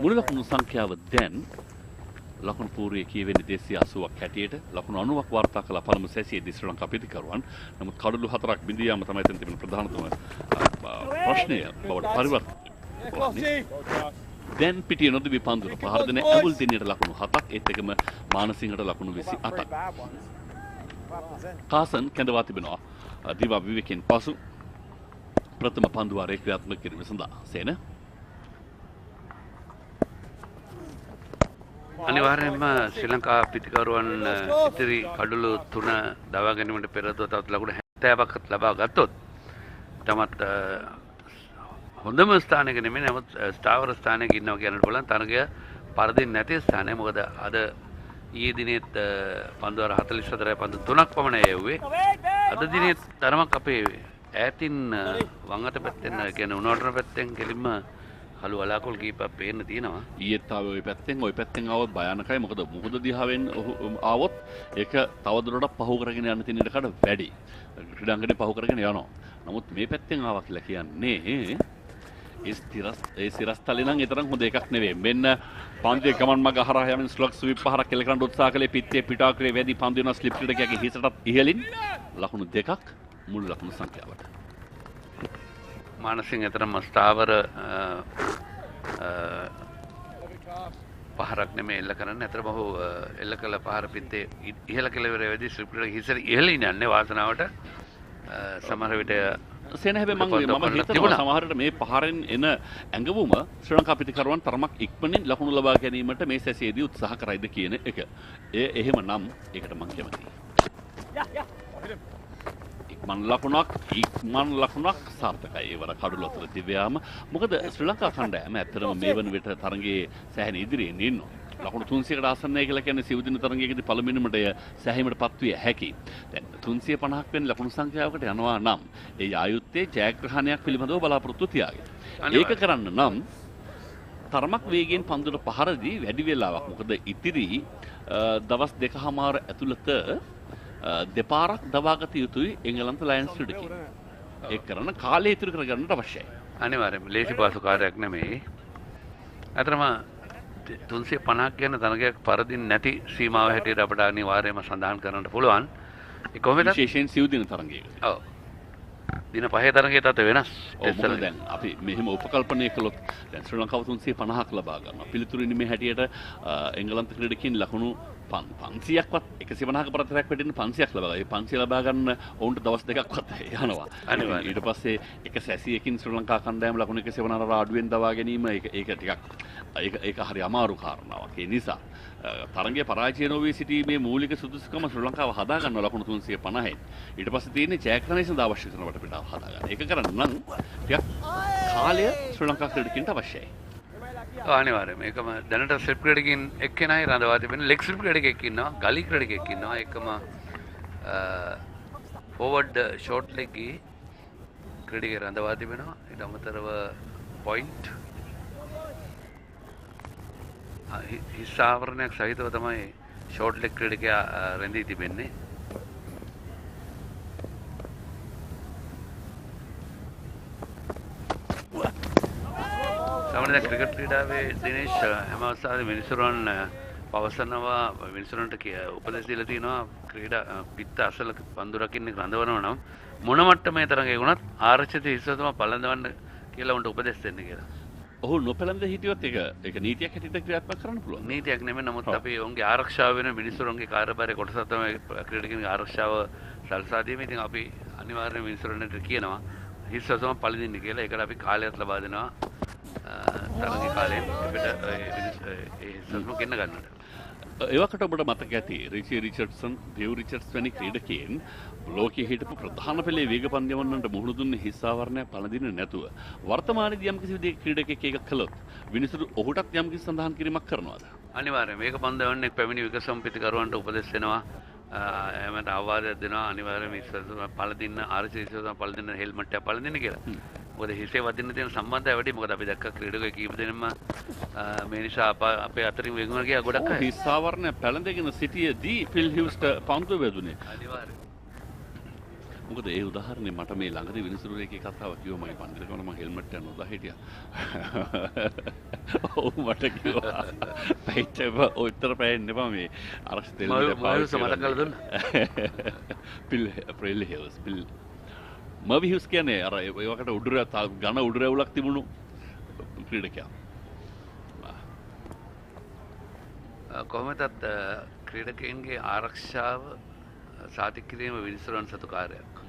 මුලලකුණු සංඛ්‍යාව දැන් ලකුණු පූර්වයේ කියවෙන්නේ 280ක් හැටියට ලකුණු 90ක් වාර්තා කළ පළමු සැසියේදී ශ්‍රී ලංකා පිතිකරුවන් නමුත් කඩලු 4ක් බිඳ යාම තමයි එතන තිබෙන ප්‍රධානතම ප්‍රශ්නය බවට පරිවර්තනය වන්නේ. දැන් පිටිය නොදෙවි පන්දුර පහර දෙන ඇවුල් දිනියට ලකුණු 7ක් ඒත් එකම මානසිංහට ලකුණු 28ක්. කාසන් කැඳවා තිබෙනවා දිවා විවේකයෙන් පසු ප්‍රථම පන්දුවාරයේ ක්‍රියාත්මක කිරීම සඳහා. සේන අනිවාර්යයෙන්ම ශ්‍රී ලංකා පිතිකරුවන් ඉතිරි කඩලු 3 දවා ගැනීමට පෙර තවත් ලකුණු 70ක් ලබා ගත්තොත් තමත් හොඳම ස්ථානයක නෙමෙයි නමුත් ස්ථාවර ස්ථානයක ඉන්නවා කියන්න පුළුවන් තරගය පරදින් නැති ස්ථානය මොකද අද ඊයේ දිනෙත් පන්දු 44යි පන්දු 3ක් පමණ යවුවේ අද දිනෙත් තරමක් අපේ ඈතින් වම් අත පැත්තෙන් කියන්නේ උණුවටන පැත්තෙන් කෙලින්ම හලු වලාකුළු කීපයක් පේන්න තියෙනවා ඊයේත් ආවේ ওই පැත්තෙන් ආවොත් භයානකයි මොකද මුහුද දිහාවෙන් ආවොත් ඒක තවදුරටත් පහු කරගෙන යන්න තියෙන ඉඩකඩ වැඩි ක්‍රීඩාංගනේ පහු කරගෙන යනවා නමුත් මේ පැත්තෙන් ආවා කියලා කියන්නේ ඒ සිරස්තලේ නම් ඒ තරම් හොඳ එකක් නෙවෙයි මෙන්න පන්දුවේ ගමන් මග හරහා යමින් ස්ලොග් ස්විප් පහරක් කෙල කරන්න උත්සාහ කළේ පිටේ පිටාකරේ වැඩි පන්දු වෙනවා ස්ලිප් ක්‍රීඩකයාගේ හිසටත් ඉහළින් ලකුණු දෙකක් මුල් ලකුණු සංඛ්‍යාවට මානසින් අතරම ස්ථාවර පහරක් නෙමෙයි එල්ල කරන්නේ අතර බහුව එල්ල කළ පහර පිටේ ඉහළ කෙළවර වැඩි ස්ලිප් ක්‍රීඩක හිසට ඉහළින් යන්නේ වාසනාවට සමහර විට සේන හැබැයි මම හිතනවා සමහරට මේ පහරෙන් එන ඇඟවුම ශ්‍රී ලංකා පිටිකරුවන් තරමක් ඉක්මනින් ලකුණු ලබා ගැනීමට මේ සැසියේදී උත්සාහ කරයිද කියන එක. එහෙම නම් ඒකට මම කැමතියි. ඉක්මන් ලකුණක් සාර්ථකයි. ඒ වර කඩුල අතර දිව්‍යාම මොකද ශ්‍රී ලංකා කණ්ඩායම ඇත්තටම මේ වන විට තරගයේ සෑහෙන ඉදිරියෙන් ඉන්නවා. ලකුණු 300කට ආසන්නයි කියලා කියන්නේ සිවුදින තරගයකදී පළවෙනිමට සෑහීමටපත් විය හැකි. දැන් 350ක් වෙන ලකුණු සංඛ්‍යාවකට යනවා නම් ඒ ආයුත්තේ ජයග්‍රහණයක් පිළිබඳව බලාපොරොත්තු තියාගෙන. ඒක කරන්න නම් තරමක් වේගයෙන් පන්දුවට පහරදී වැඩි වෙලාවක් මොකද ඉතිරි දවස් දෙකමාර ඇතුළත දෙපාරක් දවාගත යුතුයි එංගලන්ත ලයන්ස් ක්‍රීඩකයන්. ඒක කරන කාලය ඉතුරු කරගන්නට අවශ්‍යයි. අනිවාර්යයෙන්ම ලේසි පාසු කාර්යයක් නෙමෙයි. අතරම 350ක් කියන තරගයක් පරදින් නැති සීමාව හැටියට අපට අනිවාර්යයෙන්ම සඳහන් කරන්න පුළුවන්. ඒ කොහොමද විශේෂයෙන් සිව්දින තරගයක. ඔව්. දින 5 තරගයේ තත්ත්වය වෙනස්. දැන් අපි මෙහෙම උපකල්පනය කළොත් දැන් ශ්‍රී ලංකාව 350ක් ලබා ගන්නවා. පිළිතුරු ඉනිමේ හැටියට එංගලන්ත ක්‍රීඩකයන් ලකුණු 500ක්වත් 150ක පරතරයක් වෙටින් 500ක් ලබා ගන්නවා. ඒ 500 ලබා ගන්න ඔවුන්ට දවස් දෙකක්වත් යනවා. අනිවාර්යයෙන්. ඊට පස්සේ එක සැසියකින් ශ්‍රී ලංකා කණ්ඩායම ලකුණු 150කට අඩුවෙන් දවා ගැනීම ඒක ටිකක් ඒක හරි අමාරු කාරණාවක්. ඒ නිසා තරගයේ පරාජය නොවී සිටීමේ මූලික සුදුසුකම ශ්‍රී ලංකාව හදා ගන්න ලකුණු 350යි. ඊට පස්සේ තියෙන්නේ ජයග්‍රහණය සඳහා අවශ්‍ය කරන වටපිටාව හදා ගන්න. ඒක කරන්න නම් ටිකක් කාලය ශ්‍රී ලංකා ක්‍රීඩකයන්ට අවශ්‍යයි. අනිවාර්යයෙන්ම ඒකම දැනට ස්ලිප් ක්‍රීඩකයන් එක්කෙනයි රඳවා තිබෙන ලෙග් ස්ලිප් ක්‍රීඩකයෙක් ඉන්නවා ගලි ක්‍රීඩකයෙක් ඉන්නවා ඒකම ෆෝවර්ඩ් ෂෝට් ලෙග්ගේ ක්‍රීඩකයෙක් රඳවා තිබෙනවා ඊට අමතරව පොයින්ට් හිස්සාවරණයක් සහිතව තමයි ෂෝට් ලෙග් ක්‍රීඩකයා රැඳී තිබෙන්නේ සාමාන්‍යයෙන් ක්‍රිකට් ක්‍රීඩාවේ දිනේෂ් හැම අවස්ථාවෙම මිනිසුරන් පවසනවා මිනිසුරන්ට උපදෙස් දීලා තියෙනවා ක්‍රීඩා පිට අසල පන්දු රකින්න රඳවනවා නම් මොන මට්ටමේ තරඟේ වුණත් ආරක්ෂිත හිස්සතම පළඳවන්න කියලා උන්ට උපදෙස් දෙන්න කියලා. ඔහු නොපැළඳ හිටියොත් ඒක නීතියක් හැටියට ක්‍රියාත්මක කරන්න පුළුවන්. නීතියක් නෙමෙයි නමුත් අපි ඔවුන්ගේ ආරක්ෂාව වෙන මිනිසුරන්ගේ කාර්යභාරයේ කොටසක් තමයි ක්‍රීඩකයන්ගේ ආරක්ෂාව සලසා දීම. ඉතින් අපි අනිවාර්යයෙන් මිනිසුරන්ට කියනවා හිස්සතම පළඳින්න කියලා. ඒකට අපි කාලයක් ලබා දෙනවා. තරගයේ කාලයෙන් අපිට ඒ සතුටු ගෙන්න ගන්නට. ඒවකට ඔබට මතක ඇති රිචි රිචඩ්සන්, ඩේව් රිචඩ්ස් වැනි ක්‍රීඩකයන් ලෝකයේ හිටපු ප්‍රධාන පෙළේ වේග පන්දියවන්නට මුහුණ දුන්නේ හිස්සාවරණයක් පළඳින්නේ නැතුව. වර්තමානයේදී යම් කිසි විදිහක ක්‍රීඩකයෙක් ඒක කළොත් විනිසුරු ඔහුටත් යම් කිසි සඳහන් කිරීමක් කරනවද? අනිවාර්යයෙන් මේක පන්දවන්නේ පැමිණි විකසම් පිටිකරුවන්ට උපදෙස් දෙනවා. එමෙන්න අවවාදයක් දෙනවා අනිවාර්යයෙන්ම ඉස්සරහ පළඳින්න ආරක්ෂිත ඉස්සරහ පළඳින්න හෙල්මට් එක පළඳින්න කියලා. මොකද හිසේ වදින්න තියෙන සම්බන්ධය වැඩි. මොකද අපි දැක්ක ක්‍රීඩකයෝ කීප දෙනෙක්ම මේ නිසා අපේ අතරින් වෙගුණ ගියා ගොඩක් අය. හිස්සාවරණය පැළඳගෙන සිටියේදී ෆිල් හිව්ස්ට පන්දු වැදුනේ. අනිවාර්යයෙන්. මොකද ඒ උදාහරණේ මට මේ ළඟදී විනිසුරුවේගේ කතාව කිව්වා මගේ පන්දිරකම මම හෙල්මට් එක නොදා හිටියා. ඔව් මට කිව්වා. පයිටව උත්තර පෑන්න එපා මේ ආරක්ෂිත තෙල් මම සමතක කරලා දුන්න. පිල් අප්‍රේල් හිව්ස් පිල් මවිහිව්ස් කියන්නේ අර ඒවකට උඩුර ඝන උඩුරැවුලක් තිබුණු ක්‍රීඩකයා. කොහොමදත් ක්‍රීඩකයන්ගේ ආරක්ෂාව සාතික කිරීම විනිසුරන් සතු කාර්යයක්.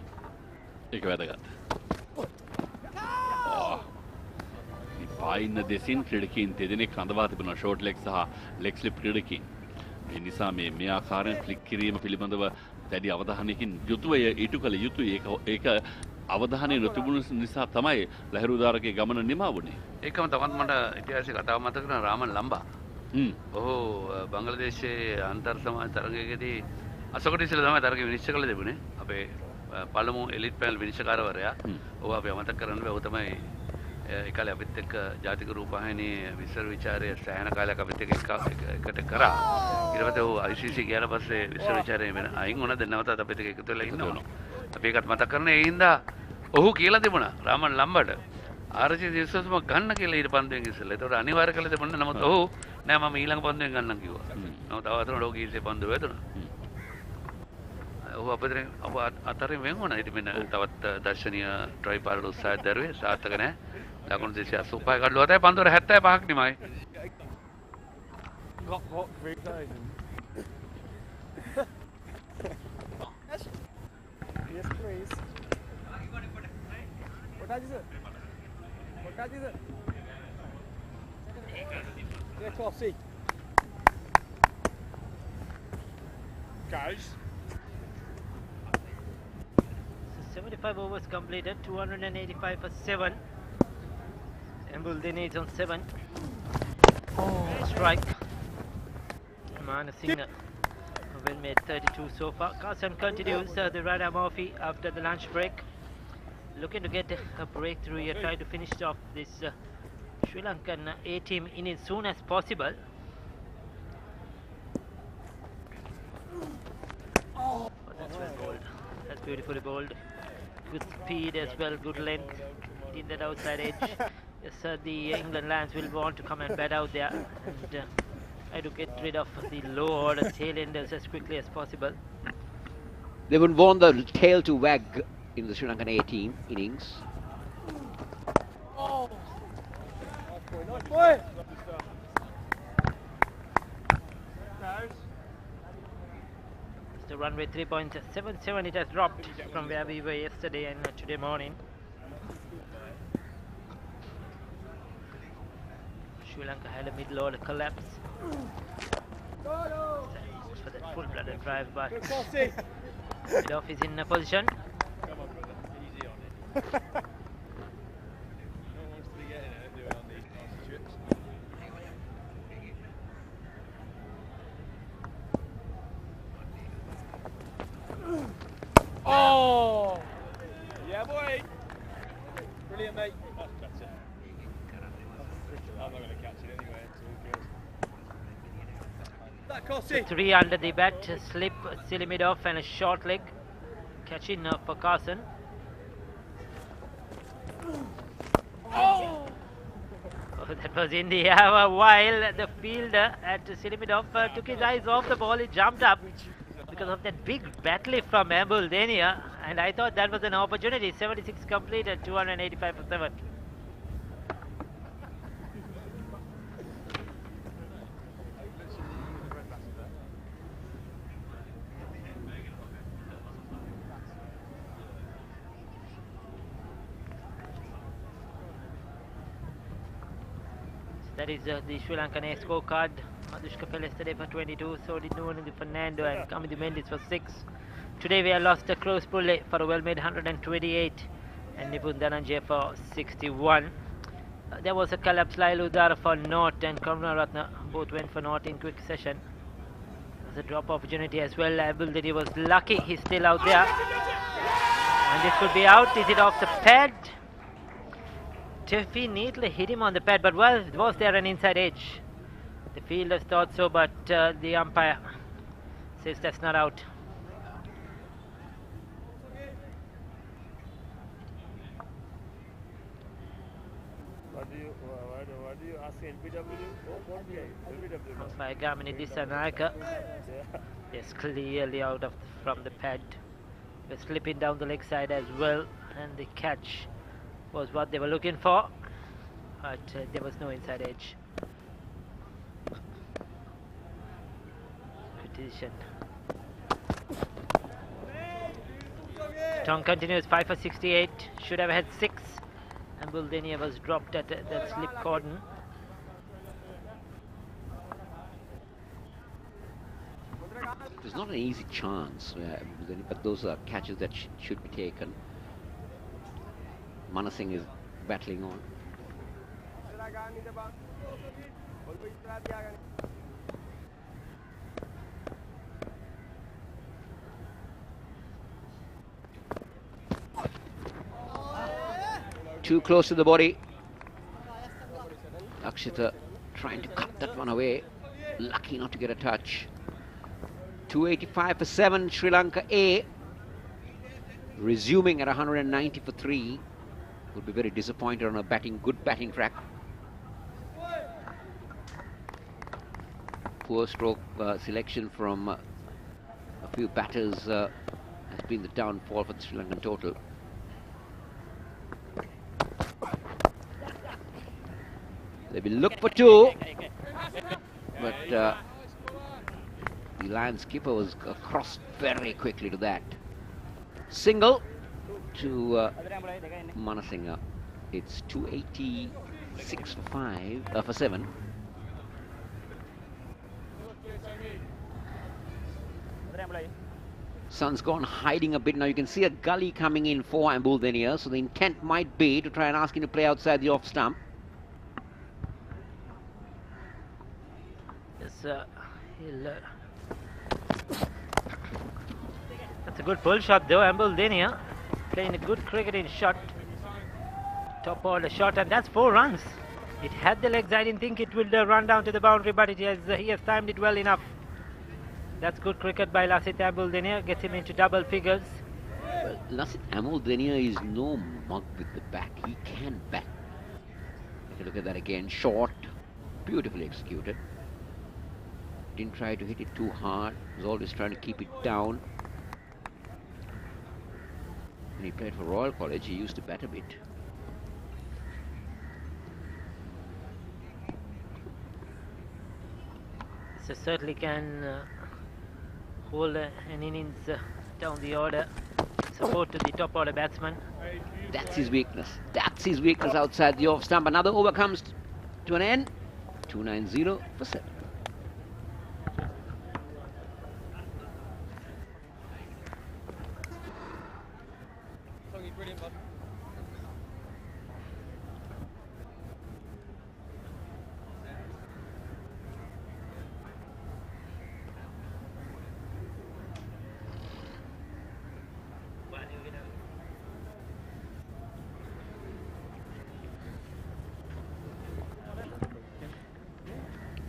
ඒක වැදගත්. පායින්න දෙසින් ක්‍රීඩකයන් දෙදෙනෙක් රඳවා තිබෙනවා ෂෝට් ලෙග් සහ ලෙග් ස්ලිප් ක්‍රීඩකයන්. ඒ නිසා මේ ආකාරයෙන් ෆ්ලික් කිරීම පිළිබඳව දැඩි අවධානයකින් යුතුව ඉටු කළ යුතුයි. ඒක අවධානය නොතිබුණු නිසා තමයි ලහිරුදාරගේ ගමන නිමා වුණේ. ඒකම තමත් මට ඉතිහාසයේ කතාව මතක කරන රාමන් ලම්බා. ඔහු බංග්ලාදේශයේ අන්තර් සමාජ තරගයකදී අසකට ඉස්සෙල්ලා තමයි තරගය විනිශ්චය කළ තිබුණේ. අපේ පළමු එලිට් පැනල් විනිශ්චයකාරවරයා. ඔහු අපි අමතක කරන්න බෑ. ඔහු තමයි ඒ කාලේ අපිත් එක්ක ජාතික රූපවාහිනී විශ්ව විචාරය සෑහෙන කාලයක් අපිත් එක්ක එකට කරා. ඊට පස්සේ ඔහු ICC ගියාට පස්සේ විශ්ව විචාරයෙන් වෙන අයින් වුණා. දැන් නැවතත් අපිත් එක්ක එකතු වෙලා ඉන්නවා. අපි ඒකත් මතක් කරන ඒ හින්දා ඔහු කියලා තිබුණා රාමන් ලම්බට ආරචි දිවසම ගන්න කියලා ඊට පන්දුවෙන් ඉස්සෙල්ලා. ඒතකොට අනිවාර්ය කළ තිබුණා. නමුත් ඔහු නෑ මම ඊළඟ පන්දුවෙන් ගන්නම් කිව්වා. නමුත් අවතන ලෝකීය ඉස්සේ පන්දුව වැදුණා. ඔහු අප අතරින් වෙන් වුණා. ඉතින් මෙන්න තවත් දර්ශනීය ට්‍රයි පාරට උත්සාහය දරුවේ සාර්ථක නෑ. ලකුණු 285 කඩලුවා තමයි පන්දුවර 75ක් නිමයි. Yes, please. What is it? What is it? Yeah, Classy. Guys. So 75 overs completed, 285 for 7. Embuldini is on 7. Strike. Manasingh well made 32 so far. Carson continues the Rada Murphy after the lunch break. Looking to get a breakthrough here, trying to finish off this Sri Lankan A team in as soon as possible. Oh, that's well bowled. That's beautifully bowled. Good speed as well, good length. Hitting that outside edge. Yes, the England Lions will want to come and bat out there and try to get rid of the low order tailenders as quickly as possible. They would want the tail to wag in the Sri Lankan A team innings. Oh! Nice boy! The runway 3.77, it has dropped from where we were yesterday and today morning. Sri Lanka had a middle order collapse. For that full-blooded drive, but mid-off is in a position. Oh! Yeah, boy! Brilliant, mate. That's it. I'm not going to catch it anyway. So 3 under the bat, slip, silly mid-off and a short leg. Catch in for Carson. Oh, that was in the air while the fielder at silly mid-off took his eyes off the ball. He jumped up because of that big bat lift from Embuldini, and I thought that was an opportunity. 76 completed, 285 for 7. That is the Sri Lankan A scorecard. Madushka fell yesterday for 22, so did Nuwanindi Fernando and Kamidi Mendis for 6. Today we have lost a Cruz Pulle for a well-made 128 and Nipun Dhananjay for 61. There was a collapse. Lailu Dara for naught and Karunaratne both went for naught in quick session. There was a drop opportunity as well. Embuldini was lucky, he's still out there. And this could be out. Is it off the pad? Tiffy neatly hit him on the pad, but was there an inside edge? The fielders thought so, but the umpire says that's not out. What do you ask LBW? Umpire Gamini Dissanayaka. Yes, clearly out from the pad. He was slipping down the leg side as well, and the catch was what they were looking for, but there was no inside edge. Good decision. Tong continues 5 for 68, should have had 6. And Embuldini was dropped at that slip cordon. It's not an easy chance, but those are catches that should be taken. Manasinghe is battling on. Too close to the body. Lakshita trying to cut that one away. Lucky not to get a touch. 285 for 7, Sri Lanka A. Resuming at 190 for 3. Would be very disappointed on a good batting track. Poor stroke selection from a few batters has been the downfall for the Sri Lankan total. They will look for 2, but the Lions skipper was across very quickly to that. Single to Manasinghe. It's 286 for 7. Sun's gone hiding a bit now. You can see a Galle coming in for Ambuldennia, so the intent might be to try and ask him to play outside the off stump. That's a good pull shot though. Ambuldennia playing a good cricketing shot. Top order shot, and that's 4 runs. It had the legs. I didn't think it would run down to the boundary, but he has timed it well enough. That's good cricket by Lasith Ambuldennia. Gets him into double figures. Well, Lasith Ambuldennia is no mug with the back. He can bat. Take a look at that again. Short. Beautifully executed. Didn't try to hit it too hard. Was always trying to keep it down. When he played for Royal College, he used to bat a bit. So certainly can hold an innings down the order. Support to the top order batsman. That's his weakness. That's his weakness outside the off stump. Another over comes to an end. 290 for 7.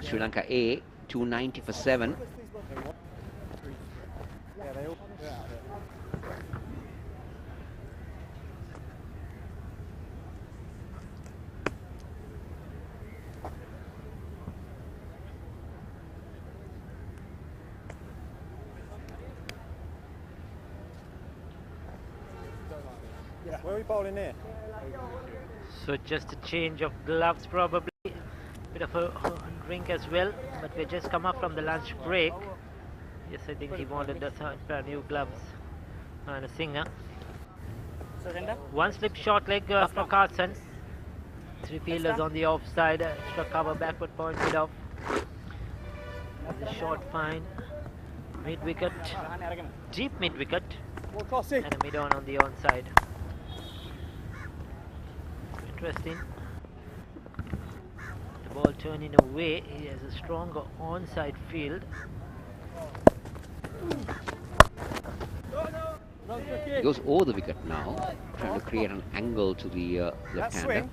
Sri Lanka A, 290 for 7. Yeah, where are we bowling here? So just a change of gloves probably. Bit of a drink as well, but we just come up from the lunch break. Yes, I think he wanted the new gloves and a singer. One slip short leg for Carson. 3 fielders on the offside. Extra cover backward pointed off. The short fine. Mid wicket. Deep mid wicket. And a mid on the onside. Interesting. Ball turning away. He has a stronger onside field. He goes over the wicket now, trying to create an angle to the left-hander.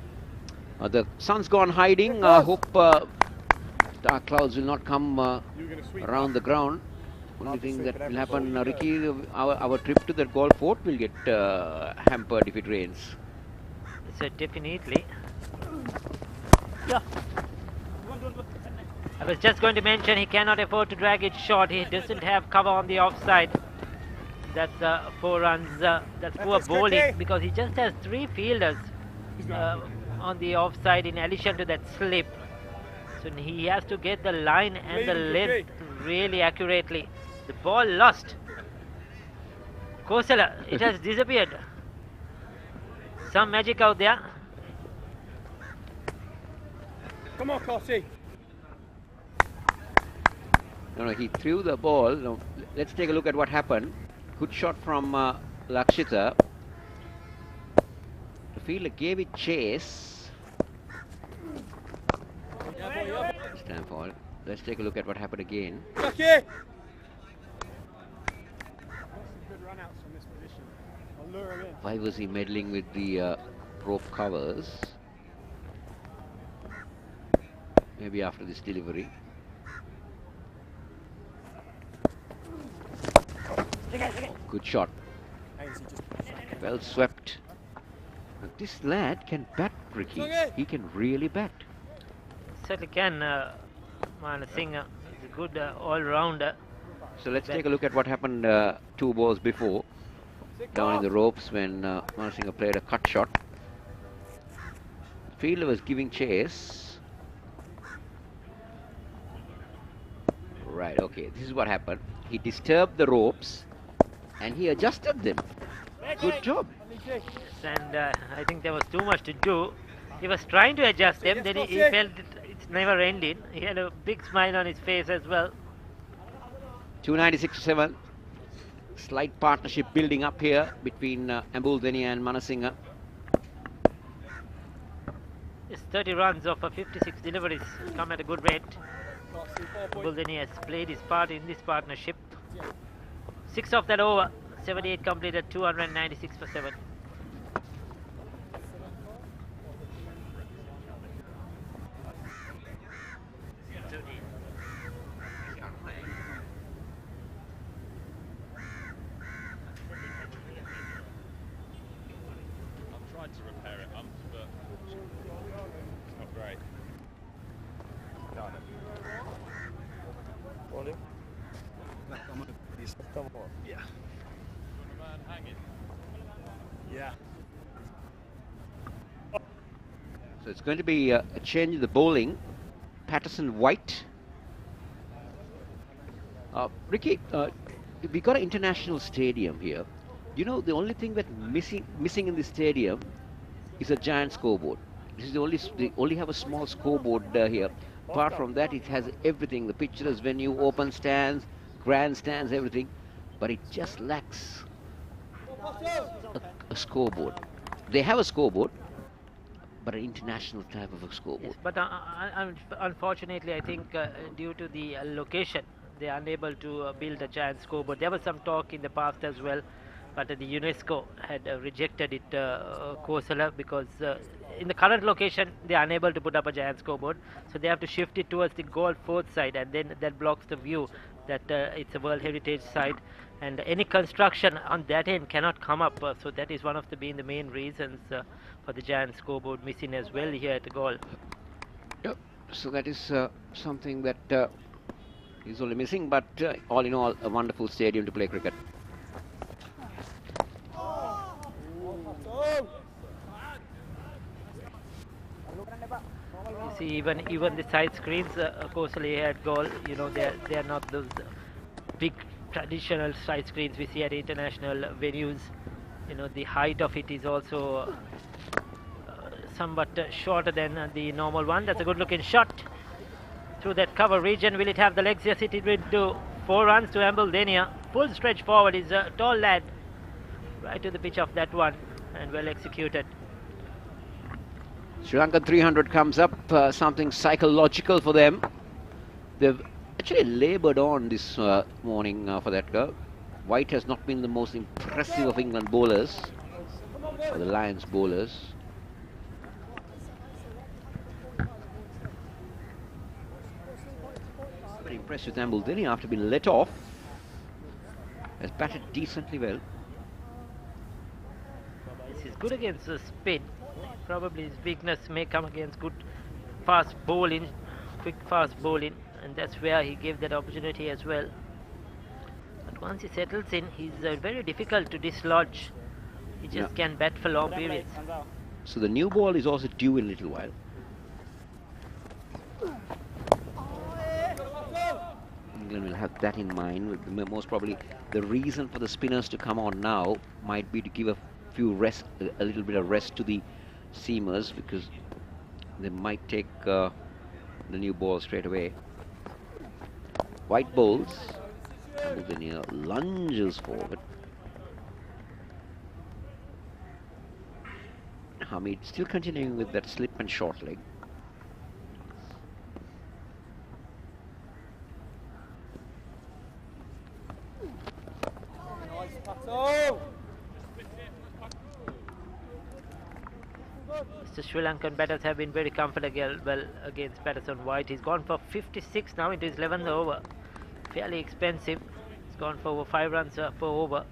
The sun's gone hiding. I hope dark clouds will not come around the ground. Only thing that will happen, Ricky, our trip to the golf fort will get hampered if it rains. So definitely. Yeah. I was just going to mention he cannot afford to drag it short. He doesn't have cover on the offside. That's 4 runs. That's poor bowling because he just has 3 fielders on the offside in addition to that slip. So he has to get the line and the length really accurately. The ball lost. Kosala, it has disappeared. Some magic out there. Come on, Cossie. No, he threw the ball. No, let's take a look at what happened. Good shot from Lakshita. The fielder gave it chase. Stand for it. Let's take a look at what happened again. Good run-outs from this position. I'll lure him in. Why was he meddling with the rope covers? Maybe after this delivery. Good shot. Well swept. But this lad can bat, Ricky. He can really bat. Certainly can. Singh is a good all-rounder. So let's take a look at what happened 2 balls before. Down in the ropes when Manasinghe played a cut shot. Fielder was giving chase. Right, okay, this is what happened. He disturbed the ropes and he adjusted them. Good job. And I think there was too much to do. He was trying to adjust them, then he felt it's never ending. He had a big smile on his face as well. 296-7. Slight partnership building up here between Ambuldennia and Manasinghe. His 30 runs off of 56 deliveries come at a good rate. Ambuldennia has played his part in this partnership. 6 of that over, 78 completed, 296 for 7. To repair it, but it's not great. Yeah. Man hanging. Yeah. So it's going to be a change in the bowling. Patterson White. Ricky, we got an international stadium here. You know, the only thing that's missing in this stadium is a giant scoreboard. This is they only have a small scoreboard here. Apart from that, it has everything: the pictures, venue, open stands, grandstands, everything. But it just lacks a scoreboard. They have a scoreboard, but an international type of a scoreboard. Yes, but unfortunately, I think due to the location, they are unable to build a giant scoreboard. There was some talk in the past as well, but the UNESCO had rejected it, Kosala, because in the current location they are unable to put up a giant scoreboard, so they have to shift it towards the Gold Fort side, and then that blocks the view that it's a World Heritage site, and any construction on that end cannot come up, so that is one of the main reasons for the giant scoreboard missing as well here at the Galle. Yep. So that is something that is only missing, but all in all, a wonderful stadium to play cricket. You see, even the side screens, Kosala at Galle, you know, they are not those big traditional side screens we see at international venues. You know, the height of it is also somewhat shorter than the normal one. That's a good looking shot through that cover region. Will it have the legs? Yes, it will do. 4 runs to Ambuldennia. Full stretch forward. Is a tall lad. Right to the pitch of that one, and well executed. Sri Lanka 300 comes up, something psychological for them. They've actually laboured on this morning for that girl. White has not been the most impressive of England bowlers, or the Lions bowlers. Very impressed with Ambuldennia after being let off. Has batted decently well. This is good against the spin. Probably his weakness may come against good fast bowling, quick fast bowling, and that's where he gave that opportunity as well. But once he settles in, he's very difficult to dislodge. He just can bat for long periods. So the new ball is also due in a little while. England will have that in mind. Most probably the reason for the spinners to come on now might be to give a little bit of rest to the seamers, because they might take the new ball straight away. White bowls. Ambuldennia lunges forward. Hamid still continuing with that slip and short leg. The Sri Lankan batters have been very comfortable against Patterson White. He's gone for 56 now into his 11th over. Fairly expensive. He's gone for over 5 runs per over.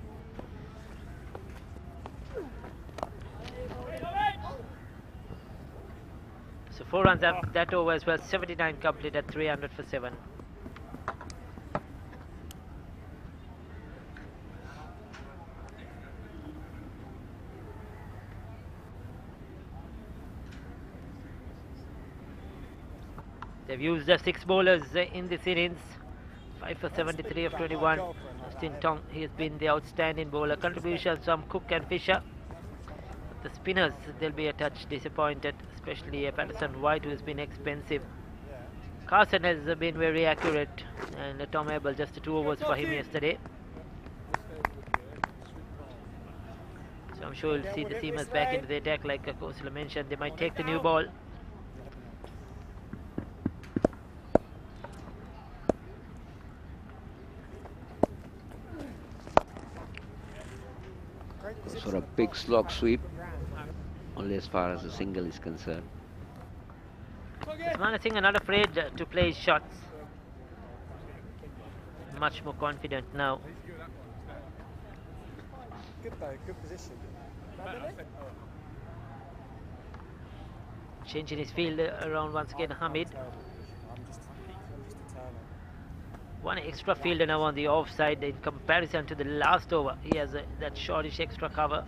So 4 runs after that over as well. 79 complete at 300 for 7. They've used the 6 bowlers in this innings. 5 for 73 of 21. Justin Tong, he has been the outstanding bowler. Contributions from Cook and Fisher. The spinners, they'll be a touch disappointed, especially Patterson White, who has been expensive. Carson has been very accurate, and Tom Abel just 2 overs for him yesterday. So I'm sure we'll see the seamers back into the attack, like Kosila mentioned. They might take the new ball. Sort of big slog sweep, only as far as the single is concerned. Usman Singh are not afraid to play his shots. Much more confident now. Good though, good position. Changing his field around once again, Hamid. One extra fielder now on the offside in comparison to the last over. He has that shortish extra cover.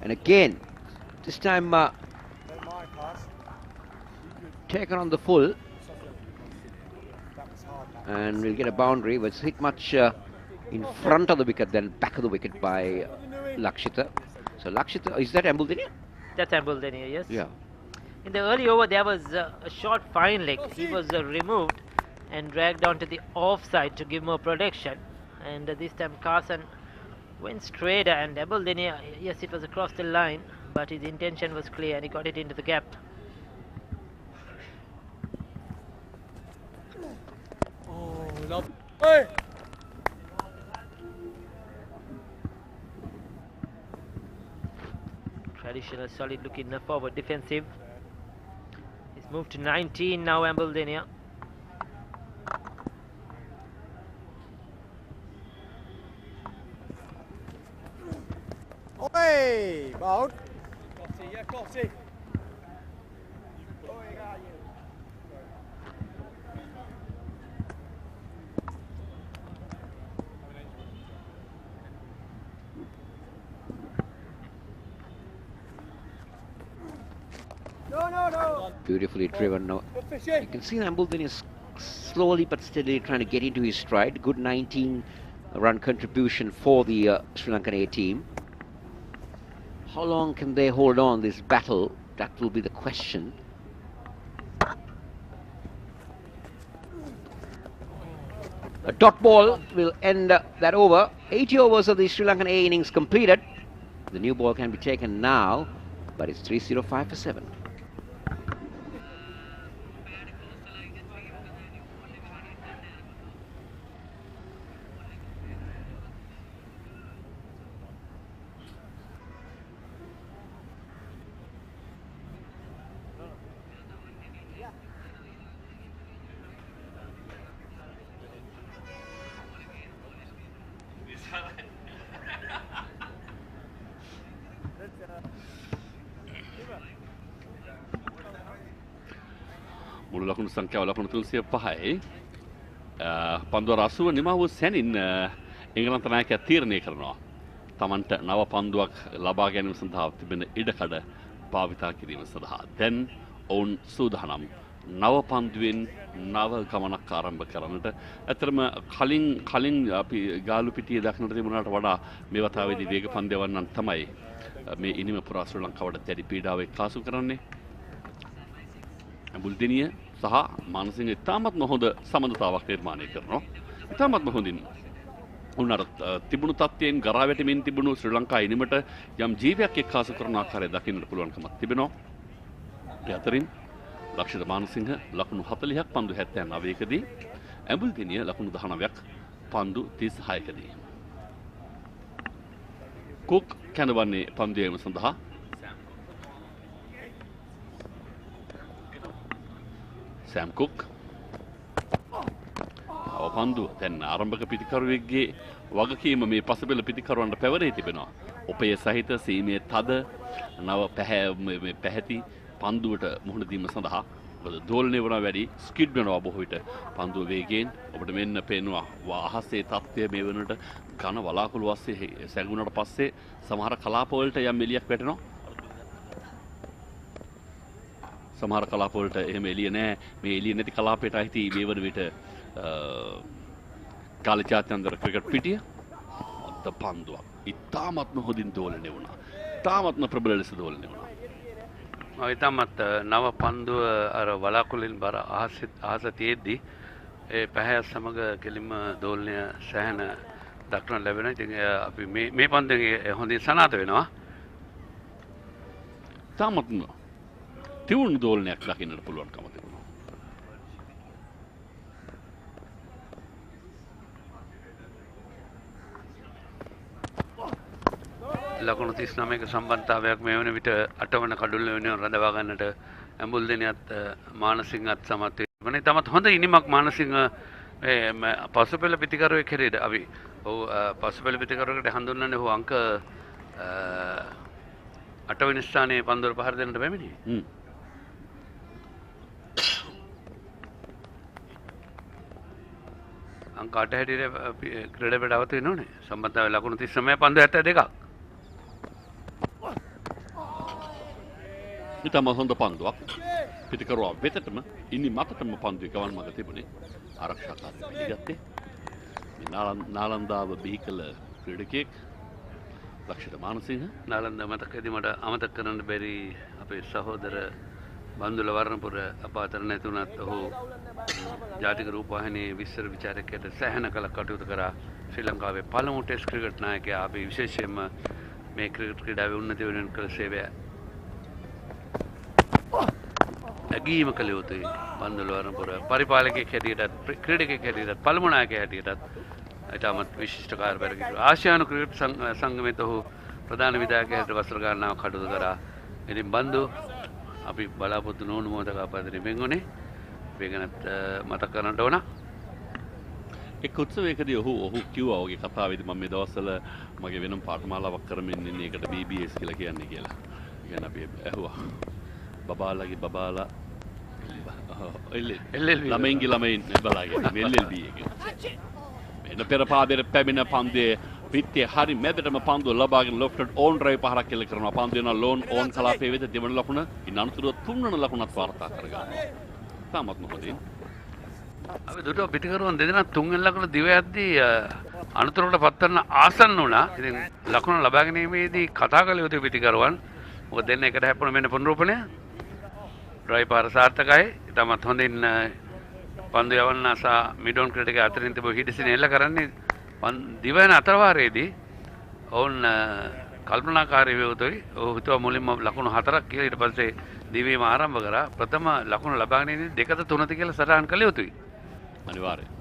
And again, this time taken on the full. And we'll get a boundary, but it's hit much in front of the wicket than back of the wicket by Lakshita. So Lakshita, is that Ambuldenia? That's Ambuldenia, yes. Yeah. In the early over, there was a short fine leg. He was removed and dragged onto the offside to give more protection. And this time Carson went straight, and Ambuldenia, yes, it was across the line, but his intention was clear and he got it into the gap. Oh, love. Hey! Traditional solid looking forward defensive. He's moved to 19 now, Ambuldenia. Oi! Bold. Cotty, yeah, Cotty. No. Beautifully driven now. You can see Ambuldenia is slowly but steadily trying to get into his stride. Good 19-run contribution for the Sri Lankan A team. How long can they hold on this battle? That will be the question. A dot ball will end that over. 80 overs of the Sri Lankan A innings completed. The new ball can be taken now, but it's 305 for 7. මුළු ලකුණු සංඛ්‍යාව ලකුණු 305යි. පන්දුව රසුව නිමා වූ සැනින් එංගලන්ත නායකයා තීරණය කරනවා. තමන්ට නව පන්දුවක් ලබා ගැනීම සඳහා තිබෙන ඉඩකඩ භාවිතා කිරීම සඳහා. දැන් ඔවුන් සූදානම් නව පන්දුවෙන් නව ගමනක් ආරම්භ කරන්නට. ඇත්තටම කලින් අපි ගාලු පිටියේ දක්නට තිබුණාට වඩා මේ වතාවේදී වේග පන්දයවන්නන් තමයි මේ ඉනිම පුරා ශ්‍රී ලංකාවට දැඩි පීඩාව එක්කාසු කරන්නේ. Ambuldenia සහ මානසික ඉතාමත්ම හොඳ සම්බන්ධතාවක් නිර්මාණය කරනවා. ඉතාමත්ම හොඳින් උන්නට තිබුණු තත්ත්වයෙන් ගරා වැටෙමින් තිබුණු ශ්‍රී ලංකා ඉනිමට යම් ජීවයක් එක්කාසු කරන ආකාරය දකින්නට පුළුවන්කමක් තිබෙනවා. ඒ අතරින් ලක්ෂිත මානසිංහ ලකුණු 40ක් පන්දු 79කදී ඇඹුල්දිනිය ලකුණු 19ක් පන්දු 36කදී. කුක් කැඳවන්නේ පන්දු යෑම සඳහා සෑම් කුක් පන්දු දැන් ආරම්භක පිතිකරුවෙක්ගේ වගකීම මේ පසුබිල පිතිකරුවන්ට පැවරී තිබෙනවා. ඔපය සහිත සීමේ තද නව පැහැති පන්දුවට මුහුණ දීම සඳහා දෝලනය වන වැඩි ස්කිඩ් වෙනවා බොහෝ විට පන්දුව වේගයෙන් ඔබට මෙන්න පේනවා අහසේ තත්ත්වය මේ වෙනට ඝන වලාකුළු වාස්සේ සැඟුණාට පස්සේ සමහර කලාපවලට යම් එළියක් වැටෙනවා. සමහර කලාපවලට එහෙම එළිය නැහැ. මේ එළිය නැති කලාපයට අයිති මේ වන විට ගාල්ල ජාත්‍යන්තර ක්‍රිකට් පිටිය අද පන්දුවක් ඉතාමත්ම හොඳින් දෝලනය වුණා. ඉතාමත්ම ප්‍රබල ලෙස දෝලනය වුණා. ඉතාමත් නව පන්දුව අර වලාකුළුෙන් බර අහස තියෙද්දි ඒ පැහැ සමග කෙලින්ම දෝලනය සෑහෙන දක්නට ලැබෙනවා. ඉතින් අපි මේ පන්දුවේ හොඳින් සනාථ වෙනවා. ඉතාමත්ම තිවුණු දෝලනයක් දකින්නට පුළුවන්කම තිබුණා. ලකුණු 39ක සම්බන්ධතාවයක් මේ වන විට 8 වන කඩුල්ල වෙනුවෙන් රඳවා ගන්නට ඇඹුල්දෙනියත් මානසිංහත් සමත් වෙනවා. තමත් හොඳ ඉනිමක් මානසිංහ පසුපෙළ පිතිකරුවෙක් හැටියට අපි ඔව් පසුපෙළ පිතිකරුවෙකුට හඳුන්වන්නේ ඔහු අංක 8 වෙනි ස්ථානයේ පන්දුවට පහර දෙන්නට පැමිණියේ. අංක 8 හැටියට ක්‍රීඩාවට අවත වෙන්න ඕනේ. සම්බන්ධතාවය ලකුණු 39 පන්දු 72ක්. ඉතාම හොඳ පන්දුවක් පිටිකරුවා වෙතටම ඉනි මතටම පන්දුවේ ගමන් මඟ තිබුණේ ආරක්ෂාකාරී පිළිගත්තේ මේ නාලන්දාව බිහි කළ ක්‍රීඩකයෙක් ලක්ෂිත මානසිංහ. නාලන්දා මතකදී මට අමතක කරන්න බැරි අපේ සහෝදර බන්දුල වර්ණපුර අප අතර නැතුණත් ඔහු ජාතික රූපවාහිනියේ විස්තර විචාරකයට සෑහෙන කල කටයුතු කරා. ශ්‍රී ලංකාවේ පළමු ටෙස්ට් ක්‍රිකට් නායකයා අපි විශේෂයෙන්ම මේ ක්‍රිකට් ක්‍රීඩාවේ උන්නතිය වෙනුවෙන් කළ සේවය ඇගීම කළ යුතුයි. බන්දුල වර්ණපුර පරිපාලකයෙක් හැටියටත් ක්‍රීඩකයෙක් හැටියටත් පළමු නායකයෙක් හැටියටත් ඉතාමත් විශිෂ්ට කාර්යභාරයක් ඉටු ආසියානු ක්‍රිකට් සංගමයට ඔහු ප්‍රධාන විධායකයෙක් හැටියට වසර ගණනාවක් කටයුතු කරා. ඉතින් බන්දු අපි බලාපොරොත්තු නොවුණු මොහොතක අපදින වෙන්ගුණේ වේගනත් මතක් කරන්නට ඕන. එක් උත්සවයකදී ඔහු කිව්වා ඔහුගේ කතාවේදී මම මේ දවස්වල මගේ වෙනම පාඨමාලාවක් කරමින් ඉන්නේ ඒකට BBS කියලා කියන්නේ කියලා. ඒ කියන්නේ අපි ඇහුවා බබාලාගේ බබාලා ළමයින්ගේ ළමයින් බලාගෙන LLB එක. මෙන්න පෙර පාදයට පැමිණ පන්දුවේ පිටියේ හරි මැදටම පන්දුව ලබාගෙන ලොෆ්ටඩ් ඕන් ඩ්‍රයිව් පහරක් කෙල කරනවා. පන්දුව යන ලෝන් ඕන් කලාපයේ වෙත දෙවන ලකුණ ඉන් අනතුරුව තුන්වන ලකුණත් වාර්තා කරගන්නවා. තාමත්ම හොඳින්. අපි දුටුව පිටිකරුවන් දෙදෙනා තුන්වෙනි ලකුණ දිව යද්දී අනතුරකට පත්වන්න ආසන්න වුණා. ඉතින් ලකුණ ලබා ගැනීමේදී කතා කළ යුතු පිටිකරුවන් මොකද දෙන්න එකට හැප්පුණ මෙන්න පුනරුපණය. ඩ්‍රයිව් පාර සාර්ථකයි. ඉතාමත් හොඳින් පන්දු යවන්න සහ මිඩෝන් ක්‍රීඩක අතරින් තිබූ හිඩසින එල්ල කරන්නේ දිව යන අතරවාරයේදී ඔවුන් කල්පනාකාරී විය යුතුයි. ඔහු හිතුවා මුලින්ම ලකුණු 4ක් කියලා ඊට පස්සේ දිවීම ආරම්භ කරා. ප්‍රථම ලකුණ ලබා ගැනීමේදී 2ද 3ද කියලා සටහන් කළ යුතුයි. අනිවාර්යයෙන්.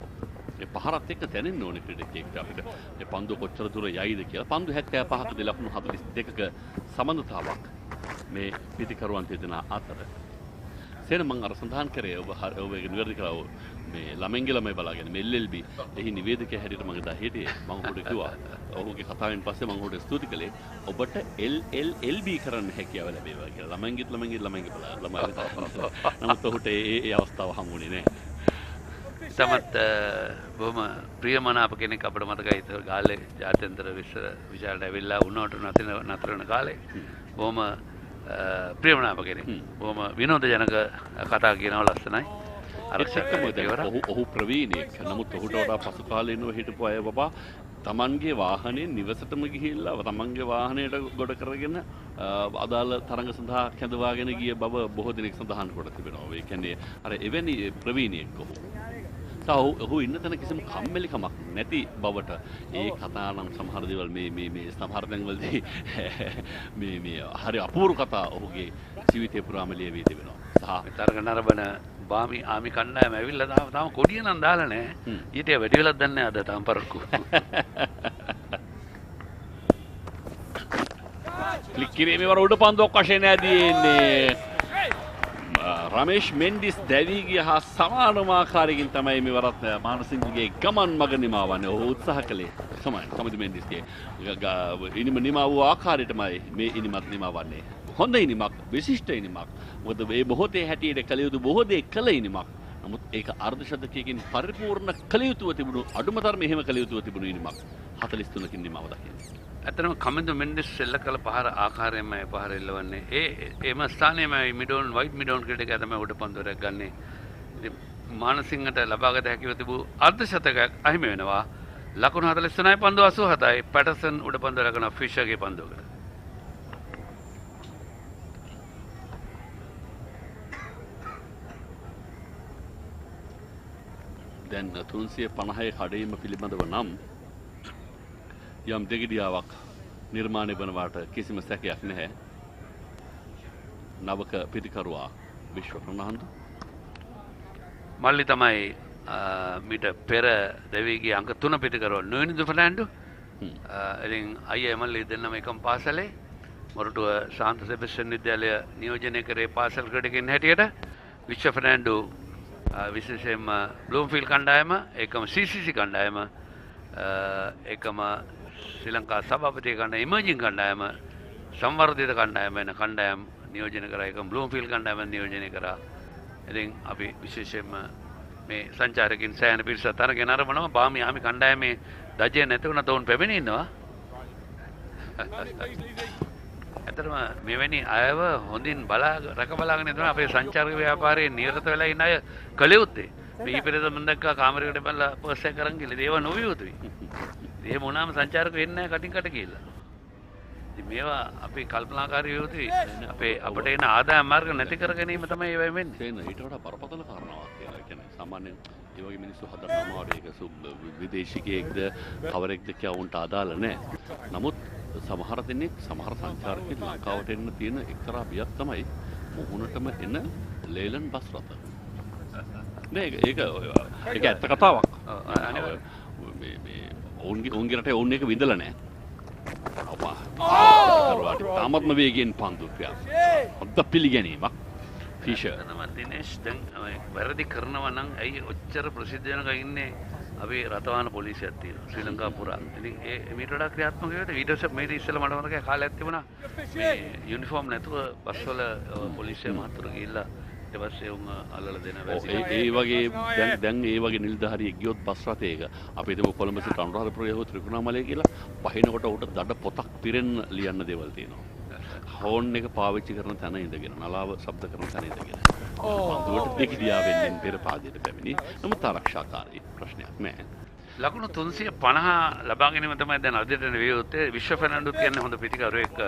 ඒ පහරත් එක්ක දැනෙන්න ඕනේ ක්‍රීඩකයෙක්ට අපිට. මේ පන්දුව කොච්චර දුර යයිද කියලා. පන්දු 75කදී ලකුණු 42ක සම්බන්ධතාවක් මේ පිටිකරුවන් දෙදෙනා අතර. සේන මම අර සඳහන් කරේ ඔබ ඒක නිවැරදි කළා. මේ ළමෙන්ගේ ළමයි බලාගෙන මේ LLB එහි නිවේදකයා හැටියට මම දා හිටියේ. මම ඔහුට කිව්වා ඔහුගේ කතාවෙන් පස්සේ මම ඔහුට ස්තුති කළේ ඔබට LLB කරන්න හැකියාව ලැබේවා කියලා. ළමෙන්ගේ බලා. නමුත් ඔහුට ඒ අවස්ථාව හම්බුනේ නැහැ. තමත් බොහොම ප්‍රියමනාප කෙනෙක් අපිට මතකයි. ගාල්ලේ ජාත්‍යන්තර විශාලට ඇවිල්ලා උන්නවට නතර වෙන කාලේ බොහොම ප්‍රියමනාප කෙනෙක්. බොහොම විනෝදජනක කතා කියනවා ලස්සනයි. ඔහු ප්‍රවීණයෙක්. නමුත් ඔහුට වඩා පසු කාලීනව හිටපු අය බබා තමන්ගේ වාහනේ නිවසටම ගිහිල්ලා තමන්ගේ වාහනයට ගොඩ කරගෙන අදාළ තරඟ සඳහා කැඳවාගෙන ගිය බව බොහෝ දෙනෙක් සඳහන් කොට තිබෙනවා. ඒ කියන්නේ අර එවැනි ප්‍රවීණයෙක් ඔහු. ඔහු ඉන්න තැන කිසිම කම්මැලිකමක් නැති බවට ඒ කතා නම් සමහර දේවල් මේ සමහර තැන්වලදී මේ හරි අපූර්ව කතා ඔහුගේ ජීවිතේ පුරාම ලියවී තිබෙනවා. සහ තරග නරඹන බාමි ආමි කණ්ඩායම ඇවිල්ලා තාම කොඩිය නම් දාලා නැහැ. ඊට වැඩි වෙලක් දන්නේ අද තාම පරක්කු. ක්ලික් කිරීමේ වර උඩ පන්දුවක් වශයෙන් ඇදීන්නේ රමේෂ් මෙන්ඩිස් දැවී ගිය හා සමානමාකාරයකින් තමයි මෙවරත් මානසිංහගේ ගමන් මග නිමා වන්නේ. ඔහු උත්සාහ කළේ කමදු මෙන්ඩිස්ගේ ඉනිම නිමා වූ ආකාරයටමයි මේ ඉනිමත් නිමා වන්නේ. හොඳ ඉනිමක්, විශිෂ්ට ඉනිමක්. මොකද මේ බොහෝ දේ හැටියට කළ යුතු බොහෝ දේ කළ ඉනිමක්. නමුත් ඒක අර්ධ ශතකයකින් පරිපූර්ණ කළ යුතුව තිබුණු අඩුම තරමේ එහෙම කළ යුතුව තිබුණු ඉනිමක් 43කින් නිමාව දකින්නේ. ඇත්තටම කමින්දු මෙන්ඩිස් එල්ල කළ පහර ආකාරයෙන්ම පහර එල්ලවන්නේ. එම ස්ථානයේම මිඩෝන් වයිට් මිඩෝන් ක්‍රීඩකයා තමයි උඩ පන්දුවරක් ගන්නේ. ඉතින් මානසිංහට ලබාගත හැකිව තිබූ අර්ධ ශතකයක් අහිමි වෙනවා. ලකුණු 43යි පන්දු 87යි පැටර්සන් උඩ පන්දුවර ගන්න ෆිෂර්ගේ පන්දුවකට. දැන් 350 කඩේම පිළිබඳව නම් යම් දෙගිඩියාවක් නිර්මාණය වනවාට කිසිම සැකයක් නැහැ. නවක පිටිකරුවා විශ්ව ප්‍රනාන්දු මල්ලි තමයි මීට පෙර දෙවිගේ අංක 3 පිටිකරුවා නොනිදු ෆර්නෑන්ඩෝ. ඉතින් අයියා මල්ලි දෙන්නම එකම පාසලේ මොරටුව ශාන්ත සෙබස්ටියන් විද්‍යාලය නියෝජනය කරේ පාසල් ක්‍රීඩකයන් හැටියට. විශ්ව ෆර්නෑන්ඩෝ විශේෂයෙන්ම බ්ලූම්ෆීල්ඩ් කණ්ඩායම ඒකම CCC කණ්ඩායම ඒකම ශ්‍රී ලංකා සභාපති කණ්ඩායම ඉමර්ජින් කණ්ඩායම සංවර්ධිත කණ්ඩායම වෙන කණ්ඩායම් නියෝජනය කරා. ඒකම බ්ලූම්ෆීල්ඩ් කණ්ඩායම නියෝජනය කරා. ඉතින් අපි විශේෂයෙන්ම මේ සංචාරකින් සෑහෙන පිරිසක් අරගෙන ආරම්භනවා. බාමි ආමි කණ්ඩායමේ දජය නැති වුණා තෝන් පැමිණි ඉන්නවා. ඇත්තටම මෙවැනි අයව හොඳින් රැක බලාගෙන ඉඳලා අපේ සංචාරක ව්‍යාපාරයේ නිරත වෙලා ඉන්න අය කළ යුත්තේ. මේ පෙරේද මම දැක්කා කාමරයකට බැලලා පර්ස් එක අරන් ගිහලා ඒව නොවිය යුතුයි. එහෙම වුණාම සංචාරක වෙන්නේ නැහැ කටින් කට කියලා. ඉතින් මේවා අපි කල්පනාකාරී යුතුයි. අපිට එන ආදායම් මාර්ග නැති කර ගැනීම තමයි ඒවෙන් වෙන්නේ. තේන ඊට වඩා බරපතල කාරණාවක් කියලා. ඒ කියන්නේ සාමාන්‍යයෙන් ඒ වගේ මිනිස්සු හදන්න අමාරු. ඒක විදේශිකයෙක්ද කවරෙක්ද කියලා උන්ට අදාළ නැහැ. නමුත් සමහර දෙනෙක් සමහර සංචාරකයන් ලංකාවට එන්න තියෙන එක්තරා බියක් තමයි මුහුණටම එන ලේලන් බස් රථ. ඒක ඇත්ත කතාවක්. ඔවුන්ගේ රටේ ඔවුන් එක විඳලා නැහැ. තාමත්ම වේගයෙන් පන්දු ක්‍රියා. හොඳ පිළිගැනීමක්. ෆිෂර්. දිනේෂ් දැන් වැරදි කරනවා නම් ඇයි ඔච්චර ප්‍රසිද්ධ වෙනක ඉන්නේ? අපි රටවාන පොලිසියක් තියෙනවා ශ්‍රී ලංකා පුරා. ඉතින් මීට වඩා ක්‍රියාත්මක වෙද්දී වීඩියෝ මේක ඉස්සෙල්ලා මට මතකයි කාලයක් තිබුණා. මේ යුනිෆෝම් නැතුව බස්වල පොලිසිය මහතුරු ගිහිල්ලා ඊට පස්සේ උන් අල්ලලා දෙන වැඩි. ඒ වගේ දැන් ඒ වගේ නිලධාරියෙක් ගියොත් බස් රථයක අපි හිතමු කොළඹ සිට අනුරාධපුරය හෝ ත්‍රිකුණාමලය කියලා පහිනකොට උට දඩ පොතක් පිරෙන්න ලියන්න දේවල් තියෙනවා. හෝන් එක පාවිච්චි කරන තැන ඉඳගෙන නලාව ශබ්ද කරන තැන ඉඳගෙන. පන්දුවට දෙගිඩියාවෙන් පෙර පාදයට පැමිණි. නමුත් ආරක්ෂාකාරී ප්‍රශ්නයක් නැහැ. ලකුණු 350 ලබා ගැනීම තමයි දැන් අදට වියුත්තේ. විශ්ව ෆර්නෑන්ඩෝත් කියන්නේ හොඳ පිටිකරුවෙක්.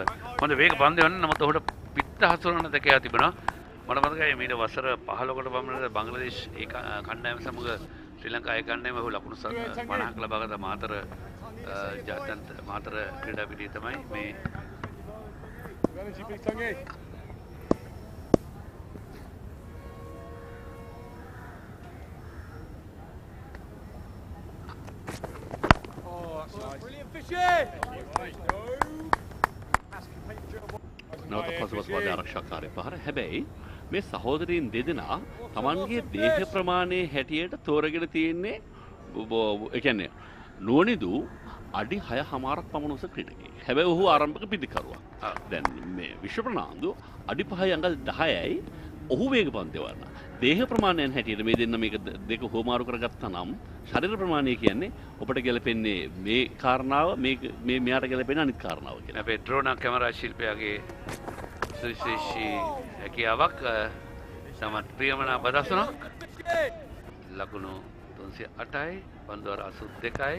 හොඳ වේග පන්දු යන්නේ. නමුත් ඔහුට පිට හසුරවන දෙකයක් තිබුණා. මට මතකයි මීට වසර 15කට පමණ බංග්ලාදේශ ඒ කණ්ඩායම සමග ශ්‍රී ලංකා ඒ කණ්ඩායම ඔහු ලකුණු 50ක් ලබාගත මාතර ක්‍රීඩා පිටිය තමයි මේ නැවත පසුපස වද ආරක්ෂාකාරී පහර. හැබැයි මේ සහෝදරීන් දෙදෙනා Tamanගේ දේහ ප්‍රමාණයේ හැටියට තෝරගෙන තියෙන්නේ ඒ කියන්නේ නෝනිදු අඩි 6.5ක් පමණ උස ක්‍රීඩකයෙක්. හැබැයි ඔහු ආරම්භක පිටිකරුවා. දැන් මේ විශ්ව ප්‍රනාන්දු අඩි 5 අඟල් 10යි ඔහු වේග පන්දවන්න. දේහ ප්‍රමාණයෙන් හැටියට මේ දෙන්න මේක දෙක හොමාරු කරගත්තා නම් ශරීර ප්‍රමාණය කියන්නේ ඔබට ගැලපෙන්නේ මේ කාරණාව මේ මෙයාට ගැලපෙන අනිත් කාරණාව කියලා. අපේ ඩ්‍රෝන් කැමරා ශිල්පියාගේ සුවිශේෂී හැකියාවක් සමත් ප්‍රියමනා බදසුණක්. ලකුණු 308යි පන්දුවර 82යි.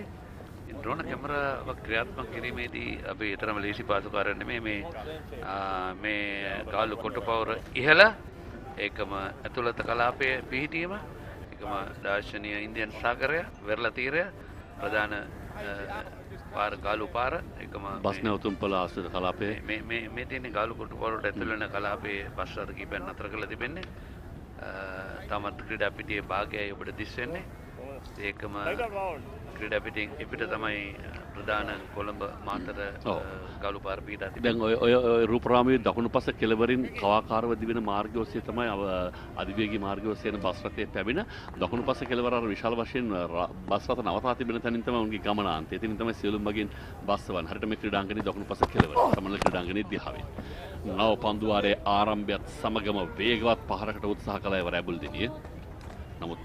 ඩ්‍රෝන් කැමරාවක් ක්‍රියාත්මක කිරීමේදී අපි ඊතරම් ලේසි පාසුකාරයක් නෙමෙයි මේ ගාලු කොටපවර ඉහළ ඒකම ඇතුළත කලාපයේ පිහිටීම එකම දාර්ශනීය ඉන්දියන් සාගරය වෙරළ තීරය ප්‍රධාන පාර ගාලු පාර එකම බස් නැවතුම්පල ආශ්‍රිත කලාපයේ මේ තියෙන ගාලු කොටු පාරට ඇතුළු වෙන කලාපයේ බස් රථ කීපයක් නතර කරලා තිබෙන්නේ. තමත් ක්‍රීඩා පිටියේ භාගයයි ඔබට දිස් වෙන්නේ. ඒකම ක්‍රීඩා පිටින් එපිට තමයි ප්‍රධාන කොළඹ මාතර ගාලු පාර පිටා තිබෙන්නේ. දැන් ඔය රූපරාමයේ දකුණු පස කෙළවරින් කවාකාරව දිවෙන මාර්ගය ඔස්සේ තමයි අධිවේගී මාර්ගය ඔස්සේ යන බස් රථයේ පැමිණ දකුණු පස කෙළවර අර විශාල වශයෙන් බස් රථ නවතා තිබෙන තැනින් තමයි උන්ගේ ගමනාන්තය. එතනින් තමයි සියලුම මගින් බස් වන. හරියට මේ ක්‍රීඩාංගණයේ දකුණු පස කෙළවර. සමනල ක්‍රීඩාංගණයේ දිහාවෙන්. නව පන්දුවාරයේ ආරම්භයත් සමගම වේගවත් පහරකට උත්සාහ කළ ඒවර ඇබුල් දිනිය. නමුත්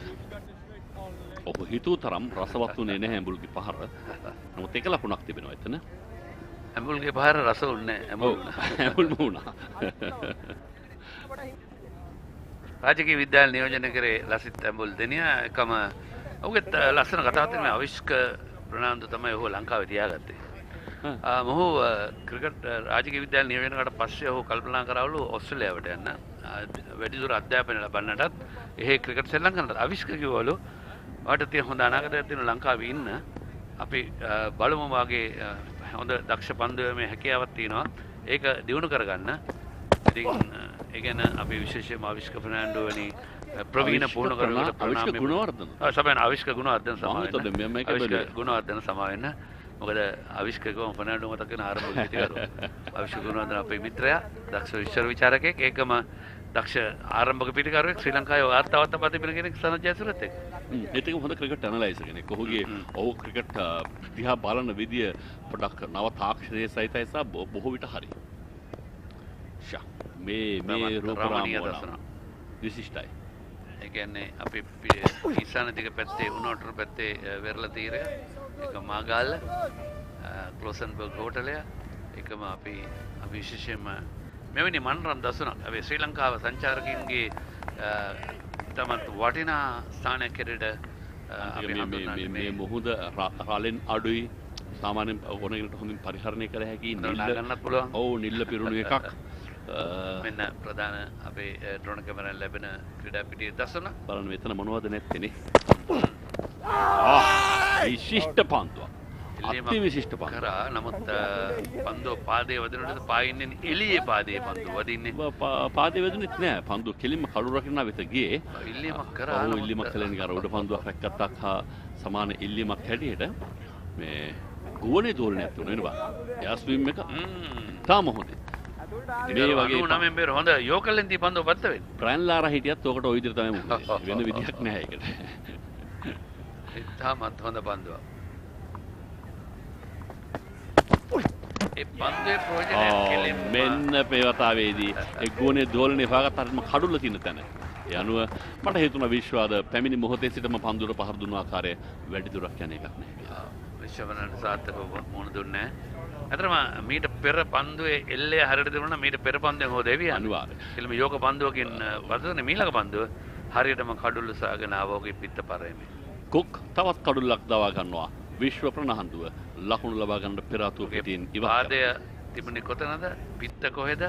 ඔහු හිතුව තරම් රසවත් වුණේ නැහැ ඇඹුල්ගේ පහර. නමුත් එක ලකුණක් තිබෙනවා එතන. ඇඹුල්ගේ පහර රස වුණේ ඇඹුල්ම වුණා. රාජකීය විද්‍යාල නියෝජනය කරේ ලසිත් ඇඹුල් දෙනියා එකම ඔහුගේ ලස්සන කතාවක් තියෙනවා. අවිෂ්ක ප්‍රනාන්දු තමයි ඔහු ලංකාවේ තියාගත්තේ. මොහු ක්‍රිකට් රාජකීය විද්‍යාල නියෝජනය කරලා පස්සේ ඔහු කල්පනා කරවලු ඕස්ට්‍රේලියාවට යන්න වැඩිදුර අධ්‍යාපනය ලබන්නටත් එහෙ ක්‍රිකට් සෙල්ලම් කරන්නට. අවිෂ්ක කිව්වලු වාට තියෙන හොඳ අනාගතයක් තියෙන ලංකාවේ ඉන්න අපි බලමු වාගේ හොඳ දක්ෂ පන්දුවේ හැකියාවක් තියෙනවා. ඒක දියුණු කරගන්න. ඉතින් ඒ ගැන අපි විශේෂයෙන්ම අවිෂ්ක ෆර්නෑන්ඩෝ වැනි ප්‍රවීණ පුහුණු කරනකොට අවිෂ්ක ගුණවර්ධන සමහරවිට අවිෂ්ක ගුණවර්ධන සමා වෙන්න. මොකද අවිෂ්ක ගම ෆර්නෑන්ඩෝ මතක වෙන ආරම්භ පිටිකරුවා. අවිෂ්ක ගුණවර්ධන අපේ මිත්‍රයා දක්ෂ විශ්ව විචාරකයෙක් ඒකම දක්ෂ ආරම්භක පිටිකරුවෙක් ශ්‍රී ලංකාවේ වාර්තාවත් අප තිබෙන කෙනෙක් සනත් ජයසූරියත් එක්ක. ඒකම හොඳ ක්‍රිකට් ඇනලයිසර් කෙනෙක්. ඔහු ක්‍රිකට් දිහා බලන විදිය පොඩක් නව තාක්ෂණයේ සහිතයි සහ බොහෝ විට හරි. මේ රූපරාමය විශිෂ්ටයි. ඒ කියන්නේ අපි ඊසාන දිග පැත්තේ උණුවටර පැත්තේ වෙරළ තීරය ඒක මාගාල්ල ක්ලෝසන්බර්ග් හෝටලය ඒකම අපි විශේෂයෙන්ම මෙවැනි මනරම් දසුනක් අපි ශ්‍රී ලංකාව සංචාරකින්ගේ තමත් වටිනා ස්ථානයක් හැටියට අපි හඳුන්වන්නේ මේ මුහුද රාලෙන් අඩුයි සාමාන්‍යයෙන් ඕනෙකට හොඳින් පරිහරණය කළ හැකි ගන්නත් පුළුවන්. ඔව් නිල්ල පිරුණු එකක්. මෙන්න ප්‍රධාන අපේ ඩ්‍රෝන් කැමරාවෙන් ලැබෙන ක්‍රීඩා පිටියේ දසුන බලන්න මෙතන මොනවද නැත්තේනේ. විශිෂ්ට පන්දුවක්. අති විශිෂ්ට පන්දුවක්. කරා නමුත් පන්දුව පාදයේ වදිනකොට පායින්නේ එළියේ පාදයේ පන්දුව වදින්නේ. පාදයේ වදින්නෙත් නෑ. පන්දුව කෙලින්ම කළු රකින්න වෙත ගියේ. ඉල්ලීමක් කරා. ඔව් ඉල්ලීමක් කළේ අර උඩ පන්දුවක් රැක්කටක් හා සමාන ඉල්ලීමක් හැටියට මේ ගුවනේ දෝලනයක් තුන වෙනවා. එයා ස්විම් එක තාම හොඳයි. මේ වගේ නමෙන් බේර හොඳ යෝකලෙන් දී පන්දුව පත්ත වෙන්නේ. බ්‍රයන් ලාරා හිටියත් ඔකට ওই විදිහට තමයි මුන්නේ. වෙන විදිහක් නෑ ඒකට. ඉතාමත් හොඳ පන්දුවක්. ඒ පන්දුවේ ප්‍රයෝජනයක් කෙලෙම මෙන්න පේවතාවේදී ඒ ගුවනේ දෝලනේ හොයාගත්ත හරිම කඩුල්ල තියෙන තැන. ඒ අනුව මට හිතුණා විශ්වාද පැමිණි මොහොතේ සිටම පන්දුවට පහර දුන්න ආකාරය වැඩි දුරක් යන එකක් නෑ කියලා. විශ්වවනන් සාර්ථකව මුණ දුන්නේ නැහැ. අතරම මීට පෙර පන්දුවේ එල්ලේ හරියට දෙනුණා මීට පෙර පන්දුවෙන් හොද එවියන්. අනිවාර්යයෙන්. එළම යෝග පන්දුවකින් වදනේ මීලක පන්දුව හරියටම කඩුල්ල සාගෙන ආවෝගේ පිට පරෙමේ. කුක් තවත් කඩුල්ලක් දවා ගන්නවා. විශ්ව ප්‍රනහන්දුව ලකුණු ලබා ගන්න පෙර ආතුව පිටින් ඉවත්. පාදය තිබුණේ කොතනද? පිට කොහෙද?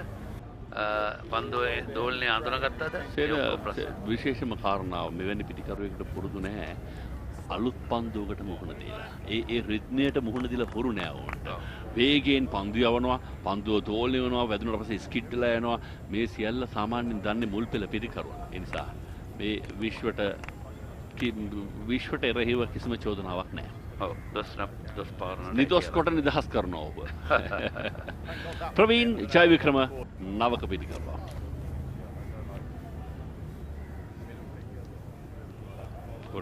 පන්දුවේ දෝලනය අඳුනගත්තද? විශේෂම කාරණාව මෙවැනි පිටිකරුවෙකුට පුරුදු නැහැ. අලුත් පන්දුවකට මුහුණ දීලා. ඒ රිද්මයට මුහුණ දීලා හුරු නෑ වුණට. වේගයෙන් පන්දු යවනවා, පන්දුව දෝලනය වෙනවා, වැදුනට පස්සේ ස්කිඩ් වෙලා යනවා. මේ සියල්ල සාමාන්‍යයෙන් දන්නේ මුල් පෙළ පිටිකරුවන්. ඒ නිසා මේ විශ්වට එරෙහිව කිසිම චෝදනාවක් නෑ. ඔව් දොස් පාරන නිදොස් කොට නිදහස් කරනවා ඔබ. ප්‍රවීන් ජයවික්‍රම නවක පිටිකරුවා.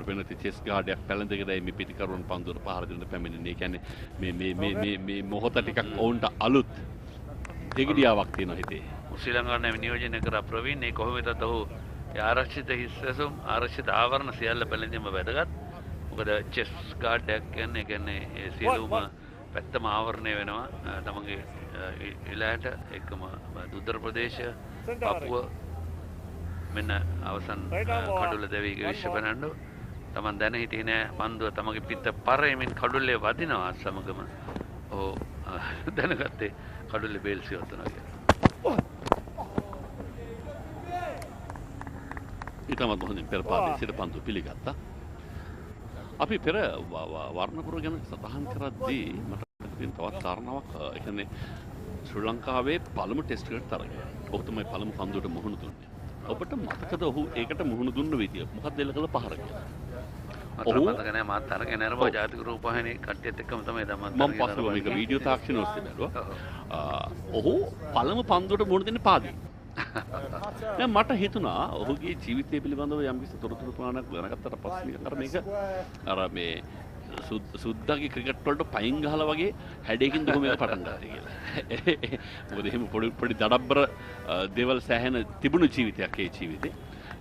වෙනති චෙස් ගාඩයක් පැලඳගෙන මේ පිටිකරුවන් පන්දුවට පහර දෙන්න පැමිණෙන්නේ. ඒ කියන්නේ මේ මොහොත ටිකක් ඔවුන්ට අලුත් දෙගිඩියාවක් තියෙනවා හිතේ. ශ්‍රී ලංකාවේ නියෝජනය කර ප්‍රවීන් ඒ කොහොමදත් ඔහු ආරක්ෂිත හිස්සසුම් ආරක්ෂිත ආවරණ සියල්ල පැලඳීම වැදගත්. මොකද චෙස් ගාඩයක් කියන්නේ ඒ සියලුම පැත්තම ආවරණය වෙනවා. තමගේ ඉලහට එක්කම උත්තර ප්‍රදේශ පපුව මෙන්න අවසන් කඩුල්ල දෙවිගේ විශ්ව පැනන්නු තමන් දැන හිටියේ නෑ පන්දුව තමගේ පිට පරෙමින් කඩුල්ලේ වදිනවා සමගම ඔහු දැනගත්තේ කඩුල්ලේ බේල් සිවතුනා කියලා. ඊට ඉතාමත් හොඳින් පෙර පාදයේ සිට පන්දු පිළිගත්තා. අපි පෙර වර්ණපුර ගැන සඳහන් කරද්දී මට තවත් කාරණාවක් ඒ කියන්නේ ශ්‍රී ලංකාවේ පළමු ටෙස්ට් එකට තරගය. ඔහු තමයි පළමු පන්දුවට මුහුණ දුන්නේ. ඔබට මතකද ඔහු ඒකට මුහුණ දුන්න විදිය? මොකක්ද එල්ල කළ පහර කියලා? මට මතක නෑ මාත් තරගේ නෑරපුවා ජාතික රූපවාහිනී කට්ටියත් එක්කම තමයි තමන් මම පස්සේ මේක වීඩියෝ තාක්ෂණ ඔස්සේ බැලුවා. ඔහු පළමු පන්දුවට මුහුණ දෙන්නේ පාදේ. දැන් මට හිතුණා ඔහුගේ ජීවිතය පිළිබඳව යම්කිසි තොරතුරු ප්‍රමාණයක් දැනගත්තට පස්සේ අර මේක අර මේ සුද්දාගේ ක්‍රිකට් වලට පයින් ගහලා වගේ හැඩයකින් දුක මේක පටන් ගත්තා කියලා. මොකද එහෙම පොඩි දඩබ්බර දේවල් සෑහෙන තිබුණු ජීවිතයක් ඒ ජීවිතේ.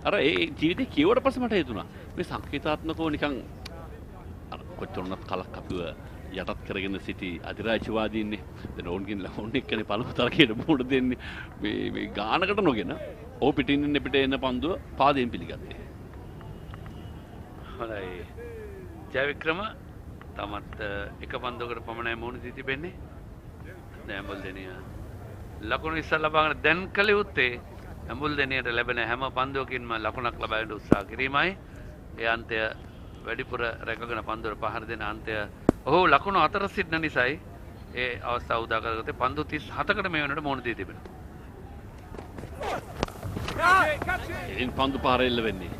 අර ඒ ජීවිතේ කියවට පස්සේ මට හිතුණා මේ සංකේතාත්මකව නිකන් අර කොච්චරනත් කලක් අපිව යටත් කරගෙන සිටි අධිරාජ්‍යවාදීන්නේ. දැන් ඕන්ගෙන් ලවුන් එක්කනේ පළමු තරගයට මුහුණ දෙන්නේ. මේ ගානකට නොගෙන ඕ පිටින් ඉන්න පිට එන පන්දුව පාදයෙන් පිළිගත්තේ. හොඳයි. ජයවික්‍රම තමත් එක පන්දුවකට පමණයි මුහුණ දී තිබෙන්නේ. දැන් ඇඹුල්දෙනිය ලකුණු ඉස්සල්ලා ලබාගෙන දැන් කළ යුත්තේ ඇඹුල්දෙනියට ලැබෙන හැම පන්දුවකින්ම ලකුණක් ලබා ගන්න උත්සාහ කිරීමයි. ඒ අන්තය වැඩිපුර රැකගෙන පන්දුවට පහර දෙන අන්තය ඔහු ලකුණු 4 සිටින නිසායි ඒ අවස්ථාව උදා කරගත්තේ. පන්දු 37කට මේ වෙනකොට මුහුණ දී තිබෙනවා. ඉන් පන්දු පාර එල්ල වෙන්නේ.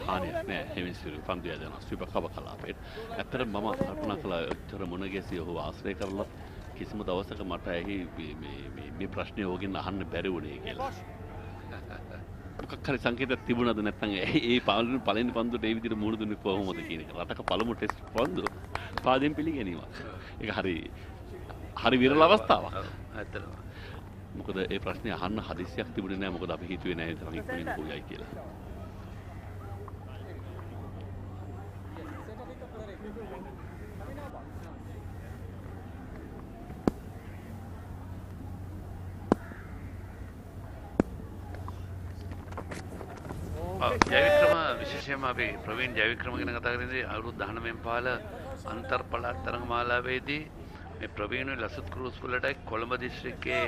හානියක් නෑ හෙමිස්ෆියර් පන්දු යදන ස්වීපර් කව කලාපයට. ඇත්තට මම කල්පනා කළා ඔච්චර මොන ගැසිය ඔහු ආශ්‍රය කරලා කිසිම දවසක මට ඇහි මේ ප්‍රශ්නේ ඕගෙන් අහන්න බැරි වුණේ කියලා. මොකක් හරි සංකේතයක් තිබුණාද නැත්නම් ඒ පළවෙනි පන්දුවට ඒ විදිහට මුහුණ දුන්නේ කොහොමද කියන එක. රටක පළමු ටෙස්ට් පන්දු පාදයෙන් පිළිගැනීමක්. ඒක හරි විරල අවස්ථාවක්. ඇත්තටම. මොකද ඒ ප්‍රශ්නේ අහන්න හදිස්සියක් තිබුණේ නැහැ. මොකද අපි හිතුවේ නැහැ තරම් ඉක්මනින් පොයයි කියලා. ජයවික්‍රම විශේෂයෙන්ම අපි ප්‍රවීණ ජයවික්‍රම ගැන කතා කරන්නේ අවුරුදු 19 පාල අන්තර් පළාත් තරගමාලාවේදී මේ ප්‍රවීණ ලසුත් ක්‍රූස් වලට කොළඹ දිස්ත්‍රික්කයේ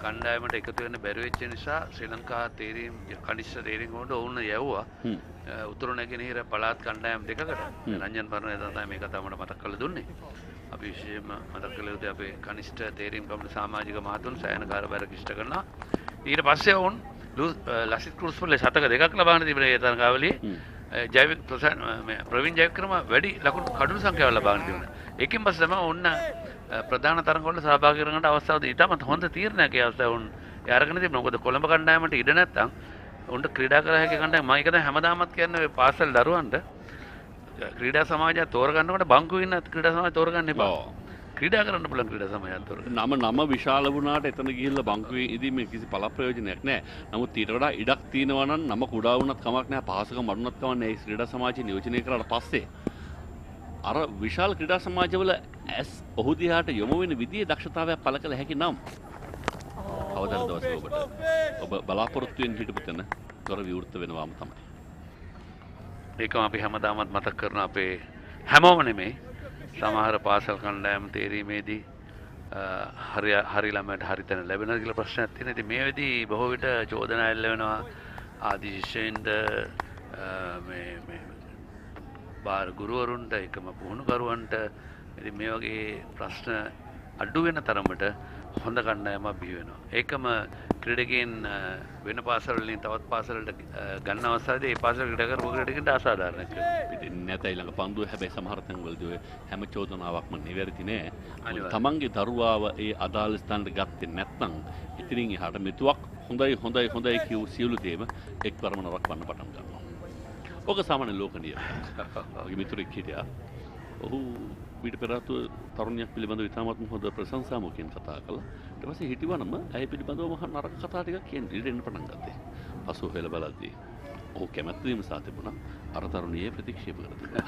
කණ්ඩායමට එකතු වෙන්න බැරි වෙච්ච නිසා ශ්‍රී ලංකා තේරීම් කනිෂ්ඨ තේරීම් වලට ඔවුන් යවුවා උතුරු නැගෙනහිර පළාත් කණ්ඩායම් දෙකකට. රංජන් පරණේ තමයි මේ කතාව මට මතක් කරලා දුන්නේ. අපි විශේෂයෙන්ම මතක් කළ යුත්තේ අපේ කනිෂ්ඨ තේරීම් කමිටු සමාජික මහතුන් සයන කාර්යභාර කිෂ්ඨ කරනවා. ඊට පස්සේ ඔවුන් ලසිත් ක්‍රූස් වල ශතක දෙකක් ලබාගෙන තිබෙන ඒ තරගාවලියේ ජයවික් ප්‍රවීණ ජයවික්‍රම වැඩි ලකුණු කඩුණු සංඛ්‍යාවක් ලබාගෙන තිබුණා. ඒකෙන් පස්සේ තමයි ඔන්න ප්‍රධාන තරගවල සහභාගී වෙන අවස්ථාව දී ඉතාමත් හොඳ තීරණයක් ඒ අවස්ථාවේ ඔවුන් අරගෙන තිබුණා. මොකද කොළඹ කණ්ඩායමට ඉඩ නැත්තම් උන්ට ක්‍රීඩා කර හැකි කණ්ඩායම මම ඒක තමයි හැමදාමත් කියන්නේ ඔය පාසල් දරුවන්ට ක්‍රීඩා සමාජය තෝරගන්නකොට බංකුවේ ඉන්න ක්‍රීඩා සමාජය තෝරගන්න එපා. ක්‍රීඩා කරන්න පුළුවන් ක්‍රීඩා සමාජයක් තෝරගන්න. නම විශාල වුණාට එතන ගිහිල්ලා බංකුවේ ඉදී මේ කිසි පළ ප්‍රයෝජනයක් නැහැ. නමුත් ඊට වඩා ඉඩක් තියෙනවා නම් නම කුඩා වුණත් කමක් නැහැ. පහසුකම් අඩුණත් කමක් නැහැ. ඒ ක්‍රීඩා සමාජය නියෝජනය කරාට පස්සේ අර විශාල ක්‍රීඩා සමාජවල ඇස් ඔහු දිහාට යොමු වෙන විදිහේ දක්ෂතාවයක් පළ කළ හැකි නම් කවදාද දවසක ඔබ බලාපොරොත්තු වෙන හිටපු තැන තොර විවෘත වෙනවාම තමයි. ඒකම අපි හැමදාමත් මතක් කරන අපේ හැමෝම නෙමෙයි සමහර පාසල් කණ්ඩායම් තේරීමේදී හරි ළමයට හරි තැන ලැබෙනවා කියලා ප්‍රශ්නයක් තියෙනවා. ඉතින් මේ වෙදී බොහෝ විට චෝදනා එල්ල වෙනවා ආදි ශිෂ්‍යයින්ට මේ බාර ගුරුවරුන්ට එකම පුහුණුකරුවන්ට. ඉතින් මේ වගේ ප්‍රශ්න අඩු වෙන තරමට හොඳ කණ්ඩායමක් බිහි වෙනවා. ඒකම ක්‍රීඩකයන් වෙන පාසල් වලින් තවත් පාසලකට ගන්න අවස්ථාවේදී ඒ පාසල ක්‍රීඩා කරපු ක්‍රීඩකයන්ට අසාධාරණයක් වෙනවා. ඉතින් නැතයි ළඟ පන්දුව හැබැයි සමහර තැන්වලදී ඔය හැම චෝදනාවක්ම නිවැරදි නෑ. තමන්ගේ දරුවාව ඒ අදාළ ස්ථානට ගත්තේ නැත්නම් ඉතින් එහාට මෙතුවක් හොඳයි කියු සියලු දේම එක්වරම නරකවන්න පටන් ගන්නවා. ඔක සාමාන්‍ය ලෝක නියමයක්. ඔගේ මිතුරෙක් හිටියා. ඔහු ඊට පෙර තරුණියක් පිළිබඳව ඉතාමත්ම හොඳ ප්‍රශංසාමුඛයෙන් කතා කළා. ඊට පස්සේ හිටිවනම ඇය පිළිබඳව මහා නරක කතා ටිකක් කියන්නේ ඉතින් පටන් ගත්තා. පසුව හෙළ බලද්දී ඔහු කැමැත්ත වීම සහ තිබුණා. අර තරුණිය ප්‍රතික්ෂේප කර තිබුණා.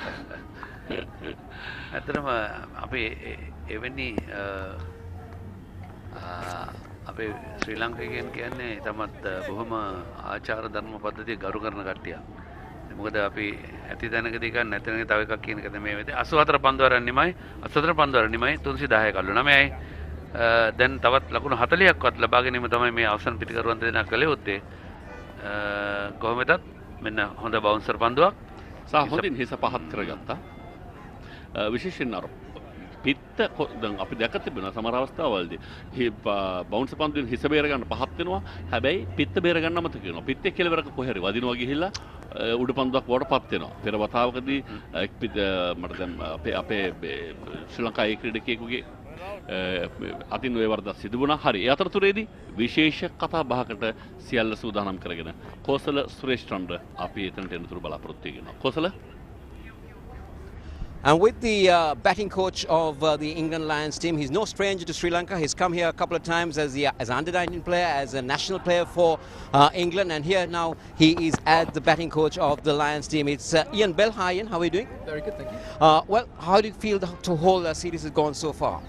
ඇත්තටම අපේ එවැනි අපේ ශ්‍රී ලාංකිකයන් කියන්නේ තමත් බොහොම ආචාර ධර්ම පද්ධතිය ගරු කරන කට්ටියක්. මොකද අපි ඇති තැනකදී ගන්න නැති තැනක තව එකක් කියන එකද මේ වෙදී 84 පන්දුවරක් නිමයි 84 පන්දුවරක් නිමයි 310 කළු 9යි. දැන් තවත් ලකුණු 40ක්වත් ලබා ගැනීම තමයි මේ අවසන් පිටිකරුවන් දෙදෙනා කළේ උත්තේ. කොහොම වෙතත් මෙන්න හොඳ බවුන්සර් පන්දුවක් සහ හොඳින් හිස පහත් කරගත්තා. විශේෂයෙන් අර පිත්ත දැන් අපි දැක තිබෙනවා සමහර අවස්ථාවලදී බවුන්සර් පන්දුවෙන් හිස බේර ගන්න පහත් වෙනවා. හැබැයි පිත්ත බේර ගන්න අමතක වෙනවා. පිත්තේ කෙලවරක කොහේ හරි වදිනවා ගිහිල්ලා උඩ පන්දුවක් වඩපත් වෙනවා. පෙර වතාවකදී මට දැන් අපේ ශ්‍රී ලංකාවේ ක්‍රීඩකයෙකුගේ අතින් ඔය වරදක් සිදු වුණා. හරි. ඒ අතරතුරේදී විශේෂ කතා බහකට සියල්ල සූදානම් කරගෙන කෝසල සුරේෂ් චන්ද්‍ර අපි එතනට එනතුරු බලාපොරොත්තු වෙනවා. Kosala. And with the batting coach of the England Lions team, he's no stranger to Sri Lanka. He's come here a couple of times as an under-19 player, as a national player for England, and here now he is as the batting coach of the Lions team. It's Ian Bell. Hi Ian, how are you doing? Very good, thank you. Well, how do you feel the whole series has gone so far?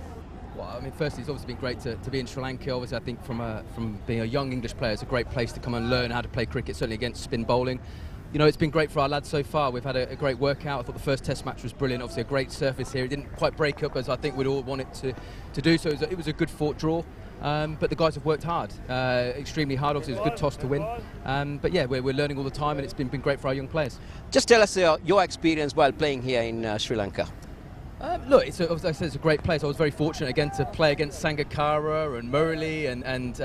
Well, I mean, firstly, it's obviously been great to be in Sri Lanka. Obviously, I think from being a young English player, it's a great place to come and learn how to play cricket, certainly against spin bowling. You know, it's been great for our lads so far. We've had a great workout. I thought the first test match was brilliant. Obviously, a great surface here. It didn't quite break up as I think we'd all want it to do. So it was a good fought draw. But the guys have worked hard, extremely hard. Obviously, it was a good toss to win. But yeah, we're learning all the time, and it's been great for our young players. Just tell us your experience while playing here in Sri Lanka. Look, as I said, it's a great place. I was very fortunate again to play against Sangakkara and Murali and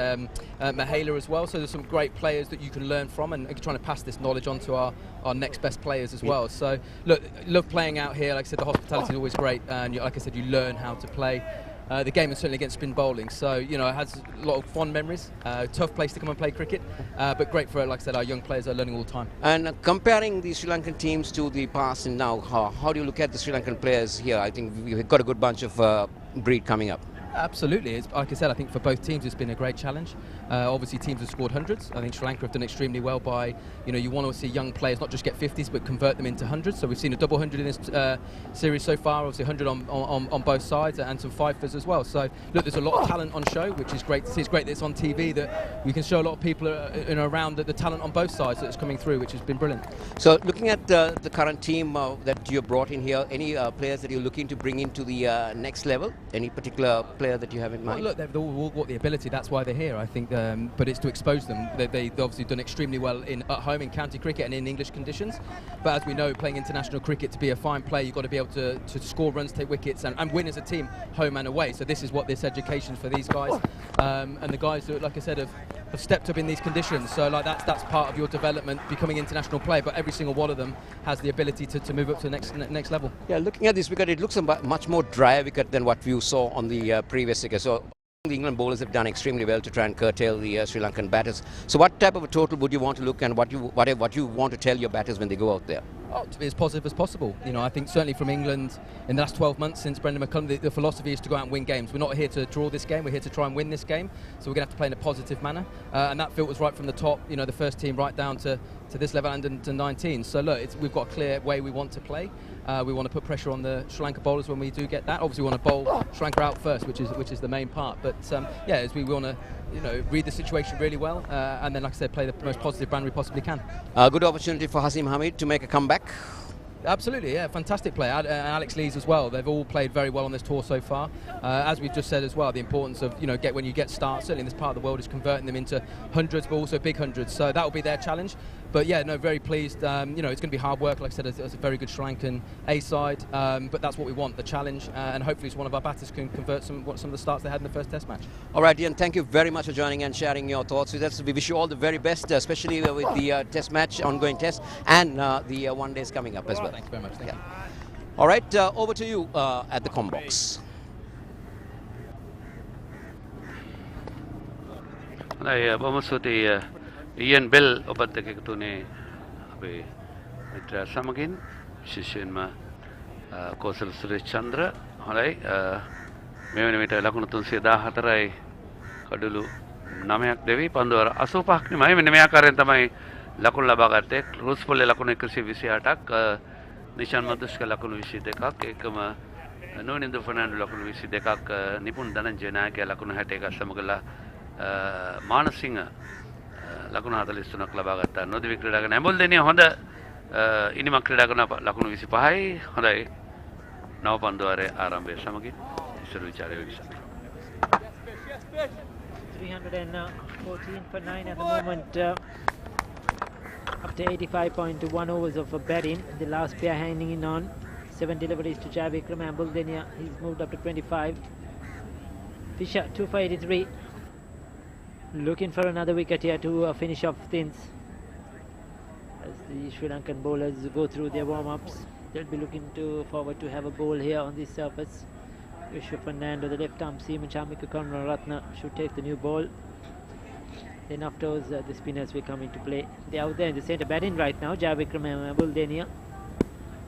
Mahela as well. So there's some great players that you can learn from, and trying to pass this knowledge on to our next best players as well. So look, love playing out here. Like I said, the hospitality is always great, and like I said, you learn how to play. The game is certainly against spin bowling, so you know it has a lot of fond memories. Tough place to come and play cricket, but great for, like I said, our young players are learning all the time. And comparing the Sri Lankan teams to the past and now, how do you look at the Sri Lankan players here? I think we've got a good bunch of breed coming up. Absolutely. Like I said, I think for both teams it's been a great challenge. Obviously teams have scored hundreds. I think Sri Lanka have done extremely well by, you know, you want to see young players not just get 50s but convert them into hundreds. So we've seen a double hundred in this series so far, obviously 100 on both sides and some fifers as well. So look, there's a lot of talent on show, which is great to see. It's great that it's on TV, that we can show a lot of people around the talent on both sides that's coming through, which has been brilliant. So looking at the current team that you brought in here, any players that you're looking to bring into the next level? Any particular player that you have in mind? Well, look, they've all got the ability. That's why they're here, I think. But it's to expose them. They've obviously done extremely well at home in county cricket and in English conditions. But as we know, playing international cricket, to be a fine player, you've got to be able to score runs, take wickets, and win as a team, home and away. So this is what this education for these guys. And the guys that, like I said, have stepped up in these conditions. So like that's part of your development, becoming international player. But every single one of them has the ability to move up to the next level. Yeah, looking at this wicket, it looks a much more drier wicket than what you saw on the previous wicket. So the England bowlers have done extremely well to try and curtail the Sri Lankan batters. So what type of a total would you want to look, and what you want to tell your batters when they go out there? Oh, to be as positive as possible. You know, I think certainly from England in the last 12 months since Brendan McCullum, the philosophy is to go out and win games. We're not here to draw this game, we're here to try and win this game. So we're going to have to play in a positive manner. And that filters right from the top, you know, the first team right down to this level and to 19. So look, we've got a clear way we want to play. We want to put pressure on the Sri Lanka bowlers when we do get that. Obviously we want to bowl Sri Lanka out first, which is the main part. But yeah, as we want to, you know, read the situation really well, and then, like I said, play the most positive brand we possibly can. Good opportunity for Hasim Hamid to make a comeback. Absolutely, yeah, fantastic play. Alex Lees as well. They've all played very well on this tour so far. As we've just said as well, the importance of, you know, when you get starts, certainly in this part of the world, is converting them into hundreds, but also big hundreds. So that will be their challenge. But yeah, no, very pleased. You know, it's going to be hard work. Like I said, it's a very good Sri Lankan A side, but that's what we want, the challenge. And hopefully, one of our batters can convert some of the starts they had in the first Test match. All right, Ian, thank you very much for joining and sharing your thoughts with us. We wish you all the very best, especially with the Test match, ongoing Test, and the one days coming up as well. Thank you very much. Thank you. All right, over to you at the com box. බොහොම ස්තුතියි ඉයන් bell ඔබත් එක්ක එකතුනේ අපේ මිත්‍ර සමගින් විශේෂයෙන්ම කෝසල සුරේෂ් චන්ද්‍ර හොඳයි මේ වෙන විට ලකුණු 314යි කඩලු 9ක් දෙවි පන්දුවර 85ක් නෙමෙයි මෙන්න මේ ආකාරයෙන් තමයි ලකුණු ලබා ගත්තේ රුස් පොල්ලේ ලකුණු 128ක් නිෂාන් මදුෂ්ක ලකුණු 22ක් ඒකම නෝනින්දු ෆර්නෑන්ඩෝ ලකුණු 22ක් නිපුන් ධනංජය නායකයා ලකුණු 61ක් සමගලා මානසිංහ ලකුණු 43ක් ලබා ගත්තා නොදිවි ක්‍රීඩා කරන හැමෝල් දෙනිය හොඳ ඉනිමක් ක්‍රීඩා කරන ලකුණු 25යි හොඳයි නව පන්දුවාරයේ ආරම්භය සමගින් ඉස්සර විචාරය වෙනසක් 314 for 9 at the moment. After 85.1 overs of batting, the last pair hanging in on 7 deliveries to Javikram and Buldenia. He's moved up to 25. Fisher 2 for 83. Looking for another wicket here to finish off things. As the Sri Lankan bowlers go through their warm-ups, they'll be looking forward to have a bowl here on this surface. Vishwa Fernando, the left arm seam, and Chamika Karunaratne should take the new ball. Then afterwards, the spinners will come into play. They're out there in the centre batting right now. Javikram and Buldenia.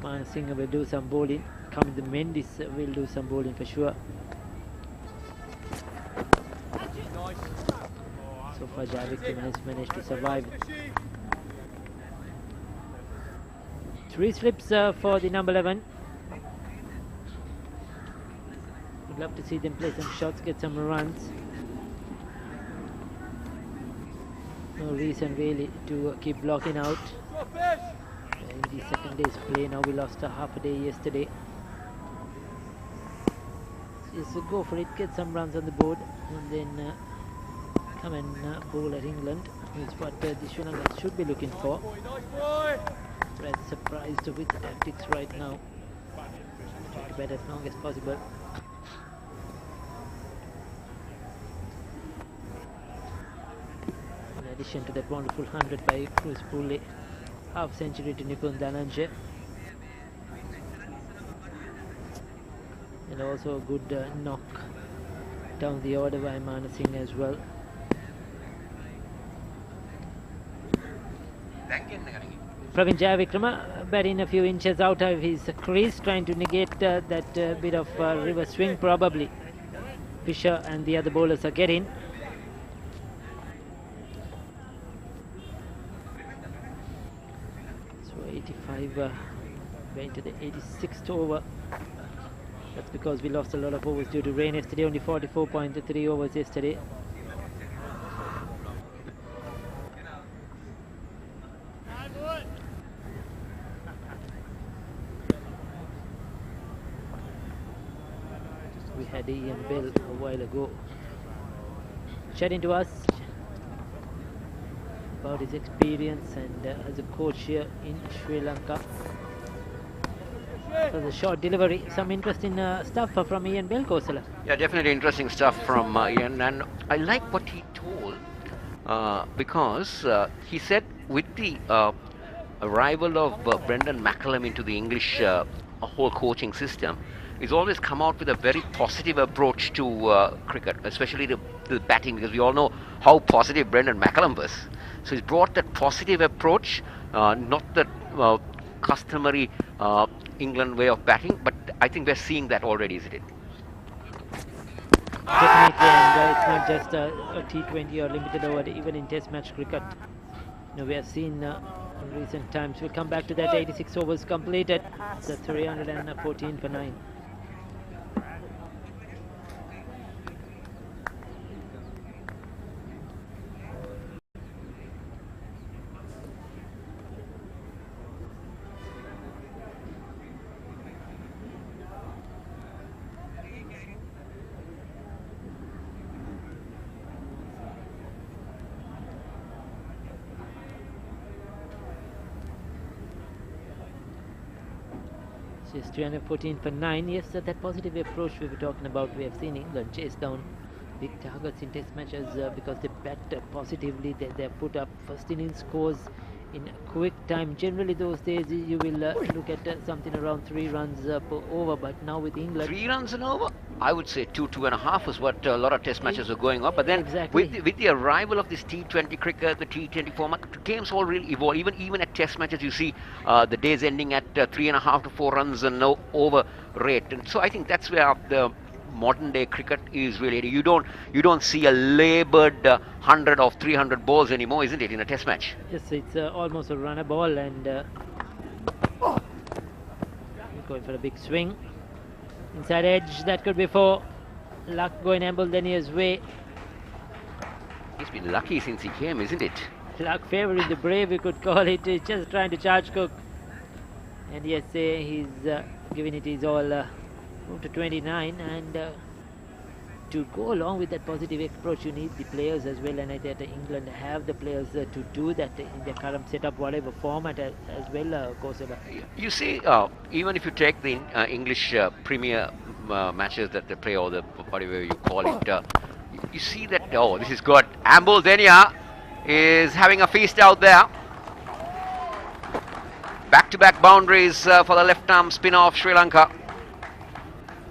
Manasinghe will do some bowling. Kaminda Mendis will do some bowling for sure. So far, Javikram has managed to survive. 3 slips for the number 11. Would love to see them play some shots, get some runs. No reason really to keep blocking out. In the second day's play now, we lost a half a day yesterday. Just go for it, get some runs on the board, and then come and bowl at England. Is what the Sri Lankans should be looking for. Rather surprised with the tactics right now. Try to bat as long as possible. In addition to that wonderful 100 by Cruz Pule, half century to Nipun Dhananjay, and also a good knock down the order by Manasinghe as well. Pravin Jayavikrama batting a few inches out of his crease, trying to negate that bit of reverse swing probably Fisher and the other bowlers are getting. So 85 going to the 86th over. That's because we lost a lot of overs due to rain yesterday, only 44.3 overs yesterday. We had Ian Bell a while ago chatting to us about his experience and as a coach here in Sri Lanka. So the short delivery, some interesting stuff from Ian Bell, Kosala. Yeah, definitely interesting stuff from Ian, and I like what he told because he said with the arrival of Brendan McCullum into the English whole coaching system, he's always come out with a very positive approach to cricket, especially the batting, because we all know how positive Brendan McCullum was. So he's brought that positive approach, not the customary England way of batting, but I think we're seeing that already, isn't it? Definitely, and it's not just a T20 or limited over, even in Test match cricket. You know, we have seen in recent times. We'll come back to that. 86 overs completed. It's 314 for 9. Just 314 for 9. Yes, that positive approach we were talking about. We have seen England chase down big targets in test matches because they bat positively. They put up first innings scores in a quick time. Generally those days you will look at something around 3 runs per over, but now with England, 3 runs an over? I would say 2.5 is what a lot of test matches are going up. But then exactly. with the arrival of this T20 cricket, the T20 format, the games all really evolve. Even at test matches, you see the days ending at 3.5 to 4 runs and no over rate. And so I think that's where the modern day cricket is really. You don't see a laboured 100 or 300 balls anymore, isn't it, in a test match? Yes, it's almost a runner ball, and going for a big swing. Inside edge, that could be 4. Luck going Ambledenia's way. He's been lucky since he came, isn't it? Luck favouring the brave, we could call it. He's just trying to charge Cook. And yes, he's giving it his all. Moved to 29, and to go along with that positive approach, you need the players as well, and I think England have the players to do that in their current setup, whatever format as well. You see, even if you take the English Premier matches that they play, or the whatever you call it, you see that, oh, this is good. Ambul Denia is having a feast out there. Back-to-back boundaries for the left-arm spinner of Sri Lanka.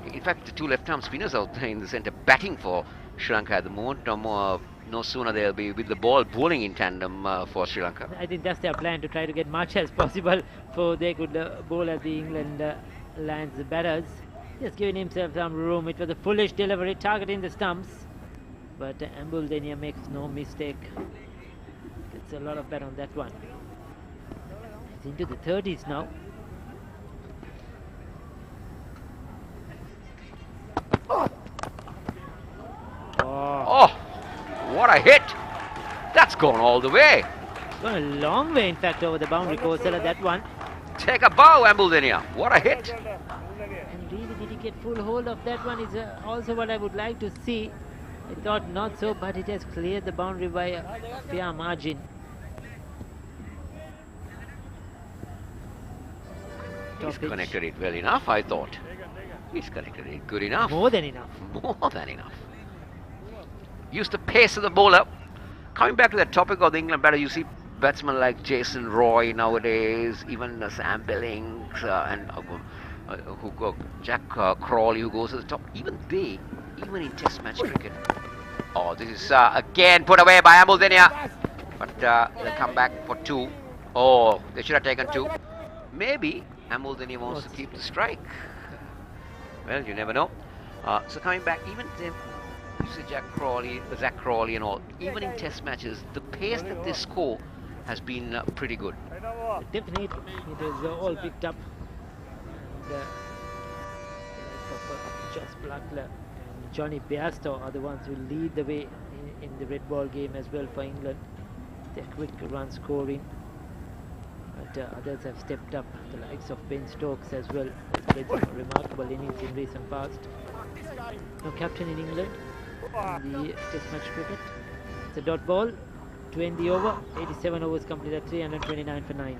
In fact, the two left-arm spinners out there in the centre batting for Sri Lanka at the moment. No sooner they'll be with the ball bowling in tandem for Sri Lanka. I think that's their plan, to try to get much as possible for they could bowl at the England Lions batters. Just giving himself some room. It was a foolish delivery, targeting the stumps. But Ambul Denia makes no mistake. Gets a lot of bat on that one. It's into the 30s now. Oh, what a hit! That's gone all the way. It's gone a long way, in fact, over the boundary course at that one. Take a bow, Ambul Denia. What a hit! And really, did he get full hold of that one? Is also what I would like to see. I thought not so, but it has cleared the boundary by a fair margin. He's connected it well enough, I thought. He's connected it good enough. More than enough. More than enough. Use the pace of the bowler. Coming back to that topic of the England batter, you see batsmen like Jason Roy nowadays, even Sam Billings and Jack Crawley, who goes to the top. Even in Test match cricket. Oh, this is again put away by Ambul Denia. But they'll come back for two. Oh, they should have taken two. Maybe Ambul Denia wants to keep the strike. Well, you never know. So coming back, even them, you see Zach Crawley and all, even in Test matches, the pace that they score has been pretty good. Definitely, it is all picked up. And Josh Buttler and Johnny Bairstow are the ones who lead the way in the red ball game as well for England. Their quick run scoring. But others have stepped up, the likes of Ben Stokes as well. Has played some remarkable innings in recent past. No captain in England in the Test match cricket. It's a dot ball to end the over. 87 overs completed, 329 for 9.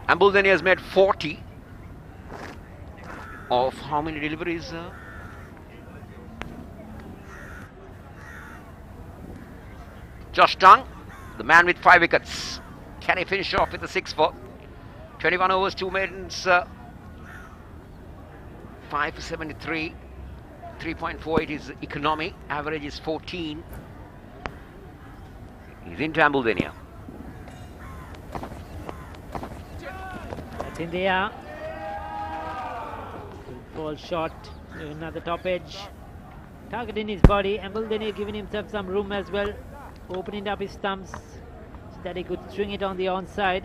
Ambul Denia has made 40 of how many deliveries? Josh Tongue, the man with 5 wickets. Can he finish off with a 6 for 21 overs, 2 maidens, 5 for 73, 3.48 is economy, average is 14. He's into Ambul Denia. That's in the air. Ball shot, another top edge. Targeting his body. Ambul Denia giving himself some room as well. Opening up his stumps so that he could swing it on the onside.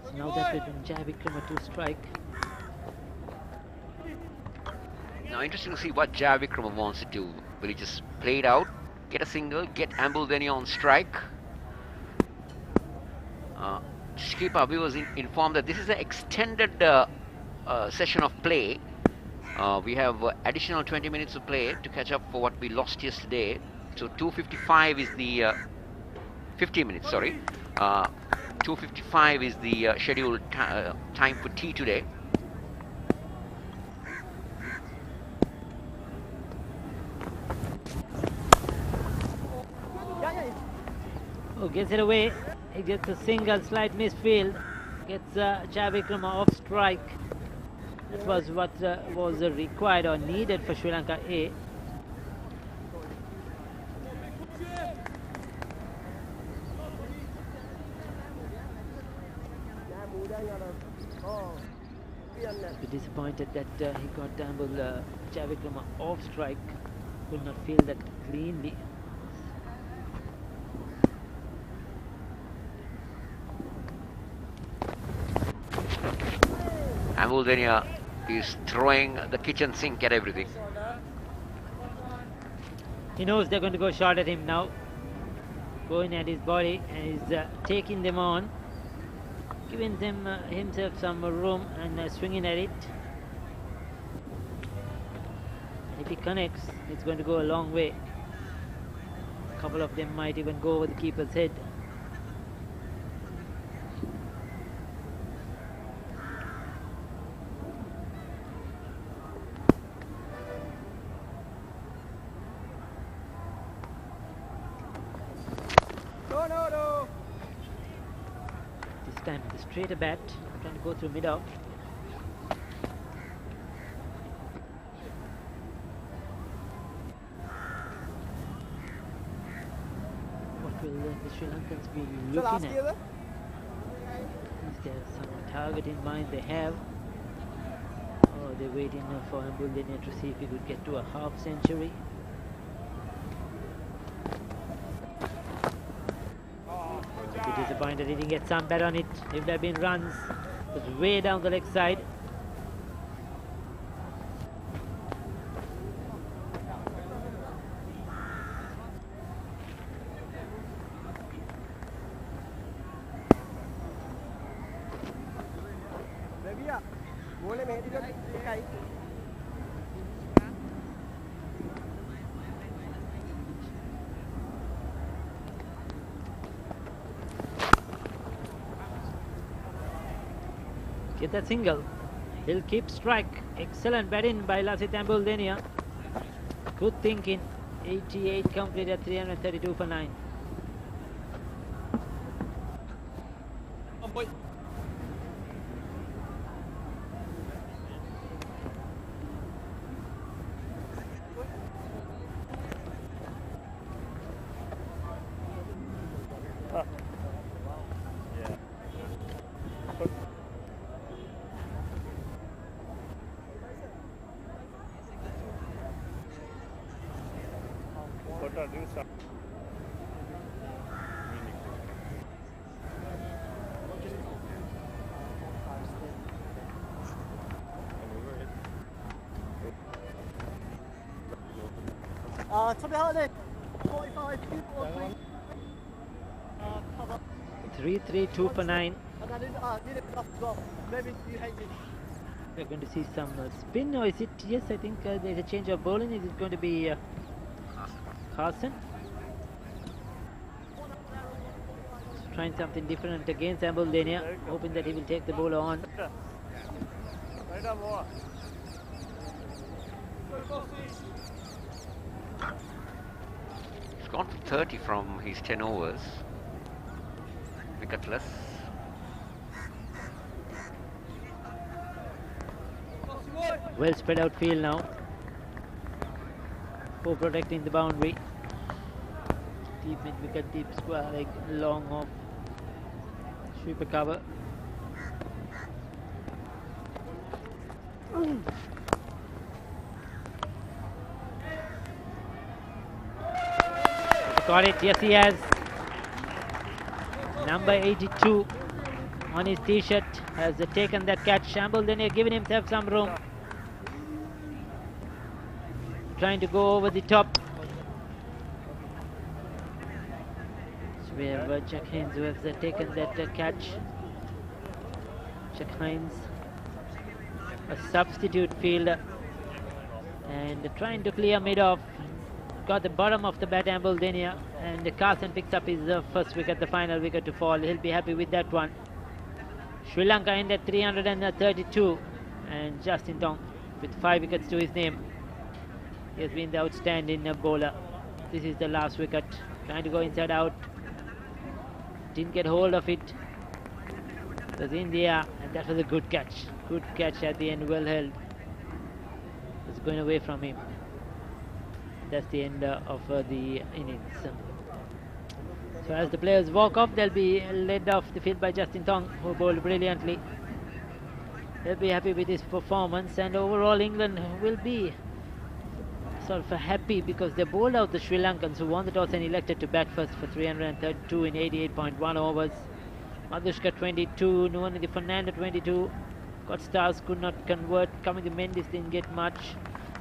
So now that we've been Jai Vikram to strike. Now interesting to see what Jai Vikram wants to do. Will he just play it out, get a single, get Ambul Denia on strike? Just keep our viewers informed that this is an extended session of play. We have additional 20 minutes of play to catch up for what we lost yesterday. So 2:55 is the 15 minutes, sorry. 2:55 is the scheduled time for tea today. Oh, gets it away. He gets a single, slight misfield. Gets Jai Vikram off strike. That was what was required or needed for Sri Lanka A. Disappointed that he got Tambul Javikrama off strike. Could not feel that cleanly. Ambuldenia is throwing the kitchen sink at everything. He knows they're going to go short at him now. Going at his body and is taking them on. Giving them himself some room and swinging at it. If he connects, it's going to go a long way. A couple of them might even go over the keeper's head. This time with a straighter bat, trying to go through mid-off. What will the Sri Lankans be looking at? Is there some target in mind they have? Or they're waiting for Ambuldenia to see if he could get to a half century? Be disappointed he didn't get some bet on it. If there had been runs, it was way down the leg side. Get that single. He'll keep strike. Excellent batting by Lasith Ambuldenia. Good thinking. 88 completed, 332 for 9. Tommy Hartley, 45, 3-3-2 for 9. and I did it enough as well. Maybe you hate me. We're going to see some spin, or is it? Yes, I think there's a change of bowling. Is it going to be Carson? Trying something different against Ambuldenia, hoping that he will take the bowler on. He's gone for 30 from his 10 overs. Wicketless. Well spread out field now. For protecting the boundary. Deep mid wicket, deep square leg, long off. Sweeper cover. Got it, yes he has. Number 82 on his t-shirt has taken that catch. Ambuldenia giving himself some room. Trying to go over the top. So we have Jack Hines who has taken that catch. Jack Hines, a substitute fielder, and trying to clear mid-off. Got the bottom of the bat, Ambuldenia, and Carson picks up his first wicket, the final wicket to fall. He'll be happy with that one. Sri Lanka ended 332, and Justin Tong with 5 wickets to his name. He has been the outstanding bowler. This is the last wicket. Trying to go inside out. Didn't get hold of it. It was in the air, and That was a good catch. Good catch at the end, well held. It's going away from him. That's the end of the innings. So as the players walk off, they'll be led off the field by Justin Tong, who bowled brilliantly. They'll be happy with his performance, and overall England will be sort of happy because they bowled out the Sri Lankans, who won the toss and elected to bat first for 332 in 88.1 overs. Madhushka 22, Nuwanidi Fernando 22. Got stars, could not convert. Kamindu Mendis didn't get much.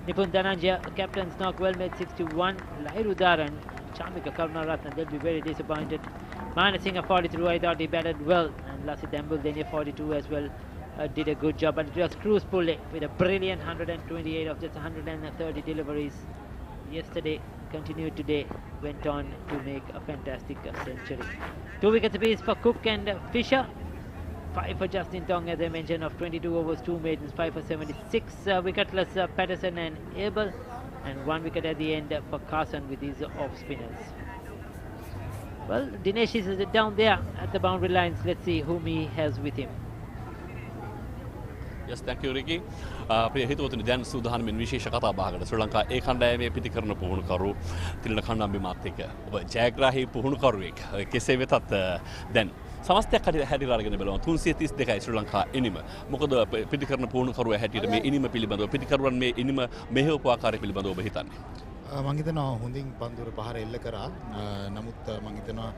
Nipun Dhananjaya, captain's knock, well made 61. Lairu Dharan, Chamika Karunaratne, they'll be very disappointed. Mahana Singh 43, I thought he batted well. And Lasith Dembul 42 as well. Did a good job, but it was Cruz Pulle with a brilliant 128 of just 130 deliveries yesterday, continued today, went on to make a fantastic century. 2 wickets apiece for Cook and Fisher. 5 for Justin Tong, as I mentioned, of 22 overs, 2 maidens, 5 for 76. Wicketless Patterson and Abel, and 1 wicket at the end for Carson with his off spinners. Well, Dinesh is down there at the boundary lines. Let's see whom he has with him. Yes, thank you, Ricky. ප්‍රිය හිතවතුනි දැන් සූදානම්ෙන් විශේෂ කතා බහකට ශ්‍රී ලංකා ඒ කණ්ඩායමේ පිටිකරන පුහුණුකරු තිලන කණ්ඩායමේ මාත් එක්ක ඔබ ජයග්‍රාහී පුහුණුකරුවෙක් කෙසේ වෙතත් දැන් සමස්තයක් හැටියට අරගෙන බලනවා 332යි ශ්‍රී ලංකා ඉනිම මොකද පිටිකරන පුහුණුකරුවා හැටියට මේ ඉනිම පිළිබඳව පිටිකරුවන් මේ ඉනිම මෙහෙවපු ආකාරය පිළිබඳව ඔබ හිතන්නේ මම හිතනවා හොඳින් පන්දුර පහර එල්ල කරා නමුත් මම හිතනවා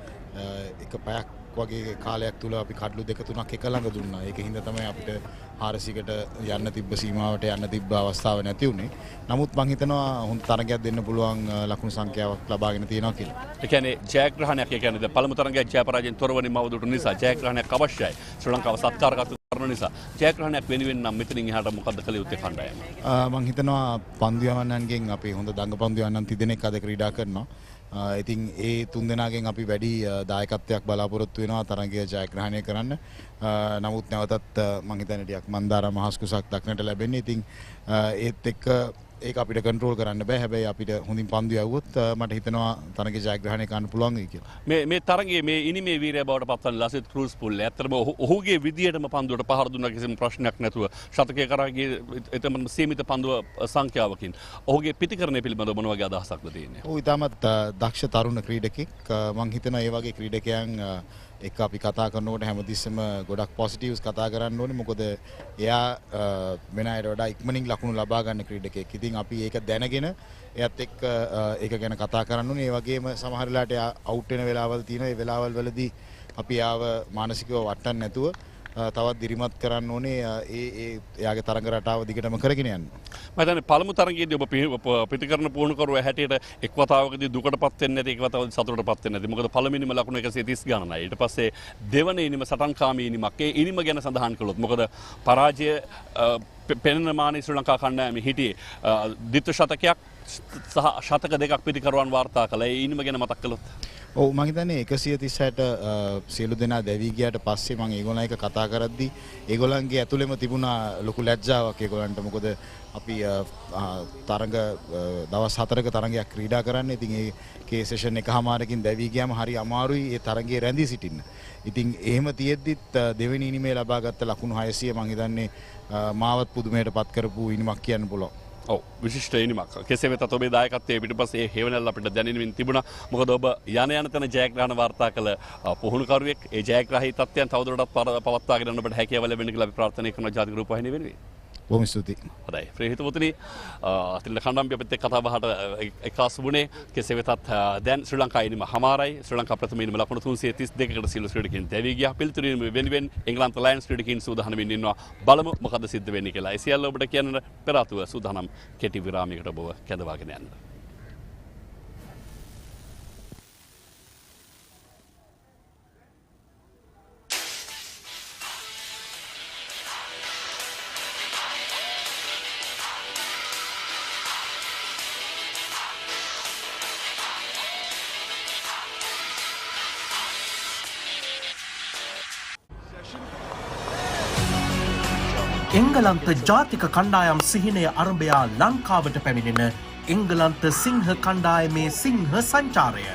එක පැයක් වගේ කාලයක් තුල අපි කඩලු දෙක තුනක් එක ළඟ දුන්නා. ඒක හින්දා තමයි අපිට 400කට යන්න තිබ්බ සීමාවට යන්න තිබ්බ අවස්ථාව නැති වුනේ. නමුත් මම හිතනවා හොඳ තරගයක් දෙන්න පුළුවන් ලකුණු සංඛ්‍යාවක් ලබාගෙන තියෙනවා කියලා. ඒ කියන්නේ ජයග්‍රහණයක් ඒ කියන්නේ පළමු තරගයේ ජයපරාජයෙන් තොරවනින් මවදුට නිසා ජයග්‍රහණයක් අවශ්‍යයි. ශ්‍රී ලංකාව සත්කාරගත කරන නිසා ජයග්‍රහණයක් වෙනුවෙන් නම් මෙතනින් එහාට මොකද්ද කළ යුත්තේ කණ්ඩායම? මම හිතනවා පන්දු යවන්නන්ගෙන් අපේ හොඳ දඟ පන්දු යවන්නන් තිදෙනෙක් අද ක්‍රීඩා කරනවා. ඉතින් ඒ තුන් දෙනාගෙන් අපි වැඩි දායකත්වයක් බලාපොරොත්තු වෙනවා තරගය ජයග්‍රහණය කරන්න. නමුත් නැවතත් මම හිතන්නේ ටිකක් මන්දාරා මහස්කුසක් දක්නට ලැබෙන්නේ. ඉතින් ඒත් එක්ක ඒක අපිට කන්ට්‍රෝල් කරන්න බෑ. හැබැයි අපිට හොඳින් පන්දු යවුවොත් මට හිතෙනවා තරගය ජයග්‍රහණය කරන්න පුළුවන් වෙයි කියලා. මේ තරගයේ මේ ඉනිමේ වීරය බවට පත්වන ලසිත් ක්‍රූස් පුල්ලේ ඇත්තටම ඔහුගේ විදියටම පන්දුවට පහර දුන්නා කිසිම ප්‍රශ්නයක් නැතුව ශතකයේ කරා ගියේ එතමම සීමිත පන්දු සංඛ්‍යාවකින්. ඔහුගේ පිටිකරණය පිළිබඳව මොන වගේ අදහසක්ද තියෙන්නේ? ඔහු ඉතාමත් දක්ෂ තරුණ ක්‍රීඩකෙක්. මම හිතනවා ඒ වගේ ක්‍රීඩකයන් එක අපි කතා කරනකොට හැමතිස්සෙම ගොඩක් පොසිටිව්ස් කතා කරන්න ඕනේ. මොකද එයා වෙන අයට වඩා ඉක්මනින් ලකුණු ලබා ගන්න ක්‍රීඩකයෙක්. ඉතින් අපි ඒක දැනගෙන එයත් එක්ක ඒක ගැන කතා කරන්න ඕනේ. ඒ වගේම සමහර වෙලාවට එයා අවුට් වෙන වෙලාවල් තියෙනවා. ඒ වෙලාවල් වලදී අපි ආව මානසිකව වටන්න නැතුව තවත් දිරිමත් කරන්න ඕනේ. එයාගේ තරඟ රටාව දිගටම කරගෙන යන්න. මම හිතන්නේ පළමු තරගයේදී ඔබ පිටිකරන පුහුණුකරුවා හැටියට එක් වතාවකදී දුකටපත් වෙන්නේ නැති එක් වතාවකදී සතුටටපත් වෙන්නේ නැති. මොකද පළවෙනිම ලකුණ 130 ගණනයි. ඊට පස්සේ දෙවන ඉනිම සටන්කාමී ඉනිමක්. ඒ ඉනිම ගැන සඳහන් කළොත් මොකද පරාජය පෙනෙන මානේ ශ්‍රී ලංකා කණ්ඩායමේ හිටියේ ද්විත්ව ශතකයක් සහ ශතක දෙකක් පිටිකරුවන් වාර්තා කළා. ඒ ඉනිම ගැන මතක් කළොත් ඔව් මම හිතන්නේ 136ට සියලු දෙනා දැවි ගියාට පස්සේ මම ඒගොල්ලන් එක කතා කරද්දි ඒගොල්ලන්ගේ ඇතුළෙම තිබුණා ලොකු ලැජ්ජාවක් ඒගොල්ලන්ට. මොකද අපි තරඟ දවස් 4ක තරඟයක් ක්‍රීඩා කරන්නේ. ඉතින් ඒකේ සෙෂන් එකමාරකින් දැවි ගියාම හරි අමාරුයි ඒ තරඟයේ රැඳී සිටින්න. ඉතින් එහෙම තියෙද්දිත් දෙවෙනි ඉනිමේ ලබාගත්ත ලකුණු 600 මම හිතන්නේ මාවත් පුදුමයට පත් කරපු ඉනිමක් කියන්න පුළුවන්. ඔව් විශිෂ්ට ඉනිමක්. කෙසේ වෙතත් ඔබේ දායකත්වයේ පිටුපස්සේ හේවණල් අපිට දැනෙමින් තිබුණා. මොකද ඔබ යන තැන ජයග්‍රහණ වාර්තා කළ පුහුණුකරුවෙක්. ඒ ජයග්‍රාහී තත්ත්වයන් තවදුරටත් පවත්වාගෙන යන්න ඔබට හැකියාව ලැබෙන්න කියලා අපි ප්‍රාර්ථනා කරනවා ජාතික රූපවාහිනිය වෙනුවෙන්. බොහොම ස්තුතියි. හොඳයි. ප්‍රිය හිතවතුනි තිලන කණ්ඩායම අපිත් එක්ක කතා බහට එකාසු වුණේ. කෙසේ වෙතත් දැන් ශ්‍රී ලංකා ඉනිම හමාරයි. ශ්‍රී ලංකා ප්‍රථම ඉනිම ලකුණු 332කට සියලු ක්‍රීඩකයන් දැවී ගියා. පිළිතුරු ඉනිම වෙනුවෙන් එංගලන්ත ලයන්ස් ක්‍රීඩකයන් සූදානම් ඉන්නවා. බලමු මොකද සිද්ධ වෙන්නේ කියලා. ඒ සියල්ල ඔබට කියන්න පෙර ආතුව සූදානම් කෙටි විරාමයකට ඔබව කැඳවාගෙන යන්න. එංගලන්ත ජාතික කණ්ඩායම් සිහිනය අරඹයා ලංකාවට පැමිණෙන එංගලන්ත සිංහ කණ්ඩායමේ සිංහ සංචාරය.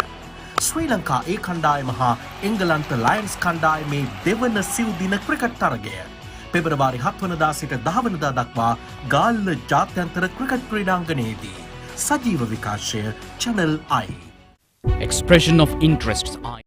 ශ්‍රී ලංකා ඒ කණ්ඩායම හා එංගලන්ත ලයන්ස් කණ්ඩායමේ දෙවන සිව් දින ක්‍රිකට් තරගය. පෙබරවාරි 7 වනදා සිට 10 වනදා දක්වා ගාල්ල ජාත්‍යන්තර ක්‍රිකට් ක්‍රීඩාංගණයේදී සජීව විකාශය Channel I. Expression of interests I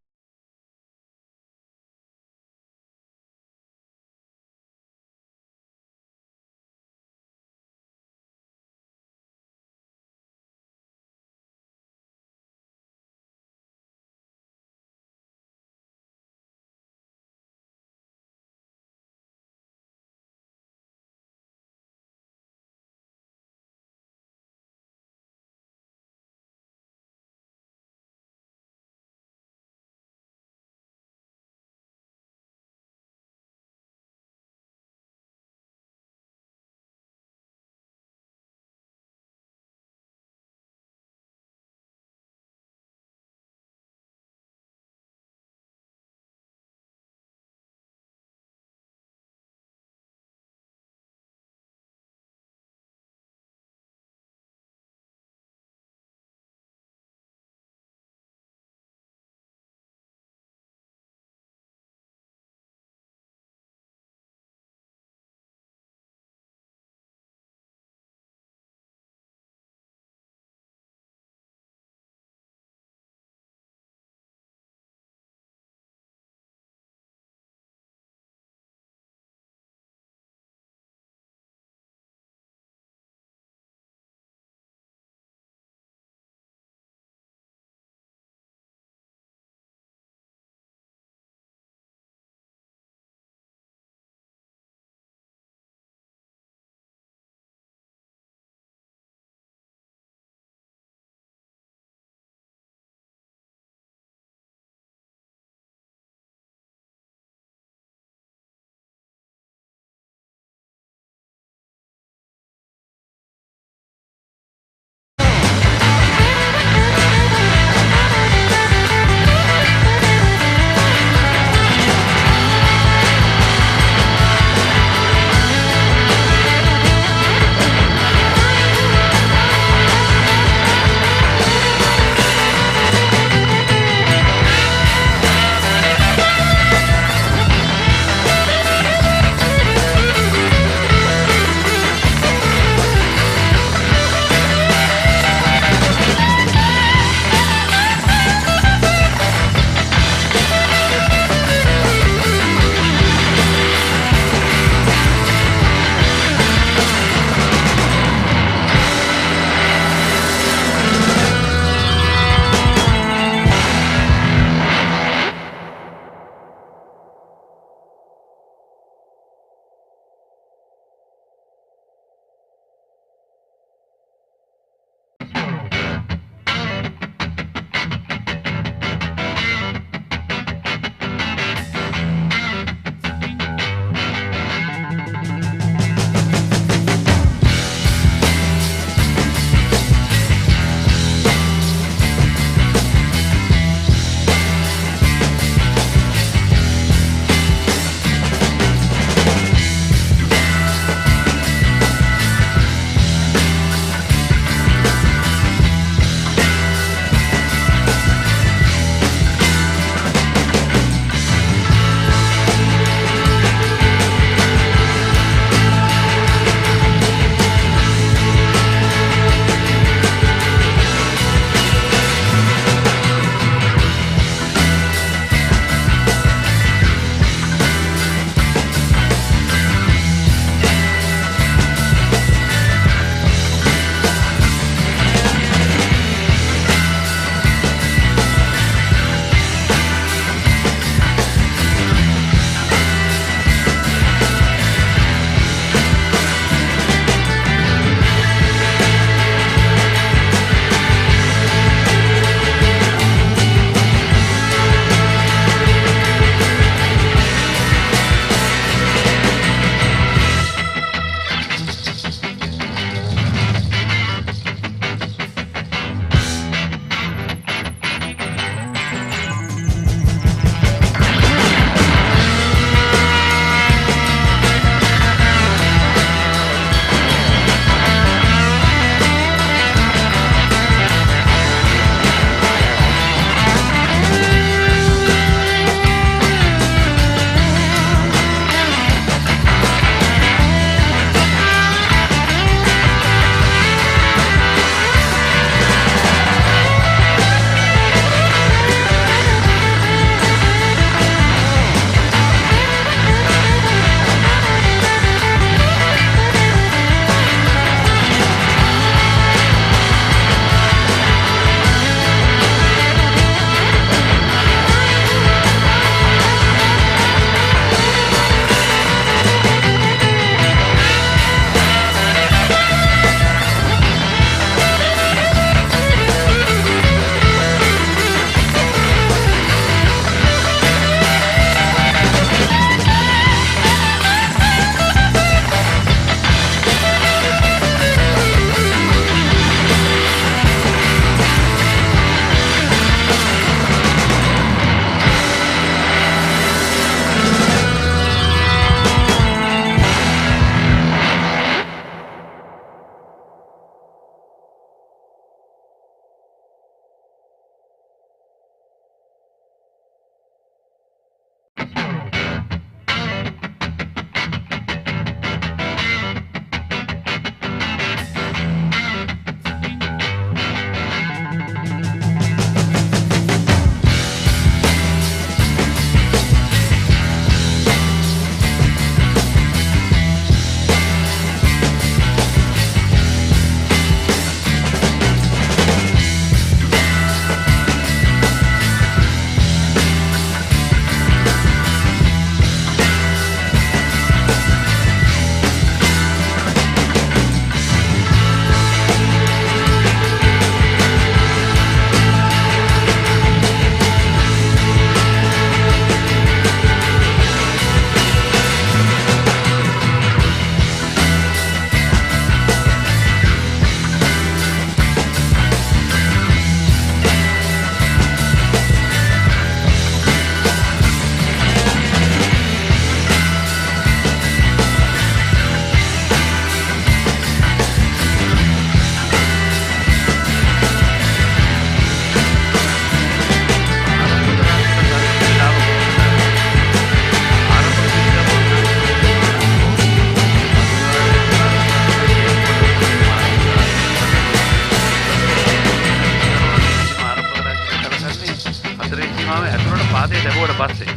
මාව ඇතුළට පාදේ දැබුවට පස්සේ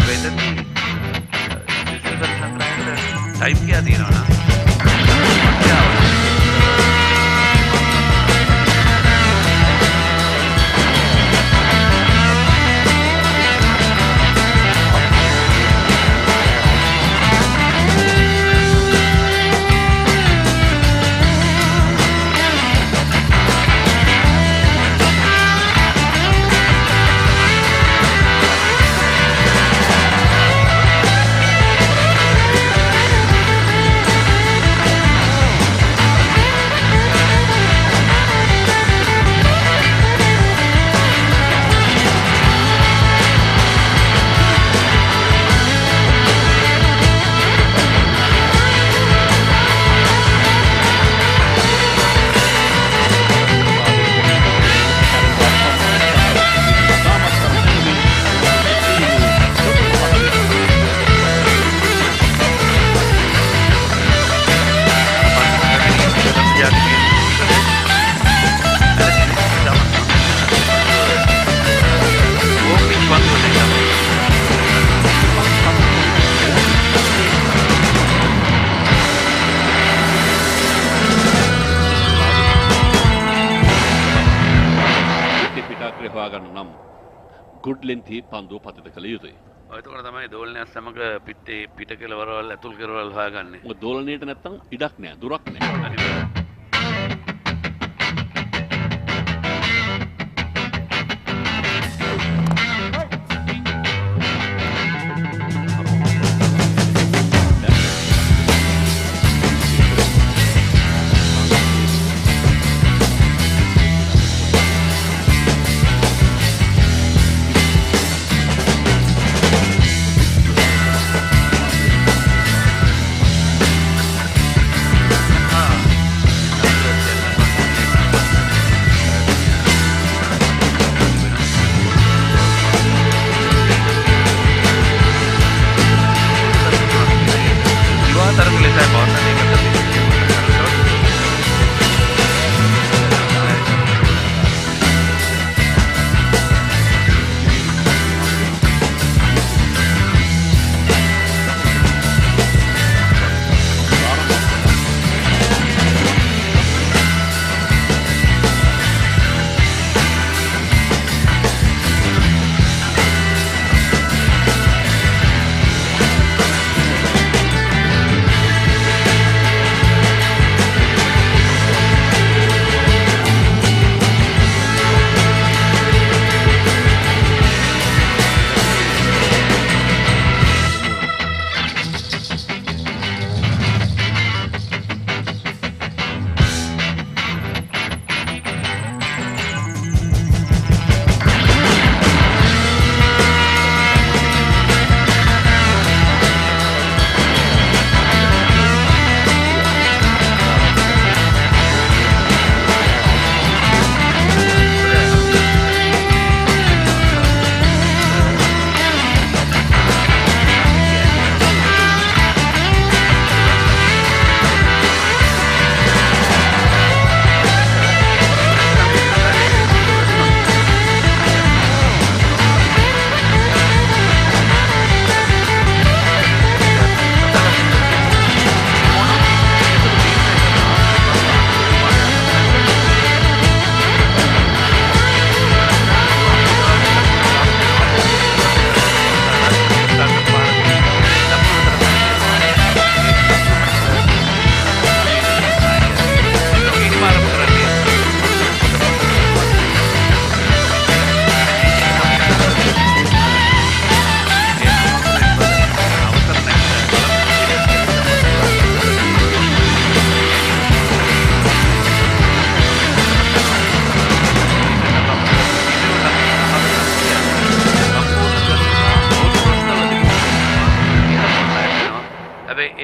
වෙදදී සිසිල් සංග්‍රහයකට ටයිම් කියා තියෙනවා නම් ගුඩ්ලෙන්ති පන්දුව පතිත කළ යුතුයි. එතකොට තමයි දෝලනයත් සමග පිටේ පිට කෙලවරවල් ඇතුල් කෙලවරවල් හොයාගන්නේ. මොකද දෝලනයට නැත්තම් ඉඩක් නෑ, දුරක් නෑ.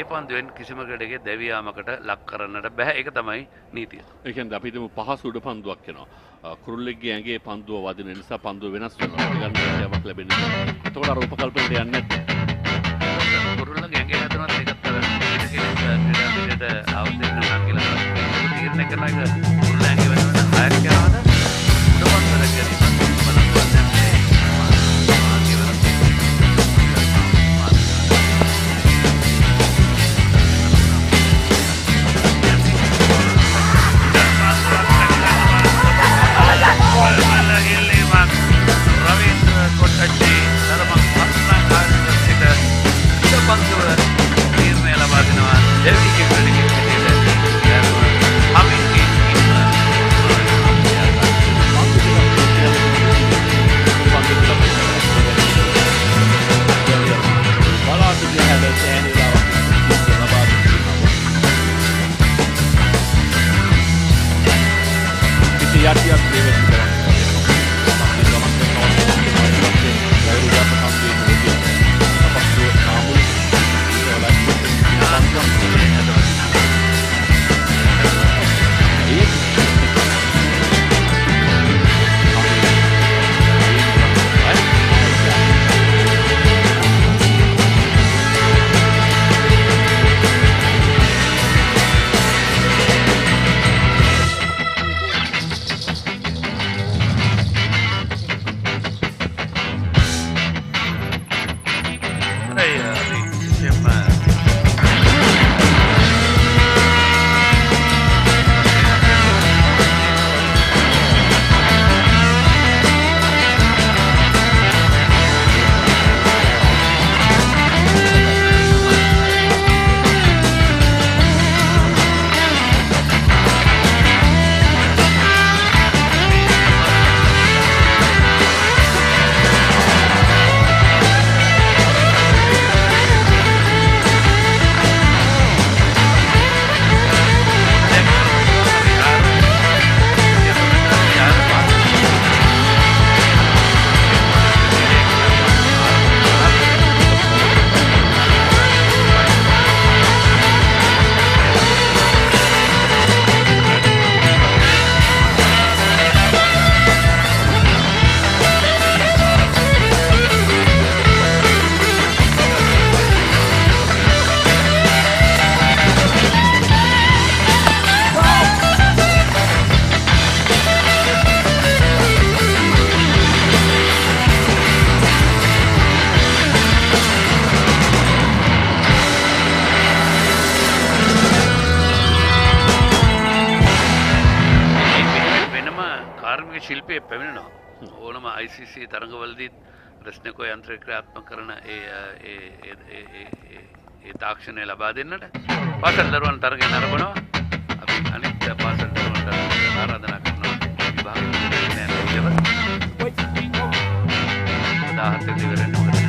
පන්දුවෙන් කිසිම කෙනෙකුගේ දැවියාමකට ලක් කරන්නට බෑ. ඒක තමයි නීතිය. ඒ කියන්නේ අපි හිතමු පහසු උඩ පන්දුවක් එනවා. කුරුල්ලෙක්ගේ ඇඟේ පන්දුව වදින නිසා පන්දුව වෙනස් වෙනවා. ඒක ගන්න හැකියාවක් ලැබෙන්නේ නැහැ. එතකොට අර උපකල්පනයට යන්නේ නැහැ. කුරුල්ලගේ ඇඟේ හදනවත් ඒකත් අර පිටට අවශ්‍ය කරනවා කියලා තීරණය කරන එක කුරුල්ල ඇඟේ වෙනවද හයක් යනවද උඩ පන්දුවකට ගැනීම බලන්න ක්‍රියාත්මක ශිල්පයේ පැමිණෙනවා. ඕනම ICC තරඟවලදී රස්නකෝ යන්ත්‍ර ක්‍රියාත්මක කරන ඒ තාක්ෂණය ලබා දෙන්නට පාසල් දරුවන් තරගය නරඹනවා. අපි අනිත් පාසල් දරුවන්ට ආරාධනා කරනවා විභාග දෙන්න. 17 ඉවරෙන්න මොකද?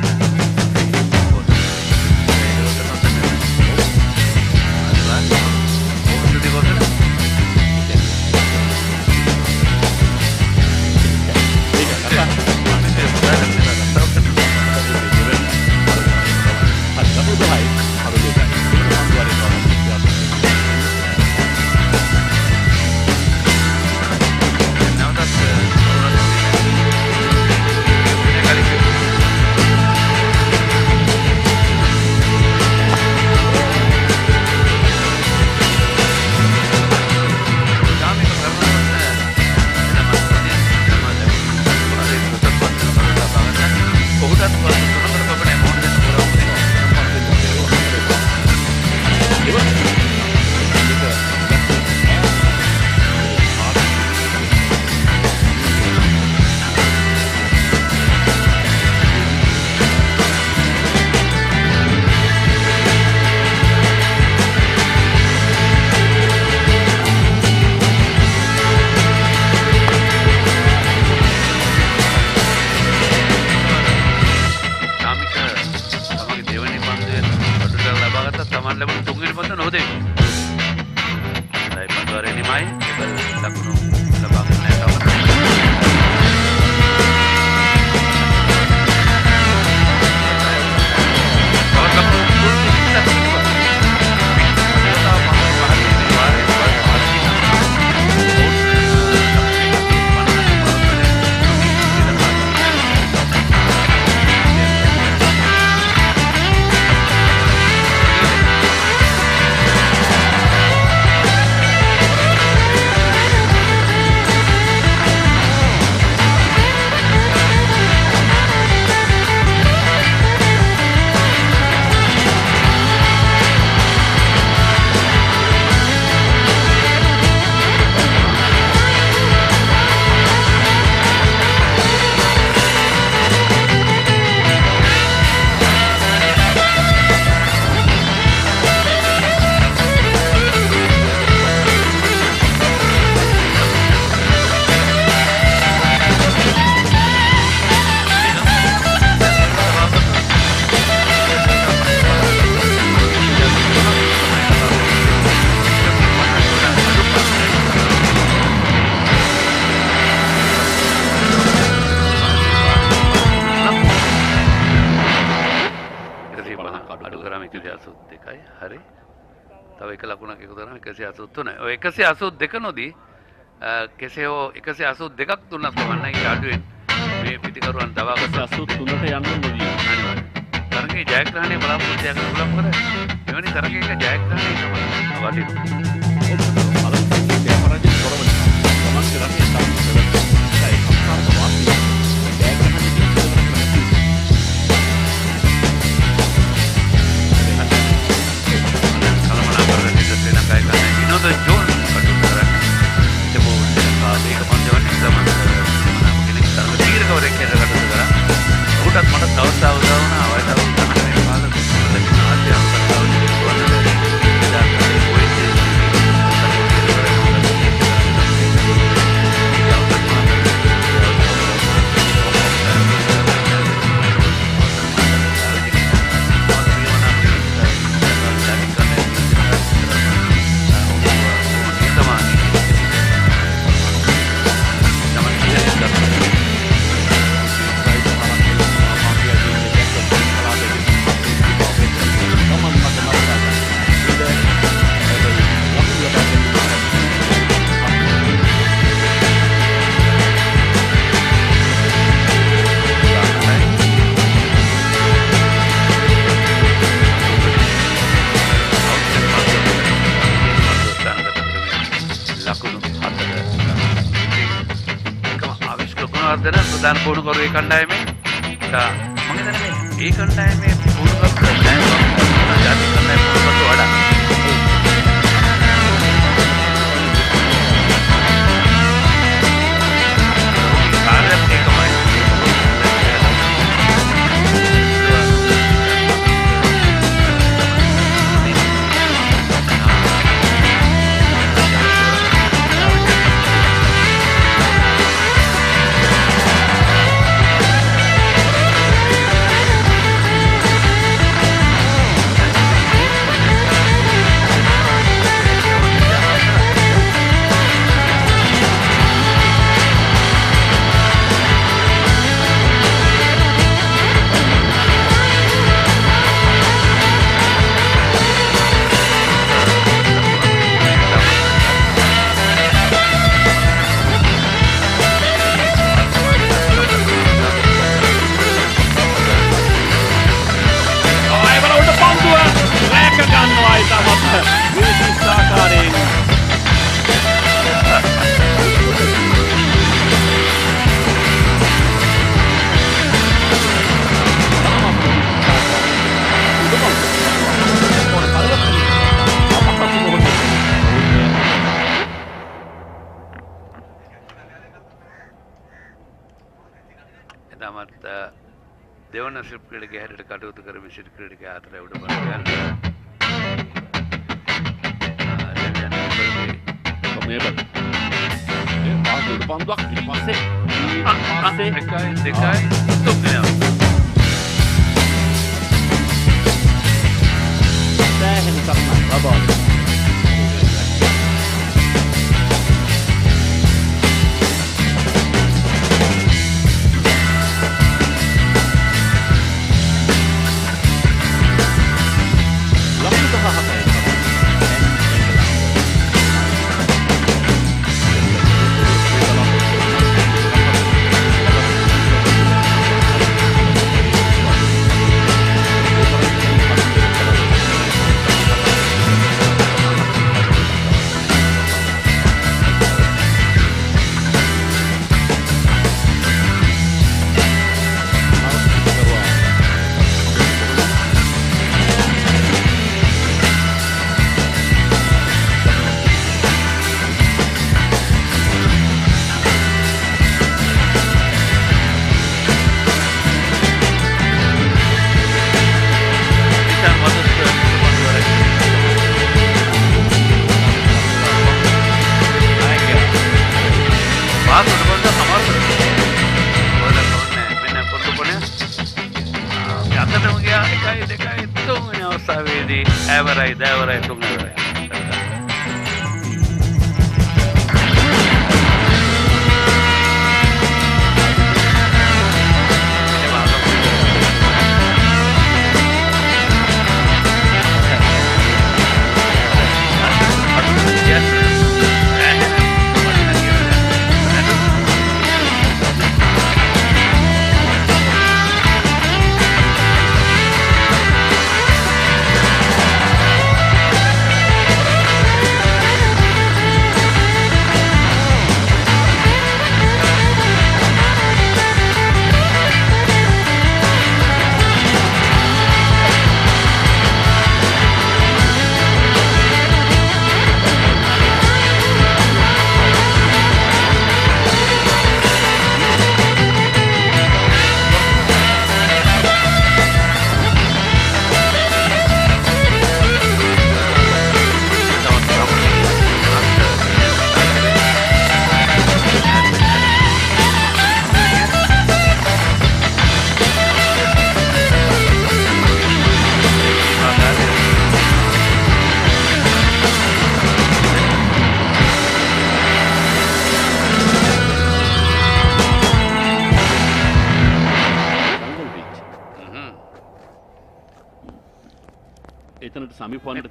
තව එක ලකුණක් එකතු කරාම 183යි. ඔය 182 නොදී කෙසේ හෝ 182ක් දුන්නත් කමන්නේ ඊට අඩුවෙන් මේ පිටිකරුවන් තව 183ට යන්න නොදී අනිවාර්යයෙන්. තරගයේ ජයග්‍රහණය බලාපොරොත්තු වෙන උලම් කර මෙවැනි තරගයක ජයග්‍රහණය තමයි වටිනවා. පළවෙනි පරාජය කරවන තමන් කරන්නේ සම්පූර්ණ සම්පූර්ණ වාසිය. Another John Kadukara, the board, the command exam, වර්ධන ප්‍රධාන පුහුණුකරු ඒ කණ්ඩායමේ මම හිතන්නේ මේ කණ්ඩායමේ පුහුණුකරු නැහැ ජාතික කණ්ඩායම පුහුණුකරු වඩා ඉතාමත් දෙවන ශිල්ප ක්‍රීඩකයා හැටියට කටයුතු කර විශේෂ ක්‍රීඩකයා අතර උඩ බලයන් මේබල් ඒ පාසුඩ පන්දුවක් ඊට පස්සේ දෙකයි තුන්වෙනි සෑහෙන සක්මන් බබාල් Devarai tunggu.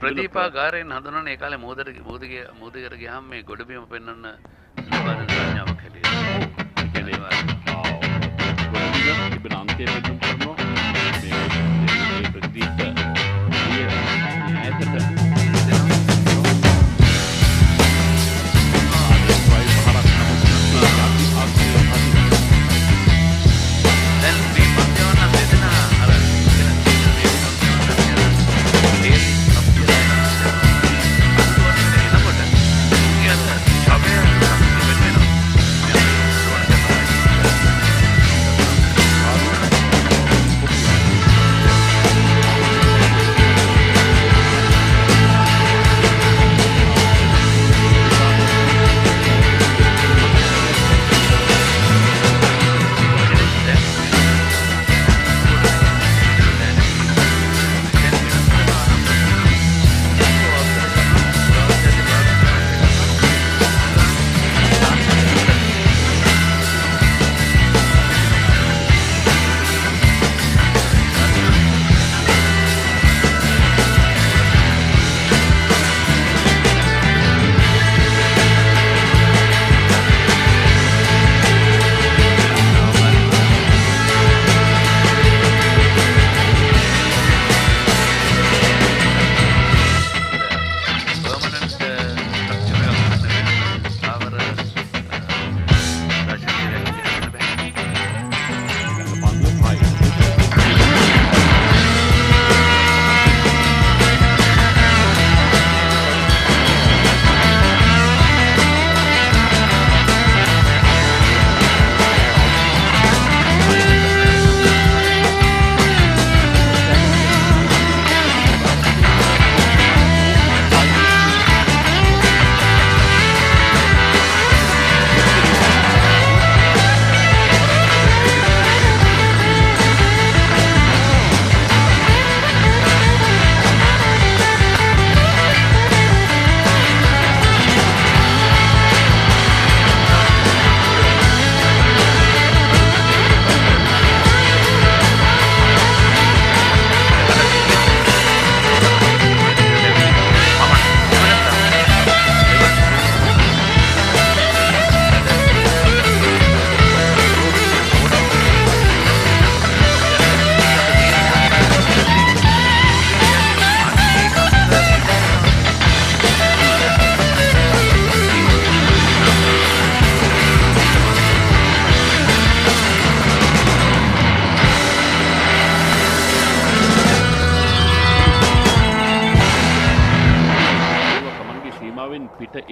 ප්‍රදීපාගාරයෙන් හඳුනන ඒ කාලේ මෝදකට ගියාම මේ ගොඩබිම පෙන්වන්න ලබන සංඥාවක් හැටියට. ඒ කියන්නේ ගොඩබිම තිබෙන අන්තය පෙන්වන්න කරනවා. මේ ප්‍රදීප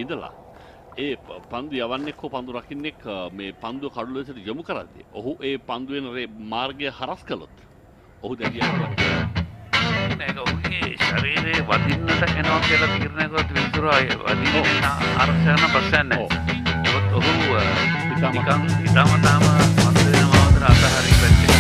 ඉඳලා ඒ පන්දු යවන්නෙක් හෝ පන්දු රකින්නෙක් මේ පන්දුව කඩුව ලෙසට යොමු කරද්දී ඔහු ඒ පන්දුවෙන් මාර්ගය හරස් කළොත් ඔහු දැඩියක් ඒක ඔහුගේ ශරීරයේ වදින්නට එනවා කියලා තීරණය කරොත් විතරයි වදින්න ආරක්ෂණ ප්‍රශ්න නැහැ. ඒවත් ඔහු ඉතාමතාම මත වෙනවා අතර අතහරි පැත්තේ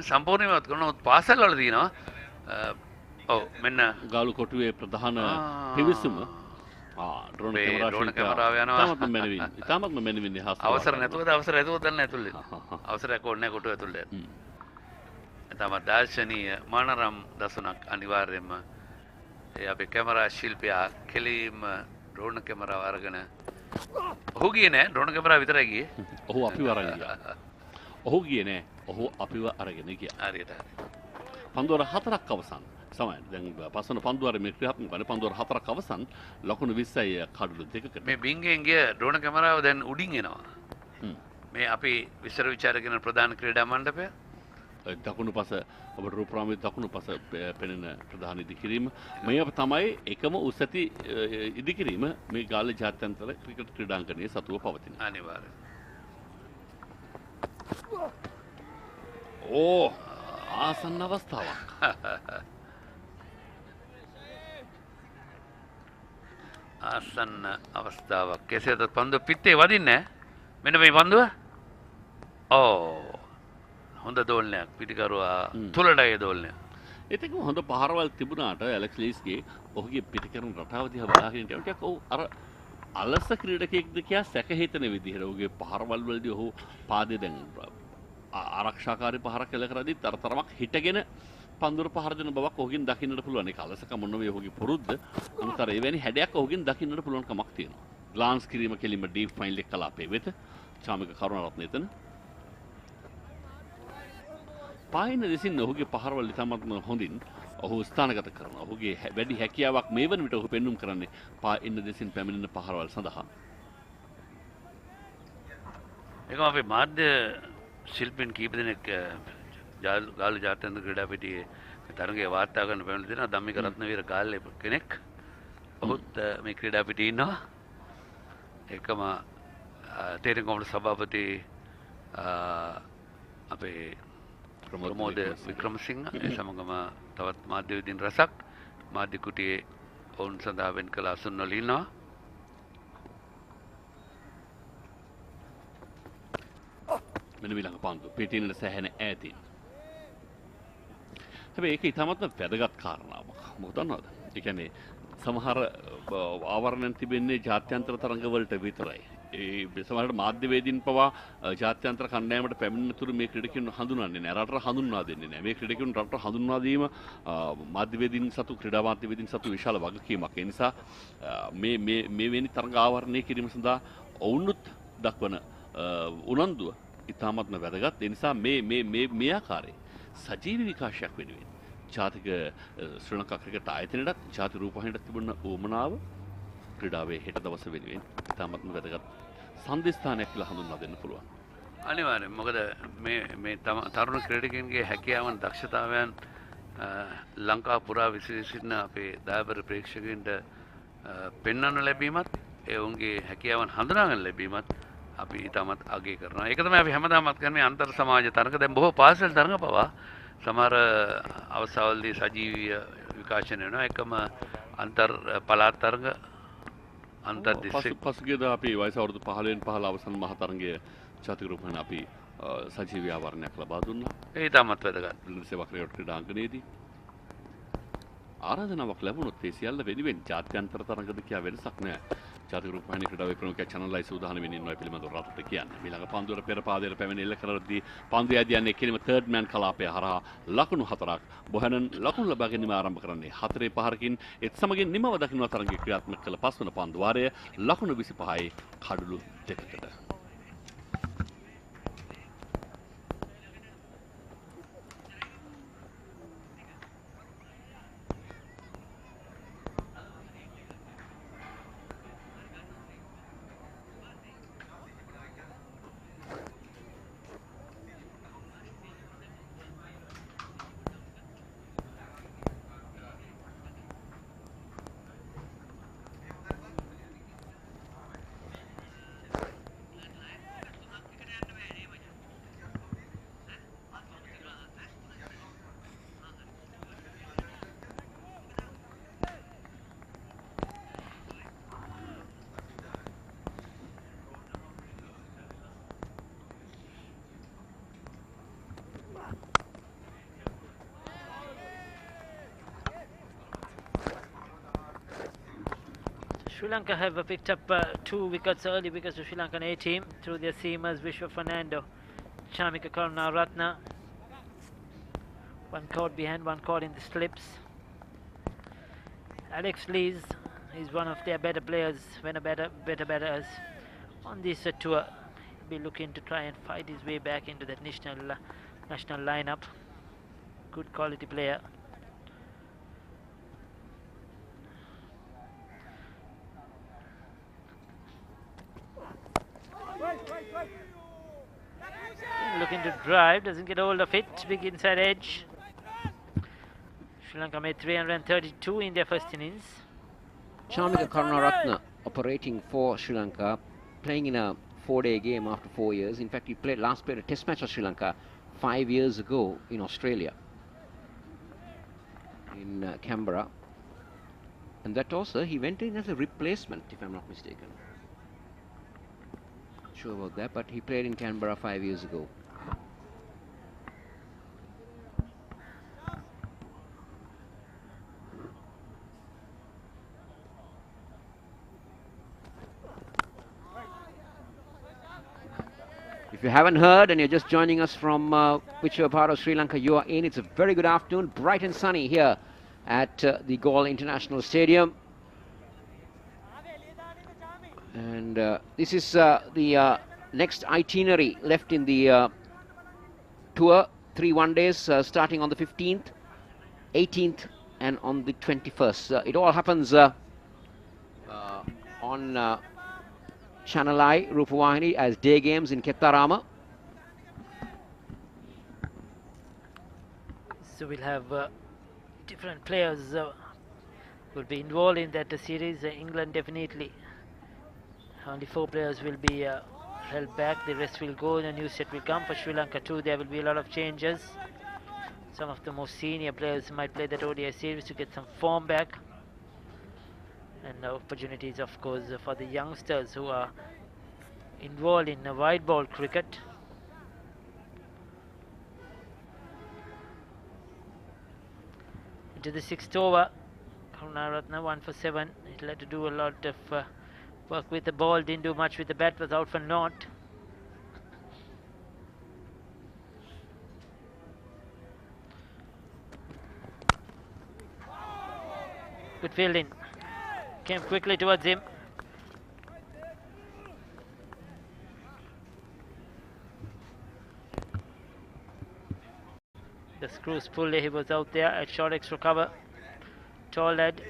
සම්පූර්ණයෙන්ම කරනවා පාසල් වල තියෙනවා. ඔව් මෙන්න ගාලු කොටුවේ ප්‍රධාන පිවිසුම ඩ්‍රෝන් කැමරාව යනවා. ඉතාමත්ම මැනවින් අවසර නැතුවද අවසර ඇතුවද නැහැ ඇතුළේ. අවසරයක් ඕනේ නැහැ කොටුව ඇතුළේ. තම දාර්ශනීය මනරම් දසුණක් අනිවාර්යයෙන්ම ඒ අපේ කැමරා ශිල්පියා කෙලින්ම ඩ්‍රෝන් කැමරාව අරගෙන ඔහු ගියේ නෑ ඩ්‍රෝන් කැමරාව විතරයි ගියේ. ඔහු අපිව අරගෙන ගියා. ඔහු ගියේ නෑ ඔහු අපිව අරගෙන ගියා. හරියට හරි. පන්දුවර 4ක් අවසන්. සමහර දැන් පස්වන පන්දුවර මේ ක්‍රියාත්මක කරන පන්දුවර 4ක් අවසන් ලකුණු 20යි කඩලු දෙකකට. මේ බින්ගෙන් ගිය ඩ්‍රෝන කැමරාව දැන් උඩින් එනවා. මේ අපි විස්තර විචාර කරන ප්‍රධාන ක්‍රීඩා මණ්ඩපය දකුණු පස ඔබට රූපරාමයේ දකුණු පස පෙනෙන ප්‍රධාන ඉදිකිරීම මේ තමයි එකම උස් ඇති ඉදිකිරීම මේ ගාල්ල ජාත්‍යන්තර ක්‍රිකට් ක්‍රීඩාංගණයේ සතුව පවතින. අනිවාර්යයෙන්. ඕ ආසන්න අවස්ථාවක්. ආසන්න අවස්ථාවක්. කෙසේද පන්දුව පිටේ වදින්නේ මෙන්න මේ පන්දුව. ඕ හොඳ දෝලනයක් පිටිකරුවා තුලටයි දෝලනය. ඒකම හොඳ පහරවල් තිබුණාට ඇලෙක්ස් ලීස්ගේ ඔහුගේ පිටිකරන රටාව දිහා බලාගෙන ඉන්නකොට ටිකක් ඔව් අර අලස ක්‍රීඩකයෙක්ද කියා සැක හිතෙන විදිහට ඔහුගේ පහරවල් වලදී ඔහු පාදේ දැන් ආරක්ෂාකාරී පහරක් එල කරද්දී තරතරමක් හිටගෙන පන්දුර පහර දෙන බවක් ඔහුගෙන් දකින්නට පුළුවන්. ඒක අලසකම නෙවෙයි ඔහුගේ පුරුද්ද. නමුත් අර එවැනි හැඩයක් ඔහුගෙන් දකින්නට පුළුවන් කමක් තියෙනවා. ග්ලාන්ස් කිරීම කෙලින්ම ඩීප් ෆයින් ලෙක් කලාපේ වෙත චාමික කරුණාරත්න එතන පායින දෙසින් ඔහුගේ පහරවල් ඉතාමත්ම හොඳින් ඔහු ස්ථානගත කරනවා. ඔහුගේ වැඩි හැකියාවක් මේ වන විට ඔහු පෙන්눔 කරන්නේ පායින දෙසින් පැමිණෙන පහරවල් සඳහා. ඒකම අපේ මාධ්‍ය ශිල්පීන් කීප දෙනෙක් ගාල්ල ජාත්‍යන්තර ක්‍රීඩා පිටියේ තරගයේ වාර්තා කරන පැමිණ දෙනවා. ධම්මික රත්නවීර ගාල්ලේ කෙනෙක්. ඔහුත් මේ ක්‍රීඩා පිටියේ ඉන්නවා. එකම තේරෙන් කොමඩ සභාපති අපේ ප්‍රමෝද වික්‍රමසිංහ ඒ සමගම තවත් මාධ්‍යවේදීන් රසක් මාධ්‍ය කුටියේ ඔවුන් සඳහා වෙන් කළ අසුන් වල ඉන්නවා. මෙන්න ඊළඟ පන්දු පිටින්නට සැහැණ ඈතින්. හැබැයි ඒක ඉතාමත්ම වැදගත් කාරණාවක්. මොකද දන්නවද? ඒ කියන්නේ සමහර ආවරණයන් තිබෙන්නේ ජාත්‍යන්තර තරඟවලට විතරයි. ඒ සමහරවිට මාධ්‍යවේදීන් පවා ජාත්‍යන්තර කණ්ඩායමට පැමිණෙන තුරු මේ ක්‍රීඩකයන් හඳුන්වන්නේ නැහැ. රටට හඳුන්වා දෙන්නේ නැහැ. මේ ක්‍රීඩකයන් රටට හඳුන්වා දීම මාධ්‍යවේදීන් සතු ක්‍රීඩා මාධ්‍යවේදීන් සතු විශාල වගකීමක්. ඒ නිසා මේ වෙනි තරඟ ආවරණය කිරීම සඳහා ඔවුන්ුත් දක්වන උනන්දුව ඉතාමත්ම වැදගත්. ඒ නිසා මේ ආකාරයේ සජීවී විකාශයක් වෙනුවෙන් ජාතික ශ්‍රී ලංකා ක්‍රිකට් ආයතනයටත් ජාති රූපවාහිනියට තිබුණ උවමනාව ක්‍රීඩාවේ හෙට දවස වෙනුවෙන් ඉතාමත්ම වැදගත් සන්දිස්ථානයක් කියලා හඳුන්වා දෙන්න පුළුවන්. අනිවාර්යෙන්. මොකද මේ තරුණ ක්‍රීඩකයන්ගේ හැකියාවන් දක්ෂතාවයන් ලංකා පුරා විශේෂිත අපේ දායබර ප්‍රේක්ෂකයන්ට පෙන්වන්න ලැබීමත් ඒ ඔවුන්ගේ හැකියාවන් හඳුනා ගන්න ලැබීමත් අපි ඉතාමත් අගය කරනවා. ඒක තමයි අපි හැමදාමත් කරන්නේ අන්තර් සමාජ තරඟ. දැන් බොහෝ පාසල් තරඟ පවා සමහර අවස්ථාවලදී සජීවී විකාශන වෙනවා. එකම අන්තර් පළාත් තරඟ අන්තර් දිස්ත්‍රික් පසුගියදා අපි වයස අවුරුදු 15න් 15 අවසන් මහ තරඟයේ ජාතික රූපවාහිනිය අපි සජීවී ආවරණයක් ලබා දුන්නා. ඒ ඉතාමත් වැදගත්. සේවා ක්‍රීඩාංගණයේදී ආරාධනාවක් ලැබුණොත් ඒ සියල්ල වෙනුවෙන් ජාත්‍යන්තර තරඟද කියා වෙනසක් නැහැ. ජාතික රූපවාහිනී ක්‍රීඩාවේ ප්‍රමුඛ channelEye සූදානම් වෙමින් ඉන්නවා පිළිබඳව රටට කියන්නේ. ඊළඟ පන්දුවට පෙර පාදයට පැමිණ එල්ල කරද්දී පන්දු යදියන්නේ කෙලිම third man කලාපය හරහා ලකුණු 4ක්. බොහනන් ලකුණු ලබා ගැනීම ආරම්භ කරන්නේ 4-5කින් ඒත් සමගින් නිමව දක්වන තරඟයේ ක්‍රියාත්මක කළ පස්වන පන්දු වාරය ලකුණු 25යි කඩලු 2කට. Sri Lanka have picked up 2 wickets, early wickets to Sri Lankan A team through their seamers Vishwa Fernando, Chamika Karunaratne. One caught behind, one caught in the slips. Alex Lees is one of their better players, better batters on this tour. He'll be looking to try and fight his way back into that national lineup. Good quality player. Looking to drive, doesn't get hold of it. Big inside edge. Sri Lanka made 332 in their first innings. Chamika Karunaratne operating for Sri Lanka, playing in a 4-day game after 4 years. In fact, he last played a test match for Sri Lanka 5 years ago in Australia, in Canberra. And that also, he went in as a replacement, if I'm not mistaken. Not sure about that, but he played in Canberra 5 years ago. If you haven't heard and you're just joining us from whichever part of Sri Lanka you are in, it's a very good afternoon, bright and sunny here at the Galle International Stadium. And this is the next itinerary left in the tour. 3 one-days starting on the 15th, 18th and on the 21st. It all happens on ChannelEye Rupavahini as day games in Kettarama. So we'll have different players will be involved in that series. England definitely. Only 4 players will be held back. The rest will go. A new set will come for Sri Lanka too. There will be a lot of changes. Some of the most senior players might play that ODI series to get some form back. And opportunities, of course, for the youngsters who are involved in white ball cricket. Into the 6th over, Karunaratne 1 for 7. He'll have to do a lot of work with the ball. Didn't do much with the bat. Was out for naught. Good fielding. Came quickly towards him. The screws pulled. He was out there at short extra cover. Tall lad.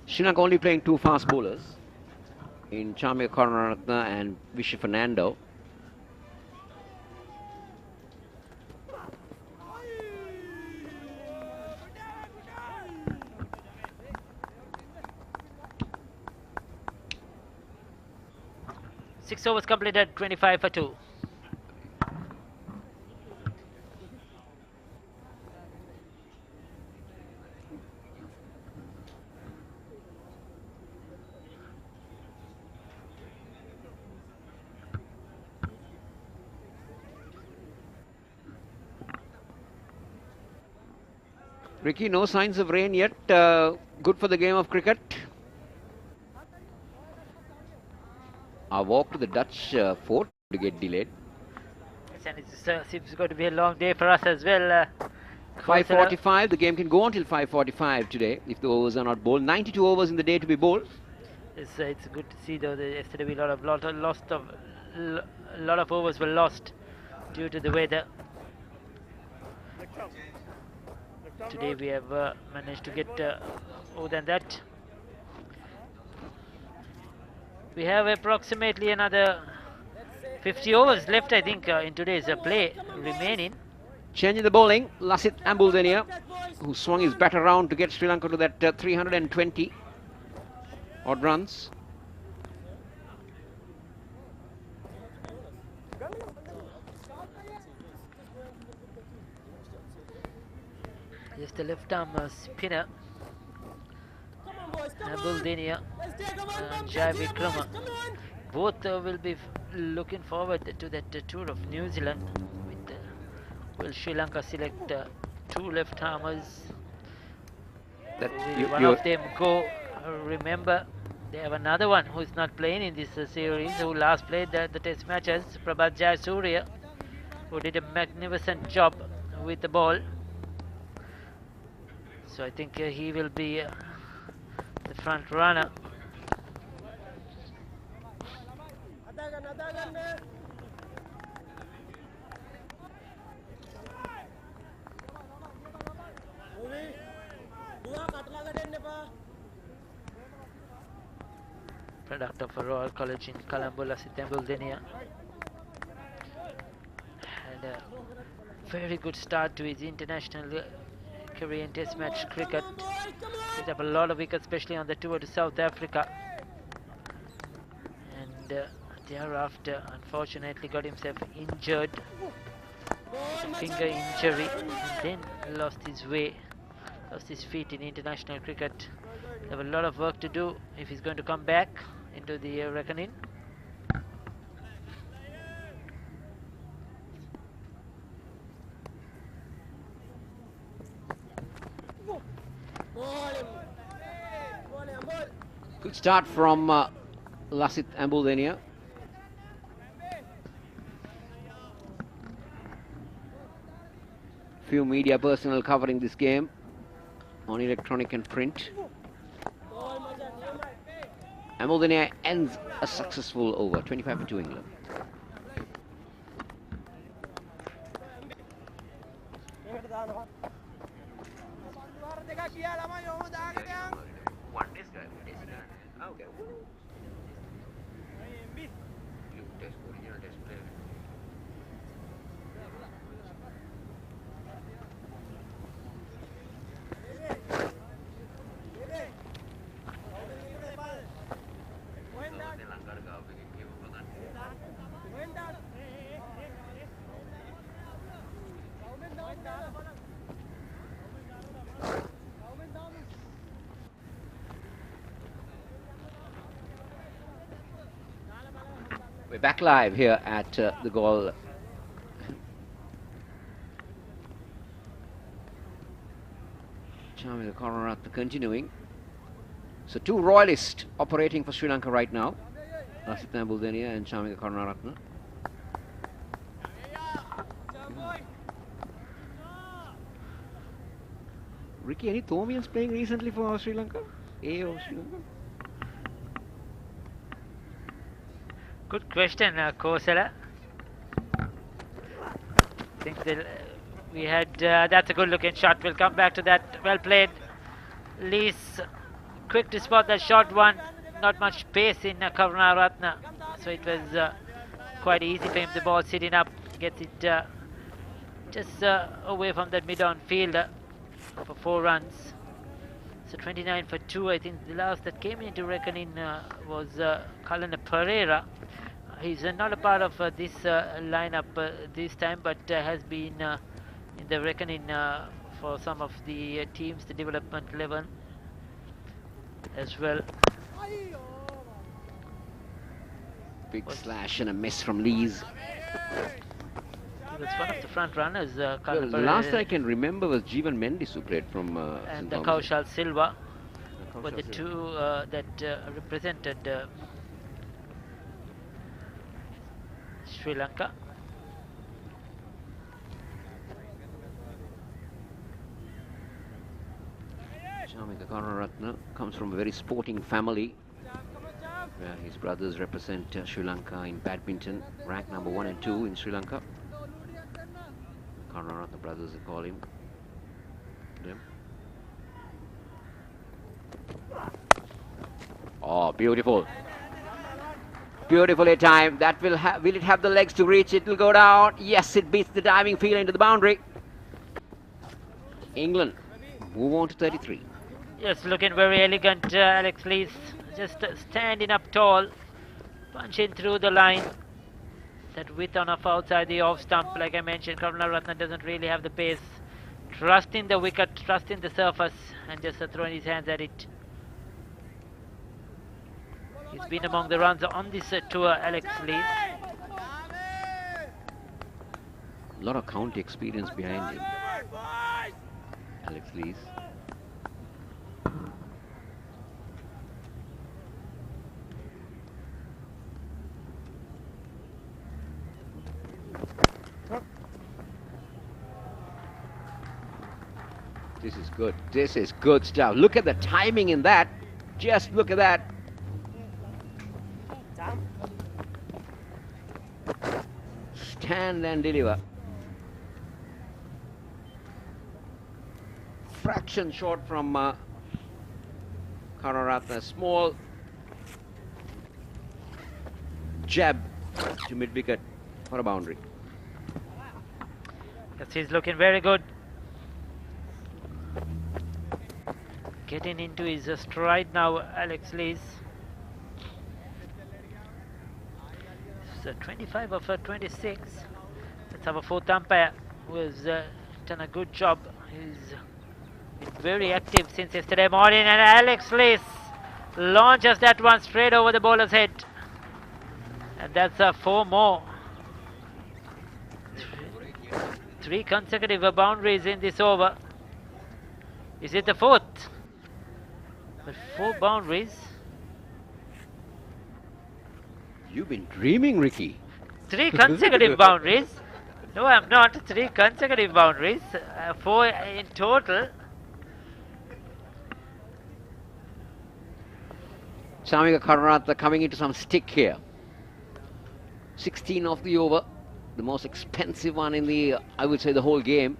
Sri Lanka only playing 2 fast bowlers in Chamika Karunaratne and Vishwa Fernando. Six overs completed, 25 for 2. Ricky, no signs of rain yet. Good for the game of cricket. Our walk to the Dutch fort to get delayed. And it seems going to be a long day for us as well. 5:45. The game can go until 5:45 today if the overs are not bowled. 92 overs in the day to be bowled. It's good to see though. Yesterday we a lot of overs were lost due to the weather. Today we have managed to get more than that. We have approximately another 50 overs left, I think, in today's play remaining. Changing the bowling, Lasith Ambuldenia, who swung his bat around to get Sri Lanka to that 320 odd runs. Just the left arm spinner, Ambuldenia and Jai Vikrama. Both will be looking forward to that tour of New Zealand. Will Sri Lanka select two left-armers? Will one of them go? Remember, they have another one who is not playing in this series, who last played the test matches, Prabhat Jayasuriya, who did a magnificent job with the ball. So I think he will be the front runner. Product of a Royal College in Colombo, Lasith Ambuldenia. And a very good start to his international career in Test match cricket. Picked up a lot of wickets, especially on the tour to South Africa. And thereafter, unfortunately, got himself injured, finger injury, and then lost his feet in international cricket. Have a lot of work to do if he's going to come back into the reckoning. Good start from Lasith Ambuldenia. Few media personnel covering this game on electronic and print. Ambuldenia ends a successful over, 25 for 2 England. We're back live here at the Galle. Charming Karunaratne continuing. So two royalists operating for Sri Lanka right now. Lasith Ambuldenia and Charming Karunaratne. Ricky, any Thomians playing recently for Sri Lanka? A or Sri Lanka? Good question, Kosala. I think we had, that's a good looking shot. We'll come back to that. Well played. Lee's quick to spot that short one. Not much pace in Karunaratne. So it was quite easy for him. The ball sitting up. Gets it just away from that mid-on fielder for 4 runs. So 29 for 2. I think the last that came into reckoning was Kalana Pereira. He's not a part of this lineup this time, but has been in the reckoning for some of the teams, the development level as well. Big slash and a miss from Lees. He That's one of the front runners. Well, the last I can remember was Jeevan Mendes who played from and St. Thomas. Kaushal Silva were Kaushal the Silva. two that represented Sri Lanka. Shamika Karunaratne comes from a very sporting family where his brothers represent Sri Lanka in badminton, ranked number 1 and 2 in Sri Lanka. Karunaratne brothers, they call him. Them. Oh, beautiful. Beautifully timed. That will it have the legs to reach? It will go down. Yes, it beats the diving field into the boundary. England move on to 33. Yes, looking very elegant, Alex Lees. Just standing up tall, punching through the line. That width on off outside the off stump, like I mentioned, Karunaratne doesn't really have the pace. Trusting the wicket, trusting the surface, and just throwing his hands at it. He's been among the runs on this tour, Alex Lees. A lot of county experience behind him. Alex Lees. This is good. This is good stuff. Look at the timing in that. Just look at that. Stand and deliver. Fraction short from Karunaratne. Small jab to mid-wicket for a boundary. Yes, he's looking very good. Getting into his stride now, Alex Lees. So 25 of 26. Let's have a fourth umpire who has done a good job. He's been very active since yesterday morning, and Alex Lees launches that one straight over the bowler's head. And that's 4 more. 3 consecutive boundaries in this over. Is it the 4th? But 4 boundaries. You've been dreaming, Ricky. 3 consecutive boundaries. No, I'm not. 3 consecutive boundaries. 4 in total. Shamika Karunaratne coming into some stick here. 16 of the over. The most expensive one in the, I would say, the whole game.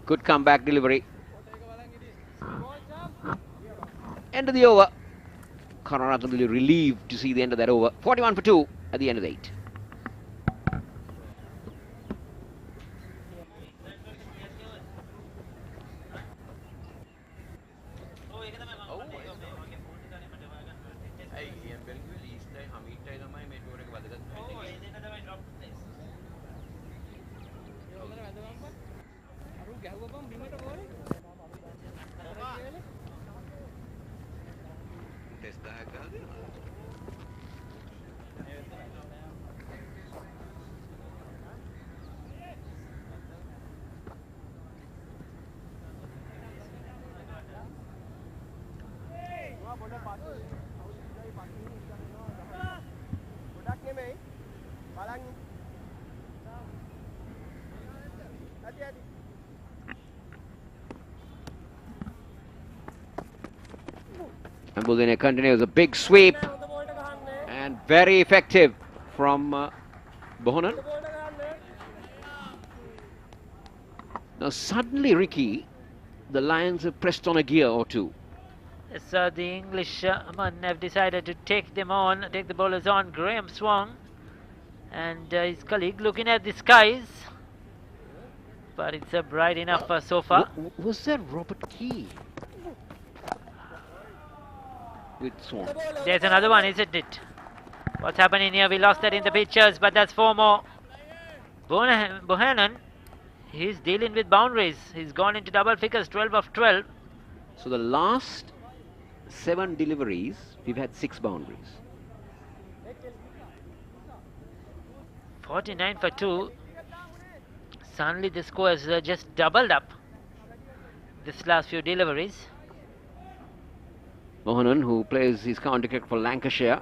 Good comeback delivery. End of the over. Karunaratne will be relieved to see the end of that over. 41 for 2 at the end of the 8. Ambulina continues a big sweep and very effective from Bohannon. Now suddenly, Ricky, the Lions have pressed on a gear or two. Yes, the Englishman have decided to take them on, take the bowlers on. Graham swung and his colleague looking at the skies. But it's bright enough so far. Was that Robert Key? With Swan. There's another one, isn't it? What's happening here? We lost that in the pictures, but that's 4 more. Bohannon, he's dealing with boundaries. He's gone into double figures, 12 of 12. So the last 7 deliveries, we've had 6 boundaries. 49 for 2. Suddenly the score has just doubled up this last few deliveries. Mohanan, who plays his county cricket for Lancashire.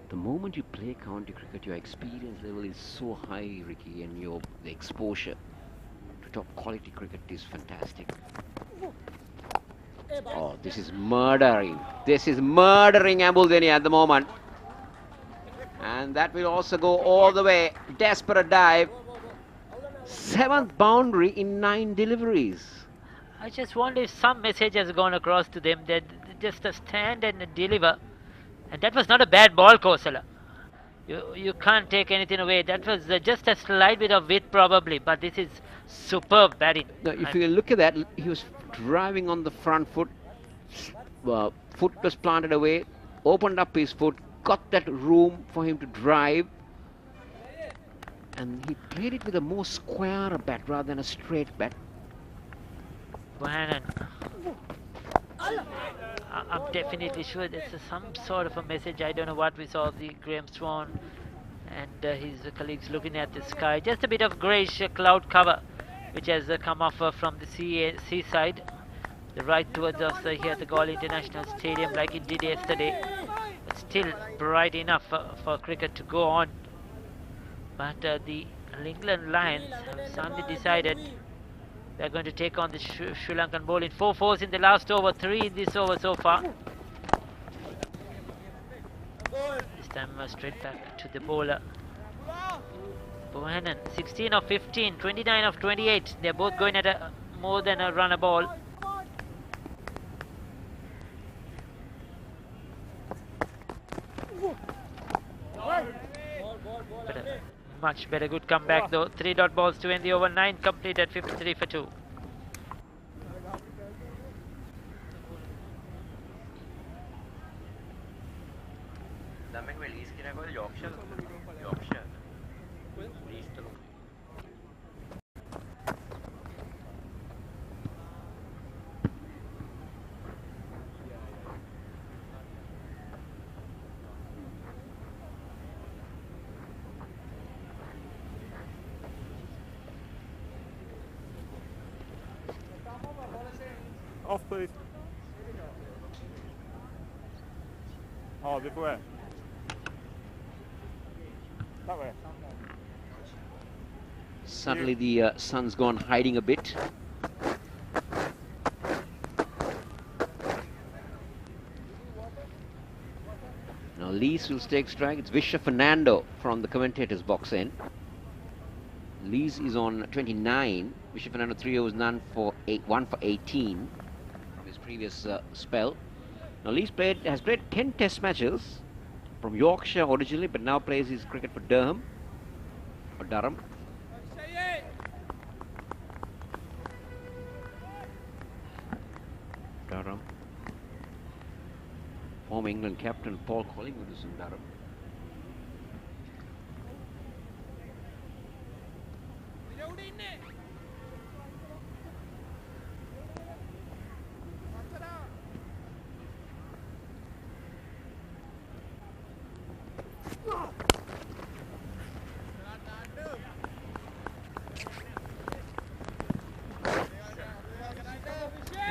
The moment you play county cricket, your experience level is so high, Ricky, and the exposure to top quality cricket is fantastic. Oh, this is murdering. This is murdering Ambulzeni at the moment. And that will also go all the way. Desperate dive. 7th boundary in 9 deliveries. I just wonder if some message has gone across to them that just a stand and a deliver. And that was not a bad ball, Kosala. You can't take anything away. That was just a slight bit of width probably, but this is superb batting. Now, if you look at that, he was driving on the front foot. Foot was planted away, opened up his foot, got that room for him to drive. And he played it with a more square bat rather than a straight bat. Buchanan. I'm definitely sure there's some sort of a message. I don't know what we saw. The Graham Swan and his colleagues looking at the sky. Just a bit of greyish cloud cover, which has come off from the seaside, right towards us here at the Galle International Stadium, like it did yesterday. But still bright enough for cricket to go on. But the England Lions have suddenly decided they're going to take on the Sri Lankan bowling. 4 fours in the last over, 3 in this over so far. This time straight back to the bowler. Bohannon, 16 of 15, 29 of 28. They're both going at more than a run a ball. Much better, good comeback though. 3 dot balls to end the over. 9 complete at 53 for 2. Off, please. Oh, different way. That way. Suddenly the sun's gone hiding a bit. Now Lees will take strike. It's Visha Fernando from the commentator's box end. Lees is on 29. Visha Fernando 3 overs, none for 1 for 18 from his previous spell. Now Lees has played 10 test matches from Yorkshire originally, but now plays his cricket for Durham or Durham. Durham. Former England captain Paul Collingwood is in Durham.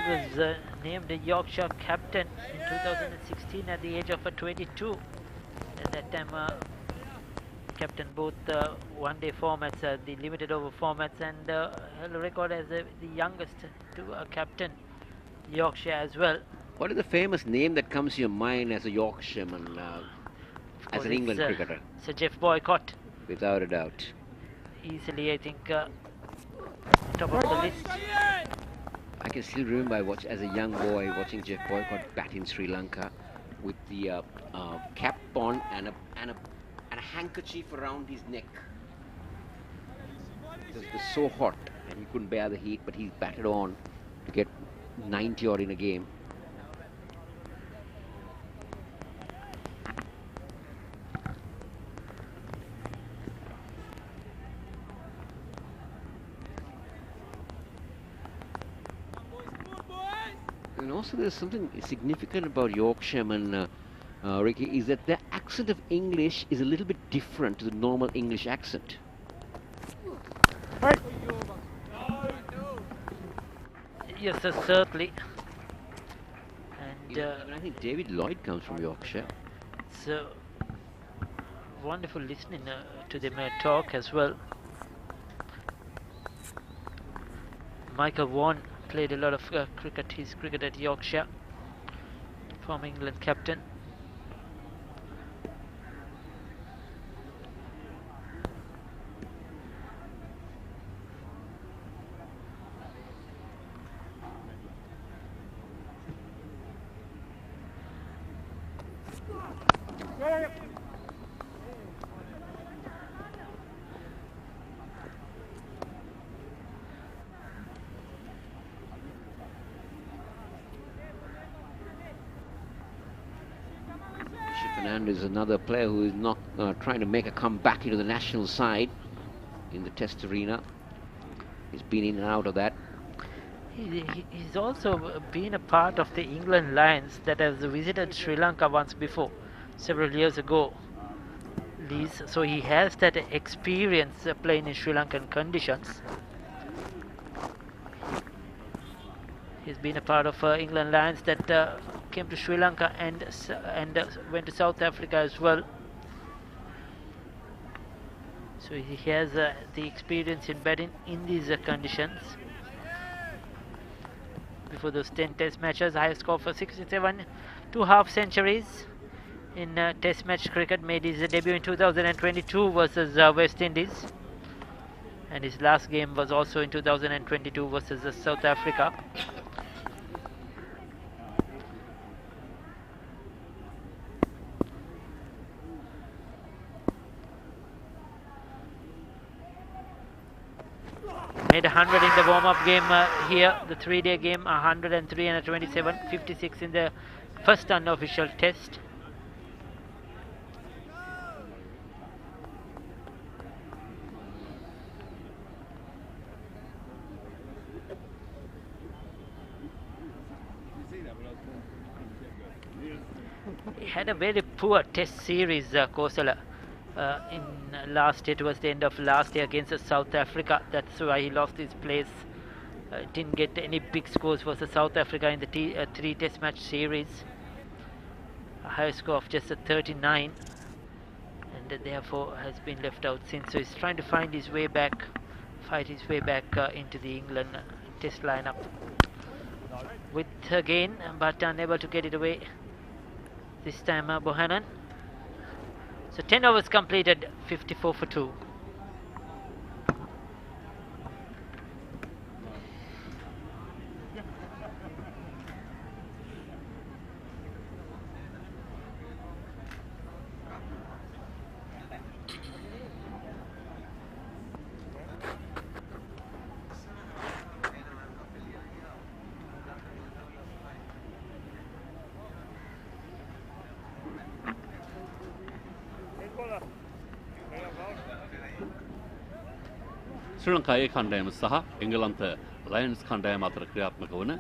He was named the Yorkshire captain in 2016 at the age of 22. At that time, captain both one-day formats, the limited over formats, and held a record as the youngest to captain Yorkshire as well. What is the famous name that comes to your mind as a Yorkshireman, as an England cricketer? Sir Jeff Boycott. Without a doubt. Easily, I think, top of the list. I can still remember as a young boy watching Jeff Boycott bat in Sri Lanka with the cap on and a handkerchief around his neck. It was so hot and he couldn't bear the heat, but he batted on to get 90 odd in a game. And also, there's something significant about Yorkshiremen, Ricky, is that their accent of English is a little bit different to the normal English accent. Yes, sir, certainly. And I think David Lloyd comes from Yorkshire. it's wonderful listening to them talk as well. Michael Vaughan played a lot of cricket. He's cricket at Yorkshire, former England captain. Is another player who is not trying to make a comeback into the national side in the Test arena. He's been in and out of that. He's also been a part of the England Lions that has visited Sri Lanka once before, several years ago. So he has that experience playing in Sri Lankan conditions. He's been a part of England Lions that came to Sri Lanka and went to South Africa as well. So he has the experience in batting in these conditions. Before those 10 Test matches, high score for 67, 2 half centuries in Test match cricket. Made his debut in 2022 versus West Indies, and his last game was also in 2022 versus South Africa. Made 100 in the warm-up game here, the 3-day game, 103 and 27, 56 in the first unofficial test. He had a very poor test series, Kosala. In last year, towards the end of last year against South Africa. That's why he lost his place. Didn't get any big scores versus South Africa in the 3 Test match series. A high score of just a 39, and therefore has been left out since. So he's trying to find his way back, fight his way back into the England Test lineup. With again, but unable to get it away. This time, Bohannon. So 10 overs completed, 54 for 2. ශ්‍රී ලංකාවේ කණ්ඩායම සහ එංගලන්ත lions කණ්ඩායම අතර ක්‍රියාත්මක වන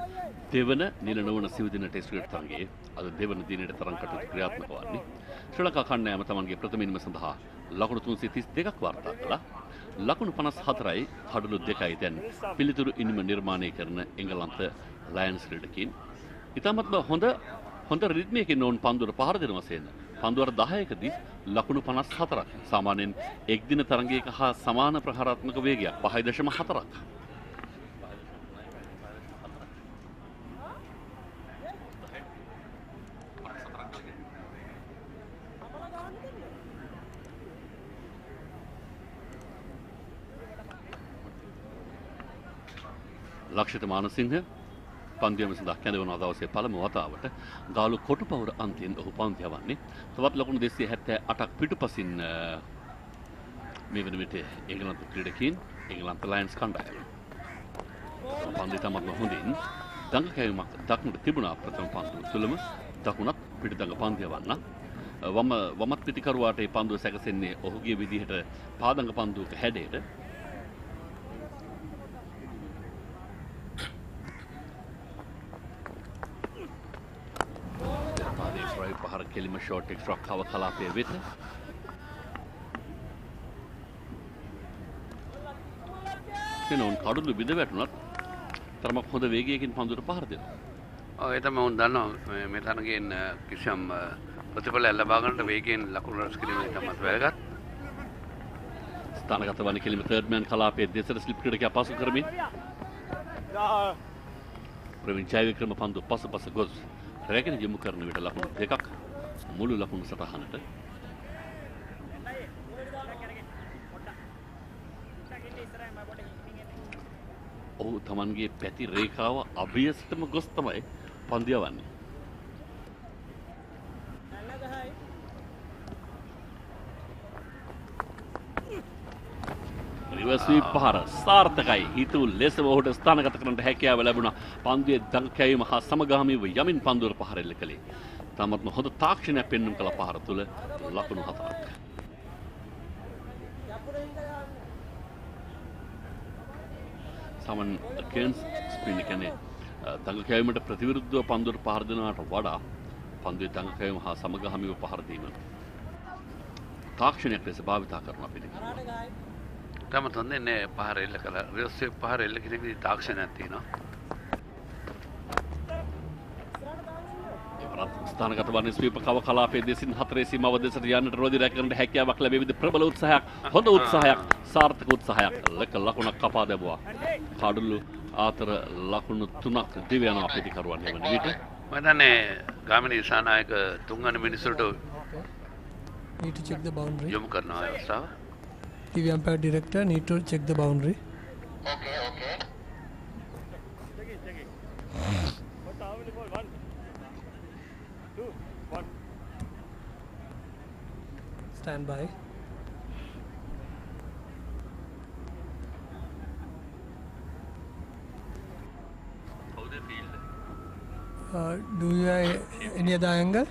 දෙවන නිල නොවන සිව් දින ටෙස්ට් ක්‍රිකට් තරගයේ අද දෙවන දිනේට තරඟ කටයුතු ක්‍රියාත්මක වන්නේ. ශ්‍රී ලංකා කණ්ඩායම තමන්ගේ ප්‍රථම ඉනිම සඳහා ලකුණු 332ක් වාර්තා කළා. ලකුණු 54යි කඩලු 2යි දැන් පිළිතුරු ඉනිම නිර්මාණය කරන එංගලන්ත ලයන්ස් ක්‍රීඩකයින්. ඉතාමත්ම හොඳ රිද්මයකින් ඕන් පන්දුවට පහර දෙන වශයෙන් පන්දුවර 10කදී ලකුණු 54ක් සාමාන්‍යයෙන් එක් දින තරගයක හා සමාන ප්‍රහාරාත්මක වේගයක් 5.4ක්. ලක්ෂිත මානසිංහ පන්දියම සඳහා කැඳවන දවසේ පළමු වතාවට ගාලු කොටුපවුර අන්තියෙන් ඔහු පන්දු යවන්නේ. තවත් ලකුණු 278ක් පිටුපසින් මේ වන විට එංගලන්ත ක්‍රීඩකයින් එංගලන්ත ලයන්ස් කණ්ඩායම. පන්දු තමත්ම හොඳින් දඟ කැවීමක් දක්නට තිබුණා ප්‍රථම පන්දුව තුළම දකුණත් පිටදඟ පන්දු යවන්න. වමත් පිටිකරුවාට මේ පන්දුව සැකසෙන්නේ ඔහුගේ විදිහට පාදඟ පන්දුවක හැඩයට. පහර කෙලිම ෂෝට් එක්ස්ට්‍රා කව කලාපයේ වෙත කෙනෝන් කඩුළු බිඳ වැටුණත් තරමක් හොඳ වේගයකින් පන්දුවට පහර දෙනවා. ඔව් ඒ තමයි උන් දන්නවා මේ තරගෙන් කිසියම් ප්‍රතිඵල ලබා ගන්නට වේගයෙන් ලකුණු රැස් කිරීම තමයි වැදගත්. ස්ථානගත වන කෙලිම තර්ඩ් මෑන් කලාපයේ දෙසට ස්ලිප් ක්‍රීඩකයා පසු කරමින් ප්‍රවීන් ජයවික්‍රම පන්දු පසුපස ගොස් රැගෙන යොමු කරන විට ලකුණු දෙකක් මුළු ලකුණු සටහනට ඔහු තමන්ගේ පැති රේඛාව අභියසටම ගොස් තමයි පන්දු යවන්නේ. රිවර්ස් ස්වීප් පහර සාර්ථකයි. හිතූ ලෙසම ඔහුට ස්ථානගත කරන්නට හැකියාව ලැබුණා. පන්දුවේ දඟකැවීම හා සමගාමීව යමින් පන්දුවට පහර එල්ල කළේ. තමත්ම හොඳ තාක්ෂණයක් පෙන්වුම් කළ පහර තුල ලකුණු 4ක්. සමන් අගේන්ස් ස්පින් කියන්නේ දඟකැවීමට ප්‍රතිවිරුද්ධව පන්දුවට පහර දෙනවට වඩා පන්දුවේ දඟකැවීම හා සමගාමීව පහර දීම තාක්ෂණයක් ලෙස භාවිතා කරනවා පිළිගන්නවා. තම තොන්දේ පහර එල්ල කළා. රිවර්ස් ස්වීප් පහර එල්ල කිරීමේදී තාක්ෂණයක් තියෙනවා. ඒවරත් ස්ථානගත වන්නේ ස්වීප් කව කලාපයේ දෙසින් 4 සීමාව දෙසට යන්නට රෝදි රැකගන්නට හැකියාවක් ලැබෙවිද ප්‍රබල උත්සාහයක් හොඳ උත්සාහයක් සාර්ථක උත්සාහයක් ලකුණක් කපා දැමුවා. කඩුළු අතර ලකුණු 3ක් දිව යනවා පිටිකරුවන් එවන විට මම දන්නේ ගාමිණී දිසානායක තුන්වන මිනිසුන්ට need to check the boundary. යොමු කරනවා අවස්ථාව. TV umpire director need to check the boundary. Okay. What how many ball? 1, 2, 1. Stand by. Do you have any other angle?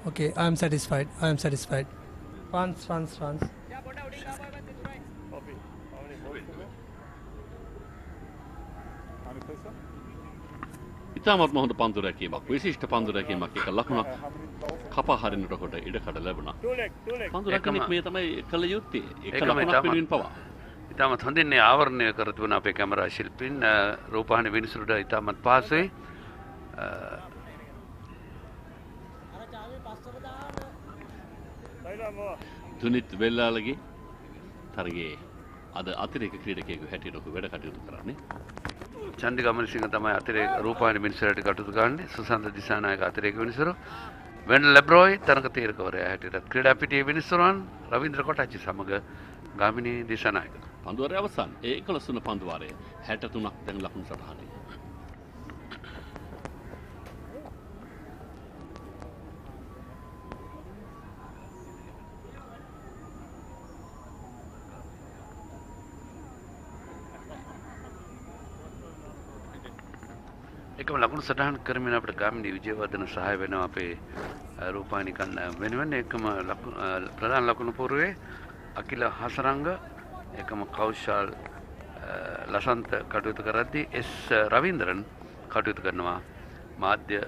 Okay, I am satisfied. France. ඉතාමත්ම හොඳ පන්දු රැකීමක් විශිෂ්ට පන්දු රැකීමක් එක ලකුණක් කපා හරින්නට කොට ඉඩකඩ ලැබුණා. පන්දු රැකීමක් මේ තමයි කළ යුත්තේ. එක ලකුණක් වෙනුවෙන් පවා. ඉතාමත් හොඳින් ආවරණය කර තිබුණ අපේ කැමරා ශිල්පීන් රූපවාහිනී විනිසුරුට ඉතාමත් පහසුයි. දුනිත් වෙල්ලාලගේ තරගේ අද අතිරේක ක්‍රීඩකයෙකු හැටියට ඔහු වැඩ කටයුතු කරන්නේ. චන්දික අමරසිංහ තමයි අතිරේක රූපවාහිනී විනිසුරට කටයුතු කරන්නේ. සුසන්ත දිසානායක අතිරේක විනිසුරු. වෙන් ලැබ්‍රෝයි තරඟ තීරකවරයා හැටියට ක්‍රීඩා පිටියේ විනිසුරුවන් රවීන්ද්‍ර කොටච්චි සමග ගාමිණී දිසානායක. පන්දුවාරයේ අවසන් 11 වන පන්දුවාරය 63ක් දැන් ලකුණු සටහනේ. එකම ලකුණු සටහන් කරමින් අපිට ගාමිණී විජේවර්ධන සහාය වෙනවා අපේ රූපවාහිනී කණ්ඩායම වෙනුවෙන්. එකම ප්‍රධාන ලකුණු පූර්වයේ අකිල හසරංග එකම කෞශල් ලසන්ත කටයුතු කරද්දී එස් රවීන්ද්‍රන් කටයුතු කරනවා මාධ්‍ය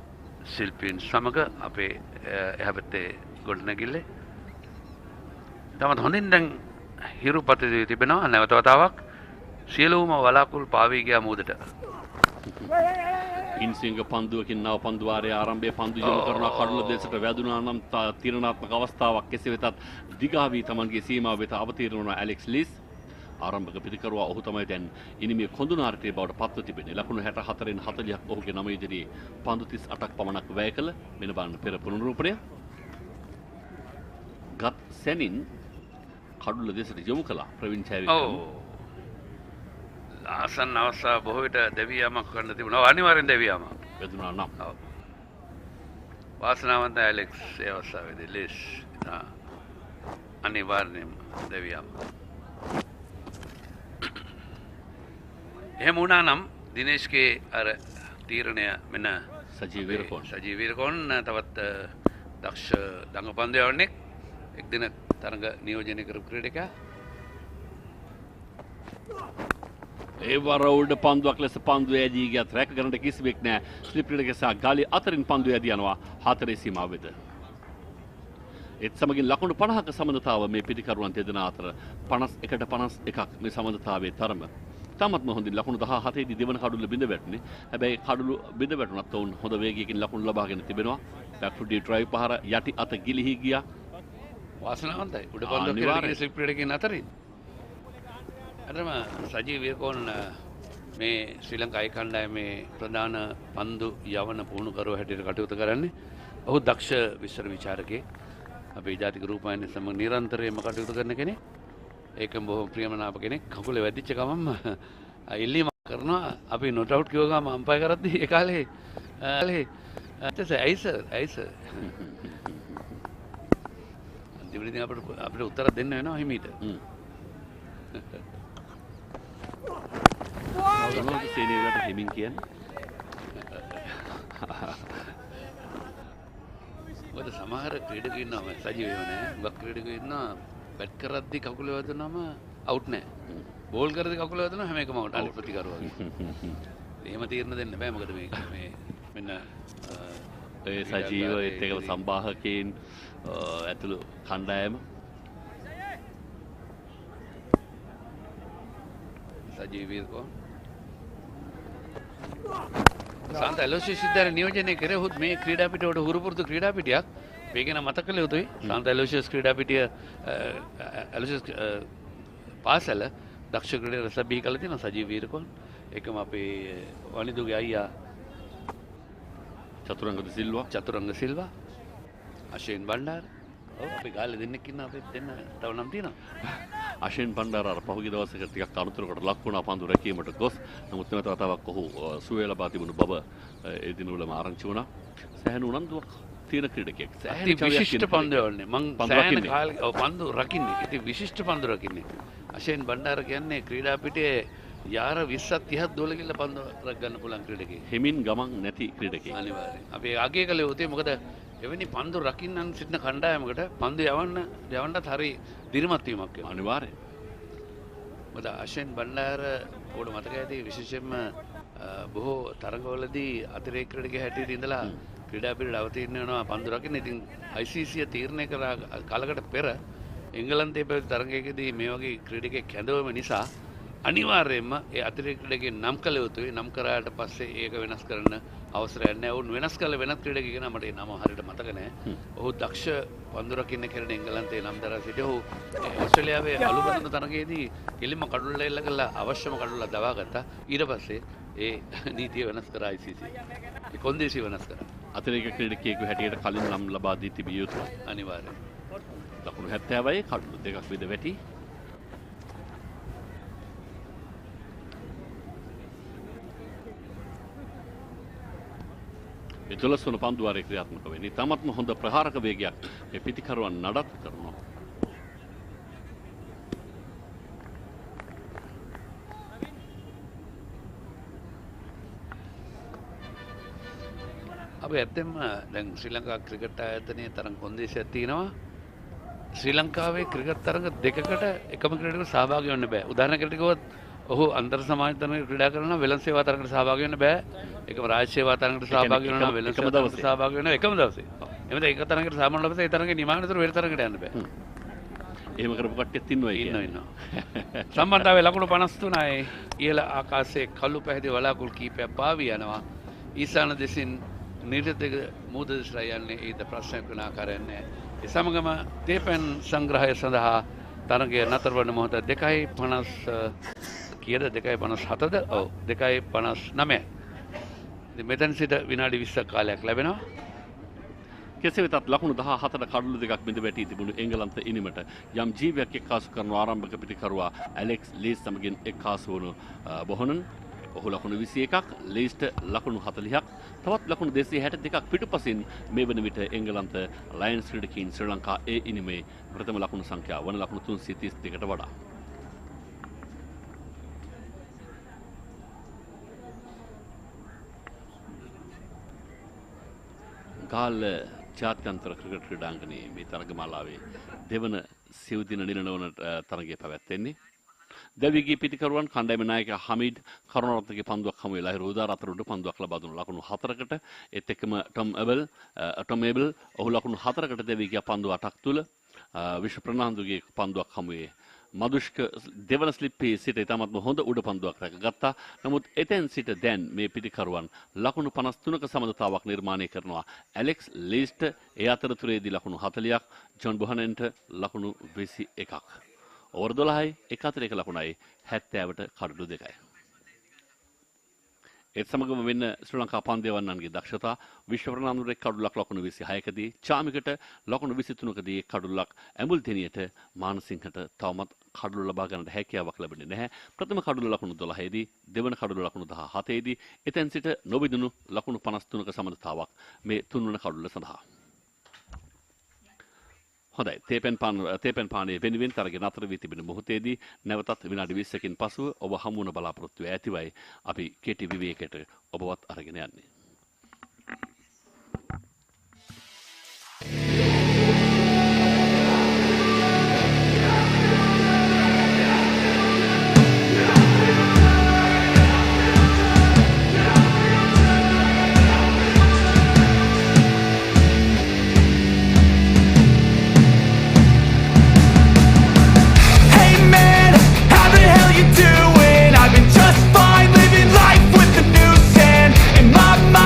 ශිල්පීන් සමග අපේ එහා පැත්තේ ගොඩනැගිල්ලේ. තමත් හොඳින් දැන් හිරුපතේ තිබෙනවා. නැවත වතාවක් සියලුම වලාකුළු පාවී ගියා මූදට. ඉන්සිංග පන්දුවකින් නව පන්දුවාරයේ ආරම්භයේ පන්දු යොමු කරන කඩුල දෙසට වැදුනා නම් තීරණාත්මක අවස්ථාවක් කෙසේ වෙතත් දිගාවී තමන්ගේ සීමාව වෙත අවතීර්ණ වන ඇලෙක්ස් ලීස් ආරම්භක පිටිකරුවා ඔහු තමයි දැන් ඉනිමේ කොඳුනාරිතේ බවට පත්ව තිබෙන්නේ. ලකුණු 64න් 40ක් ඔහුගේ නම ඉදිරියේ පන්දු 38ක් පමණක් වැය කළ මෙන්න බලන්න පෙර පුනරුපණය ගත් සැනින් කඩුල දෙසට යොමු කළා ප්‍රවීන් චෛවික්‍රම. ආසන්න අවස්ථාව බොහෝ විට දෙවියමක් කරන්න තිබුණා. අනිවාර්යෙන් දෙවියමක් වැදුනා නම්. වාසනාවන්ත ඇලෙක්ස් ඒ අවස්ථාවේදී ලීස් අනිවාර්යෙන්ම දෙවියමක්. එහෙම වුණා නම් දිනේෂ්ගේ අර තීරණය මෙන්න සජීව විරකෝන් තවත් දක්ෂ දඟපන්දයවන්නෙක් එක් දින තරඟ නියෝජනය කරපු ක්‍රීඩකයා. ඒ වර උඩ පන්දුවක් ලෙස පන්දුව ඇදී ගියත් රැක ගන්නට කිසිවෙක් නැහැ. ස්ලිප් ක්‍රීඩකයා සහ ගාලි අතරින් පන්දුව ඇදී යනවා 4 සීමාව වෙත. ඒත් සමගින් ලකුණු 50ක සමනතාව මේ පිටිකරුවන් දෙදෙනා අතර 51ට 51ක් මේ සමනතාවයේ තරම. තාමත්ම හොඳින් ලකුණු 17 දී දෙවන කඩුල්ල බිඳ වැටුනේ. හැබැයි කඩුළු බිඳ වැටුණත් ඔවුන් හොඳ වේගයකින් ලකුණු ලබාගෙන තිබෙනවා. බැක් ටු ඩී ඩ්‍රයිව් පහර යටි අත ගිලිහි ගියා. වාසනාවන්තයි. උඩ පන්දුව කියලා ස්ලිප් ක්‍රීඩකයන් අතරින්. අරම සජීව වීරකෝන් මේ ශ්‍රී ලංකාවේ කණ්ඩායමේ ප්‍රධාන පන්දු යවන පුහුණුකරුව හැටියට කටයුතු කරන්නේ. ඔහු දක්ෂ විස්තර විචාරකයෙක්. අපේ ජාතික රූපවාහිනිය සමග නිරන්තරයෙන්ම කටයුතු කරන කෙනෙක්. ඒකම බොහොම ප්‍රියමනාප කෙනෙක්. කකුලේ වැදිච්ච ගමන්ම එල්ලීමක් කරනවා. අපි නොට් අවුට් කිව්ව ගමන් අම්පයර් කරද්දී ඒ කාලේ ඇයිස අන්තිමට අපිට උත්තර දෙන්න වෙනවා හිමීට. මොනවද සීනියර් වලට හිමින් කියන්නේ? මොකද සමහර ක්‍රීඩකයෝ ඉන්නවා සජීවීව නෑ. ගොඩක් ක්‍රීඩකයෝ ඉන්නවා බැට් කරද්දී කකුල වැදුනම අවුට් නෑ. බෝල් කරද්දී කකුල වැදුනම හැම එකම අවුට්. අනිත් ප්‍රතිකරුවා. එහෙම තීරණ දෙන්න බෑ. මොකද මේ මෙන්න ඒ සජීව ඒත් එකම සම්බාහකයන් ඇතුළු කණ්ඩායම සජීව වීරකෝන් සාන්ත ඇලෝසියස් සිද්ධාර්ථ නියෝජනය කරේ ඔහුත් මේ ක්‍රීඩා පිටියට හුරුපුරුදු ක්‍රීඩා පිටියක්. මේක නම් මතක කළ යුතුයි. සාන්ත ඇලෝසියස් ක්‍රීඩා පිටිය ඇලෝසියස් පාසල දක්ෂ ක්‍රීඩක රස බිහි කළ තියෙනවා සජීව වීරකෝන්. ඒකම අපේ වනිදුගේ අයියා චතුරංග සිල්වා අශේන් බණ්ඩාර. ඔව් අපි ගාල්ලේ දෙන්නෙක් ඉන්නවා. අපි දෙන්න තව නම් තියෙනවා. අශේන් බණ්ඩාර අර පහුගිය දවසක ටිකක් අනුතරකට ලක් වුණා පන්දු රැකීමට ගොස්. නමුත් නැවත වතාවක් ඔහු සුවය ලබා තිබුණු බව ඒ දිනවලම ආරංචි වුණා. සෑහෙන උනන්දුවක් තියෙන ක්‍රීඩකයෙක්. සෑහෙන විශිෂ්ට පන්දු යවන්නේ. මං සෑහෙන කාලෙක පන්දු රකින්නේ. ඉතින් විශිෂ්ට පන්දු රකින්නේ. අශේන් බණ්ඩාර කියන්නේ ක්‍රීඩා පිටියේ යාර 20ක් 30ක් දෝල ගිල්ල පන්දු රැක ගන්න පුළුවන් ක්‍රීඩකයෙක්. හිමින් ගමන් නැති ක්‍රීඩකයෙක්. අනිවාර්යයෙන්. අපි ආගේ කළ යුත්තේ මොකද එවැනි පන්දු රකින්නන් සිටින කණ්ඩායමකට පන්දු යවන්නත් හරි දිරිමත් වීමක් වෙනවා. අනිවාර්යයෙන්. මොකද අශෙන් බණ්ඩාර පොඩ මතක ඇති විශේෂයෙන්ම බොහෝ තරගවලදී අතිරේක ක්‍රීඩකයෙක් හැටියට ඉඳලා ක්‍රීඩා පිළිවෙල අවතීර්ණ වෙනවා පන්දු රකින්න. ඉතින් ICC තීරණය කරා කාලකට පෙර එංගලන්තයේ පැවති තරගයකදී මේ වගේ ක්‍රීඩකයෙක් හැඳවීම නිසා අනිවාර්යයෙන්ම ඒ අතිරේක ක්‍රීඩකයෙක් නම් කළ යුතුයි. නම් කරාට පස්සේ ඒක වෙනස් කරන්න අවසරයක් නැහැ. උන් වෙනස් කළ වෙනත් ක්‍රීඩකයෙක් කෙනා මට ඒ නම හරියට මතක නැහැ. ඔහු දක්ෂ පන්දු රකින්න කෙනෙක් එංගලන්තයේ නම් දරා සිටිය. ඔහු ඕස්ට්‍රේලියාවේ අලුබඳ තරගයේදී කෙලින්ම කඩුල්ල එල්ල කළා අවශ්‍යම කඩුල්ල දවා ගත්තා. ඊට පස්සේ ඒ නීතිය වෙනස් කරා ICC. ඒ කොන්දේසි වෙනස් කරා. අතිරේක ක්‍රීඩකයෙකු හැටියට කලින් නම් ලබා දී තිබිය යුතුයි. අනිවාර්යයෙන්. ලකුණු 70යි කඩුළු දෙකක් විද වැටි. මේ 12 වන පන්දු වාරයේ ක්‍රියාත්මක වෙන්නේ. තාමත්ම හොඳ ප්‍රහාරක වේගයක් මේ පිටිකරුවන් නඩත්තු කරනවා. අපි ඇත්තෙන්ම දැන් ශ්‍රී ලංකා ක්‍රිකට් ආයතනයේ තරම් කොන්දේසියක් තියෙනවා. ශ්‍රී ලංකාවේ ක්‍රිකට් තරඟ දෙකකට එකම ක්‍රීඩකයෙකුට සහභාගී වෙන්න බෑ. උදාහරණයකට කිව්වොත් ඔහු අන්තර් සමාජ තරඟයක ක්‍රීඩා කරනවා වෙළඳ සේවා තරඟකට සහභාගී වෙන්න බෑ. ඒකම රාජ්‍ය සේවා තරඟකට සහභාගී වෙනවා වෙළඳ සේවා තරඟකට සහභාගී වෙනවා එකම දවසේ. එහෙනම් ඒක තරඟකට සහභාගී වුණාට පස්සේ ඒ තරඟේ නිමානතර වෙන තරඟකට යන්න බෑ. එහෙම කරපු කට්ටියත් ඉන්නවා. සම්බන්ධතාවයේ ලකුණු 53යි. ඉහළ ආකාශයේ කළු පැහැති වලාකුළු කීපයක් පාවී යනවා. ඊසාන දෙසින් නිර්දේශ මූද දිශා යන්නේ ඊට ප්‍රශ්නයක් වෙන ආකාරයක් නැහැ. ඒ සමගම තේපෙන් සංග්‍රහය සඳහා තරගය නතර වන මොහොත 2:50 කීයද 2:57ද? ඔව් 2:59. ඉතින් මෙතන සිට විනාඩි 20ක් කාලයක් ලැබෙනවා. කෙසේ වෙතත් ලකුණු 17ට කඩලු දෙකක් බිඳ වැටී තිබුණු එංගලන්ත ඉනිමට යම් ජීවයක් එක්කාසු කරන ආරම්භක පිටිකරුවා ඇලෙක්ස් ලීස් සමගින් එක්කාසු වුණු බොහොනන් ඔහු ලකුණු 21ක් ලීස්ට ලකුණු 40ක් තවත් ලකුණු 262ක් පිටුපසින් මේ වන විට එංගලන්ත ලයන්ස් ක්‍රීඩකයින් ශ්‍රී ලංකා ඒ ඉනිමේ ප්‍රථම ලකුණු සංඛ්‍යාව වන ලකුණු 332කට වඩා. ගාල්ල ජාත්‍යන්තර ක්‍රිකට් ක්‍රීඩාංගණයේ මේ තරගමාලාවේ දෙවන සිව් දින නිලනවන තරගය පැවැත්වෙන්නේ. දෙවිගේ පිටිකරුවන් කණ්ඩායම නායක හමීඩ් කරුණාරත්නගේ පන්දුවක් හමු වෙලා රෝදාර අතර උඩ පන්දුවක් ලබා දුණු ලකුණු 4කට ඒත් එක්කම ටොම් ඒබල් ඔහු ලකුණු 4කට දෙවිගේ පන්දු 8ක් තුල විශ්ව ප්‍රනාන්දුගේ පන්දුවක් හමුවේ මදුෂ්ක දෙවන ස්ලිප්පේ සිට ඉතාමත්ම හොඳ උඩ පන්දුවක් රැකගත්තා. නමුත් එතෙන් සිට දැන් මේ පිටිකරුවන් ලකුණු 53ක සමනතාවක් නිර්මාණය කරනවා. ඇලෙක්ස් ලීස්ට් ඒ අතරතුරේදී ලකුණු 40ක්, ජොන් බොහනන්ට ලකුණු 21ක්. ඕවර් 12යි 1-1 ලකුණයි 70ට කඩලු 2යි. ඒත් සමගම වෙන්න ශ්‍රී ලංකා පන්දේවන්නන්ගේ දක්ෂතා විශ්ව ප්‍රනාන්දුරේ කඩුලක් ලකුණු 26කදී චාමිකට ලකුණු 23කදී කඩුලක් ඇඹුල්තෙනියට මානසිංහට තවමත් කඩුල ලබා ගන්නට හැකියාවක් ලැබෙන්නේ නැහැ. ප්‍රථම කඩුල ලකුණු 12දී දෙවන කඩුල ලකුණු 17දී එතෙන් සිට නොබිදුණු ලකුණු 53ක සමනතාවක් මේ තුන්වන කඩුල සඳහා. හොඳයි තේපෙන් පානේ වෙනුවෙන් තරගෙන අතර වී තිබෙන මොහොතේදී නැවතත් විනාඩි 20කින් පසුව ඔබ හමු වන බලාපොරොත්තු ඇතිවයි අපි කෙටි විවේකයට ඔබවත් අරගෙන යන්නේ. I've been just fine living life with the noose and in my mind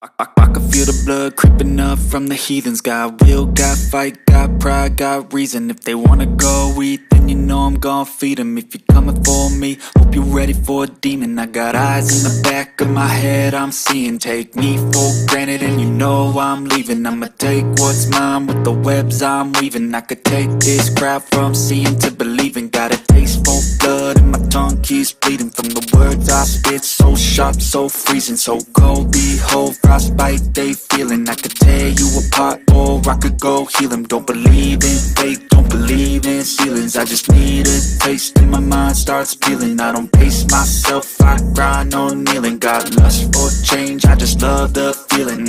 I can feel the blood creeping up from the heathens. Got will, got fight, got pride, got reason. If they wanna go eat, then you know I'm gon' feed them. If you're coming for me, hope you're ready for a demon. I got eyes in the back of my head, I'm seeing. Take me for granted and you know I'm leaving. I'ma take what's mine with the webs I'm weaving. I could take this crowd from seeing to believing. Got a taste for blood and my tongue keeps bleeding. From the words I spit, so sharp, so freezing. So cold, behold, frostbite they feeling. I could tear you apart or I could go heal them. Don't believe in fate, don't believe in ceilings. I just need a taste and my mind starts peeling. I don't pace myself, I grind on kneeling. Got lust for change, I just love the feeling.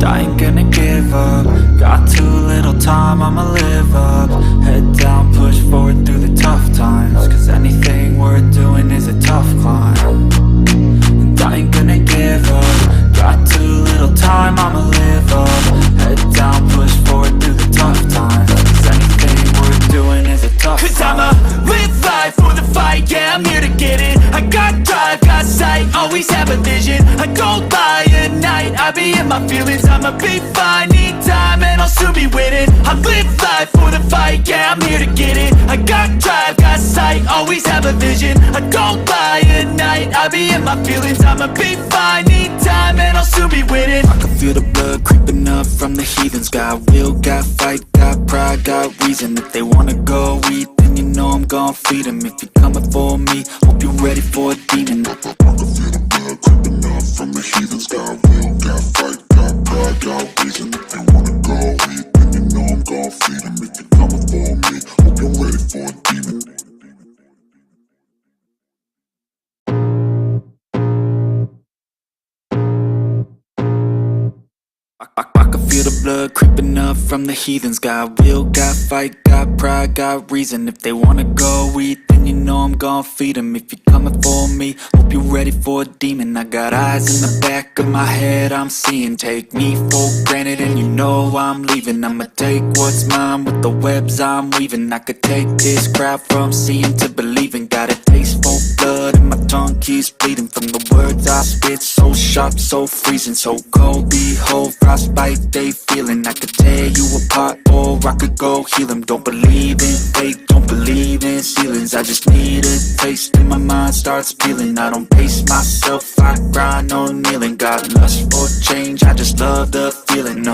I ain't gonna give up. Got too little time, I'ma live up. Head down, push forward through the tough times. Cause anything worth doing is a tough climb. And I ain't gonna give up. Got too little time, I'ma live up. Head down, push forward through the tough times. Cause anything worth doing is a tough climb. Cause I'ma live life for the fight, yeah, I'm here to get it. I got drive, got sight, always have a vision. I go by at night, I be in my feelings. I'ma be fine, need time and I'll soon be winning. I live life for the fight, yeah, I'm here to get it. I got drive, got sight, always have a vision. I go by at night, I be in my feelings. I'ma be fine, need time and I'll soon be winning. I can feel the blood creeping up from the heathens. Got will, got fight, got pride, got reason. If they wanna go eat, then you know I'm gon' feed them. If you're coming for me, hope you're ready for a demon. I can feel the blood creeping up from the heathens. Got will, got fight, got pride, got reason. If they wanna go eat, then you know I'm gon' feed them. If you're coming for me, hope you're ready for a demon. I can feel the blood creeping up from the heathens. Got will, got fight, got pride, got reason. If they wanna go eat, then you know I'm gon' feed them. If you're coming for me, hope you're ready for a demon. I got eyes in the back of my head, I'm seeing. Take me for granted and you know I'm leaving. I'ma take what's mine with the webs I'm weaving. I could take this crowd from seeing to believing. Got a taste for blood and my tongue keeps bleeding. From the words I spit, so sharp, so freezing. So cold, behold, frostbite they feeling. I could tear you apart or I could go heal them. Don't believe in fate, don't believe in ceilings. I just need a taste and my mind starts peeling. I don't pace myself, I grind on kneeling. Got lust for change, I just love the feeling.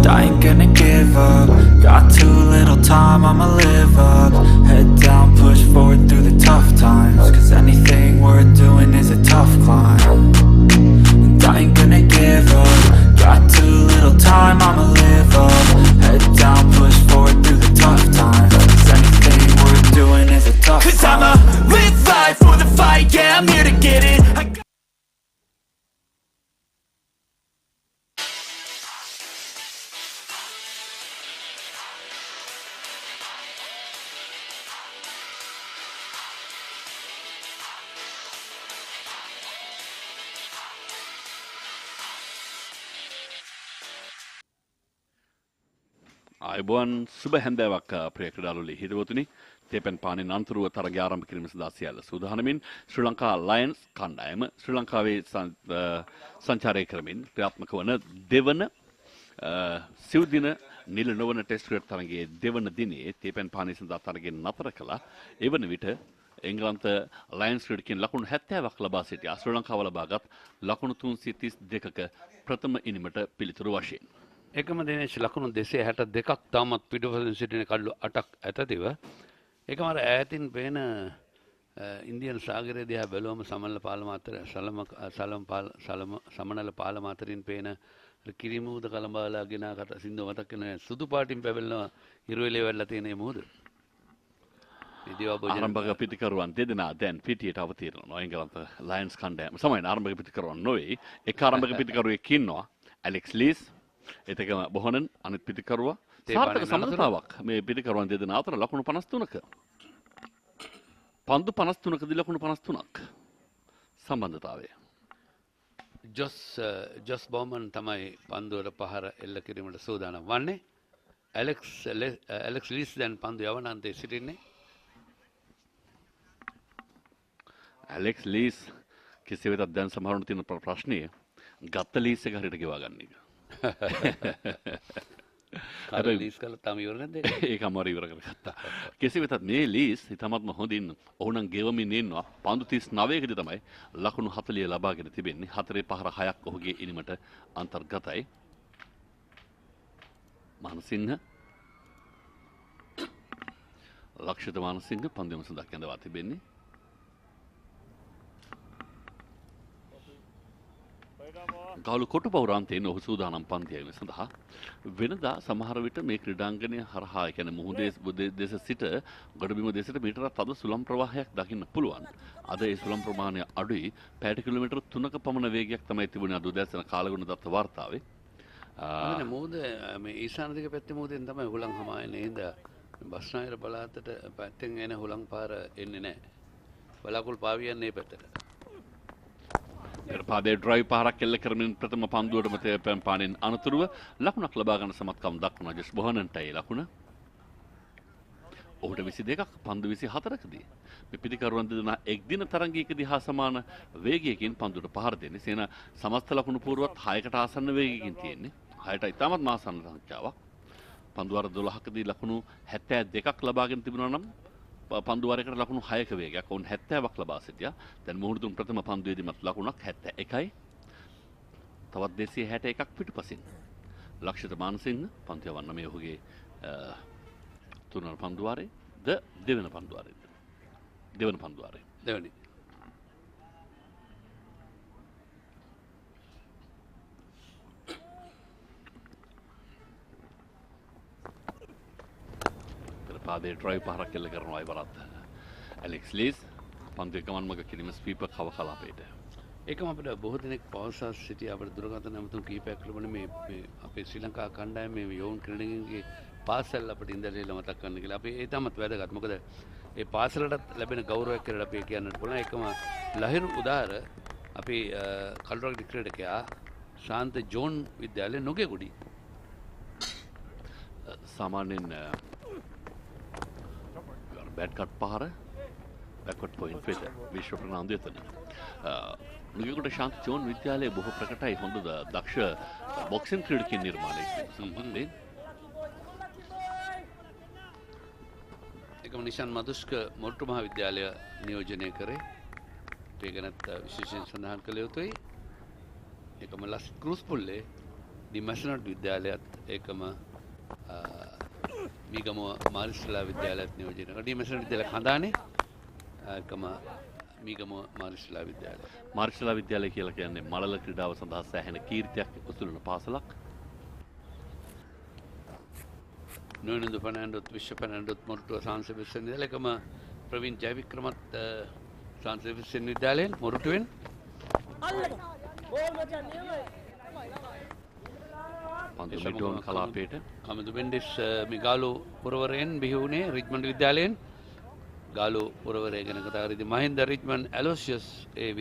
I ain't gonna give up. Got too little time, I'ma live up. Head down, push forward through the tough times. Cause anything worth doing is a tough climb. And I ain't gonna give up. Got too little time, I'ma live up. Head down, push forward through the tough times. Cause anything worth doing is a tough climb. Cause I'ma live life for the fight, yeah, I'm here to get it. අයිබෝන් සුබ හැන්දෑවක් ප්‍රිය ක්‍රීඩාලුලි හිතවතුනි තේපෙන් පානෙන් අනතුරුව තරගය ආරම්භ කිරීම සඳහා සියල්ල සූදානමින් ශ්‍රී Lanka lions කණ්ඩායම ශ්‍රී ලංකාවේ සංචාරය කරමින් ක්‍රියාත්මක වන දෙවන සිව් දින නිල නොවන ටෙස්ට් ක්‍රිකට් තරගයේ දෙවන දිනේ තේපෙන් පානෙ සඳහා තරගය නතර කළා. ඒ වන විට එංගලන්ත ලයන්ස් ක්‍රීඩකයන් ලකුණු 70ක් ලබා සිටියා. ශ්‍රී ලංකාව ලබාගත් ලකුණු 332ක ප්‍රථම ඉනිමට පිළිතුරු වශයෙන් එකම දිනේශ ලකුණු 262ක් තාමත් පිටුපසින් සිටින කඩලු 8ක් ඇතතිව ඒකම අර ඈතින් පේන ඉන්දියන් සාගරය දිහා බැලුවම සමනල පාලම අතරින් පේන කිරිමුහුද කලඹාලාගෙන කට සින්දුව මතක් වෙන සුදු පාටින් පැවලෙන හිරුවෙලේ වැල්ලා තියෙන මේ මුහුද ආරම්භක පිටිකරුවන් දෙදෙනා දැන් පිටියට අවතීර්ණ වෙනවා. එංගලන්ත ලයන්ස් කණ්ඩායම සමයින් ආරම්භක පිටිකරුවන් නොවේ. එක් ආරම්භක පිටිකරුවෙක් ඉන්නවා ඇලෙක්ස් ලීස් එතකම බොහොනන් අනිත් පිටිකරුවා සාර්ථක සමනතාවක් මේ පිටිකරුවන් දෙදෙනා අතර ලකුණු 53ක පන්දු 53කදී ලකුණු 53ක් සම්බන්ධතාවය ජොස් බෝමන් තමයි පන්දුවට පහර එල්ල කිරීමට සූදානම් වන්නේ. ඇලෙක්ස් ලීස් දැන් පන්දු යවන අන්තයේ සිටින්නේ. ඇලෙක්ස් ලීස් කෙසේ වෙතත් දැන් සමහරුන්ට තියෙන ප්‍රශ්නය ගත්ත ලීස් එක හරියට ගෙවා ගන්න එක. ලීස් කරලා තම ඉවර නැද්ද? ඒක අමාරු ඉවර කරගත්තා. කෙසේ වෙතත් මේ ලීස් ඉතාමත්ම හොඳින් ඔහුනම් ගෙවමින් ඉන්නවා. පන්දු 39කදී තමයි ලකුණු 40 ලබාගෙන තිබෙන්නේ. 4 පහර 6ක් ඔහුගේ ඉනිමට අන්තර්ගතයි. මානසිංහ ලක්ෂිත මානසිංහ පන්දුවම සඳහා කැඳවා තිබෙන්නේ. ගාලු කොටු පෞරාන්තයෙන් ඔහු සූදානම් පන්තියම සඳහා වෙනදා සමහර විට මේ ක්‍රීඩාංගණය හරහා කියන්නේ මුහුදේ දෙස සිට ගොඩබිම දෙසට මීටරක් තද සුළම් ප්‍රවාහයක් දකින්න පුළුවන්. අද ඒ සුළම් ප්‍රමාණය අඩුයි. පැයට කිලෝමීටර් 3ක පමණ වේගයක් තමයි තිබුණේ අද උදෑසන කාලගුණ දත්ත වාර්තාවේ. මුහුද මේ ඊශාන දිග පැත්තේ මුහුදෙන් තමයි හුලං හමායන්නේ. හින්ද බස්නාහිර පළාතට පැත්තෙන් එන හුලං පාර එන්නේ නැහැ. බලාකුළු පාවියන්නේ පැත්තට. පාදේ ඩ්‍රයිව් පහරක් එල්ල කරමින් ප්‍රථම පන්දුවටම තේපැන් පානෙන් අනතුරුව ලකුණක් ලබා ගන්න සමත්කම් දක්වන ජස් බොහනන්ටයි ලකුණ. ඔහුට 22ක් පන්දු 24කදී මේ පිටිකරුවන් දෙදෙනා එක් දින තරඟයකදී හා සමාන වේගයකින් පන්දුවට පහර දෙන්නේ. සේන සමස්ත ලකුණු පුවරුවත් 6කට ආසන්න වේගයකින් තියෙන්නේ. 6ට ඉතාමත් ආසන්න සංඛ්‍යාවක්. පන්දු වර 12කදී ලකුණු 72ක් ලබාගෙන තිබුණා නම් පන්දු වරයකට ලකුණු 6ක වේගයක් වුන් 70ක් ලබා සිටියා. දැන් මුහුණු තුන් ප්‍රථම පන්දුවේදීමත් ලකුණක් 71යි. තවත් 261ක් පිටුපසින්. ලක්ෂිත මානසිංහ පන්තිය වන්න මේ ඔහුගේ තුන්වන පන්දු වාරයේ දෙවන පන්දු වාරයේ. දෙවනි. පාදේ ඩ්‍රයිව් පහරක් එල්ල කරනවා ඉවරත්. ඇලෙක්ස් ලීස් පන්දුවේ ගමන් මඟ කිරීම ස්වීපර් කව කලාපයට. ඒකම අපිට බොහෝ දෙනෙක් පවසා සිටිය අපිට දුරකථන නැමතුම් කීපයක් ලැබුණේ මේ අපේ ශ්‍රී ලංකා කණ්ඩායමේ මේ යෝන් ක්‍රීඩකයන්ගේ පාසල් අපිට ඉඳලා මතක් කරන්න කියලා. අපි ඒ තමත් වැදගත්. මොකද ඒ පාසලටත් ලැබෙන ගෞරවයක් කියලා අපි කියන්නත් පුළුවන්. ඒකම ලහිරු උදාර අපි කළුරග ක්‍රීඩකයා ශාන්ත ජෝන් විද්‍යාලයේ නොගෙගුඩි සාමාන්‍යයෙන් බැට් කට් පහර බැක්වර්ඩ් පොයින්ට් වෙත විශ්ව ප්‍රනාන්දු එතන. නුගේගොඩ ශාන්ත ජෝන් විද්‍යාලයේ බොහෝ ප්‍රකටයි හොඳ දක්ෂ බොක්සින් ක්‍රීඩකයන් නිර්මාණය සම්බන්ධයෙන්. ඒකම නිෂාන් මදුෂ්ක මොරටු මහා විද්‍යාලය නියෝජනය කරේ. ඒක ගැනත් විශේෂයෙන් සඳහන් කළ යුතුයි. ඒකම ලස් ක්‍රූස් පුල්ලේ ඩිමැෂනල් විද්‍යාලයත් ඒකම මීගමුව මාරිස්ලා විද්‍යාලයත් නියෝජනය කරා. ඩිමැෂනල් විද්‍යාලය කඳානේ ඒකම මීගමුව මාරිස්ලා විද්‍යාලය. මාරිස්ලා විද්‍යාලය කියලා කියන්නේ මලල ක්‍රීඩාව සඳහා සෑහෙන කීර්තියක් උසුලන පාසලක්. නොනින්දු ෆර්නැන්ඩෝත් විශ්ව ෆර්නැන්ඩෝත් මොරටුව සාංශ විශ්වවිද්‍යාලය එකම ප්‍රවීන් ජයවික්‍රමත් සාංශ විශ්වවිද්‍යාලයෙන් මොරටුවෙන් මිඩෝන් කලාපයට කමදු බෙන්ඩිස් මිගාලු පුරවරයෙන් බිහි වුණේ රිච්මන්ඩ් විද්‍යාලයෙන්. ගාලු පුරවරය ගැන කතා කරද්දී මහින්ද රිච්මන්ඩ් ඇලෝසියස් ඒ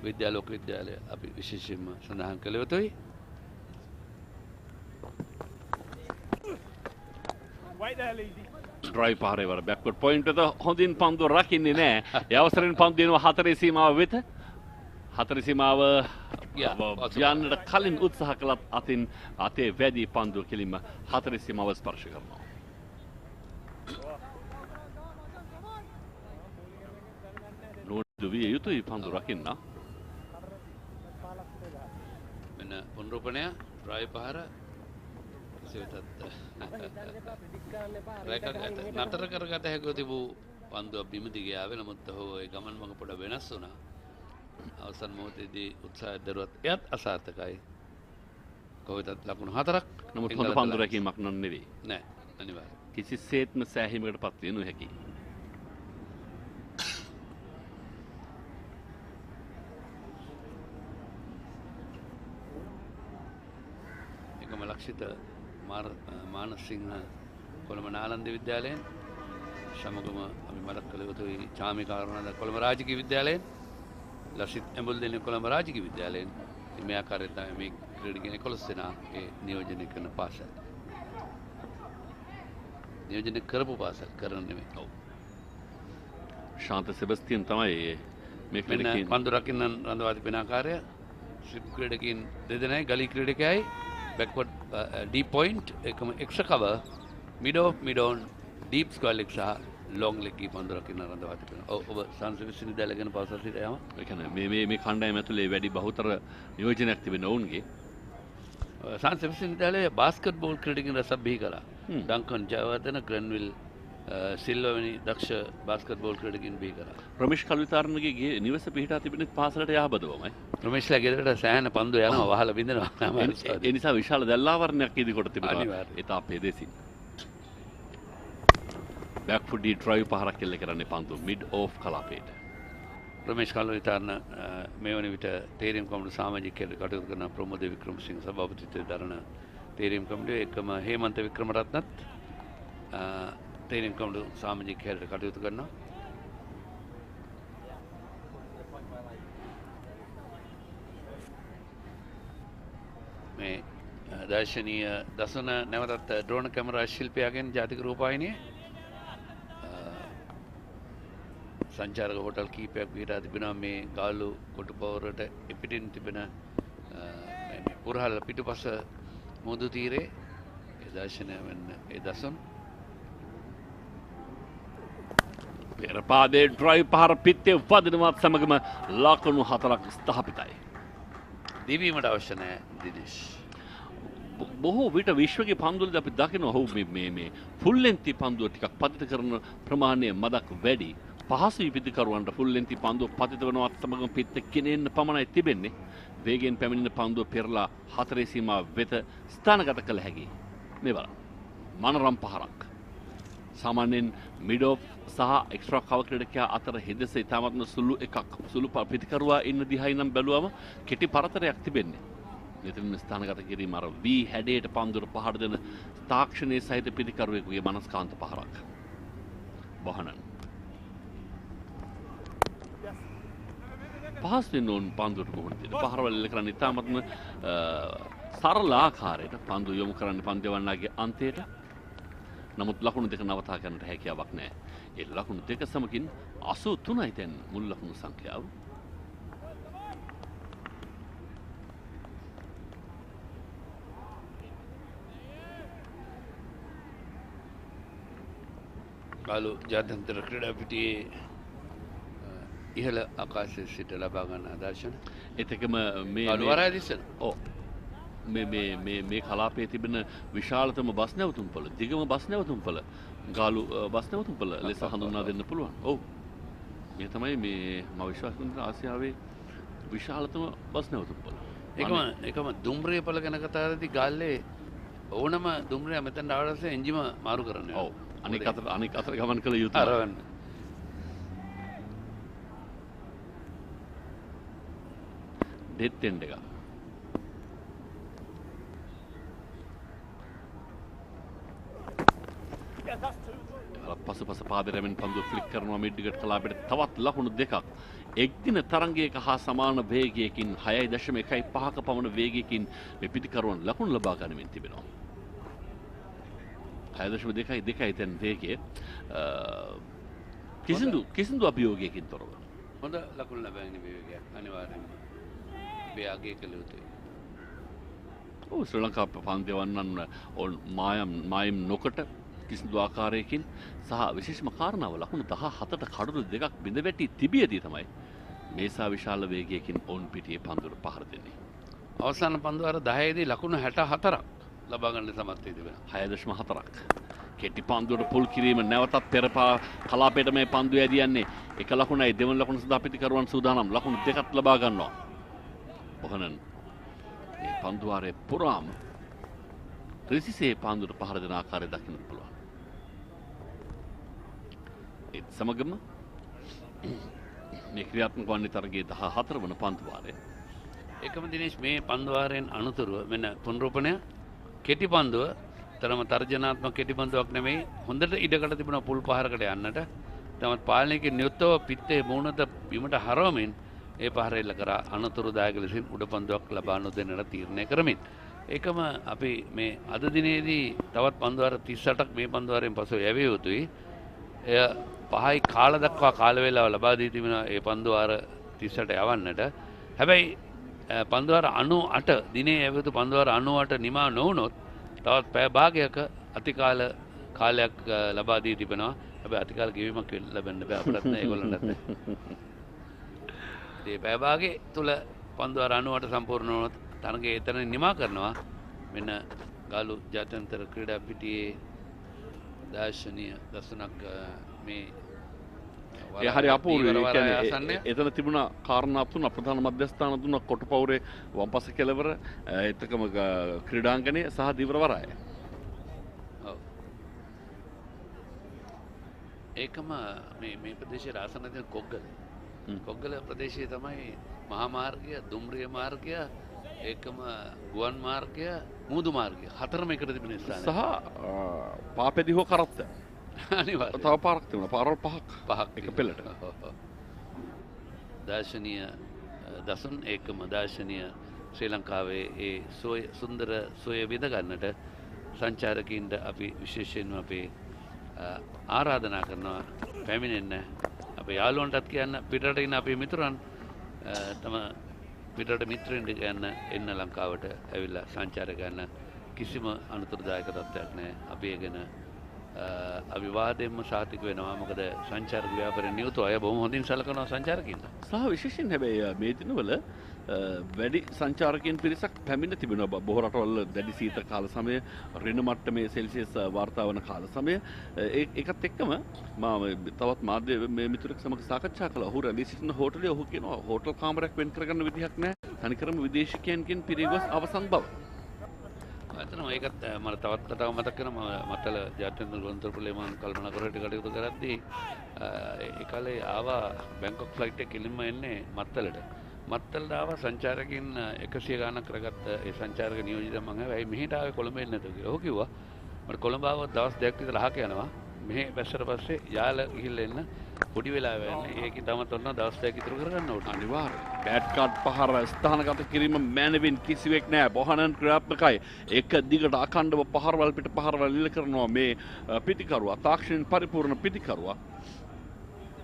විද්‍යාලෝක විද්‍යාලය අපි විශේෂයෙන්ම සඳහන් කළ යුතුයි. ඩ්‍රයිව් පහරේ වර බැක්වර්ඩ් පොයින්ට් එක හොඳින් පන්දුව රකින්නේ නැහැ. ඒ අවසරෙන් පන්දු දෙනවා 4 සීමාව වෙත. 4 සීමාව යන්නට කලින් උත්සාහ කළත් අතේ වැඩි පන්දුව කෙලින්ම 4 සීමාව ස්පර්ශ කරනවා. නෝඩු විය යුතුයි පන්දු රකින්න. මෙන්න පුනරුපණය ඩ්‍රයිව් පහර නතර කරගත හැකිව තිබූ පන්දුව බිම දිගේ ආවේ. නමුත් ඔහු ඒ ගමන් මඟ පොඩ වෙනස් වුණා. අවසන් මොහොතේදී උත්සාහය දරුවත් එයත් අසාර්ථකයි. කොහොමදත් ලකුණු 4ක්. නමුත් හොඳ පන්දු රැකීමක් නන් නෙවෙයි. නෑ අනිවාර්යයෙන්. කිසිසේත්ම සෑහීමකට පත් විය නොහැකි. එකම ලක්ෂිත මානසිංහ කොළඹ නාලන්ද විද්‍යාලයෙන් සමගම අපි මතක් කළ යුතුයි චාමි කාරණාද කොළඹ රාජකීය විද්‍යාලයෙන් ලසිත් ඇඹුල්දෙන කොළඹ රාජකීය විද්‍යාලයෙන් මේ ආකාරයෙන් තමයි මේ ක්‍රීඩකයන් 11 දෙනා ඒ නියෝජනය කරන පාසල්. නියෝජනය කරපු පාසල් කරන නෙමෙයි. ශාන්ත සෙබස්තියන් තමයි මෙන්න පන්දු රකින්න රඳවා තිබෙන ආකාරය ස්ලිප් ක්‍රීඩකයන් දෙදෙනයි ගලි ක්‍රීඩකයයි බැක්වර්ඩ් ඩීප් පොයින්ට් එකම extra cover mid off mid on deep square leg සහ ලොං ලෙග් පන්දු රකින්න රඳවා තිබෙනවා. ඔබ සංසවිසින් දැලගෙන පවසලා සිටියාම ඒ කියන්නේ මේ කණ්ඩායම ඇතුලේ වැඩි බහුතර නියෝජනයක් තිබෙන ඔවුන්ගේ සංසවිසින් දැලේ බාස්කට් බෝල් ක්‍රීඩකයන් රසක් බිහි කළා. ඩංකන් ජයවර්ධන ග්‍රැන්විල් සිල්වා වැනි දක්ෂ බාස්කට් බෝල් ක්‍රීඩකයන් බිහි කරා. රමේෂ් කල්විතාරණගේ නිවස පිහිටා තිබෙන පාසලට යහබදවමයි. රමේෂ්ලා ගෙදරට සෑහෙන පන්දු යනවා වහලා බින්දනවා. ඒ නිසා විශාල දැල්ලාවරණයක් ඉදිකොට තිබෙනවා. ඒ තාපේ දෙසින්. බෑක් ෆුට් ඩී ඩ්‍රයිව් පහරක් කෙල්ල කරන්නේ පන්දු මිඩ් ඕෆ් කලාපේට. රමේෂ් කල්විතාරණ මේ වන විට තේරීම් කමිටු සමාජිකයෙකු කටයුතු කරන ප්‍රමෝද වික්‍රමසිංහ සභාපතිත්වයේ දරන තේරීම් කමිටුවේ එකම හේමන්ත වික්‍රමරත්නත් තේරීම් කමිටු සමාජිකයෙකුට කටයුතු කරනවා. මේ දර්ශනීය දසුන නැවතත් ඩ්‍රෝන කැමරා ශිල්පියාගෙන් ජාතික රූපවාහිනියේ සංචාරක හෝටල් කීපයක් පිහිටා තිබෙනවා මේ ගාල්ලු කොටුපවරට එපිටින් තිබෙන පුරහල් පිටුපස මුහුදු තීරේ ඒ දර්ශනය වෙන්න ඒ දසුන් පෙරපාදේ ඩ්‍රයිව් පහර පිත්තේ වදිනවත් සමගම ලකුණු 4ක් ස්ථාපිතයි. දිවීමට අවශ්‍ය නැහැ දිනේෂ්. බොහෝ විට විශ්වගේ පන්දුවලදී අපි දකිනවා ඔහු මේ ෆුල් ලෙන්ති පන්දුව ටිකක් පතිත කරන ප්‍රමාණය මදක් වැඩි. පහසු පිටිකරුවන්ට ෆුල් ලෙන්ති පන්දුව පතිත වෙනවත් සමගම පිට කෙනෙන්න පමණයි තිබෙන්නේ. වේගයෙන් පැමිණෙන පන්දුව පෙරලා 4 සීමාව වෙත ස්ථානගත කළ හැකි. මේ බලන්න. මනරම් පහරක්. සාමාන්‍යයෙන් මිඩ් ඔෆ් සහ එක්ස්ට්‍රා කවර් ක්‍රීඩකයා අතර හිදෙස ඉතාමත්ම සුළු පිටිකරුවා ඉන්න දිහායි නම් බැලුවම කෙටි පරතරයක් තිබෙන්නේ. මෙතන ස්ථානගත කිරීම අර V හැඩයට පන්දුවට පහර දෙන තාක්ෂණයේ සහිත පිටිකරුවෙකුගේ මනස්කාන්ත පහරක්. බහනන්. පහසුවෙන් ඕන් පන්දුවට මුහුණ දෙන පහරවල එල්ල කරන්නේ ඉතාමත්ම සරල ආකාරයට පන්දු යොමු කරන්නේ පන්දවන්නාගේ අන්තයට. නමුත් ලකුණු දෙක නවතා ගන්නට හැකියාවක් නැහැ. ඒ ලකුණු දෙක සමගින් 83යි දැන් මුල් ලකුණු සංඛ්‍යාව. ගාලු ජාත්‍යන්තර ක්‍රීඩා පිටියේ ඉහළ ආකාශයේ සිට ලබා ගන්න ආදර්ශන. ඒකම මේ අලුවරයි දිස්සන. ඔව්. මේ කලාපයේ තිබෙන විශාලතම බස් නැවතුම්පළ, දිගම බස් නැවතුම්පළ, ගාලු බස් නැවතුම්පළ ලෙස හඳුන්වා දෙන්න පුළුවන්. ඔව්. මේ තමයි මේ මම විශ්වාස කරන ආසියාවේ විශාලතම බස් නැවතුම්පළ. ඒකම දුම්රිය පළ ගැන කතා කරද්දී ගාල්ලේ ඕනම දුම්රිය මෙතන ආවරසේ එන්ජිම මාරු කරන්නේ. ඔව්. අනික අතර ගමන් කළ යුතුයි. ඩෙත් එන්ඩ් එක. පසුපස පාදරෙමින් පන්දුව ෆ්ලික් කරනවා මිඩ්ගට් කලාපයට තවත් ලකුණු දෙකක්. එක්දින තරංගයක හා සමාන වේගයකින් 6.1.5ක පමණ වේගයකින් මේ පිටිකරුවන් ලකුණු ලබා ගනිමින් තිබෙනවා. 6.2.2යි දැන් වේගය කිසිදු අභියෝගයකින් තොරව. හොඳ ලකුණු ලබා ගැනීම වේගයක් අනිවාර්යයෙන්ම ව්‍යාගය කළ යුතුයි. ඔව් ශ්‍රී ලංකා පන්දවන්නන් මායම් නොකොට කිසිදු ආකාරයකින් සහ විශේෂම කාරණාව ලකුණු 17ට කඩුළු දෙකක් බිඳ වැටි තිබියදී තමයි මේසා විශාල වේගයකින් ඔවුන් පිටියේ පන්දුවට පහර දෙන්නේ. අවසාන පන්දුව අර 10 දී ලකුණු 64ක් ලබා ගන්න සමත් වී තිබෙනවා. 6.4ක්. කෙටි පන්දුවට පුල් කිරීම නැවතත් පෙරපා කලාපයට මේ පන්දුව ඇදියන්නේ එක ලකුණයි දෙවන ලකුණ සඳහා පිටිකරුවන් සූදානම් ලකුණු දෙකක් ලබා ගන්නවා. ඔහනන් මේ පන්දුවාරයේ පුරාම රිසිසේ පන්දුවට පහර දෙන ආකාරය දකින්න පුළුවන්. ඒත් සමගම මේ ක්‍රියාත්මක වන්නේ තරගයේ 14 වන පන්දුවාරය. එකම දිනේෂ් මේ පන්දුවාරයෙන් අනුතුරුව මෙන්න පුනරූපණය කෙටි පන්දුව තරම තර්ජනාත්මක කෙටි පන්දුවක් නෙමෙයි හොඳට ඉඩකට තිබුණා පුල් පහරකට යන්නට. තමත් පාලනයකින් යුක්තව පිත්තේ මූණත බිමට හරවමින් ඒ පහර එල්ල කරා අනතුරුදායක ලෙසින් උඩ පන්දුවක් ලබා නොදෙන්නට තීරණය කරමින්. ඒකම අපි මේ අද දිනේදී තවත් පන්දුවාර 38ක් මේ පන්දුවාරයෙන් පසු යැවිය යුතුයි. එය 5යි කාල දක්වා කාල වේලාව ලබා දී තිබෙනවා. ඒ පන්දුවාර 30ට යවන්නට. හැබැයි පන්දුවාර 98 දිනේ ඇවතු පන්දුවාර 98 නිමා නොවුනොත් තවත් පැය භාගයක කාලයක් ලබා දී තිබෙනවා. හැබැයි අතිකාල ගෙවීමක් ලැබෙන්න බෑ අපිටත් නෑ ඒගොල්ලන්ටත් නෑ. ඒ පැය භාගයේ තුල පන්දුවාර 98 සම්පූර්ණ වුණොත් තරගයේ එතන නිමා කරනවා. මෙන්න ගාලු ජාත්‍යන්තර ක්‍රීඩා පිටියේ දාර්ශනීය දසුනක් මේ හරි අපූර්වයි. එතන තිබුණා කාරණා තුන ප්‍රධාන මධ්‍යස්ථාන තුන කොටපවුරේ වම්පස කෙළවර එතකම ක්‍රීඩාංගණය සහ දිවරවරාය. ඒකම මේ ප්‍රදේශයේ ආසන්න තියෙන කොග්ගල ප්‍රදේශයේ තමයි මහා මාර්ගය, දුම්රිය මාර්ගය, ඒකම ගුවන් මාර්ගය, මූදු මාර්ගය හතරම එකට තිබෙන ස්ථානය. සහ පාපෙදි හෝ කරත්ත. අනිවාර්යයෙන්. තව පාරක් තිබුණා. පාරවල් පහක් එක පෙළට. දාර්ශනීය දසුන් ඒකම දාර්ශනීය ශ්‍රී ලංකාවේ ඒ සුන්දර සෝය විඳ ගන්නට සංචාරකීන්ට අපි විශේෂයෙන්ම අපේ ආරාධනා කරනවා පැමිණෙන්න. අපේ යාළුවන්ටත් කියන්න පිටරට ඉන්න අපේ මිතුරන් තම පිටරට මිත්‍රයින්ට කියන්න එන්න ලංකාවට ඇවිල්ලා සංචාරය ගන්න. කිසිම අනුතරදායක තත්ත්වයක් නැහැ. අපි ඒ ගැන අවිවාදයෙන්ම සාතික වෙනවා. මොකද සංචාරක ව්‍යාපාරයෙන් නියුතු අය බොහොම හොඳින් සලකනවා සංචාරකින්ට. සහ විශේෂයෙන් හැබැයි මේ දිනවල වැඩි සංචාරකයන් පිරිසක් පැමිණ තිබෙනවා. බොහෝ රටවල දැඩි සීත කාල සමය, ඍණ මට්ටමේ සෙල්සියස් වාර්තා වන කාල සමය. ඒකත් එක්කම මම තවත් මාධ්‍ය මිතුරෙක් සමග සාකච්ඡා කළා. ඔහු රැඳී සිටින හෝටලේ ඔහු කියනවා හෝටල් කාමරයක් වෙන් කරගන්න විදිහක් නැහැ. තනිකරම විදේශිකයන්ගෙන් පිරිගොස් අවසන් බව. ඇත්තටම ඒකත් මට තවත් කතාවක් මතක් වෙනවා. මත්තල ජාත්‍යන්තර ගුවන්තොටුපළේ මම කල්පනා කරලා කටයුතු කරද්දී ඒ කාලේ ආවා බැංකොක් ෆ්ලයිට් එක කෙලින්ම එන්නේ මත්තලට. මත්තලට ආවා සංචාරකින් 100 ගාණක් කරගත්ත ඒ සංචාරක නියෝජිත මම හැබැයි මෙහෙට ආවේ කොළඹ එන්න නැතුව කියලා. ඔහු කිව්වා මට කොළඹ ආවොත් දවස් 2ක් විතර අහක යනවා. මෙහෙ බැස්සට පස්සේ යාල ගිහිල්ලා එන්න පොඩි වෙලාව යන්නේ. ඒකේ තමයි තොන්න දවස් 2ක් ඉතුරු කරගන්න ඕනේ. අනිවාර්යයෙන්. බෑට් කාඩ් පහර ස්ථානගත කිරීම මැනවින් කිසිවෙක් නෑ. බොහනන් ක්‍රියාත්මකයි. එක දිගට අඛණ්ඩව පහරවල් පිට පහරවල් ඉල්ල කරනවා මේ පිටිකරුවා. තාක්ෂණික පරිපූර්ණ පිටිකරුවා.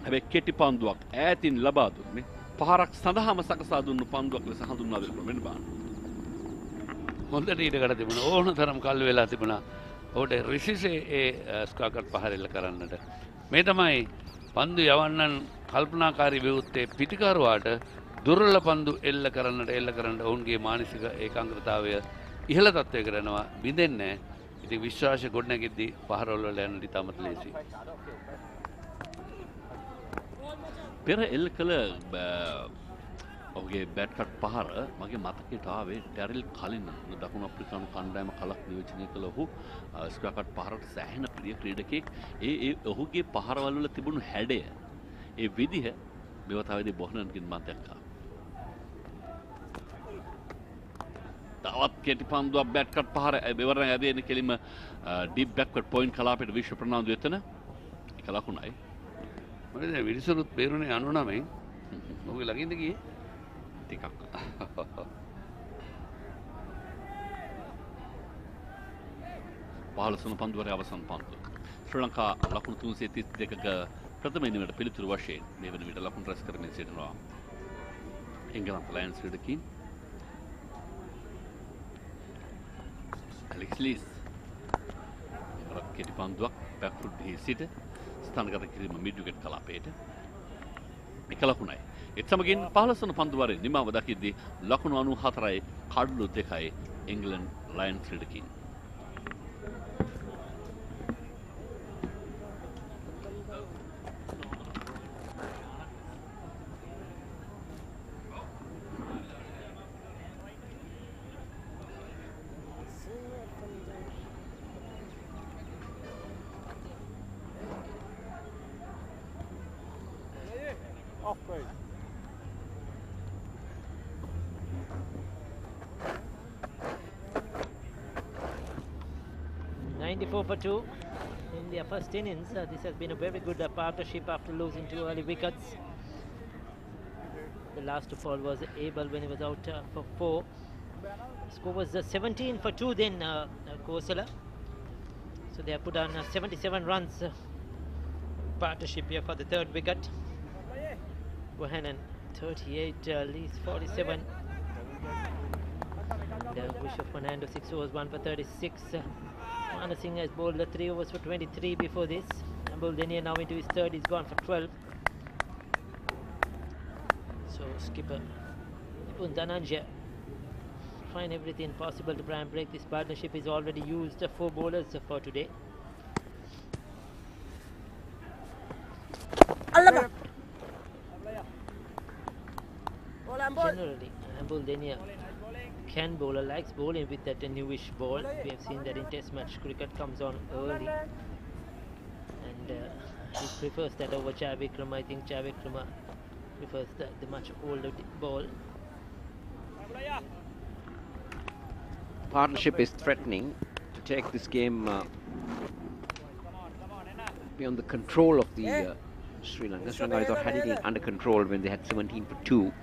හැබැයි කෙටි පන්දුවක් ඈතින් ලබා දුන්නේ. පහරක් සඳහාම සකසා දුන්නු පන්දුවක් ලෙස හඳුන්වා දෙන්න මෙන්න බලන්න. හොඳට ඊටකට තිබුණා. ඕන තරම් කල් වෙලා තිබුණා. ඔහුට රිසිසේ ඒ ස්කාකට් පහර එල්ල කරන්නට. මේ තමයි පන්දු යවන්නන් කල්පනාකාරී විවුත්තේ පිටිකරුවාට දුර්වල පන්දු එල්ල කරන්නට ඔවුන්ගේ මානසික ඒකාග්‍රතාවය ඉහළ තත්ත්වයකට යනවා. බිඳෙන්නේ නැහැ. ඉතින් විශ්වාසය ගොඩනැගෙද්දී පහරවල වල යන ඉතාමත් ලේසි. පෙර එල්ල කළ ඔහුගේ බැට් කට් පහර මගේ මතකයට ආවේ ඩැරිල් කලින් දකුණු අප්‍රිකානු කණ්ඩායම කලක් නියෝජනය කළ ඔහු ස්ක්‍රැකට් පහරට සෑහෙන ප්‍රිය ක්‍රීඩකෙක්. ඒ ඔහුගේ පහරවල් වල තිබුණු හැඩය, ඒ විදිහ මෙවතාවේදී බොහනන්ගෙන් මම දැක්කා. තවත් කෙටි පන්දුවක් බැට් කට් පහර මෙවරණ ඇදෙන්නේ කෙලින්ම ඩීප් බැක්වර්ඩ් පොයින්ට් කලාපයට විශ්ව ප්‍රනාන්දු එතන. ඒක ලකුණයි. මට දැන් විනිසුරුත් පේරුනේ 99න්. ඔහුගේ ළඟින්ද ගියේ ටිකක්. 15 වන පන්දුවරේ අවසන් පන්දු. ශ්‍රී ලංකා ලකුණු 332ක ප්‍රථම ඉනිමට පිළිතුරු වශයෙන් මේ වන විට ලකුණු රැස් කරමින් සිටිනවා. එංගලන්ත ලයන්ස් ක්‍රීඩකයින් ඇලෙක්ස් ලීස් කෙටි පන්දුවක් බැක්ෆුට් සිට ස්ථානගත කිරීම මිඩ් විකට් කලාපයට එක ලකුණයි. ඒත් සමගින් 15 වන පන්දුවරේ නිමාව දකිද්දී ලකුණු 94යි කඩලු 2යි එංගලන්ත lions ක්‍රීඩකයින්. Off break. For 2 in their first innings. This has been a very good partnership after losing 2 early wickets. The last to fall was Abel when he was out for 4. Score was 17 for 2 then, Kosala. So they have put on 77 runs partnership here for the third wicket. Bohannon 38, Lee's 47. And Bishop Fernando 6 overs, 1 for 36. Mana Singh has bowled 3 overs for 23 before this. Ambul Denia now into his third, he's gone for 12. So skipper Nipun Dhananjaya trying everything possible to try and break this partnership. He's already used 4 bowlers for today. Generally, Ambul Denia can bowler, likes bowling with that newish ball. We have seen that in Test match cricket, comes on early, and he prefers that over Chavikrama. I think Chavikrama prefers the much older ball. Partnership is threatening to take this game beyond the control of the Sri Lanka. Sri Lanka, I thought, had it under control when they had 17 for 2.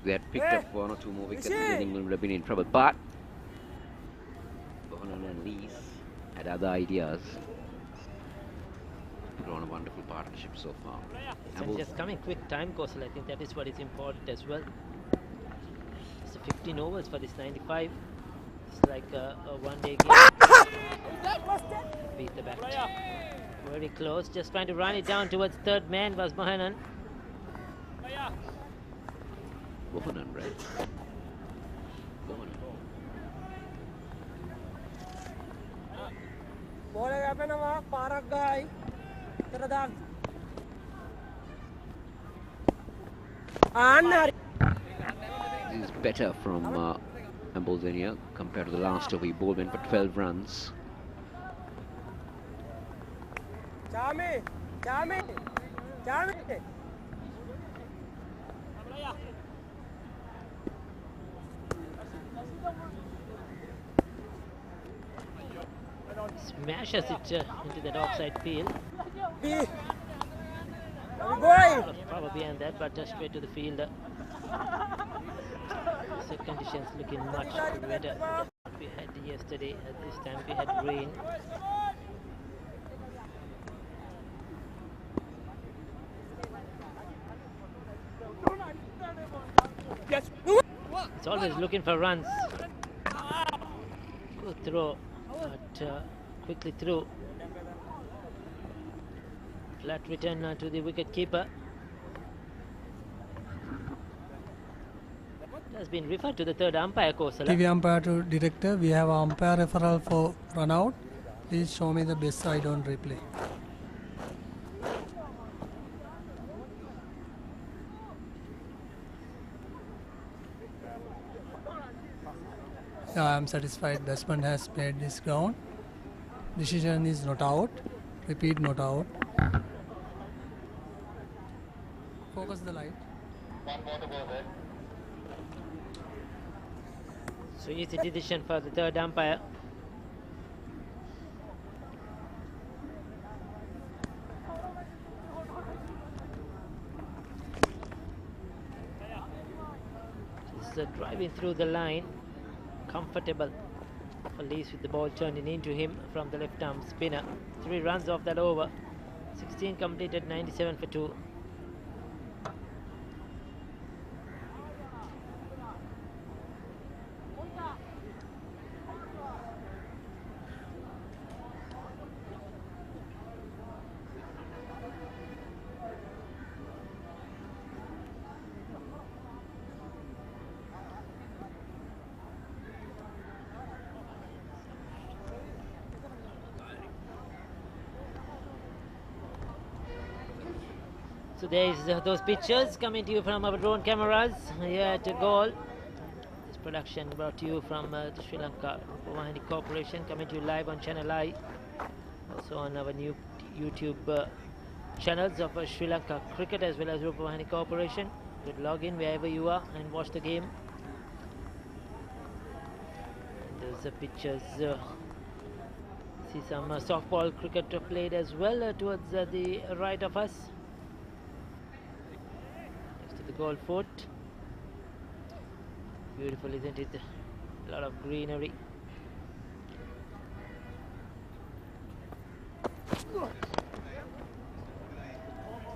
They had picked up 1 or 2 more wickets, then England would have been in trouble. But Bohannon and Lees had other ideas. Put on a wonderful partnership so far. And just coming quick time, Kosal, I think that is what is important as well. It's 15 overs for this 95. It's like a one-day game. Beat the bat. Very close, just trying to run it down towards third man was Bohannon. Bohannon, right? Bohannon. This is better from Ambul Denia compared to the last over. He bowled in for 12 runs. Smashes it into that offside field. Power behind that, but just straight to the field. Set conditions looking much better than we had yesterday. At this time we had rain. It's always looking for runs. Good throw, but quickly through. Flat return to the wicket keeper. Has been referred to the third umpire, Kosala. TV umpire to director. We have umpire referral for run out. Please show me the best side on replay. I am satisfied. Batsman has played this ground. Decision is not out. Repeat, not out. Focus the light. So easy decision for the third umpire. Just driving through the line. Comfortable for Lees with the ball turning into him from the left arm spinner. 3 runs off that over. 16 completed, 97 for 2. So there is those pictures coming to you from our drone cameras here at Galle. This production brought to you from the Sri Lanka Rupavahini Corporation, coming to you live on ChannelEye, also on our new YouTube channels of Sri Lanka Cricket as well as Rupavahini Corporation. You could log in wherever you are and watch the game. And there's the pictures. See some softball cricket played as well towards the right of us. The goal fort. Beautiful, isn't it? A lot of greenery.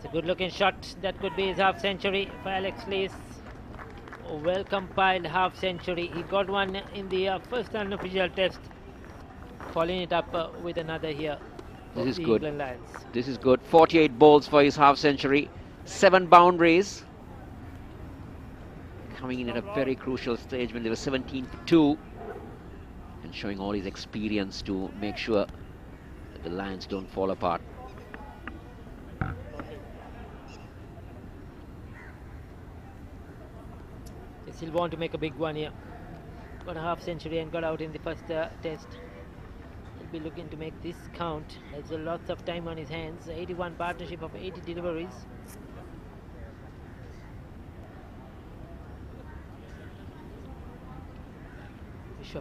It's a good looking shot. That could be his half century for Alex Lees. A well compiled half century. He got one in the first unofficial test, following it up with another here. This is the good. England Lions. This is good. 48 balls for his half century. 7 boundaries. Coming in at a very crucial stage when they were 17 for 2. And showing all his experience to make sure that the Lions don't fall apart. They still want to make a big one here. Got a half century and got out in the first test. He'll be looking to make this count. Has lots of time on his hands. 81 partnership of 80 deliveries.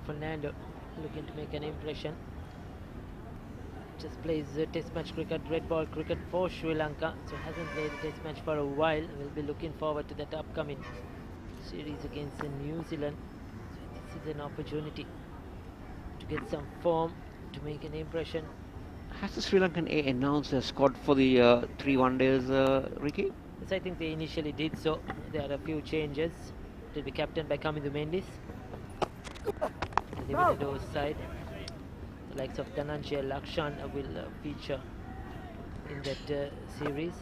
Fernando looking to make an impression. Just plays test match cricket, red ball cricket for Sri Lanka, so hasn't played a test match for a while. We'll be looking forward to that upcoming series against New Zealand. So this is an opportunity to get some form, to make an impression. Has the Sri Lankan A announced a squad for the 3 one-days, Ricky? Yes, I think they initially did so. There are a few changes. It will be captained by Kamindu Mendis. The Winners side, the likes of Dhananjay Lakshan will feature in that series.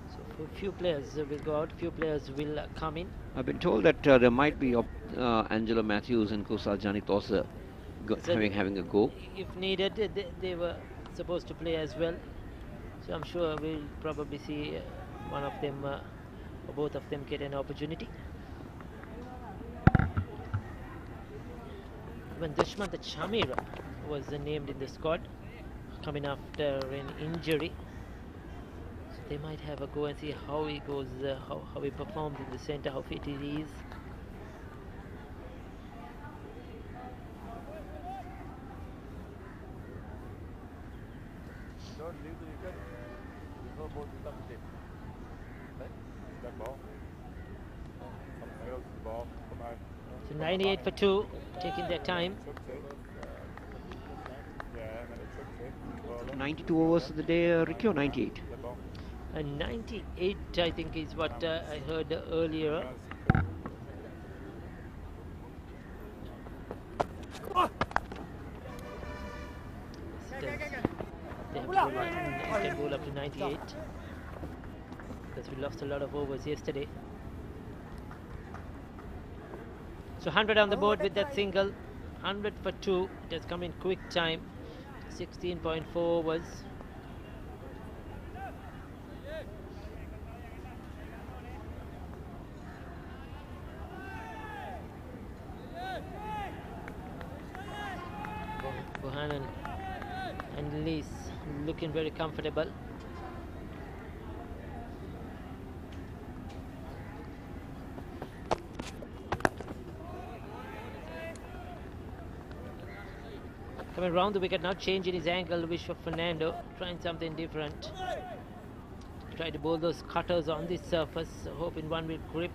So a few players will go out, few players will come in. I've been told that there might be Angelo Matthews and Kusal Janit also having a go. If needed, they were supposed to play as well. So I'm sure we'll probably see one of them or both of them get an opportunity. When Dushmantha Chameera was named in the squad, coming after an injury, so they might have a go and see how he goes, how he performs in the centre, how fit he is. So 98 for 2, taking their time. 92 overs of the day, Ricky, or 98? 98, I think, is what I heard earlier. They can bowl up to 98 because we lost a lot of overs yesterday. So 100 on the board with that single. 100 for 2. It has come in quick time. 16.4 overs. Bohannon and Lees looking very comfortable. Coming round the wicket now, changing his angle. Wish for Fernando, trying something different. Try to bowl those cutters on this surface, hoping one will grip.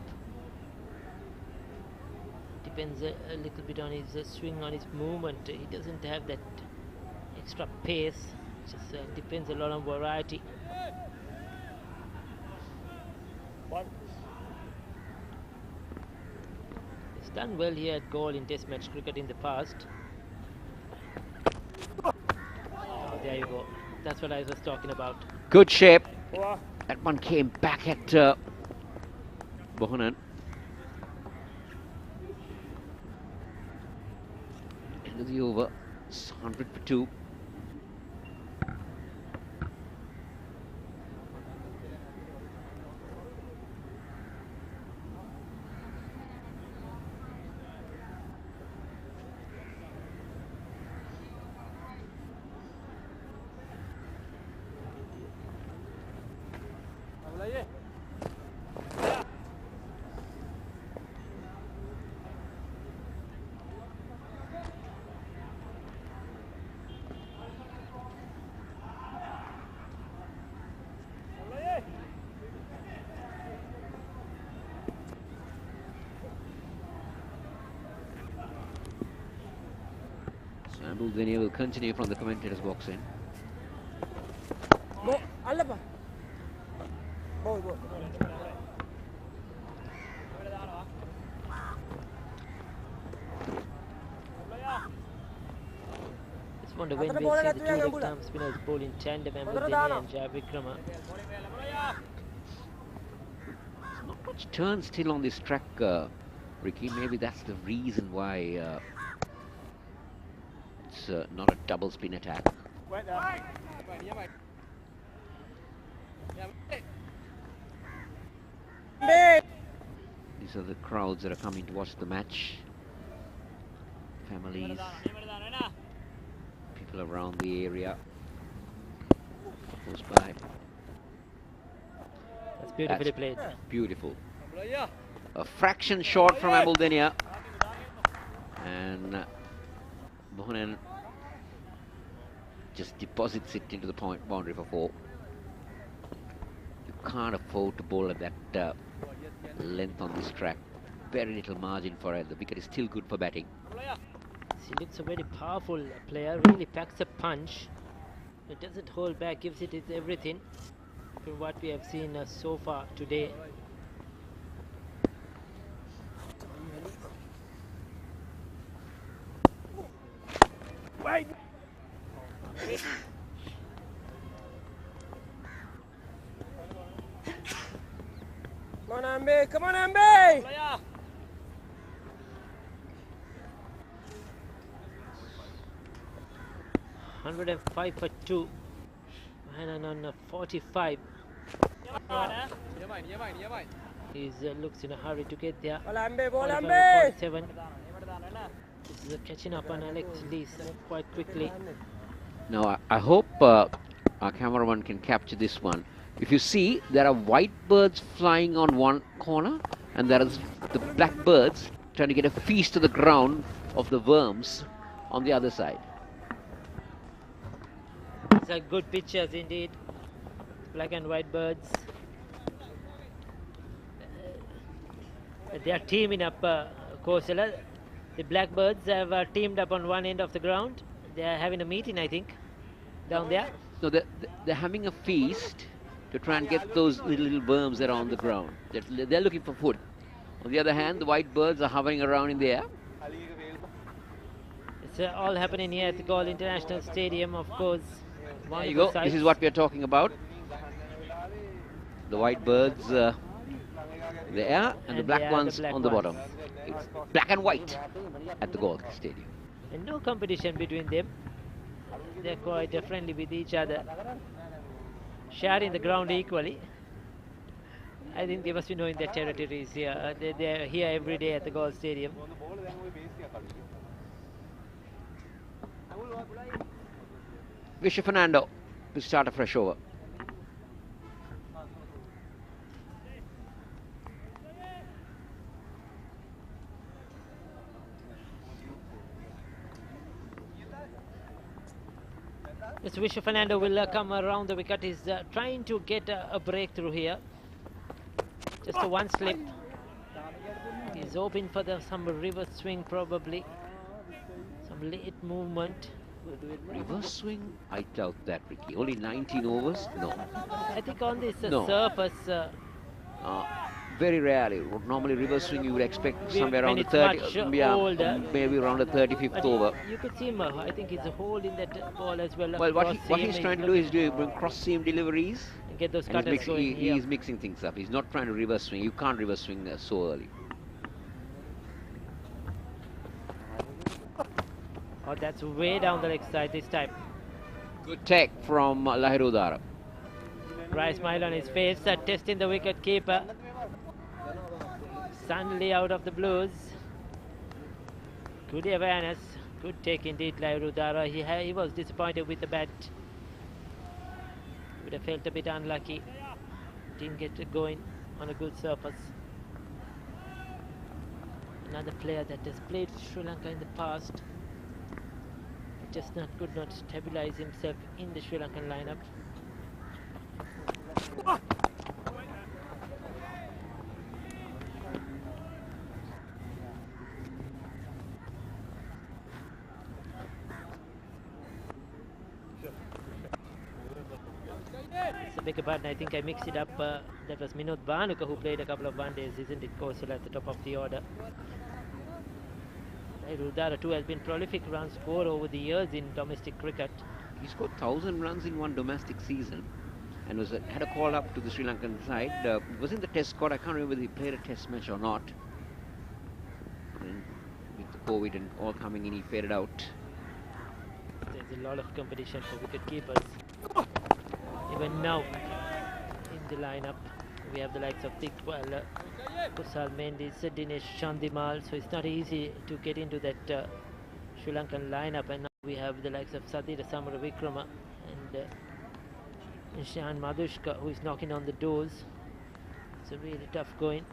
Depends a little bit on his swing, on his movement. He doesn't have that extra pace. Just depends a lot on variety. He's done well here at Galle in Test match cricket in the past. Oh, there you go. That's what I was talking about. Good shape. That one came back at Bohannon. End of the over. It's 100 for 2. Ambudenia will continue from the commentator's box in. Just wonder when we'll see the two leg-arm spinners bowl in tandem, Ambudenia and Jayavikrama. Not much turn still on this track, Ricky. Maybe that's the reason why it's not a double spin attack. These are the crowds that are coming to watch the match. Families, people around the area, close by. That's beautifully played. Beautiful. A fraction short from Ambudenia. And Mohanan just deposits it into the point boundary for 4. You can't afford to bowl at that length on this track. Very little margin for it. The wicket is still good for batting. He looks a very powerful player, really packs a punch. It doesn't hold back, gives it its everything from what we have seen so far today. Wait! Come on, Ambi! Come on, Ambi! 105 for 2. Mohanan on 45. He looks in a hurry to get there. 47. This is catching up on Alex Lees quite quickly. Now, I hope our cameraman can capture this one. If you see, there are white birds flying on one corner, and there is the black birds trying to get a feast of the ground of the worms on the other side. These are good pictures indeed. Black and white birds. They are teaming up, Kosala. The blackbirds have teamed up on one end of the ground. They are having a meeting, I think, down there. So they're having a feast to try and get those little worms that are on the ground. They're looking for food. On the other hand, the white birds are hovering around in the air. It's all happening here at the Galle International Stadium, of course. There you go. This is what we are talking about. The white birds in the air and the black ones on the bottom. It's black and white at the Galle Stadium. And no competition between them. They're quite friendly with each other, sharing the ground equally. I think they must be knowing their territories here. They're here every day at the Galle Stadium. Vishu Fernando to start a fresh over. Mr. Vishu Fernando will come around the wicket. He's trying to get a breakthrough here. Just a one slip. He's hoping for some reverse swing probably. Some late movement. Reverse swing? I doubt that, Ricky. Only 19 overs? No. I think on this surface... very rarely. Normally reverse swing you would expect somewhere around the 30, maybe around the 35th over. You could see him, I think he's holding that ball as well. Well, what he's trying to do is do cross-seam deliveries. And get those cutters going. He's mixing things up. He's not trying to reverse swing. You can't reverse swing so early. Oh, that's way down the leg side this time. Good take from Lahirudara. Dry smile on his face, testing the wicket keeper. Suddenly out of the blues. Good awareness. Good take indeed, Lahirudara. He was disappointed with the bat. Would have felt a bit unlucky. Didn't get it going on a good surface. Another player that has played for Sri Lanka in the past. Just could not stabilize himself in the Sri Lankan lineup. beg your pardon, I think I mixed it up. That was Minod Bhanuka who played a couple of one-days, isn't it? Kosala at the top of the order. Rudara too has been prolific run scorer over the years in domestic cricket. He scored 1,000 runs in one domestic season and had a call up to the Sri Lankan side. Was in the test squad. I can't remember whether he played a test match or not. And with the COVID and all coming in, he faded out. There's a lot of competition for wicket keepers. Even now in the lineup we have the likes of Tikwal, Kusal Mendis, Dinesh Chandimal, so it's not easy to get into that Sri Lankan lineup. And now we have the likes of Sadira Samara Vikrama and Ishan Madhushka, who is knocking on the doors. It's a really tough going.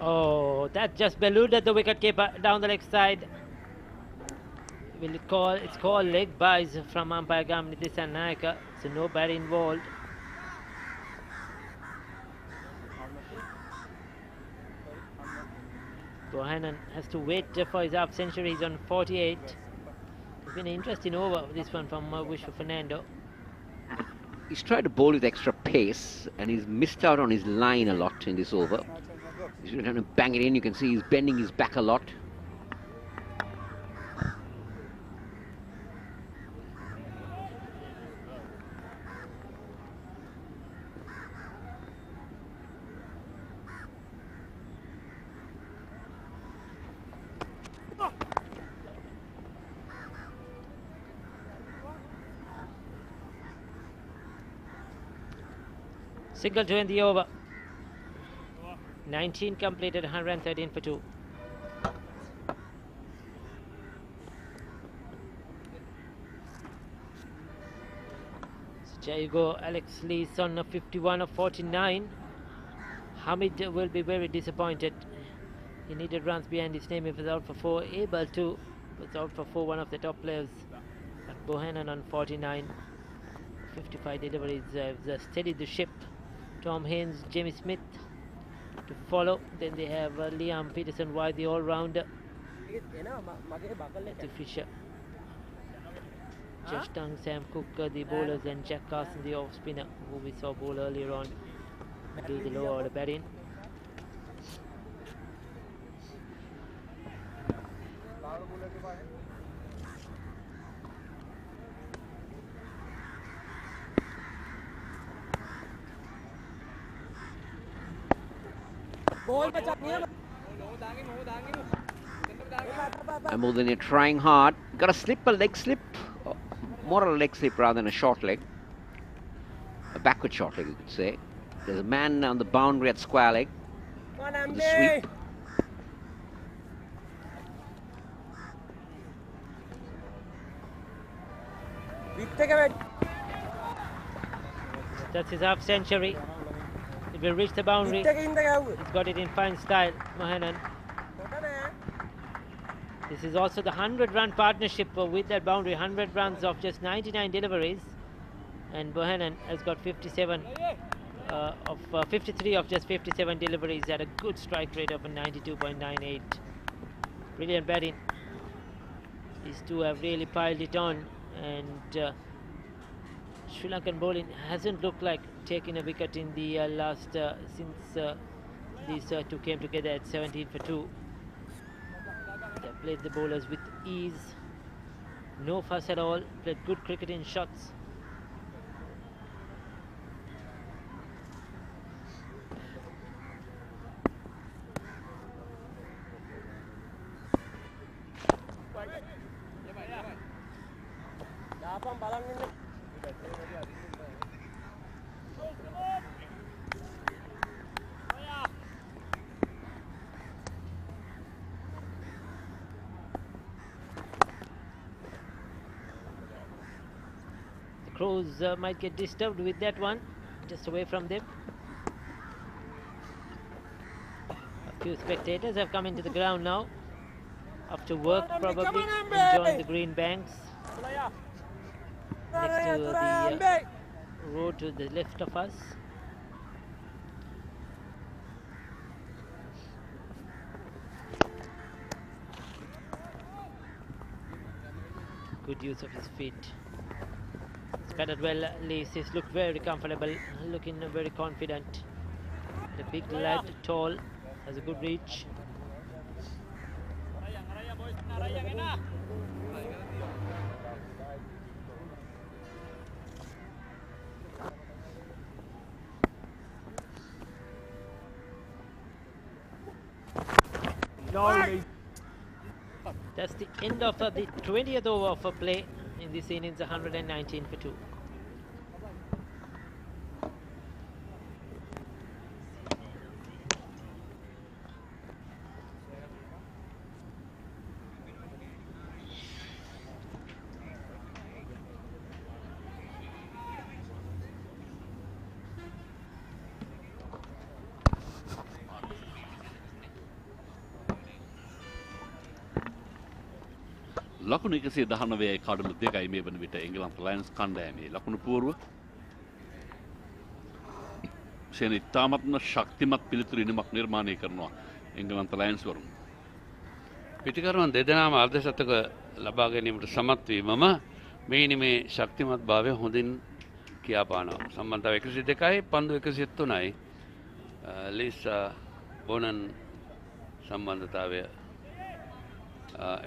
Oh, that just ballooed the wicketkeeper down the leg side. Will it call? It's called leg buys from umpire Gamniti Sanayaka, so no bat involved. Bohannon has to wait for his half century. He's on 48. It's been an interesting over, this one from Vishwa Fernando. He's tried to bowl with extra pace and he's missed out on his line a lot in this over. He's trying to bang it in. You can see he's bending his back a lot. Single to end the over. 19 completed, 113 for 2. So there you go, Alex Lee's on 51 of 49. Hamid will be very disappointed. He needed runs behind his name. He was out for 4. Able to was out for 4, one of the top players. But Bohannon on 49. 55 deliveries have steadied the ship. Tom Haynes, Jamie Smith to follow. Then they have Liam Peterson wide, the all-rounder. Matthew Fisher, Josh Dung, Sam Cook, the bowlers, and Jack Carson, the off-spinner, who we saw bowl earlier on, do the low order batting. And more than you're trying hard. Got a slip, a leg slip. More a leg slip rather than a short leg. A backward short leg, you could say. There's a man on the boundary at square leg. The sweep. That's his half century. It will reach the boundary. He's got it in fine style, Mohanan. This is also the 100-run partnership with that boundary. 100 runs of just 99 deliveries. And Bohannon has got 53 of just 57 deliveries at a good strike rate of a 92.98. Brilliant batting. These two have really piled it on, and Sri Lankan bowling hasn't looked like taking a wicket in the last since these two came together at 17 for 2. They played the bowlers with ease, no fuss at all, played good cricket in shots. Crows might get disturbed with that one, just away from them. A few spectators have come into the ground now, after work probably, enjoying the green banks next to the road to the left of us. Good use of his feet. Spanned well, Laces look very comfortable, looking very confident. The big lad, tall, has a good reach. That's the end of the 20th over for play in this innings, 119 for 2. ලකුණු 119යි කඩලු 2යි මේ වන විට එංගලන්ත lions කණ්ඩායමේ ලකුණු පුවරුව. ෂෙනි තාමත්ම ශක්තිමත් පිළිතුරු ඉනිමක් නිර්මාණය කරනවා එංගලන්ත ලයන්ස් වරුන්. පිටිකරුවන් දෙදෙනාම අර්ධ ශතක ලබා ගැනීමට සමත් වීමම මේ ඉනිමේ ශක්තිමත් භාවය හොඳින් කියාපානවා. සම්බන්ධතාව 102යි පන්දු 103යි. ලීසා බොනන් සම්බන්ධතාවය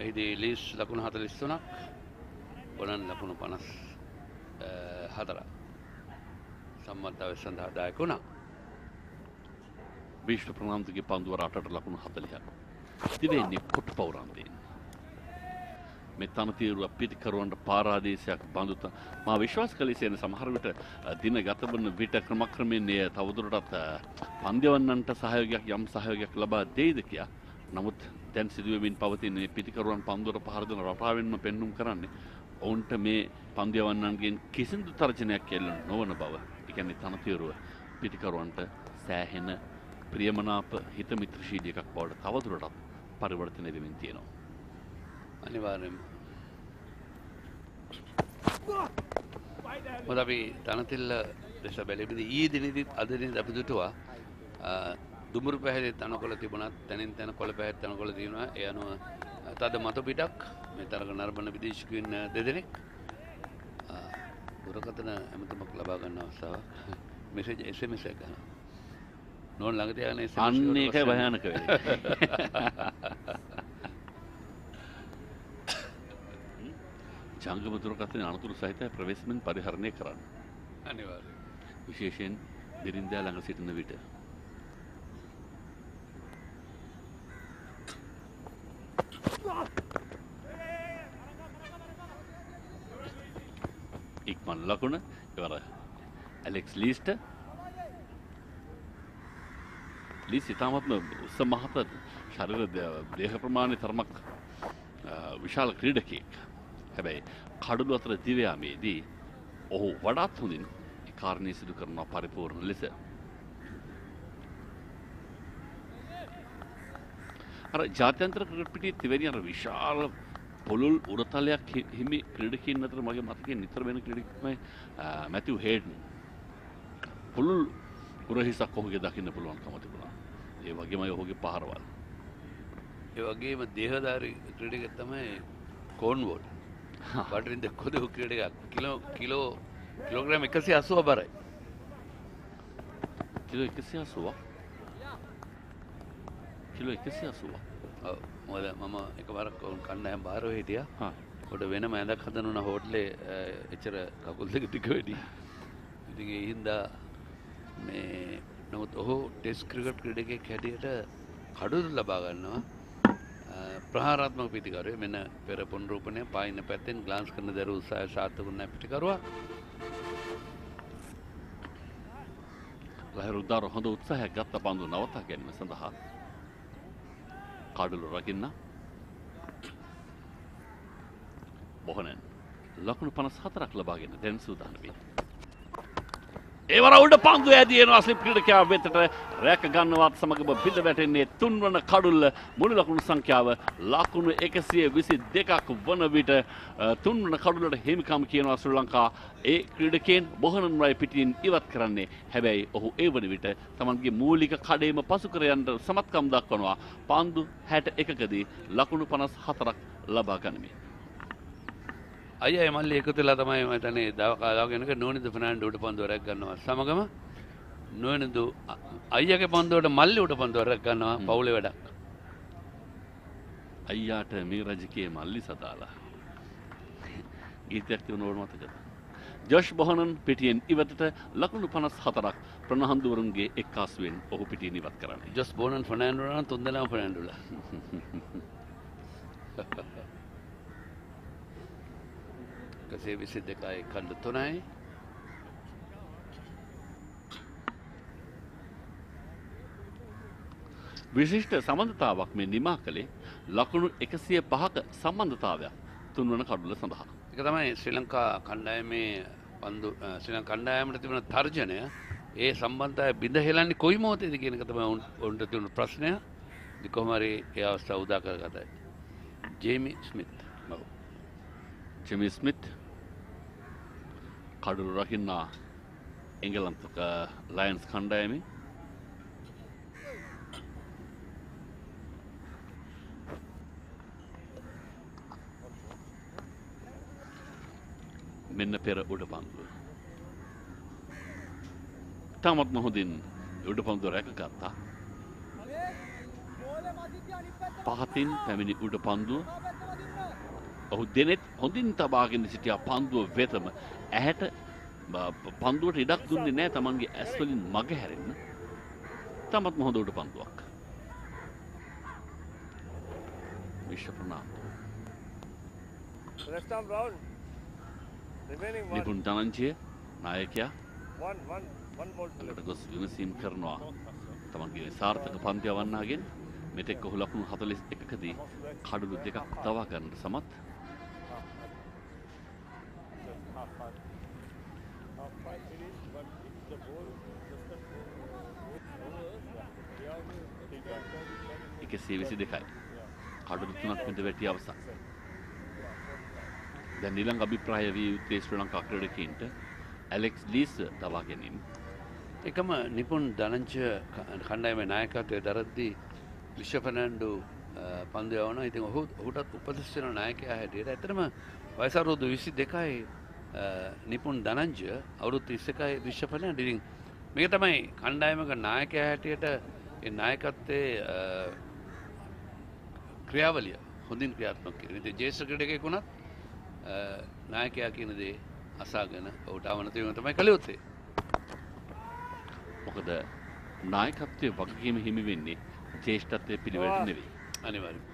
එහිදී ලීස් ලකුණු 43ක් බොනන් ලකුණු 54 සම්බන්ධතාවය සඳහා දායක වුණා. විශ්ව ප්‍රනාන්දුගේ පන්දුව රටට ලකුණු 40ක්. දිවෙන්නේ කොට පෞරාන්තයෙන්. මේ තනතිරුව පිටිකරුවන්ට පාරාදේශයක් බඳුත මා විශ්වාස කළේ සේන සමහර විට දින ගත වන විට ක්‍රමක්‍රමයෙන් එය තවදුරටත් පන්දවන්නන්ට සහයෝගයක් යම් සහයෝගයක් ලබා දෙයිද කියා. නමුත් දැන් සිදුවෙමින් පවතින මේ පිටිකරුවන් පන්දුවට පහර දෙන රටාවෙන්ම පෙන්눔 කරන්නේ ඔවුන්ට මේ පන්දවන්නන්ගෙන් කිසිදු තර්ජනයක් එල්ල නොවන බව. ඒ කියන්නේ තනතිරුව පිටිකරුවන්ට සෑහෙන ප්‍රියමනාප හිත මිත්‍රශීලී එකක් බවට තවදුරටත් පරිවර්තනය වෙමින් තියෙනවා. අනිවාර්යයෙන්ම. මොකද අපි තනතිල්ල දේශ බැලෙද්දී ඊයේ දිනෙදිත් අද දිනෙත් අපි දුටුවා දුමුරු පැහැරේ තනකොළ තිබුණත් තනින් තන කොළ පැහැර තනකොළ තියෙනවා. ඒ අනුව තද මත පිටක් මේ තරග නරඹන විදේශිකයන් දෙදෙනෙක් දුරකථන ඇමතුමක් ලබා ගන්න අවස්ථාව මෙසේජ් SMS එකක් ගන්නවා. නෝන් ළඟ තියාගෙන SMS අන්න ඒකයි භයානක වෙන්නේ. ජංගම දුරකථන අනතුරු සහිත ප්‍රවේශමෙන් පරිහරණය කරන්න. අනිවාර්යයෙන්. විශේෂයෙන් බිරින්දා ළඟ සිටින විට. ඉක්මන් ලකුණ ඉවර. ඇලෙක්ස් ලීස්ට ලීස් ඉතාමත්ම උස මහත ශරීර දේහ ප්‍රමාණය තරමක් විශාල ක්‍රීඩකයෙක්. හැබැයි කඩළු අතර දිව යාමේදී ඔහු වඩාත් හොඳින් ඒ කාරණේ සිදු කරනවා පරිපූර්ණ ලෙස. අර ජාත්‍යන්තර ක්‍රිකට් පිටියේ තිබෙන අර විශාල පොළොල් උරතලයක් හිමි ක්‍රීඩකයන් අතර මගේ මතකයේ නිතර වෙන ක්‍රීඩකෙක් තමයි මැතිව් හේඩන්. පොළොල් උරහිසක් ඔහුගේ දකින්න පුළුවන්කම තිබුණා. ඒ වගේමයි ඔහුගේ පහරවල්. ඒ වගේම දේහධාරී ක්‍රීඩකයෙක් තමයි කෝන්වෝල්. බටරින් දෙකොද ක්‍රීඩකයෙක් කිලෝග්‍රෑම් 180 බරයි. කිලෝ 180. කිලෝ 180. ඔව් මොකද මම එකවරක් වුන් කණ්ඩායම් බාරව හිටියා. උඩ වෙනම ඇඳක් හදනුණා හෝටලේ එච්චර කකුල් දෙක ටික වැඩි. ඉතින් ඒ හින්දා මේ නමුත් ඔහු ටෙස්ට් ක්‍රිකට් ක්‍රීඩකයෙක් හැටියට කඩුළු ලබා ගන්නවා. ප්‍රහාරාත්මක පිටිකරුවේ මෙන්න පෙර පුනරූපණය පායින පැත්තෙන් ග්ලාන්ස් කරන දරු උත්සාහය සාර්ථක වුණා පිටිකරුවා. ලහිරුද්දාර හොඳ උත්සාහයක් ගත්ත පන්දු නවතා ගැනීම සඳහා. කඩළු රකින්න බොහොනන් ලකුණු 54ක් ලබාගෙන දැන් සූදානම් වෙනවා. ඒවර උඩ පන්දු ඇදිනවා ස්ලිප් ක්‍රීඩකයා වෙතට රැක ගන්නවත් සමගම බිඳ වැටෙන්නේ තුන්වන කඩුල්ල මුළු ලකුණු සංඛ්‍යාව ලකුණු 122ක් වන විට තුන්වන කඩුල්ලට හිමිකම් කියනවා ශ්‍රී ලංකා ඒ ක්‍රීඩකයන් බොහොනන් රයි පිටින් ඉවත් කරන්නේ හැබැයි ඔහු ඒ වන විට තමන්ගේ මූලික කඩේම පසු කර යන්න සමත්කම් දක්වනවා පන්දු 61කදී ලකුණු 54ක් ලබා ගනිමින් අයියා මල්ලි එකතු වෙලා තමයි මම හිතන්නේ දවගෙනක නෝනිද ෆර්නෑන්ඩෝ උඩ පන්දුව රැක් ගන්නවා සමගම නෝනිදු අයියාගේ පන්දුවට මල්ලි උඩ පන්දුව රැක් ගන්නවා පවුලේ වැඩක් අයියාට මේ රජකයේ මල්ලි සදාලා ගීතයක් තිබුණ ඕන මතකද ජොෂ් බොහනන් පිටියෙන් ඉවතට ලකුණු 54ක් ප්‍රනහන්දුවරුන්ගේ එක්කාසුවෙන් ඔහු පිටියෙන් ඉවත් කරන්නේ ජොස් බොහනන් ෆර්නෑන්ඩෝ නම් තුන්දෙනාම ෆර්නෑන්ඩෝලා කසේ 22යි කණ්ඩ 3යි විශිෂ්ට සම්බන්ධතාවක් මේ නිමා කළේ ලකුණු 105ක සම්බන්ධතාවයක් තුන්වන කඩුල සඳහා. ඒක තමයි ශ්‍රී ලංකා කණ්ඩායමේ පන්දු ශ්‍රී ලංකා කණ්ඩායමට තිබුණ තර්ජනය ඒ සම්බන්ධතාවය බිඳ හෙලන්නේ කොයි මොහොතේද කියන එක තමයි උන්ට තිබුණු ප්‍රශ්නය. ඉතින් කොහොම හරි ඒ අවස්ථාව උදා කරගතයි. Jamie Smith. ඔව්. ජේමි ස්මිත් කඩුල රකින්න එංගලන්තක ලයන්ස් කණ්ඩායමේ මෙන්න පෙර උඩ පන්දුව. තාමත් මොහොදින් උඩ පන්දුව රැකගත්තා. පහතින් පැමිණි උඩ පන්දුව ඔහු දෙනෙත් හොඳින් තබාගෙන සිටියා පන්දුව වෙතම ඇහැට පන්දුවට ඉඩක් දුන්නේ නැහැ තමන්ගේ ඇස් වලින් මග හැරෙන්න. තාමත් මොහොද උඩ පන්දුවක්. විශ්ව ප්‍රනාන්දු. නිපුන් ධනංජය නායකයා ළඟට ගොස් විමසීම් කරනවා තමන්ගේ සාර්ථක පන්තිය වන්නාගෙන් මෙතෙක් ඔහු ලකුණු 41කදී කඩලු දෙකක් තවා ගන්නට සමත්. එකසේ 22යි කඩලු 3ක් විතර වැටි අවසන්. දැන් ඊළඟ අභිප්‍රාය විය යුත්තේ ශ්‍රී ලංකා ක්‍රීඩකයින්ට ඇලෙක්ස් ලීස් තබා ගැනීම. එකම නිපුන් ධනංජය කණ්ඩායමේ නායකත්වයේ දරද්දී විශ්ව ෆර්නෑන්ඩෝ පන්දු යවනවා. ඉතින් ඔහුටත් උපදෙස් දෙන නායකයා හැටියට ඇත්තටම වයස අවුරුදු 22යි නිපුන් ධනංජය අවුරුදු 31යි විශ්ව ෆර්නෑන්ඩෝ. ඉතින් මේක තමයි කණ්ඩායමක නායකයා හැටියට ඒ නායකත්වයේ ක්‍රියාවලිය හොඳින් ක්‍රියාත්මක කිරීම. ඉතින් ජේෂ්ඨ ක්‍රීඩකයෙක් වුණත් නායකයා කියන දේ අසාගෙන ඔහුට අවනත වීම තමයි කළ යුත්තේ. මොකද නායකත්වයේ වගකීම හිමි වෙන්නේ ජේෂ්ඨත්වයේ පිළිවෙලට නෙවෙයි. අනිවාර්යයෙන්.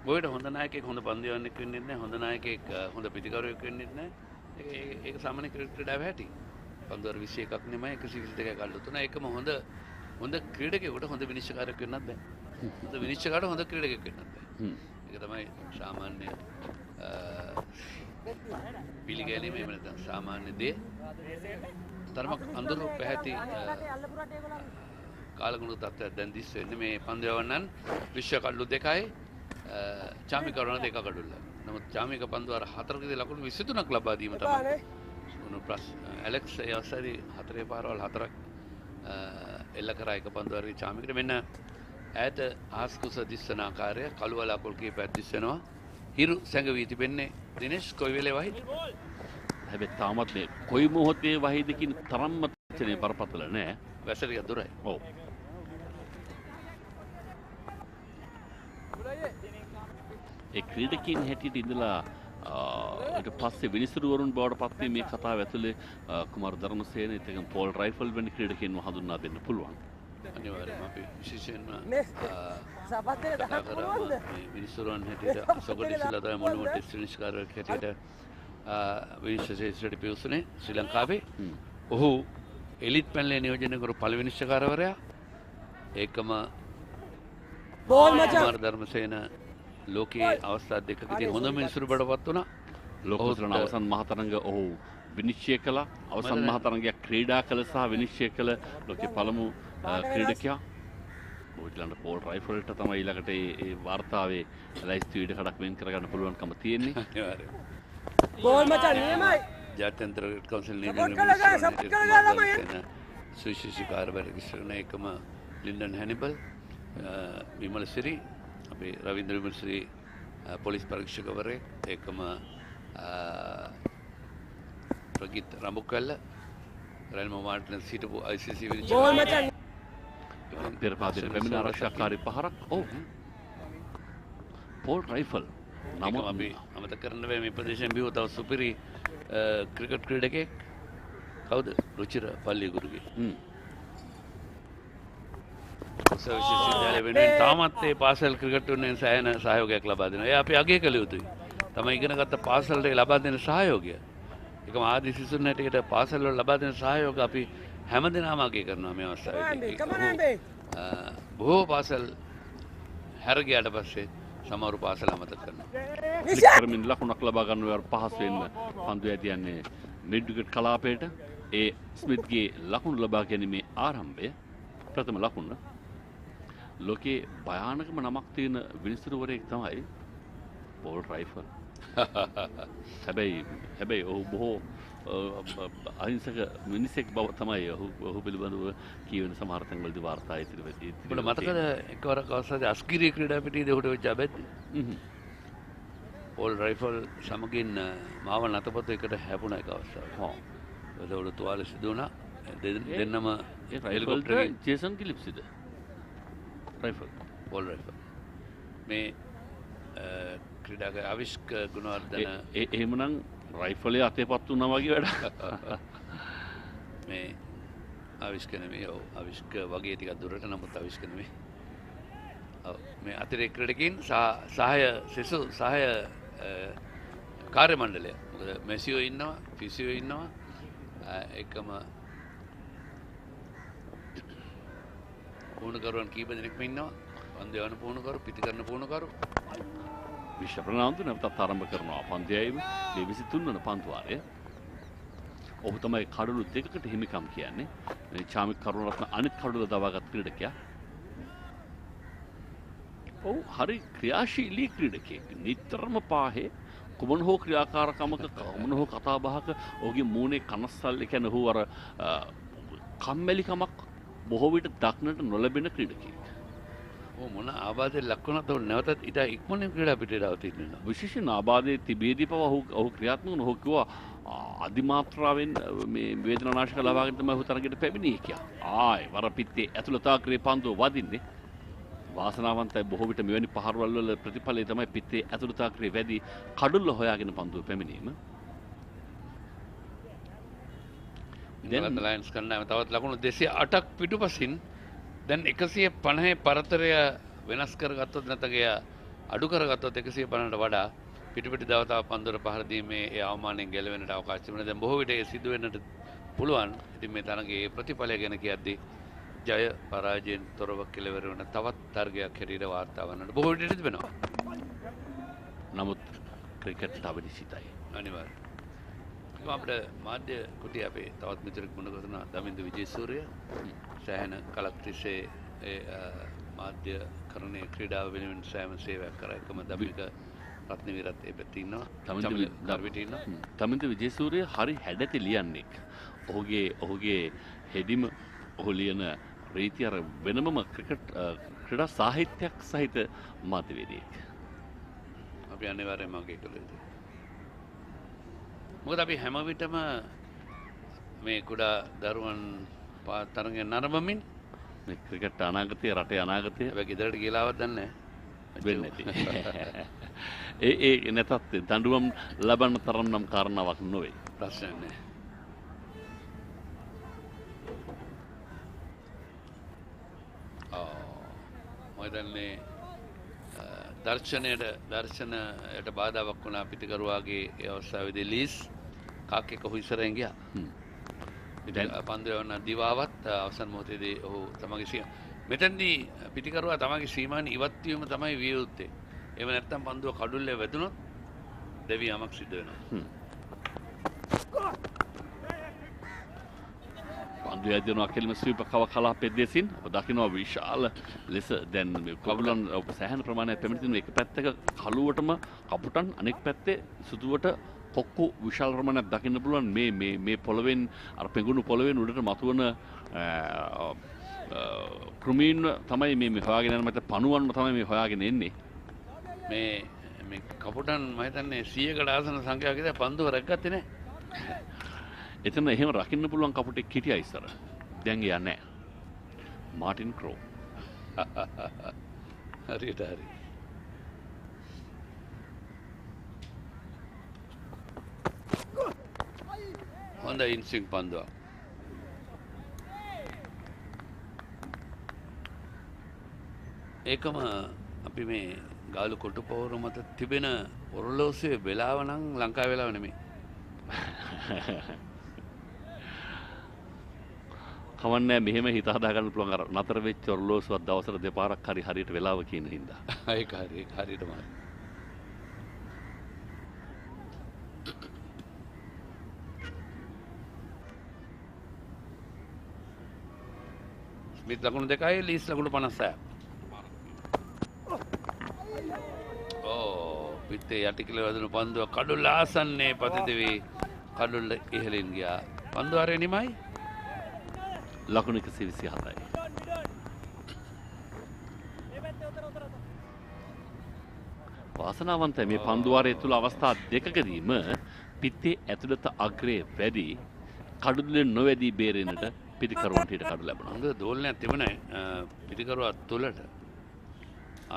මොකද හොඳ නායකයෙක් හොඳ පන්දු යවන්නෙක් වෙන්නේ නැහැ. හොඳ නායකයෙක් හොඳ පිටිකරුවෙක් වෙන්නේ නැහැ. ඒක සාමාන්‍ය ක්‍රීඩාවේ හැටි. පන්දුවර 21ක් නෙමෙයි 122යි කල්ලු තුන. ඒකම හොඳ ක්‍රීඩකයෙකුට හොඳ විනිශ්චයකාරයෙක් වෙන්නත් බෑ. හොඳ විනිශ්චයකාරට හොඳ ක්‍රීඩකයෙක් වෙන්නත් බෑ. ඒක තමයි සාමාන්‍ය පිළිගැනීම එහෙම නැත්නම් සාමාන්‍ය දේ. තරමක් අඳුරු පැහැති කාලගුණ තත්ත්වයක් දැන් දිස් වෙන්නේ මේ පන්දු යවන්නන් විශ්ව කඩලු 2යි චාමික කරන 2 කඩුල්ල. නමුත් චාමික පන්දු අර 4කදී ලකුණු 23ක් ලබා දීම තමයි උණු ප්‍රශ්න. ඇලෙක්ස් ඒ අවස්ථාවේදී 4 පාරවල් 4ක් එල්ල කරා එක පන්දු වලදී චාමිකට මෙන්න ඈත ආස්කුස දිස්සන ආකාරය කළු වලාකුළු කීපයක් දිස් වෙනවා. හිරු සැඟවී තිබෙන්නේ දිනේෂ් කොයි වෙලේ වහිද? හැබැයි තාමත් මේ කොයි මොහොතේ වහිද කියන තරම්ම තච්චනේ බරපතල නෑ. වැසරිය දුරයි. ඔව්. ඒ ක්‍රීඩකයන් හැටියට ඉඳලා ඊට පස්සේ විනිසුරුවරුන් බවට පත් වී මේ කතාව ඇතුලේ කුමාර ධර්මසේන ඉතින් පෝල් රයිෆල් වැනි ක්‍රීඩකයන්ව හඳුන්වා දෙන්න පුළුවන්. අනිවාර්යයෙන්ම අපි විශේෂයෙන්ම විනිසුරුවන් හැටියට සොගඩිසිලා තමයි මුළුම ටෙස්ට් විනිශ්චයකාරයෙක් හැටියට විනිශ්චය පියුසුනේ ශ්‍රී ලංකාවේ. ඔහු එලිට් පැනලේ නියෝජනය කරු පළවෙනි විනිශ්චයකාරවරයා. ඒකම කුමාර ධර්මසේන ලෝකයේ අවස්ථා දෙකකදී හොඳම විනිසුරු බඩපත් වුණා. ලෝකෝත්තර අවසන් මහතරංග ඔහු විනිශ්චය කළා. අවසන් මහ තරගයක් ක්‍රීඩා කළ සහ විනිශ්චය කළ ලෝකේ පළමු ක්‍රීඩකයා බෝයිලන්ඩ් පෝල් රයිෆල්ට තමයි ඊළඟට ඒ වාර්තාවේ ලයිස්තු ඉඩ කඩක් වෙන් කරගන්න පුළුවන්කම තියෙන්නේ. ගෝල් මචං නියමයි. ජාත්‍යන්තර කවුන්සිල් සුවිශේෂී කාර්යභාරයක ඉස්සරන එකම ලින්ඩන් හැනිබල් විමල සිරි අපේ රවීන්ද්‍ර විමල සිරි පොලිස් පරීක්ෂකවරයෙක් ඒකම ප්‍රගීත් රඹුකල්ල රැල්ම මාර්ටින් සිටපු ICC විනිශ්චය පෙරපාදින පැමිණ ආරක්ෂාකාරී පහරක් පෝල් රයිෆල් නම අපි අමතක කරන්න බෑ මේ ප්‍රදේශයෙන් බිහුව තව සුපිරි ක්‍රිකට් ක්‍රීඩකයෙක් කවුද රුචිර පල්ලියගුරුගේ විශ්වවිද්‍යාලය වෙනුවෙන් තාමත් ඒ පාසල් ක්‍රිකට් වෙනුවෙන් සෑහෙන සහයෝගයක් ලබා දෙනවා. ඒ අපි අගය කළ යුතුයි. තමයි ඉගෙනගත්ත පාසල්ට ලබා දෙන සහයෝගය. ඒකම ආදි සිසුන් හැටියට පාසල් වල ලබා දෙන සහයෝග අපි හැමදෙනාම අගය කරනවා මේ අවස්ථාවේදී. බොහෝ පාසල් හැර ගියාට පස්සේ සමහර පාසල් අමතක කරනවා. ක්‍රමින් ලකුණක් ලබා ගන්න වර පහසුවෙන්ම පන්දු ඇදියන්නේ මිඩ් විකට් කලාපයට. ඒ ස්මිත්ගේ ලකුණු ලබා ගැනීමේ ආරම්භය ප්‍රථම ලකුණ. ලෝකේ භයානකම නමක් තියෙන විනිසුරුවරයෙක් තමයි පෝල් රයිෆල්. හැබැයි ඔහු බොහෝ අහිංසක මිනිසෙක් බව තමයි ඔහු පිළිබඳව කියවෙන සමහර තැන්වලදී වාර්තා ඉදිරි වෙන්නේ. ඔබට මතකද එකවරක් අවස්ථාවේ අස්කිරිය ක්‍රීඩා පිටියේදී ඔහුට වෙච්ච අබැද්ද? පෝල් රයිෆල් සමගින් මාව නතපොත එකට හැපුණා එක අවස්ථාවක්. ඒකට තුවාල සිදු වුණා. දෙන්නම හෙලිකොප්ටරේ ජේසන් කිලිප්සිද? රයිෆල් පෝල් රයිෆල් මේ ක්‍රීඩාක අවිෂ්ක ගුණවර්ධන එහෙමනම් රයිෆලේ අතේපත් වුණා වගේ වැඩක්. මේ අවිෂ්ක නෙමෙයි අවිෂ්ක වගේ ටිකක් දුරට නමුත් අවිෂ්ක නෙමෙයි. මේ අතිරේක ක්‍රීඩකයන් සහාය සෙසු සහාය කාර්ය මණ්ඩලය. මොකද මෙසියෝ ඉන්නවා, ෆිසියෝ ඉන්නවා. එකම පුහුණුකරුවන් කීප දෙනෙක්ම ඉන්නවා. පන්දු යවන පුහුණුකරු, පිටිකරන පුහුණුකරු. විශ්ව ප්‍රනාන්දු නැවතත් ආරම්භ කරනවා පන්දයයිම මේ 23 වන පන්දු වාරය. ඔහු තමයි කඩලු දෙකකට හිමිකම් කියන්නේ. මේ චාමික් කරුණරත්න අනිත් කඩලු දවාගත් ක්‍රීඩකයා. ඔහු හරි ක්‍රියාශීලී ක්‍රීඩකයෙක්. නිතරම පාහේ කුමන හෝ ක්‍රියාකාරකමක කුමන හෝ කතා බහක ඔහුගේ මූණේ කනස්සල් කියන්නේ ඔහු අර කම්මැලිකමක් බොහෝ විට දක්නට නොලැබෙන ක්‍රීඩකයෙක්. මොන ආබාධයක් ලක්වනත් ඔහු නැවතත් ඊට ඉක්මනින් ක්‍රීඩා පිටියට අවතීර්ණ. විශේෂයෙන් ආබාධයේ තිබේදී පවා ඔහු ක්‍රියාත්මක වුණ ඔහු කිව්වා අධිමාත්‍රාවෙන් මේ වේදනානාශක ලබාගෙන තමයි ඔහු තරගයට පැමිණියේ කියලා. ආයි වරපිත්තේ ඇතුළතාග්‍රේ පන්දුව වදින්නේ. වාසනාවන්තයි බොහෝ විට මෙවැනි පහරවල් වල ප්‍රතිඵලය තමයි පිත්තේ ඇතුළතාග්‍රේ වැඩි කඩුල්ල හොයාගෙන පන්දුව පැමිණීම. දැන් ලයන්ස් කණ්ඩායම තවත් ලකුණු 208ක් පිටුපසින් දැන් 150 පරතරය වෙනස් කරගත්තොත් නැත්නම් අඩු කරගත්තොත් 150ට වඩා පිටුපිට දවතාව පන්දුර පහර දීමේ ඒ අවමානයෙන් ගැලවෙන්නට අවකාශ තිබුණා. දැන් බොහෝ විට ඒ සිදු වෙන්නට පුළුවන්. ඉතින් මේ තරගයේ ප්‍රතිඵලය ගැන කියද්දී ජය පරාජයෙන් තොරව කෙලවර වන තවත් තරගයක් හැටියට වාර්තා වන්නට බොහෝ විට තිබෙනවා. නමුත් ක්‍රිකට් තව නිසිතයි. අනිවාර්යයෙන්. අපිට මාධ්‍ය කුටිය අපේ තවත් මිතුරෙක් මුණගතන දමින්ද විජේසූරිය සෑහෙන කලක් තිස්සේ ඒ මාධ්‍ය කරණයේ ක්‍රීඩාව වෙනුවෙන් සෑම සේවයක් කරා. එකම දමික රත්නවීරත් ඒ පැත්තේ ඉන්නවා. දමින්ද විජේසූරිය හරි හැඩති ලියන්නේ. ඔහුගේ හෙදිම ඔහු ලියන රීතිය අර වෙනමම ක්‍රිකට් ක්‍රීඩා සාහිත්‍යයක් සහිත මාධ්‍යවේදියෙක්. අපි අනිවාර්යයෙන්ම අගය කළ යුතුයි. මොකද අපි හැම විටම මේ කුඩා දරුවන් තරගෙන් නරඹමින් මේ ක්‍රිකට් අනාගතය රටේ අනාගතය හැබැයි ගෙදරට ගිලාවත් දන්නේ වෙන්නේ නැති. ඒ නැතත් දඬුවම් ලබන්න තරම් නම් කාරණාවක් නොවේ. ප්‍රශ්නයක් නෑ. මොකදන්නේ දර්ශනයට බාධාවක් වුණා පිටිකරුවාගේ ඒ අවස්ථාවේදී ලීස් කාක්කෙක් ඔහු ඉස්සරහින් ගියා. පන්දු යවන දිවාවත් අවසන් මොහොතේදී ඔහු තමගේ මෙතනදී පිටිකරුවා තමගේ සීමාවෙන් ඉවත් වීම තමයි විය යුත්තේ. එහෙම නැත්නම් පන්දුව කඩුල්ලේ වැදුනොත් දෙවි යමක් සිද්ධ වෙනවා. පන්දු යදිනවා කෙලිම ස්වීප් කව කලාප දෙසින් ඔබ දකිනවා විශාල ලෙස දැන් මේ කබුලන් ඔබ සෑහෙන ප්‍රමාණයක් පැමිණෙන එක පැත්තක කළුවටම කපුටන් අනෙක් පැත්තේ සුදුවට කොක්කු විශාල ප්‍රමාණයක් දකින්න පුළුවන් මේ පොළවෙන් අර පෙඟුණු පොළවෙන් උඩට මතුවන කෘමීන් තමයි මේ හොයාගෙන යන මත පණුවන්ම තමයි මේ හොයාගෙන එන්නේ මේ කපුටන් මම හිතන්නේ 100කට ආසන සංඛ්‍යාවක් විතර පන්දුව රැක්ගත්තේ නැහැ. එතන එහෙම රකින්න පුළුවන් කපුටෙක් හිටියා ඉස්සර. දැන් එයා නැහැ. මාටින් ක්‍රෝ. හරියට හරි. හොඳ ඉන්සිං පන්දුවක්. ඒකම අපි මේ ගාලු කොටු පවුර මත තිබෙන ඔරලෝසුවේ වෙලාව නම් ලංකාවේ වෙලාව නෙමෙයි. කවන්නේ මෙහෙම හිත හදා ගන්න පුළුවන් අර නතර වෙච්ච ඔරලෝසුවක් දවසට දෙපාරක් හරි හරියට වෙලාව කියන හින්දා. ඒක හරියටම හරි. ස්මිත් ලකුණු 2යි ලීස් ලකුණු 56ක්. පිත්තේ යටි කිල වැදුණු පන්දුව කඩුල්ල ආසන්නයේ පතිතවී කඩුල්ල ඉහළින් ගියා. පන්දුව හරිය නිමයි. ලකුණු 127යි. වාසනාවන්තයි මේ පන්දුවාරය තුළ අවස්ථා දෙකකදීම පිත්තේ ඇතුළත අග්‍රයේ වැඩි කඩුල්ලෙන් නොවැදී බේරෙන්නට පිටිකරුවන්ට ඊට කඩු ලැබුණා. හොඳ දෝලනයක් තිබුණා පිටිකරුවා තුළට.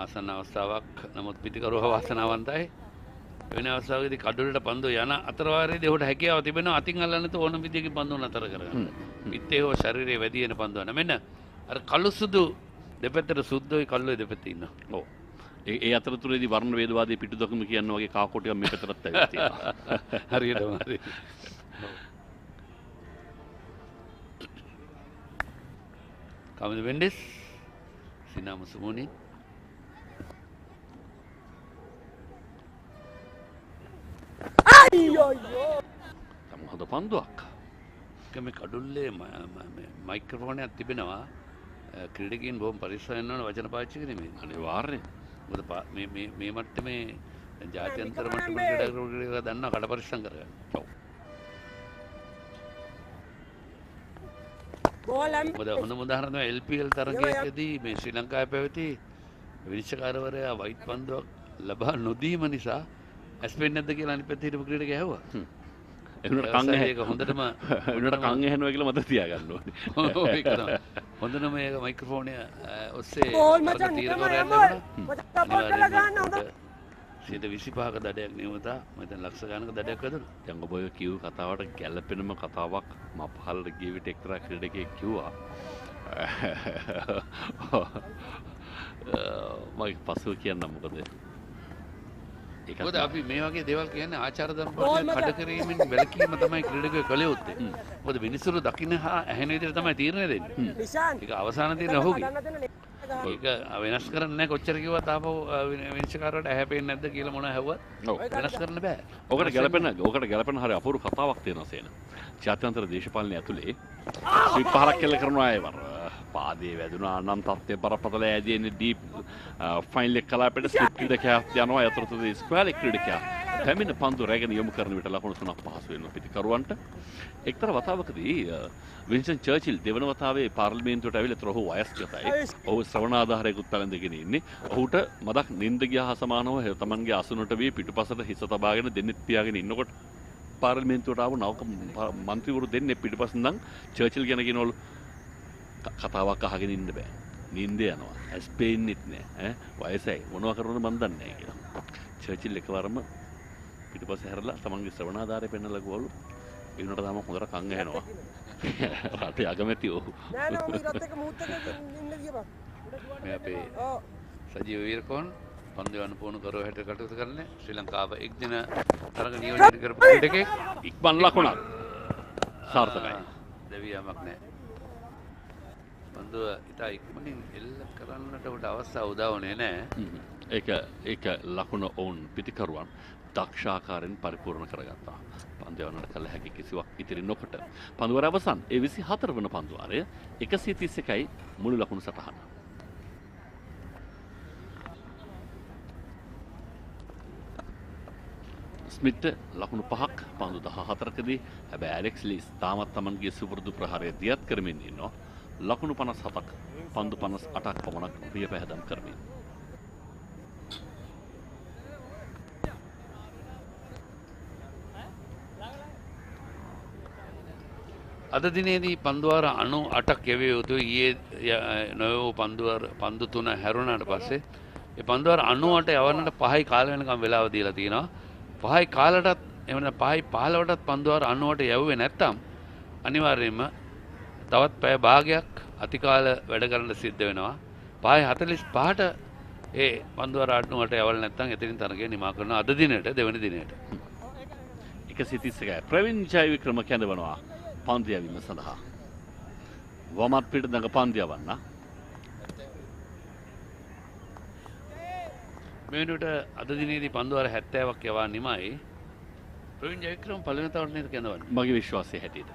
ආසන්න අවස්ථාවක් නමුත් පිටිකරුවා වාසනාවන්තයි. වෙන අවස්ථාවකදී කඩුල්ලට පන්දුව යන අතරවාරයේදී ඔහුට හැකියාව තිබෙනවා අතින් අල්ලන්න තු ඕනම විදියකින් පන්දුව නතර කරගන්න. පිත්තේ හෝ ශරීරයේ වැඩි වෙන පන්දුව න මෙන්න අර කළු සුදු දෙපැත්තට සුද්දෝයි කළුයි දෙපැත්තේ ඉන්නවා. ඔව්. ඒ අතරතුරේදී වර්ණ වේදවාදී පිටු දකුණු කියන වගේ කාකොටියක් මේ පැත්තටත් ඇවිත් තියෙනවා. හරියටම හරි. කමිද වෙන්ඩෙස් සිනාම සුමුණි තම හොඳ පන්දුවක්. මේ කඩුල්ලේ මයික්‍රොෆෝනයක් තිබෙනවා. ක්‍රීඩකයන් බොහොම පරිස්සමෙන් වෙන වචන පාවිච්චි කිරීමේ. අනිවාර්යයෙන්. මොකද මේ මට්ටමේ ජාත්‍යන්තර මට්ටමේ ක්‍රීඩකයෝ දන්නවා කඩ පරිස්සම් කරගන්න. ඔව්. මොකද හොඳම උදාහරණ තමයි LPL තරගයකදී මේ ශ්‍රී ලංකාවේ පැවති විනිශ්චයකාරවරයා වයිට් පන්දුවක් ලබා නොදීම නිසා ඇස්පෙන් නැද්ද කියලා අනිත් පැත්තේ හිටපු ක්‍රීඩකයා ඇහුවා. එන්නට කන් ඒක හොඳටම එන්නට කන් ඇහෙනවා කියලා මතක තියාගන්න ඕනේ. ඒක තමයි. හොඳටම මේක මයික්‍රොෆෝනය ඔස්සේ තීරකවරයා යනවා. 125ක දඩයක් නියමතා මම දැන් ලක්ෂ ගණනක දඩයක් වැදුණා. දැන් ඔබ ඔය කියු කතාවට ගැළපෙනම කතාවක් මම පහළට ගිය විට එක්තරා ක්‍රීඩකයෙක් කිව්වා. මම පසුව කියන්නම් මොකද මොකද අපි මේ වගේ දේවල් කියන්නේ ආචාර ධර්ම කඩ කිරීමෙන් වැළකීම තමයි ක්‍රීඩකයෝ කළ යුත්තේ. මොකද මිනිස්සුරු දකින්න හා ඇහෙන විදිහට තමයි තීරණය දෙන්නේ. ඒක අවසාන තීරණය ඔහුගේ. ඒක වෙනස් කරන්න නැහැ කොච්චර කිව්වත් ආපහු විනිශ්චයකාරවට ඇහැපෙන්නේ නැද්ද කියලා මොනවා ඇහුවත් වෙනස් කරන්න බෑ. ඔකට ගැලපෙන හරිය අපූර්ව කතාවක් තියෙනවා සේන. ජාත්‍යන්තර දේශපාලනය ඇතුලේ විපහරක් කෙල කරනවා ඒවර. පාදයේ වැදුනා නම් තත්ත්වය බරපතල ඈදීනේ ඩීප් ෆයිනල් එක කලාපෙට ස්ලිප් ක්‍රීඩකයා යනවා යතරතුරේ ස්ක්වෑර් ක්‍රීඩකයා පැමිණ පන්දු රැගෙන යොමු කරන විට ලකුණු 3ක් පහසු වෙනවා පිටිකරුවන්ට. එක්තරා වතාවකදී වින්ස්ටන් චර්චිල් දෙවන වතාවේ පාර්ලිමේන්තුවට ඇවිල්ලා ඔහු වයස්ගතයි. ඔහු ශ්‍රවණාධාරයකුත් පැලඳගෙන ඉන්නේ. ඔහුට මදක් නිින්ද ගියා හා සමානව තමන්ගේ අසුනට වී පිටුපසට හිස තබාගෙන දෙන්නෙත් පියාගෙන ඉන්නකොට පාර්ලිමේන්තුවට ආව නවක മന്ത്രിවරු දෙන්නේ පිටුපසින් නම් චර්චිල් ගැන කියනවලු කතාවක් අහගෙන ඉන්න බෑ. නිින්ද යනවා. ඇස් පේන්නෙත් නෑ. වයසයි. මොනවා කරනවද මන් දන්නේ නෑ කියලා. චර්චිල් එකවරම පිටුපස්සේ හැරලා තමන්ගේ ශ්‍රවණාධාරය පෙන්නලා ගිහවලු. ඒ වුණාට තාම හොඳට කන් ඇහෙනවා. රටේ අගමැතියෝ. නෑ නෑ උඹ ඉරත් එක මුහුත් එකක ඉන්න ගියපන්. මේ අපේ සජීව වීරකෝන් පන්දු යන පුහුණු කරව හැට කටයුතු කරන්නේ ශ්‍රී ලංකාව එක් දින තරඟ නියෝජනය කරපු ක්‍රීඩකෙක් ඉක්මන් ලකුණක්. සාර්ථකයි. දෙවියමක් නෑ. පන්දුව ඉතා ඉක්මනින් එල්ල කරන්නට උට අවස්ථාව උදා වුණේ නෑ. ඒක ලකුණ ඔවුන් පිටිකරුවන් දක්ෂාකාරයෙන් පරිපූර්ණ කරගත්තා. පන්දු යවන්නට කළ හැකි කිසිවක් ඉතිරි නොකොට පන්දුවර අවසන් ඒ 24 වන පන්දුවාරය 131යි මුළු ලකුණු සටහන. ස්මිත් ලකුණු 5ක් පන්දු 14කදී හැබැයි ඇලෙක්ස් ලීස් තාමත් Tamanගේ සුපුරුදු ප්‍රහාරය දියත් කරමින් ඉන්නවා. ලකුණු 57ක් පන්දු 58ක් පමණක් රිය පැහැදම් කරමින්. අද දිනේදී පන්දුවාර 98ක් යැවිය යුතු ඊයේ නොයෝ පන්දු 3 හැරුණාට පස්සේ ඒ පන්දුවාර 98 යවන්නට 5යි කාල වෙනකම් වෙලාව දීලා තිනවා. 5යි කාලටත් එවන 5යි 15ටත් පන්දුවාර 98 යවුවේ නැත්තම් අනිවාර්යයෙන්ම තවත් පැය භාගයක් අතිකාල වැඩ කරන්න සිද්ධ වෙනවා. 5යි 45ට ඒ පන්දුවාර 98 යවල නැත්තම් එතනින් තරගය නිමා කරනවා අද දිනේට දෙවන දිනේට. 131යි ප්‍රවීන් ජයවික්‍රම කැඳවනවා පන්දු යැවීම සඳහා. වමත් පිට දඟ පන්දු යවන්න. මේ වෙනුවට අද දිනේදී පන්දුවාර 70ක් යවා නිමයි. ප්‍රවීන් ජයවික්‍රම පළවෙනි වතාවට නේද කැඳවන්නේ? මගේ විශ්වාසය හැටියට.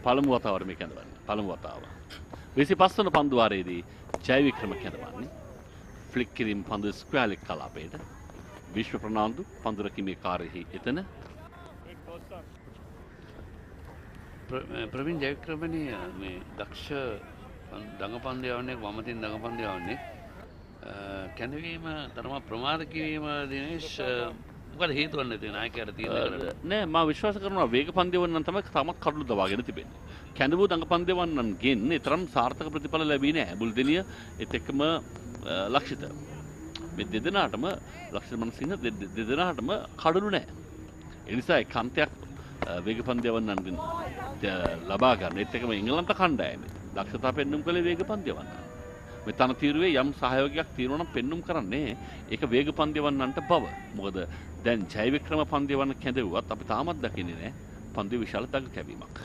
පළමු වතාවට මේ කැඳවන්නේ. පළමු වතාව. 25 වන පන්දුවාරයේදී ජයවික්‍රම කැඳවන්නේ. ෆ්ලික් කිරීම පන්දු ස්ක්වෑර් කලාපයට. විශ්ව ප්‍රනාන්දු පන්දු රැකීමේ කාර්යෙහි එතන ප්‍රවීන් ජයවික්‍රමනි මේ දක්ෂ දඟපන්දු යවන්නේ වමතින් දඟපන්දු යවන්නේ කැඳවීම තරම ප්‍රමාද කිරීම දිනේෂ් මොකද හේතුවක් නැති නායකයාට තියෙන්නේ නෑ මම විශ්වාස කරනවා වේග පන්දු යවන්නන් තමයි තාමත් කඩළු දවාගෙන තිබෙන්නේ. කැඳවූ දඟපන්දු යවන්නන්ගෙන් තරම් සාර්ථක ප්‍රතිඵල ලැබී නෑ. බුල්දෙනිය ඒත් එක්කම ලක්ෂිත මේ දෙදෙනාටම ලක්ෂිත මනසිංහ දෙදෙනාටම කඩළු නෑ. ඒ නිසා ඒකාන්තයක් වේග පන්දු යවන්නන්ගෙන් ලබා ගන්න. ඒත් එක්කම එංගලන්ත කණ්ඩායමේ දක්ෂතා පෙන්눔 කළේ වේග පන්දු යවන්න. මේ තනතිරුවේ යම් සහයෝගයක් තියෙනවා නම් පෙන්눔 කරන්නේ ඒක වේග පන්දු යවන්නන්ට බව. මොකද දැන් ජයවික්‍රම පන්දු යවන්න කැඳවුවත් අපි තාමත් දකින්නේ නෑ පන්දු විශාල දඟ කැවීමක්.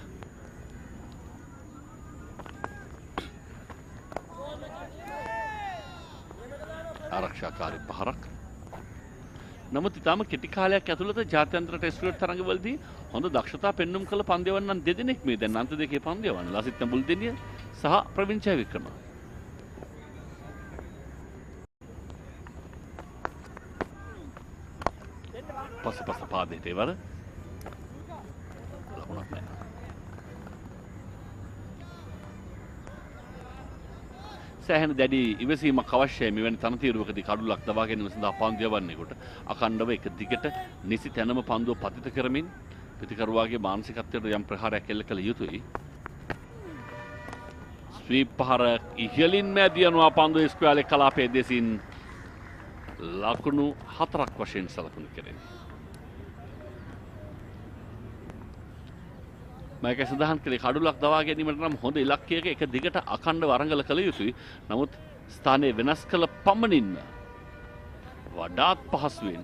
ආරක්ෂාකාරී පහරක්. නමුත් ඊටම කෙටි කාලයක් ඇතුළත ජාත්‍යන්තර ටෙස්ට් ක්‍රිකට් තරඟවලදී හොඳ දක්ෂතා පෙන්눔 කළ පන්දු යවන්නන් දෙදෙනෙක් මේ දැන් අන්ත දෙකේ පන්දු යවන්න. ලසිත් බුල්දෙනිය සහ ප්‍රවීන් ජයවික්‍රම. පස පාදයට ඉවර. ලකුණක් නැහැ. සෑහෙන දැඩි ඉවසීමක් අවශ්‍යයි මෙවැනි තනතිරුවකදී කඩුලක් දවා ගැනීම සඳහා පන්දු යවන්නෙකුට. අඛණ්ඩව එක දිගට නිසි තැනම පන්දුව පතිත කරමින් ප්‍රතිකරුවාගේ මානසිකත්වයට යම් ප්‍රහාරයක් එල්ල කළ යුතුයි. ස්වීප් පහර ඉහළින් මැදියනවා පන්දු ස්ක්වෑර් කලාපයේ දෙසින් ලකුණු 4ක් වශයෙන් සලකුණු කෙරෙනවා. මම සඳහන් කළේ කඩුලක් දවා ගැනීමට නම් හොඳ ඉලක්කයක එක දිගට අඛණ්ඩව අරඟල කළ යුතුයි. නමුත් ස්ථානයේ වෙනස් කළ පමණින්ම වඩාත් පහසුවෙන්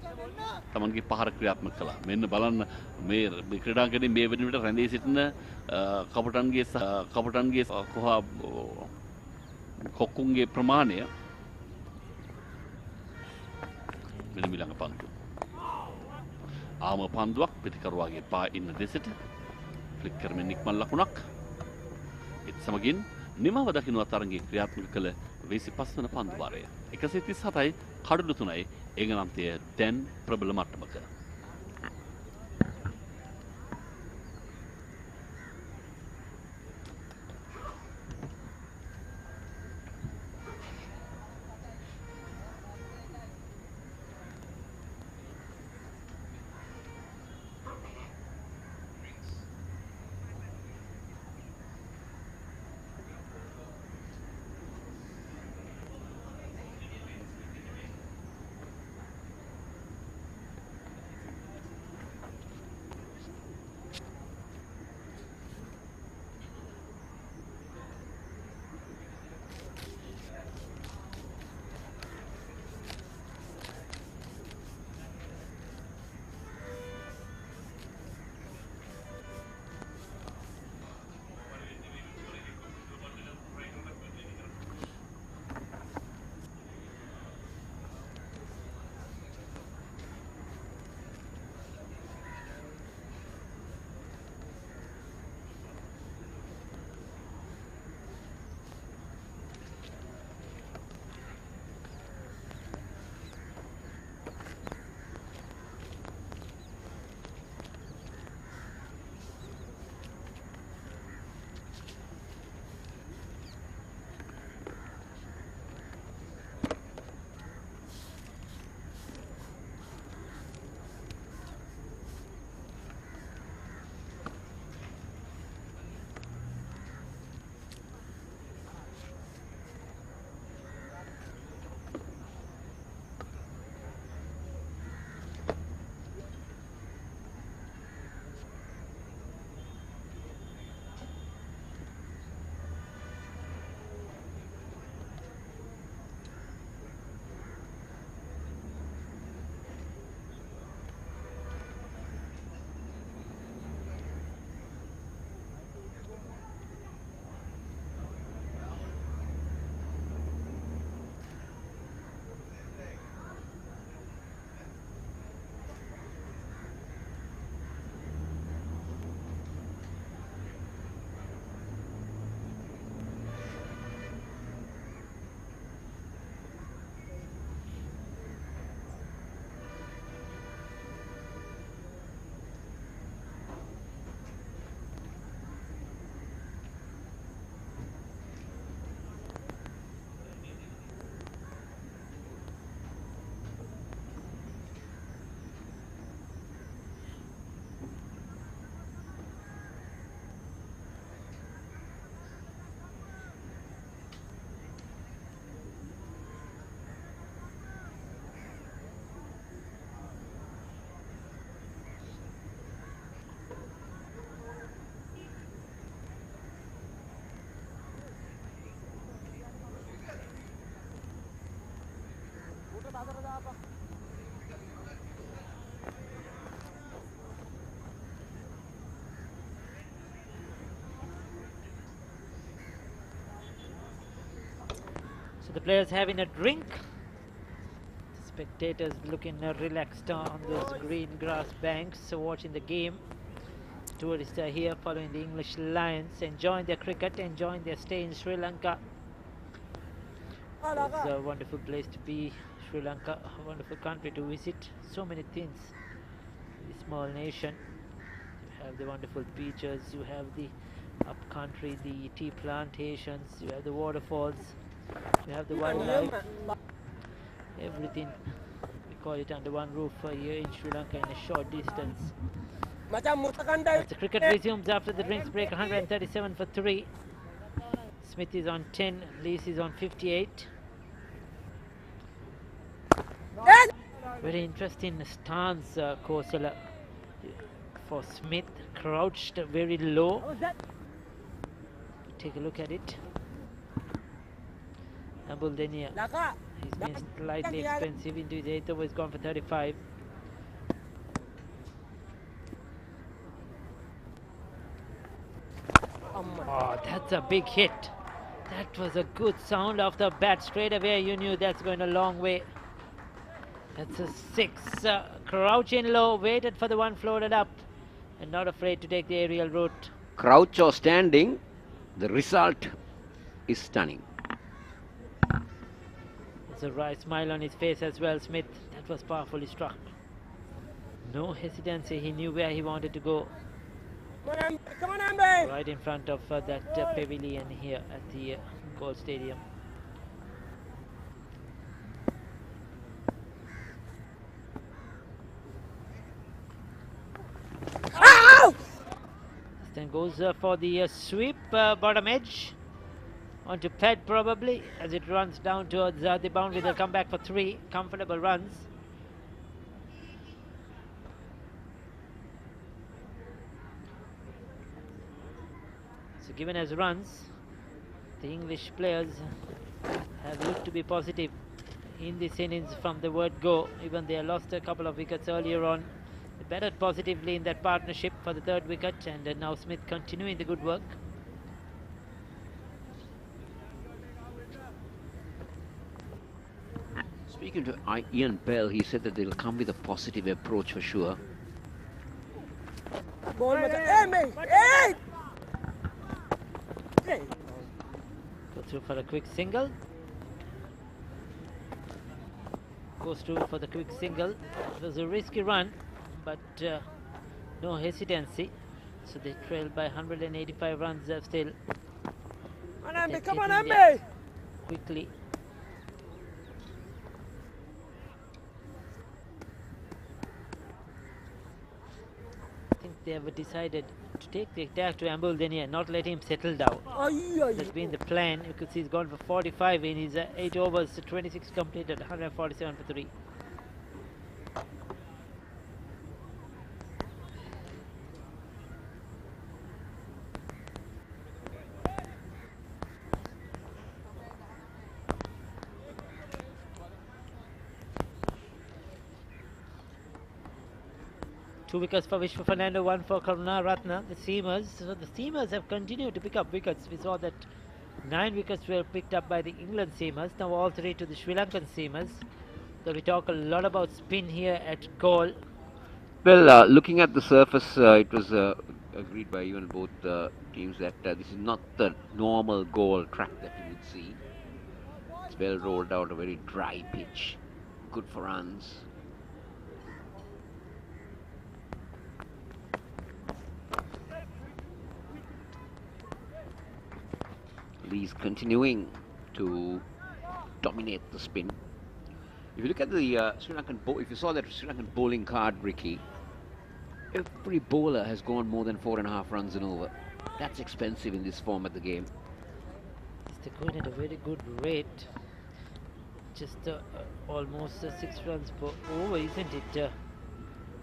තමන්ගේ පහර ක්‍රියාත්මක කළා. මෙන්න බලන්න මේ ක්‍රීඩාංගණයේ මේ වෙනුවට රැඳී සිටින කපුටන්ගේ කොක්කුන්ගේ ප්‍රමාණය මෙන්න ඊළඟ පන්දු. ආම පන්දුවක් ප්‍රතිකරුවාගේ පා ඉන්න දෙසට ෆ්ලික් කරමින් නික්මන් ලකුණක්. ඒත් සමගින් නිමව දකින්න තරඟයේ ක්‍රියාත්මක කළ 25 වන පන්දුවාරය 137යි කඩළු 3යි එංගලන්තය දැන් ප්‍රබල මට්ටමක. So the players having a drink. Spectators looking relaxed on those green grass banks, watching the game. Tourists are here following the English Lions, enjoying their cricket, enjoying their stay in Sri Lanka. It's a wonderful place to be. Sri Lanka, a wonderful country to visit. So many things in this small nation. You have the wonderful beaches, you have the upcountry, the tea plantations, you have the waterfalls, you have the wildlife. Everything, we call it under one roof here in Sri Lanka in a short distance. As the cricket resumes after the drinks break, 137 for 3. Smith is on 10, Lees is on 58. Very interesting stance, Kosala, for Smith, crouched very low. Take a look at it. Ambuldenia, he's been slightly expensive into his 8th over, he's gone for 35. Oh, that's a big hit. That was a good sound off the bat. Straight away you knew that's going a long way. That's a 6. Crouching low, waited for the one floated up, and not afraid to take the aerial route. Crouch or standing, the result is stunning. There's a wry smile on his face as well, Smith. That was powerfully struck. No hesitancy, he knew where he wanted to go. Come on, Ambe! Right in front of that pavilion here at the Gold Stadium. Ow! This then goes for the sweep, bottom edge. Onto Ped probably, as it runs down towards the boundary. They'll come back for 3 comfortable runs. So given as runs, the English players have looked to be positive in this innings from the word go. Even they lost a couple of wickets earlier on, they batted positively in that partnership for the 3rd wicket, and now Smith continuing the good work. Speaking to Ian Bell, he said that they'll come with a positive approach for sure. Go through for a quick single. Goes through for the quick single. It was a risky run, but no hesitancy. So they trail by 185 runs still. Come on, Ambe! Quickly. I think they have decided to take the attack to Ambuldenia, not let him settle down. That's been the plan. You could see he's gone for 45 in his 8 overs, 26 completed, 147 for 3. Two wickets for Vishwa Fernando, 1 for Karuna Ratna, the seamers. So the seamers have continued to pick up wickets. We saw that 9 wickets were picked up by the England seamers, now all 3 to the Sri Lankan seamers. So we talk a lot about spin here at Galle. Well, looking at the surface, it was agreed by even both teams that this is not the normal Galle track that you would see. It's well rolled out, a very dry pitch, good for runs. Lees continuing to dominate the spin. If you look at the Sri Lankan if you saw that Sri Lankan bowling card, Ricky, every bowler has gone more than 4.5 runs and over. That's expensive in this form of the game. They're going at a very good rate. Just almost 6 runs per over, isn't it?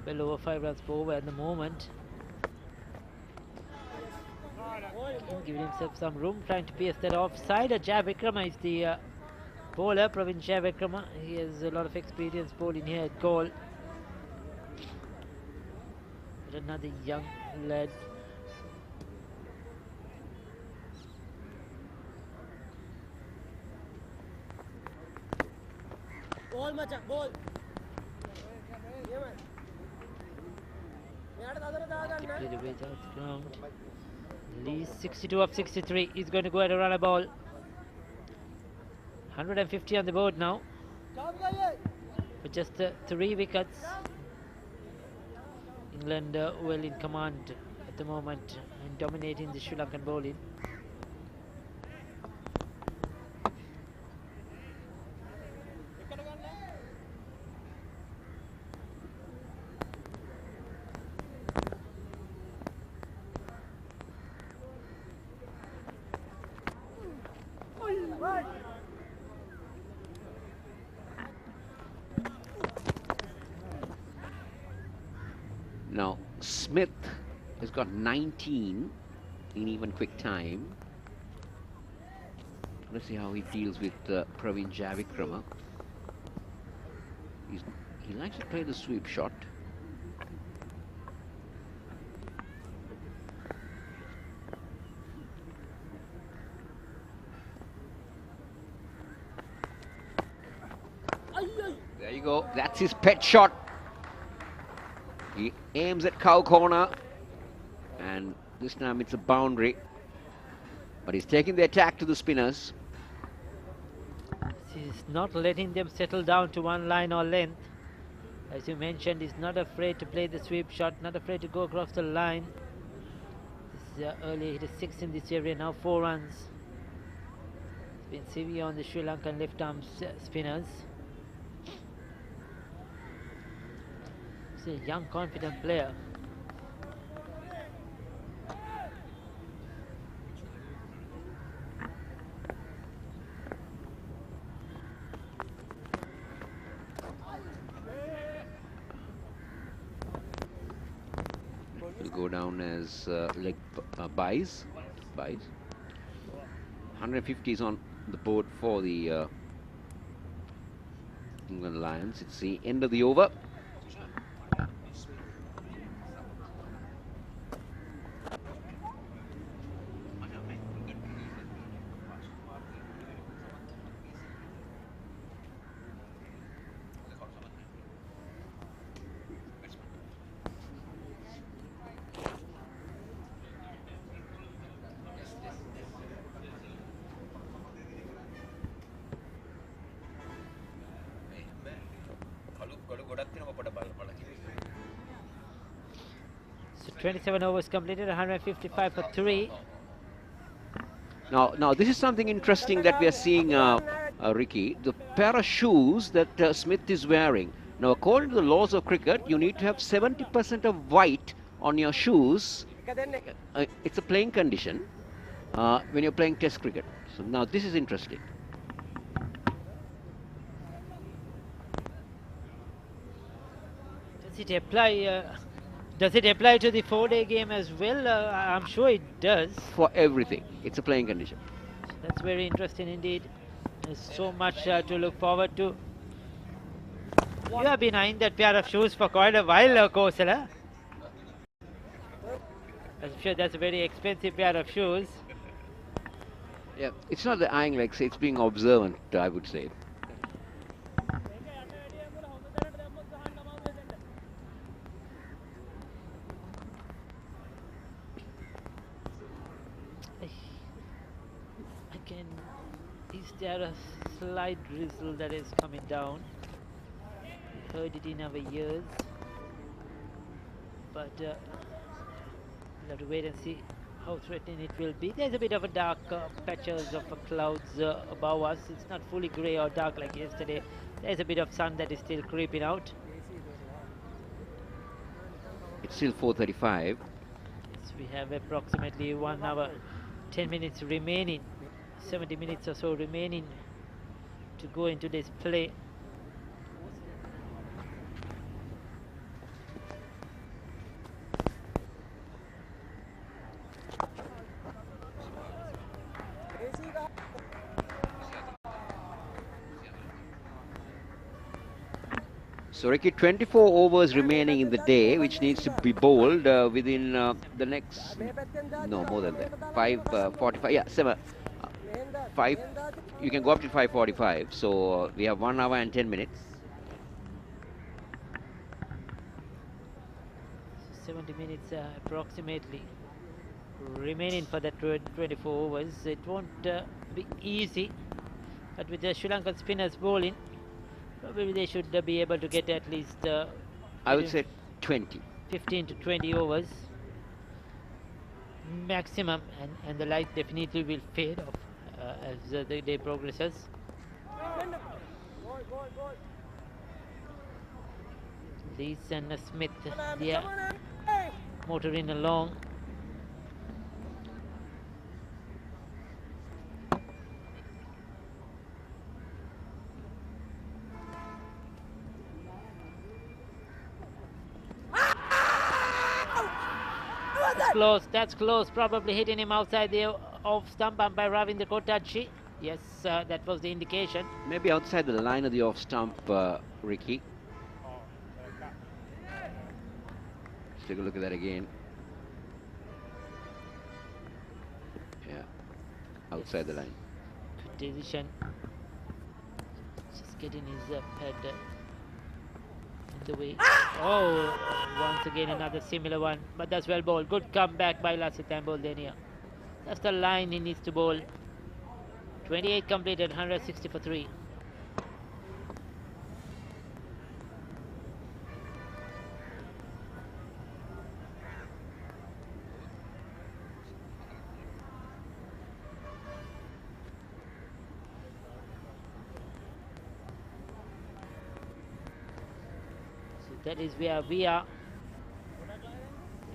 Well over 5 runs per over at the moment. Giving himself some room, trying to pierce that offside. Jai Vikrama is the bowler, Pravin Jayavikrama. He has a lot of experience bowling here at goal. But another young lad. Ball macha, ball. Played away out the ground. Lee 62 of 63. He's going to go at a runner ball. 150 on the board now. With just 3 wickets. England well in command at the moment and dominating the Sri Lankan bowling. Now, Smith has got 19 in even quick time. Let's see how he deals with Pravin Jayavikrama. He likes to play the sweep shot. There you go. That's his pet shot. He aims at cow corner, and this time it's a boundary. But he's taking the attack to the spinners. He's not letting them settle down to one line or length. As you mentioned, he's not afraid to play the sweep shot, not afraid to go across the line. This is earlier hit a 6 in this area, now 4 runs. It's been severe on the Sri Lankan left arm spinners. He's a young, confident player. Will go down as leg buys. 150 is on the board for the England Lions. It's the end of the over. So 27 overs completed, 155 for 3. Now this is something interesting that we are seeing, Ricky. The pair of shoes that Smith is wearing. Now, according to the laws of cricket, you need to have 70% of white on your shoes. It's a playing condition when you're playing Test cricket. So now this is interesting. Does it apply? Does it apply to the 4-day game as well? I'm sure it does. For everything, it's a playing condition. That's very interesting indeed. There's so much to look forward to. You have been eyeing that pair of shoes for quite a while, Kosala. I'm sure that's a very expensive pair of shoes. Yeah, it's not the eyeing, like say, it's being observant, I would say. Again, is there a slight drizzle that is coming down? We heard it in our ears, but we'll have to wait and see how threatening it will be. There's a bit of a dark patches of clouds above us. It's not fully grey or dark like yesterday. There's a bit of sun that is still creeping out. It's still 4:35. So we have approximately 1 hour, 10 minutes remaining, 70 minutes or so remaining to go into this play. So Ricky, 24 overs remaining in the day, which needs to be bowled within the next, no, more than that, 5:45, yeah, 5, you can go up to 5:45, so we have 1 hour and 10 minutes. 70 minutes approximately remaining for that 24 overs. It won't be easy, but with the Sri Lankan spinners bowling, probably they should be able to get at least I would say 20. 15 to 20 overs maximum, and the light definitely will fade off as the day progresses. Lees and Smith, they are motoring along. That's close, probably hitting him outside the off stump by Ravindra Kotachi. Yes, that was the indication. Maybe outside the line of the off stump, Ricky. Let's take a look at that again. Yeah, outside the line. Good decision. Just getting his pad in the way. Oh, once again another similar one, but that's well bowled. Good comeback by Lasith Amboldenia. That's the line he needs to bowl. 28 completed, 160 for 3. That is where we are,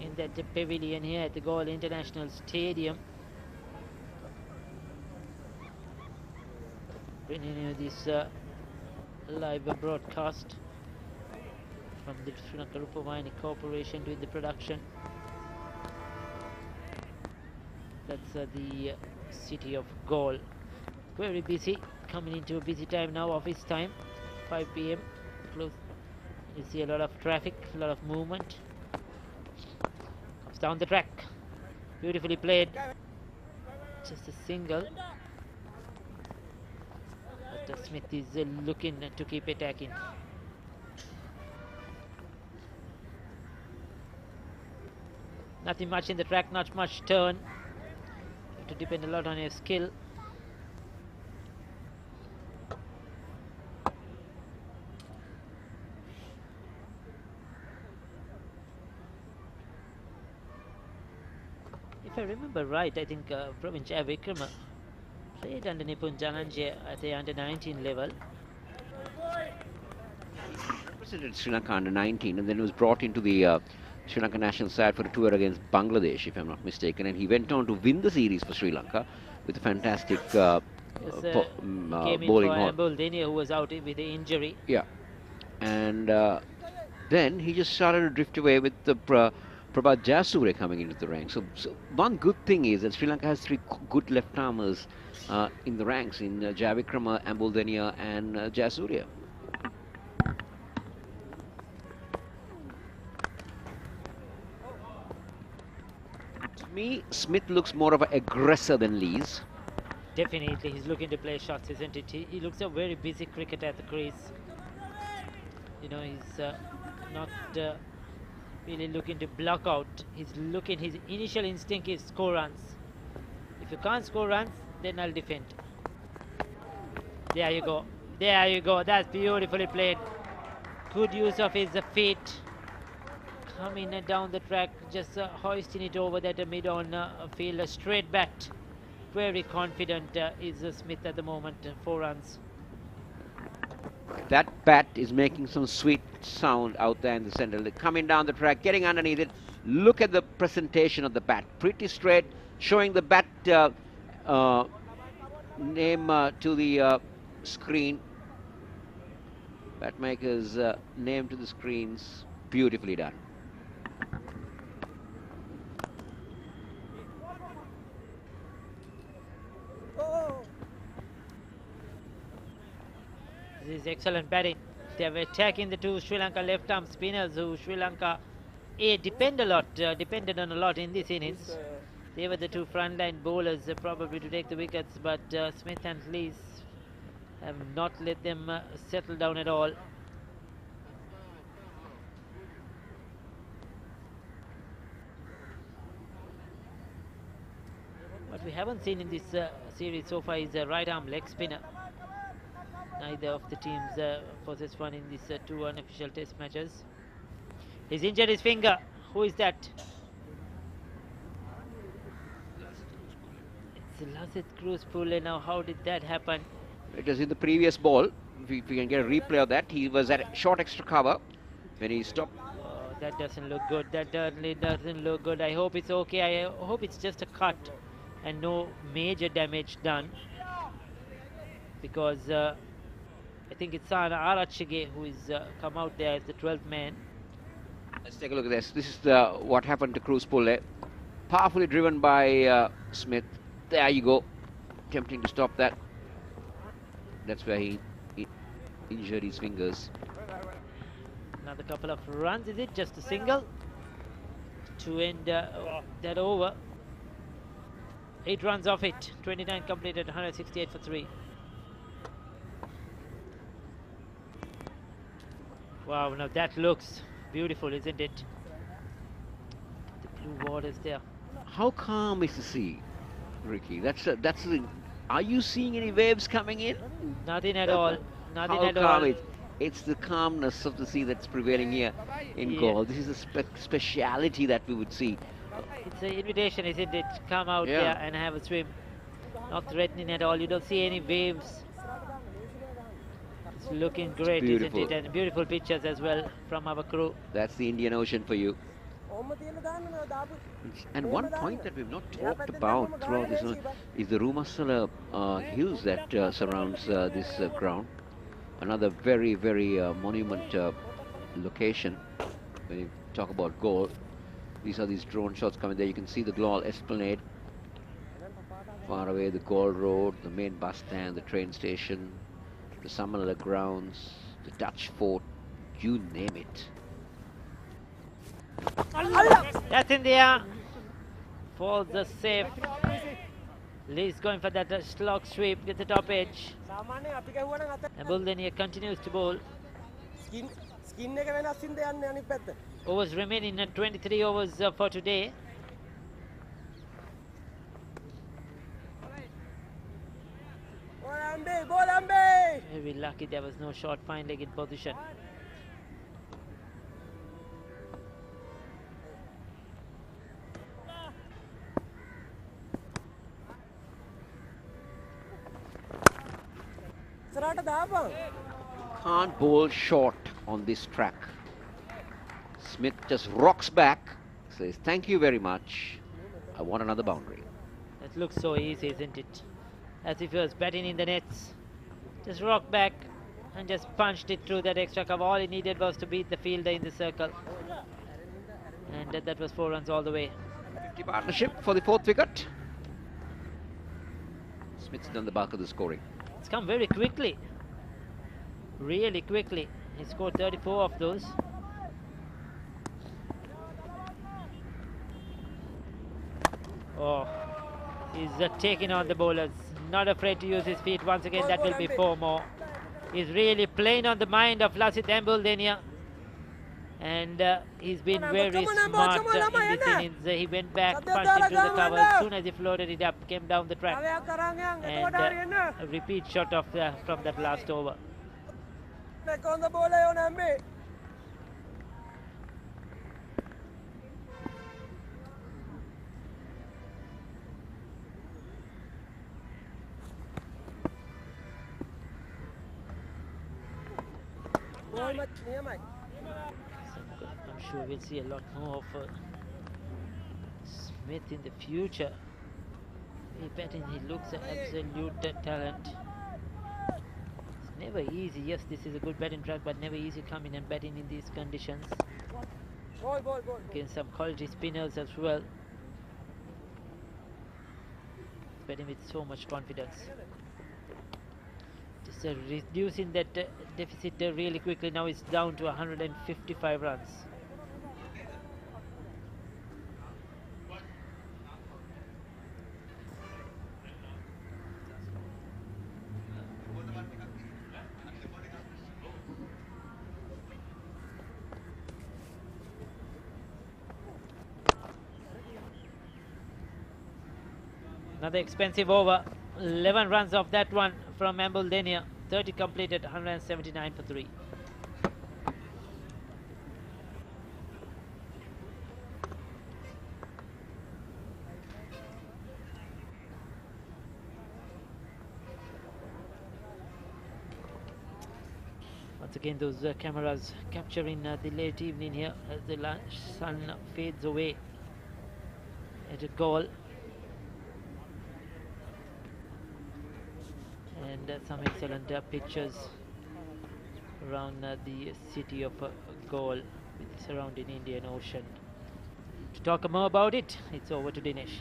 in that pavilion here at the Galle International Stadium. Bringing you this live broadcast from the Sri Lanka Rupavahini Corporation doing the production. That's the city of Galle. Very busy, coming into a busy time now, office time, 5 p.m. Close. You see a lot of traffic, a lot of movement. Comes down the track. Beautifully played. Just a single. But Smith is looking to keep attacking. Nothing much in the track, not much turn. You have to depend a lot on your skill. If I remember right, I think Pravin Vikrama played under Nipun Jananje at the under-19 level. Represented Sri Lanka under 19, and then was brought into the Sri Lanka national side for a tour against Bangladesh, if I'm not mistaken, and he went on to win the series for Sri Lanka with a fantastic bowling haul. Amboldenia, who was out with the injury. Yeah, and then he just started to drift away with the Prabhat Jayasuriya coming into the ranks. So one good thing is that Sri Lanka has 3 good left-armers in the ranks, in Jayavikrama, Amboldenia and Jayasuriya. To me, Smith looks more of an aggressor than Lees. Definitely, he's looking to play shots, isn't it? He looks a very busy cricketer at the crease. You know, he's not really looking to block out. His initial instinct is score runs. If you can't score runs, then I'll defend. There you go. There you go. That's beautifully played. Good use of his feet. Coming down the track, just hoisting it over that mid-on field, straight bat. Very confident is Smith at the moment. 4 runs. That bat is making some sweet sound out there in the center. Coming down the track, getting underneath it. Look at the presentation of the bat. Pretty straight, showing the bat name to the screen. Batmaker's name to the screens. Beautifully done. This is excellent batting. They were attacking the two Sri Lanka left arm spinners who Sri Lanka depended on a lot in this innings. They were the two frontline bowlers probably to take the wickets, but Smith and Lees have not let them settle down at all. What we haven't seen in this series so far is a right arm leg spinner. Neither of the teams possess one in these two unofficial test matches. He's injured his finger. Who is that? It's Lasith Cruz Pule. Now, how did that happen? It was in the previous ball. If we can get a replay of that, he was at short extra cover when he stopped. Oh, that doesn't look good. That certainly doesn't look good. I hope it's okay. I hope it's just a cut and no major damage done. Because I think it's Sana Arachige who is come out there as the 12th man. Let's take a look at this. This is what happened to Cruz Pule. Powerfully driven by Smith. There you go. Attempting to stop that. That's where he injured his fingers. Another couple of runs, is it? Just a single to end that over. 8 runs off it. 29 completed, 168 for 3. Wow, now that looks beautiful, isn't it? The blue waters there. How calm is the sea, Ricky? Are you seeing any waves coming in? Nothing at all. Nothing How at calm all. It's the calmness of the sea that's prevailing here in Galle. This is a speciality that we would see. It's an invitation, isn't it? Come out there and have a swim. Not threatening at all. You don't see any waves. It's looking great, isn't it? And beautiful pictures as well from our crew. That's the Indian Ocean for you. And one point that we've not talked about throughout this is the Rumasala hills that surrounds this ground. Another very, very monument location. When you talk about Galle, these are these drone shots coming there. You can see the Galle Esplanade. Far away, the Galle Road, the main bus stand, the train station, the Samanala grounds, the Dutch fort, you name it. That's in there. Falls the safe. Lee's going for that slog sweep, get the top edge. And Buldenia continues to bowl. Overs remaining at 23 overs for today. Very lucky there was no short fine leg in position. Can't bowl short on this track. Smith just rocks back, says thank you very much, I want another boundary. That looks so easy, isn't it? As if he was batting in the nets. Just rocked back and just punched it through that extra cover. All he needed was to beat the fielder in the circle. And that was 4 runs all the way. 50 partnership for the 4th wicket. Smith's done the bulk of the scoring. It's come very quickly. Really quickly. He scored 34 of those. Oh, he's taking on the bowlers. Not afraid to use his feet. Once again, that will be 4 more. He's really playing on the mind of Lasith Buldenia. And he's been very smart in this innings. He went back, punched into the cover. As soon as he floated it up, came down the track. And a repeat shot of from that last over. I'm sure we'll see a lot more of Smith in the future. He batting, he looks an absolute talent. It's never easy. Yes, this is a good batting track, but never easy coming and batting in these conditions. Against some quality spinners as well. Batting with so much confidence. Just reducing that deficit really quickly. Now it's down to 155 runs. Another expensive over. 11 runs off that one from Ambuldenia. 30 completed, 179 for 3. Once again, those cameras capturing the late evening here as the sun fades away at a goal. And some excellent pictures around the city of Galle with the surrounding Indian Ocean. To talk more about it, it's over to Dinesh.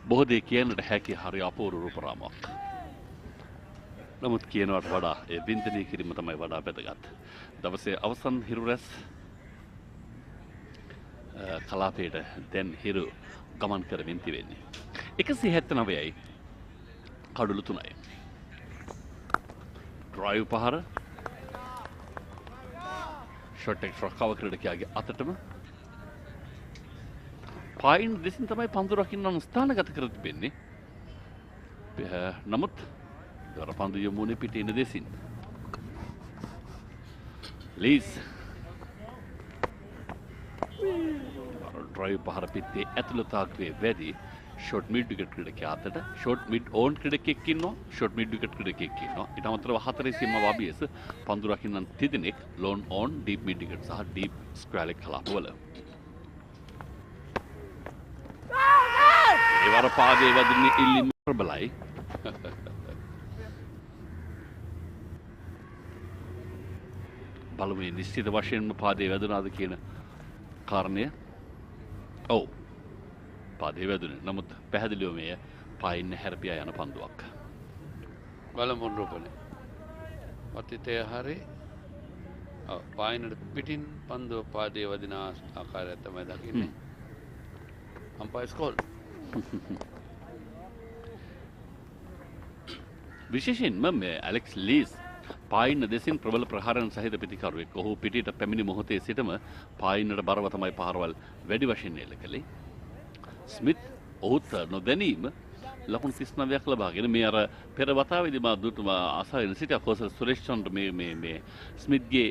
බොහෝ දේ කියන්නට හැකි හරි අපූර්ව රූපරාමයක්. නමුත් කියනවට වඩා ඒ වින්දනය කිරීම තමයි වඩා වැදගත්. දවසේ අවසන් හිරු රැස් කලාපයට දැන් හිරු ගමන් කරමින් තිබෙන්නේ. 179යි කඩුළු 3යි. ඩ්‍රයිව් පහර ෂොට් එක රකව ක්‍රීඩකයාගේ අතටම පායින් දෙසින් තමයි පන්දු රකින්න ස්ථානගත කර තිබෙන්නේ. නමුත් දොර පන්දු යමුනේ පිටේ ඉන්න දෙසින්. ලීස් ඩ්‍රයිව් පහර පිටේ ඇතුළතාග්‍රයේ වැඩි ෂොට් මිඩ් විකට් ක්‍රීඩකයා අතට ෂොට් මිඩ් ඕන් ක්‍රීඩකයෙක් ඉන්නවා ෂොට් මිඩ් විකට් ක්‍රීඩකයෙක් ඉන්නවා ඊට අමතරව හතරේ සීමාව අභියස පන්දු රකින්නන් තිදෙනෙක් ලෝන් ඕන් ඩීප් මිඩ් විකට් සහ ඩීප් ස්ක්වැලෙක් කලාපවල ඒ වර පාදේ වදින්නේ ඉල්ලින් ප්‍රබලයි බලමු නිශ්චිත වශයෙන්ම පාදේ වැදුනාද කියන කාරණය ඔව් පාදේ වැදුනේ. නමුත් පැහැදිලිව මේ පායින් හැරපියා යන පන්දුවක්. බලමු රූපනේ. අතීතය හරි පායිනට පිටින් පන්දුව පාදේ වදින ආකාරය තමයි දකින්නේ. Umpire school. විශේෂයෙන්ම මේ ඇලෙක්ස් ලීස් පායින්න දෙසින් ප්‍රබල ප්‍රහාරණ සහිත පිටිකරුවෙක්. ඔහු පිටියට පැමිණි මොහොතේ සිටම පායින්නට බරව තමයි පහරවල් වැඩි වශයෙන් එල්ල කළේ. ස්මිත් ඔහුත් නොදැනීම ලකුණු 39ක් ලබාගෙන මේ අර පෙර වතාවේදී මා දුටුමා අසාවෙන සිටියා කෝසල් සුරේෂ් චන්ද්‍ර මේ ස්මිත්ගේ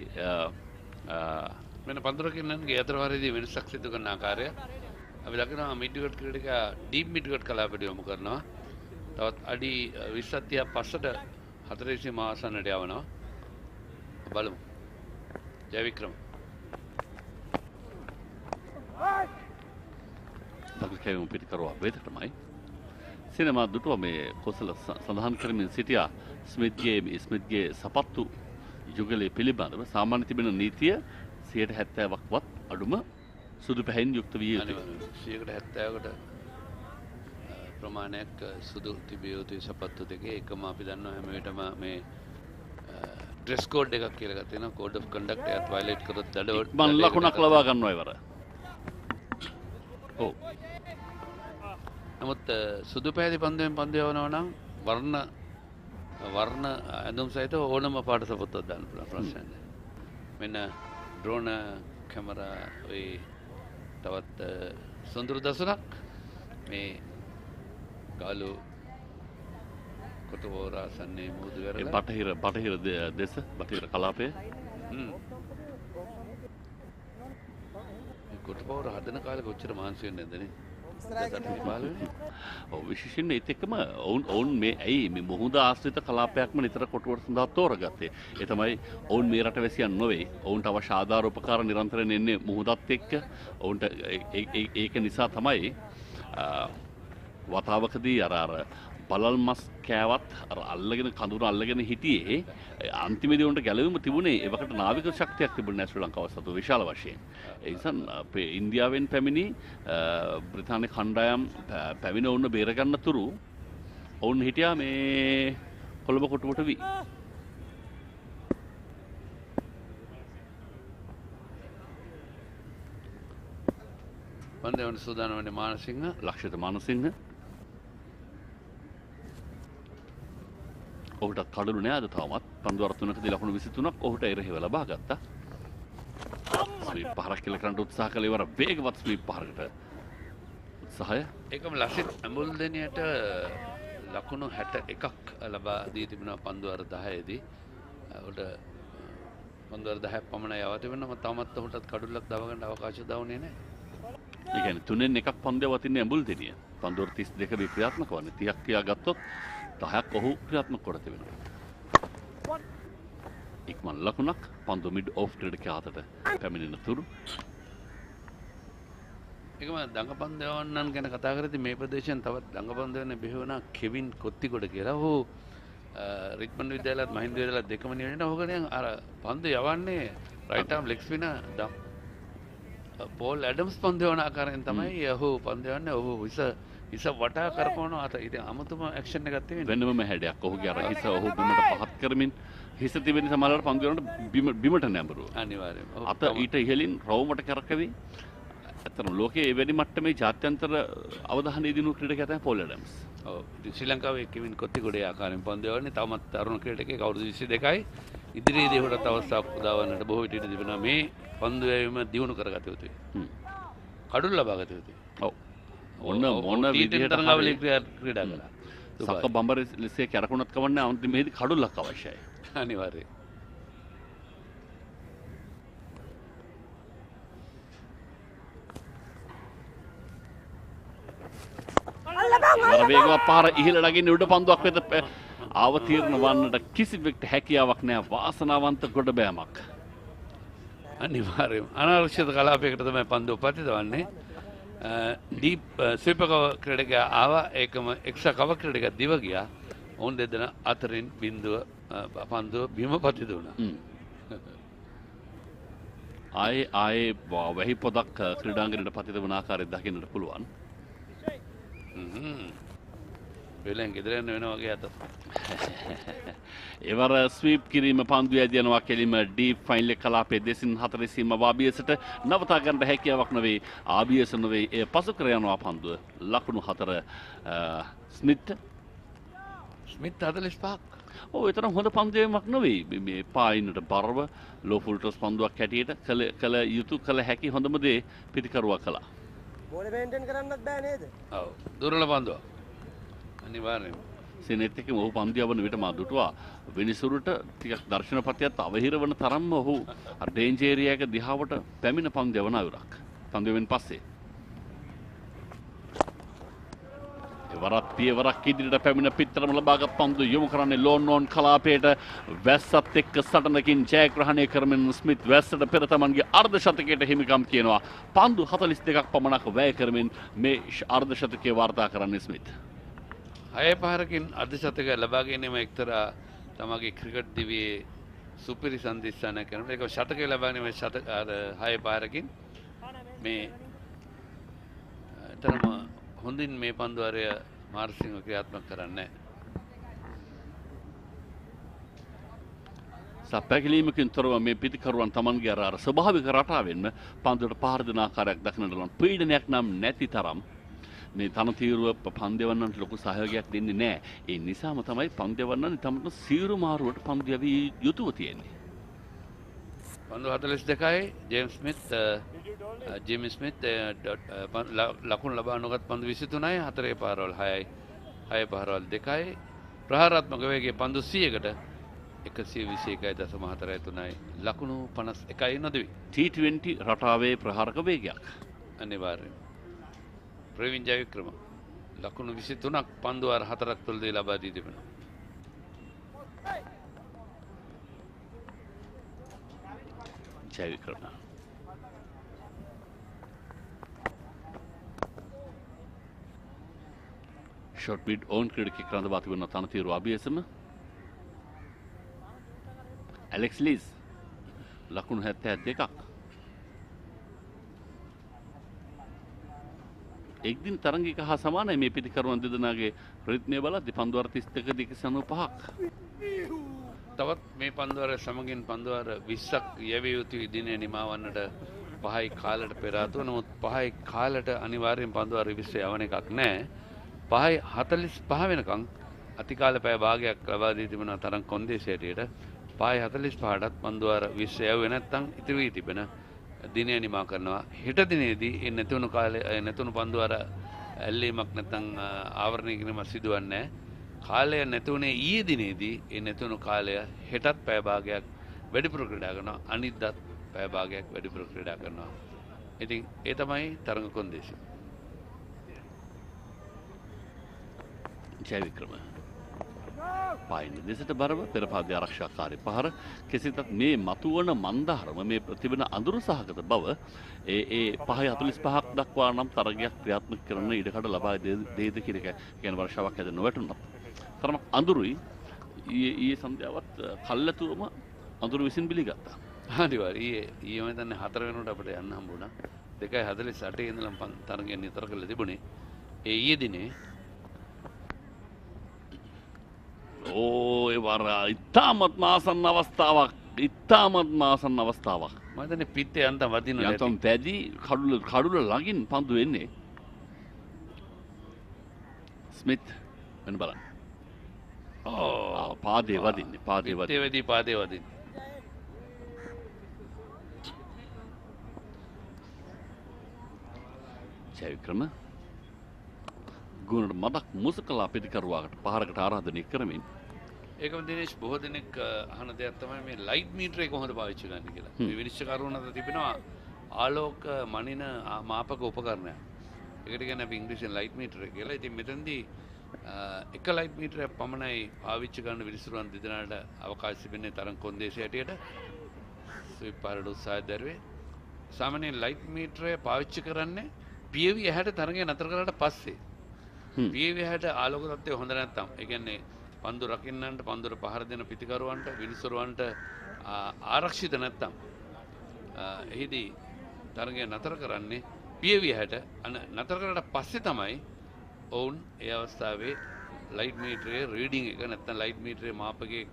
වෙන පන්දුරකින්නන්ගේ අතරවාරයේදී වෙනසක් සිදු කරන ආකාරය අපි දකිනවා මිඩ් විකට් ක්‍රීඩකයා ඩීප් මිඩ් විකට් කලාපයට යොමු කරනවා. තවත් අඩි 20ක් 30ක් පස්සට හතරේ සීමාව ආසන්නට යවනවා. බලමු. ජයවික්‍රම දක්කේම පිටකරුවා වේදටමයි සිනමා දුටුව මේ කොසල සඳහන් කරමින් සිටියා ස්මිත්ගේ සපත්තු යුගලයේ පිළිබඳව සාමාන්‍ය තිබෙන නීතිය 70%ක්වත් අඩුම සුදු පැහැයෙන් යුක්ත විය යුතුයි. 170කට ප්‍රමාණයක් සුදු තිබිය යුතුයි සපත්තු දෙකේ. එකම අපි දන්නවා හැම වෙලටම මේ ඩ්‍රෙස් කෝඩ් එකක් කියලා ගන්න තියෙනවා. කෝඩ් ඔෆ් කන්ඩක්ට් එකත් වයලේට් කරොත් දඩ මන් ලකුණක් ලබා ගන්නවා ඉවර. ඔව්. නමුත් සුදු පැහැති පන්දුවෙන් පන්දු යවනවා නම් වර්ණ ඇඳුම් සහිත ඕනම පාට සපත්තුවක් දාන්න පුළුවන් ප්‍රශ්න නැහැ. මෙන්න ඩ්‍රෝන කැමරා ඔය තවත් සොඳුරු දසුනක් මේ ගාලු කොටවෝරා සන්නේ මුහුදු වෙරළ බටහිර දෙස බටහිර කලාපය කොටවෝර හදන කාලේ කොච්චර මාංශ වෙන්නේ නැද්දනේ. විශේෂයෙන් ඒත් එක්කම ඔවුන් මේ ඇයි මේ මුහුද ආශ්‍රිත කලාපයක්ම නිතර කොටුවට සඳහා තෝරගත්තේ. ඒ තමයි ඔවුන් මේ රටවැසියන් නොවේ. ඔවුන්ට අවශ්‍ය ආධාර උපකාර නිරන්තරයෙන් එන්නේ මුහුදත් එක්ක. ඔවුන්ට ඒක නිසා තමයි වතාවකදී අර බලල් මස් කෑවත් අර අල්ලගෙන කඳුර අල්ලගෙන හිටියේ අන්තිමේදී උන්ට ගැලවීම තිබුණේ එවකට නාවික ශක්තියක් තිබුණේ නැහැ ශ්‍රී ලංකාව සතු විශාල වශයෙන්. ඒ නිසා අපේ ඉන්දියාවෙන් පැමිණි බ්‍රිතාන්‍ය කණ්ඩායම් පැමිණ වුණ බේරගන්න තුරු ඔවුන් හිටියා මේ කොළඹ කොටුවට වී. පන්දය වන සූදානම් වන්නේ මානසිංහ. ලක්ෂිත මානසිංහ. ඔහුටත් කඩලු නෑ අද තවමත්. පන්දු අර 3කදී ලකුණු 23ක් ඔහුට එරෙහිව ලබා ගත්තා. ස්වීප් පහරක් කියලා කරන්න උත්සාහ කළේ වර වේගවත් ස්වීප් පහරකට. උත්සාහය. ඒකම ලසිත් ඇඹුල්දෙනියට ලකුණු 61ක් ලබා දී තිබෙනවා පන්දු අර 10 දී. ඔහුට පන්දු අර 10ක් පමණයි යවා තිබෙනවා. තවමත් ඔහුටත් කඩුල්ලක් දව ගන්න අවකාශය දවුනේ නැහැ. ඒ කියන්නේ තුනෙන් එකක් පන්දුව වතින්නේ ඇඹුල්දෙනිය. පන්දු අර 32 දී ක්‍රියාත්මක වන්නේ. 30ක් ක්‍රියා ගත්තොත් 10ක් ඔහු ක්‍රියාත්මක කොට තිබෙනවා. ඉක්මන් ලකුණක් පන්දු මිඩ් ඔෆ් ක්‍රීඩකයා අතට පැමිණෙන තුරු. ඒකම දඟපන්දයවන්නන් ගැන කතා කරද්දී මේ ප්‍රදේශයෙන් තවත් දඟපන්දයවන්න බිහි වුණා කෙවින් කොත්තිගොඩ කියලා. ඔහු රිච්මන්ඩ් විද්‍යාලයත් මහින්ද විද්‍යාලයත් දෙකම නිවෙන්න ඔහුගෙන අර පන්දු යවන්නේ රයිට් ආම් ලෙග් ස්පිනර් පෝල් ඇඩම්ස් පන්දු යවන ආකාරයෙන් තමයි ඔහු පන්දු යවන්නේ. ඔහු හිස වටා කරකවනවා. අත ඉතින් අමුතුම ඇක්ෂන් එකක් තියෙනවා. වෙනම හැඩයක් ඔහුගේ අර හිස ඔහු බිමට පහත් කරමින් හිස තිබෙන සමහරවල් පන්දු යනකොට බිමට නැඹුරුවා. අනිවාර්යයෙන්ම. අත ඊට ඉහළින් රවුමට කරකවි. ඇත්තටම ලෝකයේ එවැනි මට්ටමේ ජාත්‍යන්තර අවධානය දිනු ක්‍රීඩකයා තමයි පෝල් ඇඩම්ස්. ඔව්. ඉතින් ශ්‍රී ලංකාවේ කෙවින් කොත්තිගොඩේ ආකාරයෙන් පන්දු යවන්නේ. තවමත් තරුණ ක්‍රීඩකයෙක් අවුරුදු 22යි. ඉදිරියේදී ඔහුට අවස්ථාවක් උදාවන්නට බොහෝ විට ඉඩ තිබෙනවා. මේ පන්දු යැවීම දියුණු කරගත යුතුයි. කඩුල් ලබා ගත යුතුයි. ඔව්. මොන විදිහට තරඟාවලිය ක්‍රීඩා කළා. සක්ක බම්බර ලෙසේ කැරකුණත් කවන්නේ අන්තිමේදී කඩුල්ලක් අවශ්‍යයි. අනිවාර්යයෙන්. වේගවත් පාර ඉහළ නගින්න උඩ පන්දුවක් වෙත අවතීර්ණ වන්නට කිසිවෙකුට හැකියාවක් නැහැ. වාසනාවන්ත ගොඩබෑමක්. අනිවාර්යයෙන්ම අනාරක්ෂිත කලාපයකට තමයි පන්දුව පතිතවන්නේ. ඩීප් ස්වීපර් ක්‍රීඩකයා ආවා. ඒකම එක්ස්ට්‍රා කවර් ක්‍රීඩකයා දිව ගියා. ඔවුන් දෙදෙන අතරින් බිඳුව පන්දුව බිම පතිත වුණා. ආයේ වැහි පොදක් ක්‍රීඩාංගණයට පතිත වුණ ආකාරය දකින්නට පුළුවන්. වෙලෙන් ගෙදර යන්න වෙනවා වගේ අත. එවර ස්වීප් කිරීම පන්දුව යදිනවා කෙලිම ඩීප් ෆයිනල් කලාපයේ 2/4 සීම ආබියසට නවතා ගන්න හැකියාවක් නොවේ. ආබියස නොවේ. ඒ පසු කර යනවා පන්දුව. ලකුණු 4 ස්මිත් 45ක්. ඔව් ඒ තරම් හොඳ පන්දුවීමක් නොවේ. මේ පායින්නට බරව ලෝ ෆුල් ටොස් පන්දුවක් හැටියට කළ යුතු කළ හැකි හොඳම දේ පිටිකරුවා කළා. බෝල මේන්ටේන් කරන්නත් බෑ නේද? ඔව්. දුර්වල පන්දුවක්. අනිවාර්යයෙන්ම. සෙනෙත් එකම ඔහු පන්දු යවන විට මා දුටුවා විනිසුරුට ටිකක් දර්ශනපතියත් අවහිර වන තරම්ම ඔහු අර ඩේන්ජර් ඒරියා එක දිහාවට පැමිණ පන්දු යවන අයුරක්. පන්දු යවෙන් පස්සේ එවරත් පියවරක් ඉදිරියට පැමිණ පිටතරම ලබාගත් පන්දු යොමු කරන්නේ ලෝන් කලාපයට වැස්සත් එක්ක සටනකින් ජයග්‍රහණය කරමින් ස්මිත් වැස්සට පෙර තමන්ගේ අර්ධ ශතකයට හිමිකම් කියනවා. පන්දු 42ක් පමණක් වැය කරමින් මේ අර්ධ ශතකයේ වාර්තා කරන්නේ ස්මිත්. 6 පහරකින් අර්ධ ශතක ලබා ගැනීම එක්තරා තමගේ ක්‍රිකට් දිවියේ සුපිරි සම්දිස්ථානයක් කරනවා. ඒක ශතකය ලබා ගැනීම 6 පහරකින් මේ තරම හොඳින් මේ පන්දුවරය මාර්සිංහ ක්‍රියාත්මක කරන්නේ. සපැකිලීමකින් තොරව මේ පිටිකරුවන් තමන්ගේ අර ස්වභාවික රටාවෙන්ම පන්දුවට පහර දෙන ආකාරයක් දක්නට ලබන පීඩනයක් නම් නැති තරම් මේ තනතිරුව පන්දෙවන්නන්ට ලොකු සහයෝගයක් දෙන්නේ නැහැ. ඒ නිසාම තමයි පන්දෙවන්නන් තමට සීරු මාරුවට පන්දු යවී යුතුව තියෙන්නේ. පන්දු 42යි ජේම්ස් ස්මිත් ලකුණු ලබා නොගත් පන්දු 23යි 4 පාරවල් 6යි 6 පාරවල් 2යි ප්‍රහාරාත්මක වේගයේ පන්දු 100කට 121.43යි ලකුණු 51යි නොදෙවි. T20 රටාවේ ප්‍රහාරක වේගයක් අනිවාර්යයෙන්. ප්‍රවීන් ජයවික්‍රම ලකුණු 23ක් පන්දු වාර 4ක් තුලදී ලබා දී තිබෙනවා. ජයවික්‍රම ෂොට් මිඩ් ඕන් ක්‍රීඩකයෙක් රඳවා තිබෙන තනතිරු අභියසම ඇලෙක්ස් ලීස් ලකුණු 72ක් එක්දින තරංගික හා සමානයි මේ පිටිකරුවන් දෙදෙනාගේ රිද්මය බලද්දී පන්දුවර 32 295ක්. තවත් මේ පන්දුවර සමගින් පන්දුවර 20ක් යැවිය යුතු දිනේ නිමවන්නට 5යි කාලට පෙර ආතුව. නමුත් 5යි කාලට අනිවාර්යෙන් පන්දුවර 20 යවන එකක් නැහැ. 5යි 45 වෙනකන් අතිකාල පැය භාගයක් ලබා දී තිබෙනවා තරංග කොන්දේසියට. 5යි 45ටත් පන්දුවර 20 යවුවේ නැත්නම් ඉතිරි වී තිබෙන දිනය නිමා කරනවා. හෙට දිනේදී ඒ නැතුණු කාලේ නැතුණු පන්දුවර ඇල්ලීමක් නැත්නම් ආවරණය කිරීමක් සිදුවන්නේ නැහැ. කාලය නැතුණේ ඊයේ දිනේදී ඒ නැතුණු කාලය හෙටත් පැය භාගයක් වැඩිපුර ක්‍රීඩා කරනවා. අනිද්දාත් පැය භාගයක් වැඩිපුර ක්‍රීඩා කරනවා. ඉතින් ඒ තමයි තරඟ කොන්දේසි. ජය වික්‍රම පායින් දෙසට බරව පෙරපාදී ආරක්ෂාකාරී පහර කෙසේතත් මේ මතුවන මන්දාරම මේ ප්‍රතිබන අඳුරු සහගත බව ඒ 5:45ක් දක්වා නම් තරගයක් ක්‍රියාත්මක කරන ඉඩකඩ ලබා දෙයිද කියන එක කියන වර්ෂාවක් හැද නොවැටුණා. තරමක් අඳුරුයි ඊයේ සන්ධ්‍යාවත් කල්ැතුවම අඳුරු විසින් බිලිගත්තා. අනිවාර්යයෙන් ඊයේ මම හිතන්නේ 4 වෙනිවට අපිට යන්න හම්බුණා. 2:48 ඉඳලා තරගය නිතර කරලා තිබුණේ. ඒ ඊයේ දිනේ ඒ වර ඉතාමත් ආසන්න අවස්ථාවක්. මම හිතන්නේ පිටේ යන්තම් වදිනවා. යන්තම් පැදි කඩුල ළඟින් පන්දු එන්නේ. ස්මිත් වෙන බලන්න. පාදේ වදින්නේ. පාදේ වදින්නේ. ජය වික්‍රම ගුණට මදක් මුසකලා පිටිකරුවාකට පහරකට ආරාධනය කරමින් ඒකම දිනේෂ් බොහෝ දෙනෙක් අහන දෙයක් තමයි මේ ලයිට් මීටරේ කොහොමද පාවිච්චි කරන්නේ කියලා. මේ විනිශ්චයකරුවන් අතර තිබෙනවා ආලෝක මනින මාපක උපකරණයක්. ඒකට කියන්නේ අපි ඉංග්‍රීසියෙන් ලයිට් මීටර් කියලා. ඉතින් මෙතනදී එක ලයිට් මීටරයක් පමණයි පාවිච්චි කරන විනිශ්චයකරුවන් දෙදෙනාට අවකාශ තිබෙන්නේ තරඟ කොන්දේසි හැටියට. ස්විප් පාරට උත්සාහය දරුවේ. සාමාන්‍යයෙන් ලයිට් මීටරය පාවිච්චි කරන්නේ පියවි ඇහැට තරඟය නතර කරලා පස්සේ. පියවි ඇහැට ආලෝක තත්ත්වය හොඳ නැත්නම් ඒ කියන්නේ පන්දු රකින්නන්ට පන්දුර පහර දෙන පිටිකරුවන්ට විනිසුරුවන්ට ආරක්ෂිත නැත්තම් එහිදී තරගය නතර කරන්නේ පියවි හැට නතර කරලා පස්සේ තමයි ඔවුන් ඒ අවස්ථාවේ ලයිට් මීටරයේ රීඩින් එක නැත්තම් ලයිට් මීටරයේ මාපකයේ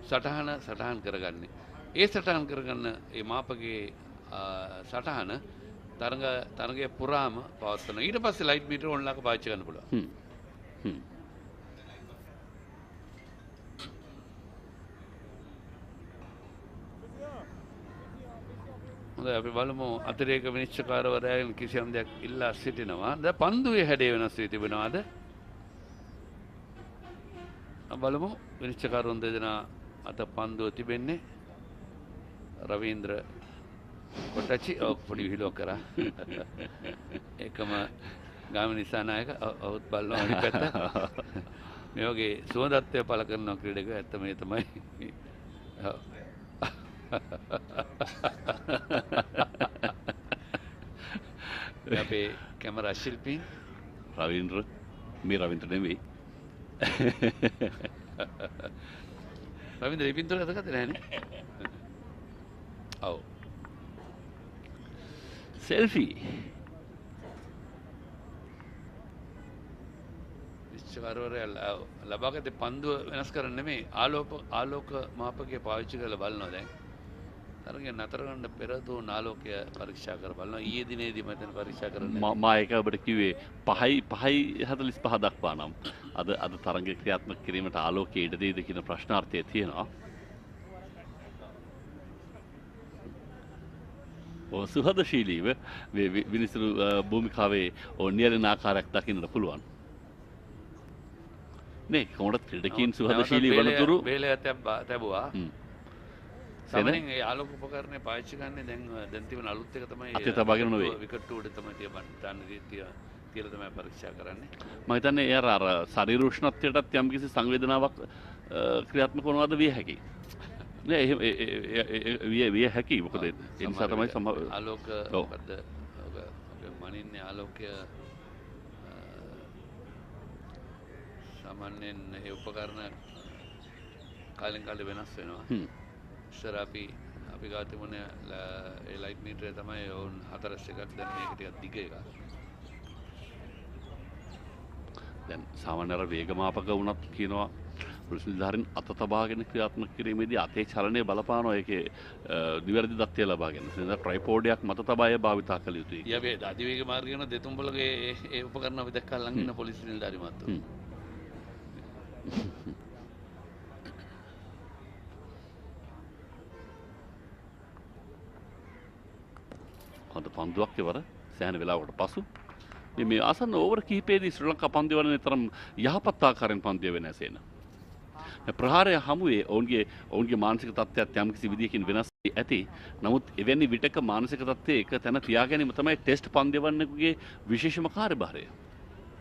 සටහන් කරගන්නේ. ඒ සටහන් කරගන්න ඒ මාපකයේ සටහන තරගය පුරාම පවත්වනවා. ඊට පස්සේ ලයිට් මීටර ඕන්ලාක පාවිච්චි කරන්න පුළුවන්. අපි බලමු අතිරේක විනිශ්චයකාරවරයාගෙන් කිසියම් දෙයක් ඉල්ලා සිටිනවා. දැන් පන්දුවේ හැඩය වෙනස් වී තිබෙනවාද? බලමු විනිශ්චයකාරවරුන් දෙදෙනා අත පන්දුව තිබෙන්නේ රවීන්ද්‍ර කොටචි පොඩි විහිළුවක් කරා. ඒකම ගාමිණී නායක අවුත් බලනවා අනිත් පැත්ත. මේ වගේ සුවඳත්වය පළ කරන ක්‍රීඩක ඇත්ත මේ තමයි. අපේ කැමරා ශිල්පීන් රවීන්ද්‍ර මේ රවීන්ද්‍ර නෙවෙයි. රවීන්ද්‍ර ඉපින්තර අදගත්තේ නැහනේ. ඔව්. සෙල්ෆි විශ්චකාරවරයා ලබාගත පන්දුව වෙනස් කරන්න නෙමෙයි ආලෝක මාපකය පාවිච්චි කරලා බලනවා. දැන් තරගය නතර කරන්න පෙර දුන් ආලෝකය පරීක්ෂා කර බලනවා. ඊයේ දිනේදී මම පරීක්ෂා කරන්නේ මා ඒක ඔබට කිව්වේ 5:45 දක්වා නම් අද තරගය ක්‍රියාත්මක කිරීමට ආලෝකයේ ඉඩ දෙයිද කියන ප්‍රශ්නාර්ථය තියෙනවා. සුහදශීලීව විනිසුරු භූමිකාවේ නියැලෙන ආකාරයක් දකින්නට පුළුවන්. නේ කොහොමද ක්‍රීඩකීන් සුහදශීලී වනතුරු වේලය තැබුවා. සමහරවිට ඒ ආලෝක උපකරණය පාවිච්චි කරන්නේ දැන් තිබෙන අලුත් එක තමයි අතේ තබාගෙන නෙවෙයි. විකට් උඩ තමයි තියලා තමයි පරීක්ෂා කරන්නේ. මම හිතන්නේ ඒ අර ශරීර උෂ්ණත්වයටත් යම්කිසි සංවේදනාවක් ක්‍රියාත්මක වනවාද විය හැකියි. නෑ විය හැකි. මොකද ඒ නිසා තමයි ආලෝක මොකද මනින්නේ ආලෝකය සාමාන්‍යයෙන් ඒ උපකරණ කාලෙන් කාලේ වෙනස් වෙනවා. ඉස්සර අපි ගාව තිබුණ ඒ ලයිට් මීටරය තමයි ඕන් 4S එකක්. දැන් මේක ටිකක් දිග එකක්. දැන් සාමාන්‍ය අර වේගමාපක වුණත් කියනවා පුරුෂ නිලධාරීන් අත තබාගෙන ක්‍රියාත්මක කිරීමේදී අතේ චලනය බලපානවා ඒකේ නිවැරදි දත්තය ලබා ගැනීම. එතන ට්‍රයිපෝඩයක් මත තබා එය භාවිතා කළ යුතුයි. යබේ අධිවේග මාර්ගය යන දෙතුම්බලගේ ඒ උපකරණ අපි දැක්කා ළඟ ඉන්න පොලිස් නිලධාරි මහත්තයෝ. හොඳ පන්දුවක් ඉවර සෑහෙන වෙලාවකට පසු මේ ආසන්න ඕවර් කිහිපයේදී ශ්‍රී ලංකා පන්දු වලනේ තරම් යහපත් ආකාරයෙන් පන්දු වෙනසෙන. ප්‍රහාරය හමුවේ ඔවුන්ගේ මානසික තත්ත්වයක් යම්කිසි විදියකින් වෙනස් ඇති. නමුත් එවැනි විටක මානසික තත්ත්වයේ එක තැන තියා ගැනීම තමයි ටෙස්ට් පන්දුවන්නෙකුගේ විශේෂම කාර්යභාරය.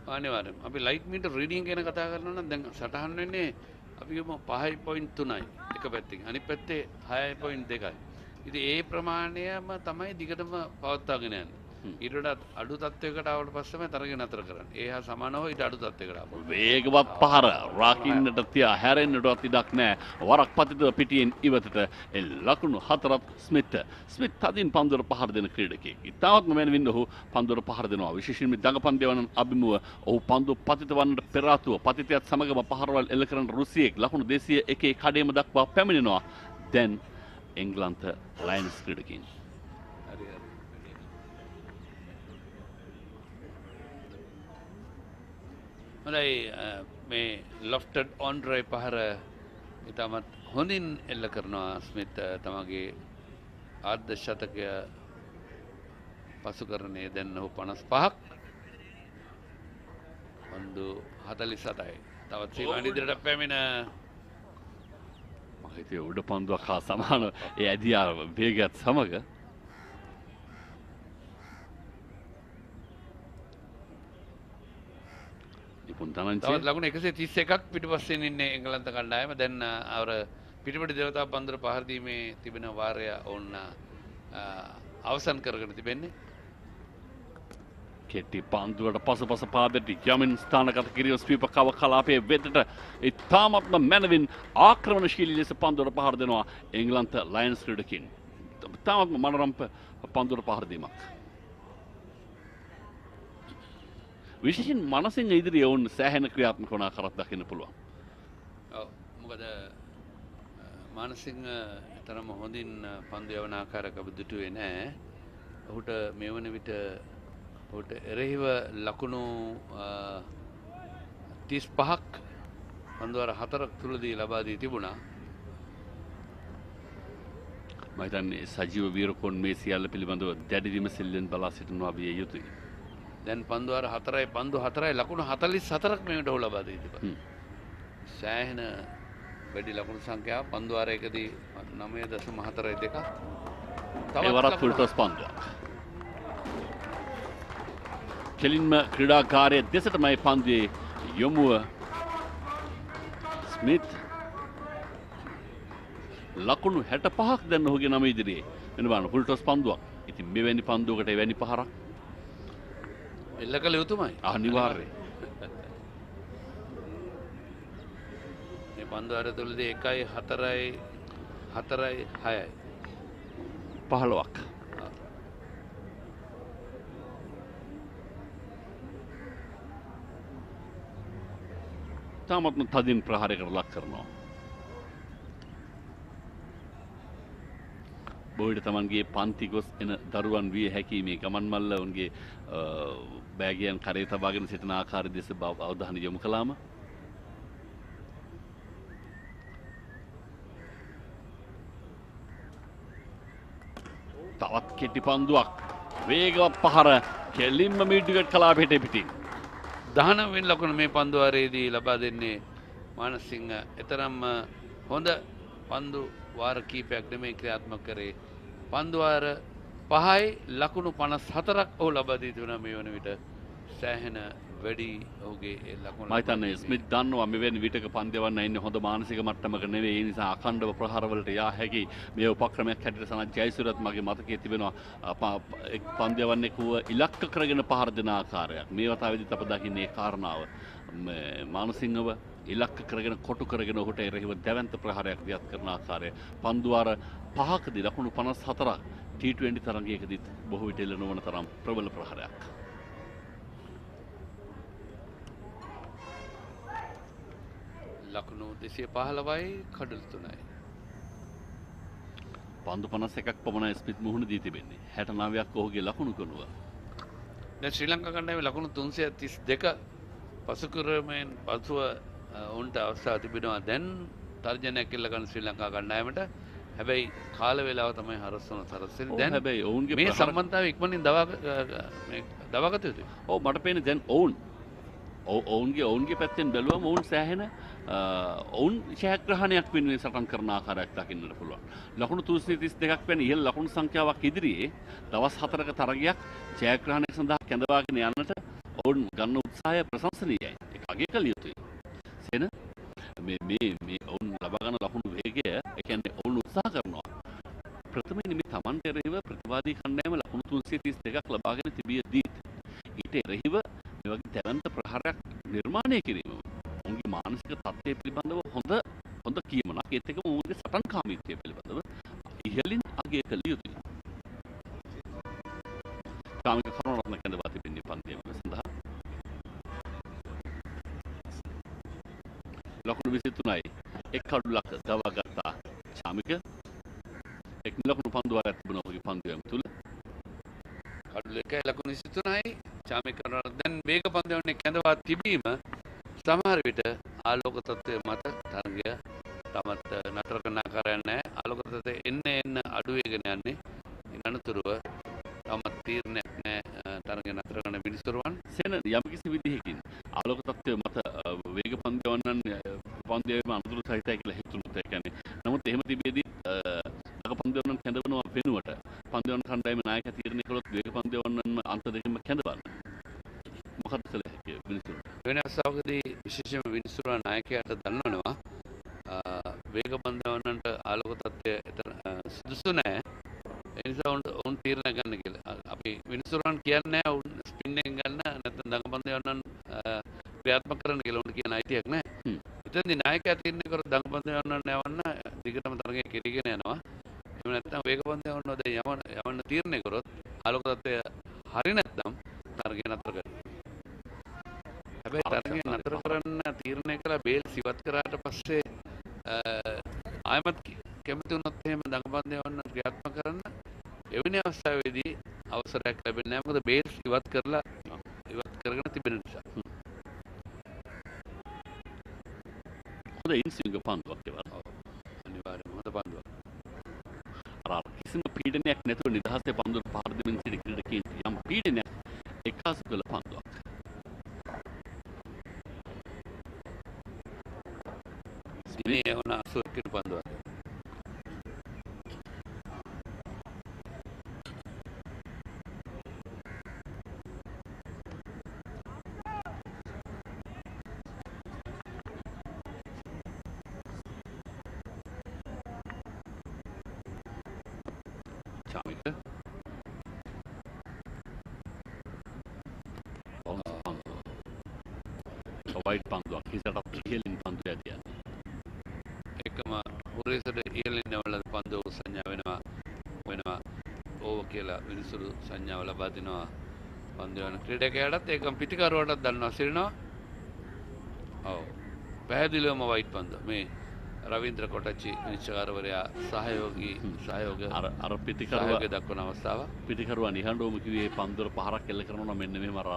අනිවාර්යයෙන්. අපි ලයිට් මීටර් රීඩින් ගැන කතා කරනවා නම් දැන් සටහන් වෙන්නේ අපි කියමු 5.3යි එක පැත්තකින්. අනිත් පැත්තේ 6.2යි. ඉතින් ඒ ප්‍රමාණයම තමයි දිගටම පවත්වාගෙන යන්නේ. ඊට වඩා අඩු තත්වයකට ආවට පස්සෙම තරගෙන නතර කරන්නේ. ඒ හා සමානව ඊට අඩු තත්වයකට ආපහු. වේගවත් පහර රාකින්නට තියා හැරෙන්නටවත් ඉඩක් නැහැ. වරක් පතිතව පිටියෙන් ඉවතට ලකුණු 4ක් ස්මිත් තදින් පන්දුවට පහර දෙන ක්‍රීඩකයෙක්. ඉතාමත්ම මැනවින් ඔහු පන්දුවට පහර දෙනවා. විශේෂයෙන්ම දඟපන්දේවන අභිමුව ඔහු පන්දු පතිත වන්නට පෙර ආතුව පතිතයත් සමගම පහරවල් එල්ල කරන රුසියෙක් ලකුණු 201 කඩේම දක්වා පැමිණෙනවා. දැන් එංගලන්ත ලයන්ස් ක්‍රීඩකයින් හොඳයි මේ ලොෆ්ටඩ් ඔන් ඩ්‍රයිව් පහර ඉතාමත් හොඳින් එල්ල කරනවා ස්මිත් තමගේ ආර්ධ ශතකය පසු කරන්නේ දැන් ඔහු 55ක් පන්දු 47යි තවත් ශ්‍රී ඉදිරියට පැමිණ මම හිතුවේ උඩ පන්දුවක් හා සමාන ඒ ඇදියා වේගයත් සමග තවත් ලකුණු 131ක් පිටිපස්සෙන් ඉන්නේ එංගලන්ත කණ්ඩායම. දැන් අර පිටිපිට දේවතා පන්දුර පහර දීමේ තිබෙන වාරය ඔවුන් අවසන් කරගෙන තිබෙන්නේ. කෙටි පන්දුවට පසුපස පාදට යමින් ස්ථානගත කිරීම ස්වීප කව කලාපයේ වෙතට ඉතාමත්ම මැනවින් ආක්‍රමණශීලී ලෙස පන්දුවට පහර දෙනවා එංගලන්ත ලයන්ස් ක්‍රීඩකයින්. ඉතාමත්ම මනරම් පන්දුවට පහර දීමක්. විශේෂයෙන් මනසින් ඉදිරියේ වුන් සෑහෙන ක්‍රියාත්මක වන ආකාරයක් දකින්න පුළුවන්. ඔව් මොකද මානසින් තරම හොඳින් පන්දු යවන ආකාරයක් අපි දුටුවේ නැහැ. ඔහුට මේ වන විට ඔහුට එරෙහිව ලකුණු 35ක් පන්දුවර 4ක් තුලදී ලබා දී තිබුණා. මම හිතන්නේ සජීව වීරකෝන් මේ සියල්ල පිළිබඳව දැඩි විමසිල්ලෙන් බලා සිටිනවා විය යුතුයි. දැන් පන්දුවර 4යි පන්දු 4යි ලකුණු 44ක් මේකට ඔහු ලබා දී තිබෙනවා. සෑහෙන වැඩි ලකුණු සංඛ්‍යාව පන්දුවරයකදී 9.42ක්. ඒ වරත් ෆුල්ටස් පන්දුවක්. කෙලින්ම ක්‍රීඩාකාරයේ දෙසටමයි පන්දුවේ යොමුව ස්මිත් ලකුණු 65ක් දැන් ඔහුගේ නම ඉදිරියේ. මෙන්න බලන්න ෆුල්ටස් පන්දුවක්. ඉතින් මෙවැනි පන්දුවකට එවැනි පහරක් එල්ල කළ යුතුමයි. අනිවාර්යයෙන්. මේ පන්දුවර තුලදී 1යි 4යි 4යි 6යි 15ක්. තාමත්ම තදින් ප්‍රහාරයකට ලක් කරනවා. බොහෝවිට තමන්ගේ පන්ති ගොස් එන දරුවන් විය හැකි මේ ගමන් මල්ල උන්ගේ බෑගයන් කරේ තබාගෙන සිටින ආකාරය දෙස අවධානය යොමු කළාම තවත් කෙටි පන්දුවක් වේගවත් පහර කෙලින්ම මීඩිගට් කලාපයට පිටින් 19 වෙනි ලකුණ මේ පන්දුවාරයේදී ලබා දෙන්නේ මානසිංහ එතරම් හොඳ පන්දු වාර කීපයක් නෙමෙයි ක්‍රියාත්මක කරේ. පන්දුවාර 5යි ලකුණු 54ක් ඔහු ලබා දී තිබුණා මේ වන විට සෑහෙන වැඩි ඔහුගේ ලකුණු. මම හිතන්නේ ස්මිත් දන්නවා මෙවැනි විටක පන්දවන්න ඉන්නේ හොඳ මානසික මට්ටමක නෙවෙයි. ඒ නිසා අඛණ්ඩව ප්‍රහාරවලට යා හැකි මේ උපක්‍රමයක් හැටියට සනත් ජයසූරියත් මගේ මතකයේ තිබෙනවා. එක් පන්දවන්නෙකුව ඉලක්ක කරගෙන පහර දෙන ආකාරයක්. මේ වතාවේදීත් අප දකින්නේ ඒ කාරණාව. මානසිංහව ඉලක්ක කරගෙන කොටු කරගෙන ඔහුට එරෙහිව දැවැන්ත ප්‍රහාරයක් වියත් කරන ආකාරය. පන්දුවාර 5කදී ලකුණු 54ක් T20 තරගයකදීත් බොහෝ විට එල්ල නොවන තරම් ප්‍රබල ප්‍රහාරයක්. ලකුණු 215යි කඩලු 3යි. පන්දු 51ක් පමණයි ස්මිත් මුහුණ දී තිබෙන්නේ. 69ක් ඔහුගේ ලකුණු ගණුව. දැන් ශ්‍රී ලංකා කණ්ඩායමේ ලකුණු 332 පසුකරමින් පසුව උන්ට අවස්ථාව තිබෙනවා දැන් තර්ජනයක් එල්ල ගන්න ශ්‍රී ලංකා කණ්ඩායමට. හැබැයි කාල වේලාව තමයි හරස් වන තරස්සෙන්නේ. දැන් හැබැයි ඔවුන්ගේ මේ සම්බන්ධතාවය ඉක්මනින් දවාගත යුතුයි. ඔව් මට පේන්නේ දැන් ඔවුන්ගේ පැත්තෙන් බැලුවම ඔවුන් සෑහෙන ඔවුන් ඡායාග්‍රහණයක් වෙනුවෙන් සටන් කරන ආකාරයක් දකින්නට පුළුවන්. ලකුණු 332ක් වැනි ඉහළ ලකුණු සංඛ්‍යාවක් ඉදිරියේ දවස් 4ක තරගයක් ඡායාග්‍රහණය සඳහා කැඳවාගෙන යන්නට ඔවුන් ගන්න උත්සාහය ප්‍රශංසනීයයි. ඒක අගය කළ යුතුයි. සෙන මේ ඔවුන් ලබා ගන්න ලකුණු වේගය ඒ කියන්නේ ඔවුන් උත්සාහ කරනවා. ප්‍රථමයෙන් මේ තමන්ට එරෙහිව ප්‍රතිවාදී කණ්ඩායම ලකුණු 332ක් ලබාගෙන තිබියදී ඊට එරෙහිව මේ වගේ දැවැන්ත ප්‍රහාරයක් නිර්මාණය කිරීම ඔවුන්ගේ මානසික තත්ත්වය පිළිබඳව හොඳ කියමනක් ඒත් එක්කම ඔවුන්ගේ සටන්කාමීත්වය පිළිබඳව ඉහළින් අගය කළ යුතුයි. කාමික කරුණාරත්න කැඳවා තිබෙන්නේ පන්තියම සඳහා ලකුණු 23යි එක් කඩුලක් දවා ගත්තා චාමික එක් ලකුණු පන්දුවක් තිබුණා ඔහුගේ පන්දුවම තුල කඩුල 1යි ලකුණු 23යි චාමික දැන් වේග පන්දුවන්නේ කැඳවා තිබීම සමහර විට ආලෝක තත්ත්වය මත තරගය තමත් නතර කරන ආකාරයක් නැහැ. ආලෝක තත්ත්වය එන්න අඩු වෙගෙන යන්නේ. ඉනනතුරුව තමත් තීරණයක් නැහැ තරගය නතර කරන විනිසුරුවන්. සෙන යම්කිසි විදිහකින් ආලෝක තත්ත්වය මත වේග පන්දුවන්නන් පන්දුවේම අනුතුරු සහිතයි කියලා හිතුණුත් ඒ කියන්නේ. නමුත් එහෙම තිබෙදී නග පන්දුවන්නන් කැඳවනවා වෙනුවට පන්දුවන්න කණ්ඩායමේ නායකයා තීරණය කළොත් වේග පන්දුවන්නන් අන්ත දෙකම කැඳවන්න. මොකද කළ හැකියි විනිසුරු? වෙන අවස්ථාවකදී විශේෂයෙන්ම විනිසුරුවා නායකයාට දන්වනවා වේග පන්දුවන්නන්ට ආලෝක තත්ත්වය සුදුසු නැහැ. ඒ නිසා උන් තීරණ ගන්න කියලා. අපි විනිසුරුවන් කියන්නේ උන් ස්පින් එකෙන් ගන්න නැත්නම් දඟ පන්දුවන්නන් ක්‍රියාත්මක කරන්න කියලා උන් කියන අයිතියක් නැහැ. එතෙන්දී නායකයා තීරණය කර දඟ පන්දුවන්නන් යවන්න දිගටම තරගය කෙරීගෙන යනවා. එහෙම නැත්නම් වේග පන්දුවන්නන් දැන් යවන්න තීරණය කරොත් ආලෝක තත්ත්වය හරි නැත්නම් තරගය නතර කරනවා. හැබැයි තරගය නතර කරන්න තීරණය කළා බේල්ස් ඉවත් කරාට පස්සේ ආයමත් කැමති වුණොත් එහෙම දඟපන්දේ වන්න ක්‍රියාත්මක කරන්න එවැනි අවස්ථාවේදී අවසරයක් ලැබෙන්නේ නැහැ. මොකද බේල්ස් ඉවත් කරගෙන තිබෙන නිසා. හොඳ ඉන්සිංග පන්දුවක් ඒවා. අනිවාර්යයෙන්ම හොඳ පන්දුවක්. අර කිසිම පීඩනයක් නැතුව නිදහසේ පන්දුවට පහර දෙමින් සිටි ක්‍රීඩකයන් යම් පීඩනයක් එක්කාසු කළ පන්දුවක්. මේ වුණ අසුරකින් පන්දුවක්. චාමික වයිට් පන්දුවක් හිසටත් ඉහළින් පන්දු යතියි. එකම හුරේසට ඉහළින් නවල පන්දුව සංඥා වෙනවා ඕව කියලා විනිසුරු සංඥාව ලබා දෙනවා පන්දු යන ක්‍රීඩකයාටත් ඒකම පිටිකරුවටත් දන්නවා සිරිනවා. ඔව් පැහැදිලිවම වයිට් පන්දුව. මේ රවීන්ද්‍ර කොටච්චි විනිශ්චයකාරවරයා අර පිටිකරුවා දක්වන අවස්ථාව. පිටිකරුවා නිහඬවම කිව්වේ පන්දුවට පහරක් එල්ල කරනවා මෙන්න මෙහෙම අර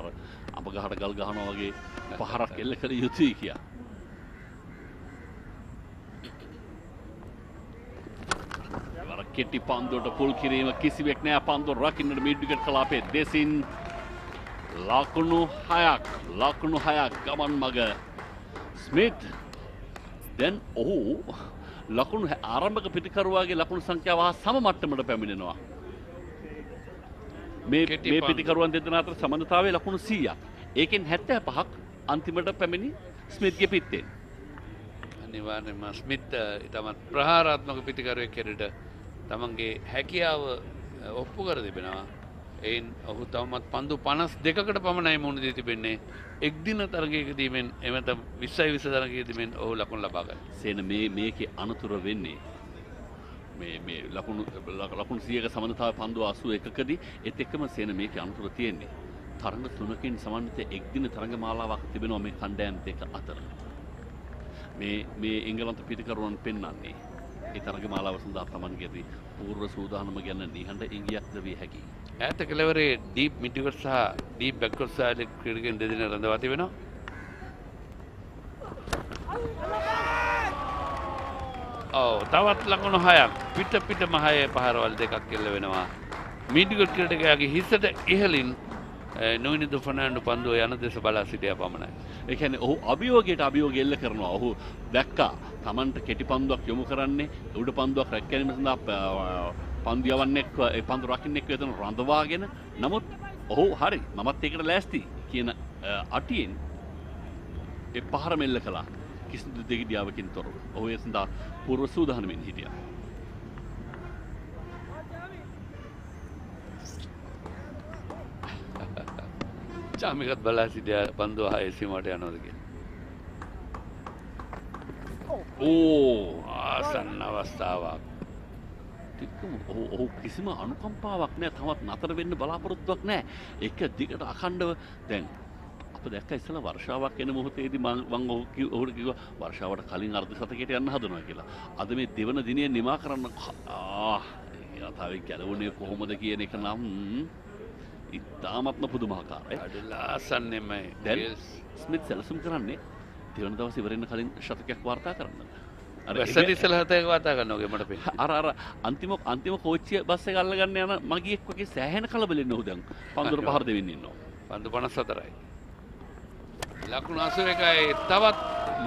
අඹ ගහට ගල් ගහනවා වගේ පහරක් එල්ල කළ යුතුයි කියා. කෙටි පන්දුවට පුල් කිරීම කිසිවෙක් නෑ. පන්දුව රකින්නට මිඩ් විකට් කලාපේ දෙසින් ලකුණු 6ක් ගමන් මග ස්මිත් දැන් ඔහු ලකුණු ආරම්භක පිටිකරුවාගේ ලකුණු සංඛ්‍යාව හා සම මට්ටමට පැමිණෙනවා. මේ පිටිකරුවන් දෙදෙනා අතර සම්බන්ධතාවය ලකුණු 100ක්. ඒකෙන් 75ක් අන්තිමට පැමිණි ස්මිත්ගේ පිටතෙන්. අනිවාර්යයෙන්ම ස්මිත් ඊටමත් ප්‍රහාරාත්මක පිටිකරුවෙක් හැටියට තමන්ගේ හැකියාව ඔප්පු කර තිබෙනවා. එයින් ඔහු තවමත් පන්දු 52කට පමණයි මුහුණ දී තිබෙන්නේ. එක් දින තරගයකදී මෙන් එමෙත 20 තරගයකදී මෙන් ඔහු ලකුණු ලබා ගන්නවා. සේන මේකේ අනතුර වෙන්නේ මේ ලකුණු 100ක සමනතාව පන්දු 81කදී ඒත් එක්කම සේන මේකේ අනතුර තියෙන්නේ. තරඟ 3කින් සමන්විත එක් දින තරඟ මාලාවක් තිබෙනවා මේ කණ්ඩායම් දෙක අතර. මේ එංගලන්ත පිටිකරුවන් පෙන්වන්නේ ඒ තරග මාලාව සඳහා තමන්ගේ පූර්ව සූදානම ගැන නිහඬ ඉඟියක්ද විය හැකියි. ඈත කෙළවරේ ඩීප් මිඩ්ෆීල්ඩ් සහ ඩීප් බැක්වර්ඩ් සයිඩ් ක්‍රීඩකයන් දෙදෙනා රඳවා තිබෙනවා. තවත් ලකුණු 6ක් පිටම 6 පහරවල් දෙකක් එල්ල වෙනවා. මිඩ්ෆීල්ඩ් ක්‍රීඩකයාගේ හිසට ඉහළින් නොවිනිදු ෆර්නෑන්ඩෝ පන්දුව යන දෙස බලා සිටියා පමණයි. ඒ කියන්නේ ඔහු අභියෝගයට අභියෝග එල්ල කරනවා. ඔහු දැක්කා තමන්ට කෙටි පන්දුවක් යොමු කරන්නේ උඩ පන්දුවක් රැක් ගැනීම සඳහා පන්දු යවන්නෙක් ඒ පන්දු රකින්නෙක් වෙතන රඳවාගෙන. නමුත් ඔහු හරි මමත් ඒකට ලෑස්ති කියන අටියෙන් ඒ පහර මෙල්ල කළා. කිසිදු දෙගිඩියාවකින් තොරව. ඔහු ඒ සඳහා පූර්ව සූදානමින් හිටියා. චාමිකත් බලා සිටියා පන්දුව හයේ සීමාවට යනවාද කියලා. ආසන්න අවස්ථාවක්. ඔහු කිසිම අනුකම්පාවක් නැහැ. තවත් නතර වෙන්න බලාපොරොත්තුවක් නැහැ. එක දිගට අඛණ්ඩව දැන් අප දැක්ක ඉස්සලා වර්ෂාවක් එන මොහොතේදී මම ඔහුට කිව්වා වර්ෂාවට කලින් අර්ධ ශතකයට යන්න හදනවා කියලා. අද මේ දෙවන දිනේ නිමා කරන්න යථාවෙන් ගැලවුණේ කොහොමද කියන එක නම් ඉතාමත්ම පුදුමාකාරයි. අඩලාසන්නෙමයි. දැන් ස්මිත් සැලසුම් කරන්නේ දෙවන දවසේ ඉවරෙන්න කලින් ශතකයක් වාර්තා කරන්න. වැස්සට ඉස්සෙල්ලා හතක වාර්තා කරනවා වගේ මට පේනවා. අර අන්තිම කෝච්චිය බස් එක අල්ලගන්න යන මගියෙක් වගේ සෑහෙන කලබලෙන්න ඔහු දැන් පන්දුර පහර දෙමින් ඉන්නවා. පන්දු 54යි. ලකුණු 81යි තවත්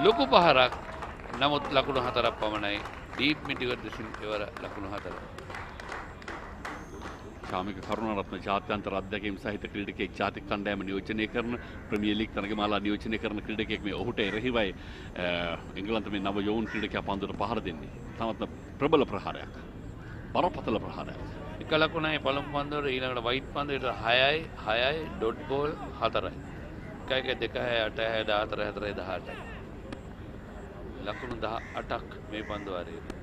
ලොකු පහරක්. නමුත් ලකුණු 4ක් පමණයි. ඩීප් මිඩ්ෆීල්ඩ් දෙසින් ඉවර ලකුණු 4. ශාමික කරුණාරත්න ජාත්‍යන්තර අධ්‍යක්ෂකම් සහිත ක්‍රීඩකයෙක් ජාතික කණ්ඩායම නියෝජනය කරන ප්‍රීමියර් ලීග් තරගමාලා නියෝජනය කරන ක්‍රීඩකයෙක් මේ ඔහුට එරෙහිවයි එංගලන්ත මේ නව යෝන් ක්‍රීඩකයා පන්දුවට පහර දෙන්නේ. තමත් ප්‍රබල ප්‍රහාරයක්. බරපතල ප්‍රහාරයක්. එක ලකුණයි පළමු පන්දුවට ඊළඟට වයිට් පන්දුවට 6යි ඩොට් බෝල් 4යි. 1 2 6 8 14 14 18යි. ලකුණු 18ක් මේ පන්දු වාරයේ.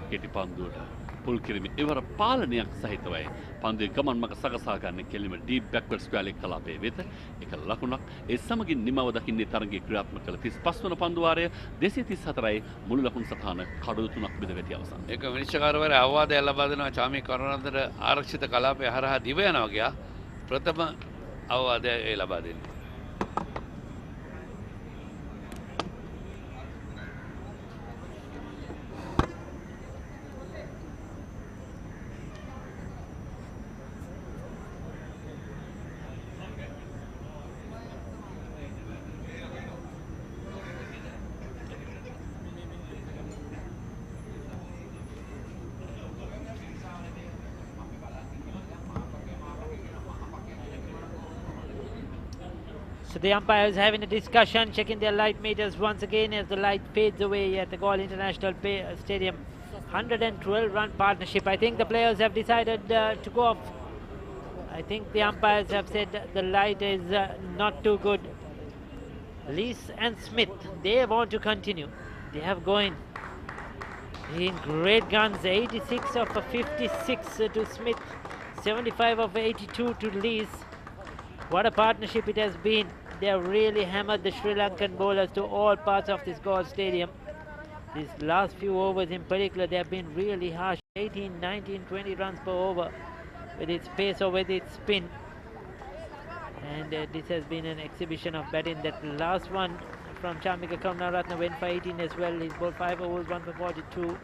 කෙටි පන්දුවට පුල් කිරීමේ ඉවර පාලනයක් සහිතවයි පන්දුවේ ගමන් මඟ සකසා ගන්න කෙලිම ඩීප් බැක්වර්ඩ්ස් ස්ක්වෑර් කලාපයේ වෙත එක ලකුණක්. ඒ සමගින් නිමව දකින්නේ තරගයේ ක්‍රියාත්මක කළ 35 වන පන්දු වාරය 234යි මුළු ලකුණු සටහන කඩොළු 3ක් බෙද වැටි අවසන්. ඒක විනිශ්චයකාරවරයා අවවාදයක් ලබා දෙනවා චාමි කරුණාරත්නට ආරක්ෂිත කලාපය හරහා දිව යනවා කියා ප්‍රථම අවවාදය ලබා දෙන්නේ. So the umpires having a discussion, checking their light meters once again as the light fades away at the Galle International Stadium. 112-run partnership. I think the players have decided to go off. I think the umpires have said the light is not too good. Lees and Smith, they want to continue. They have going in great guns. 86 of 56 to Smith, 75 of 82 to Lees. What a partnership it has been. They have really hammered the Sri Lankan bowlers to all parts of this Galle stadium. These last few overs in particular, they have been really harsh. 18, 19, 20 runs per over with its pace or with its spin. And this has been an exhibition of batting. That last one from Chamika Karunaratne went for 18 as well. He's bowled 5 overs, 1 for 42.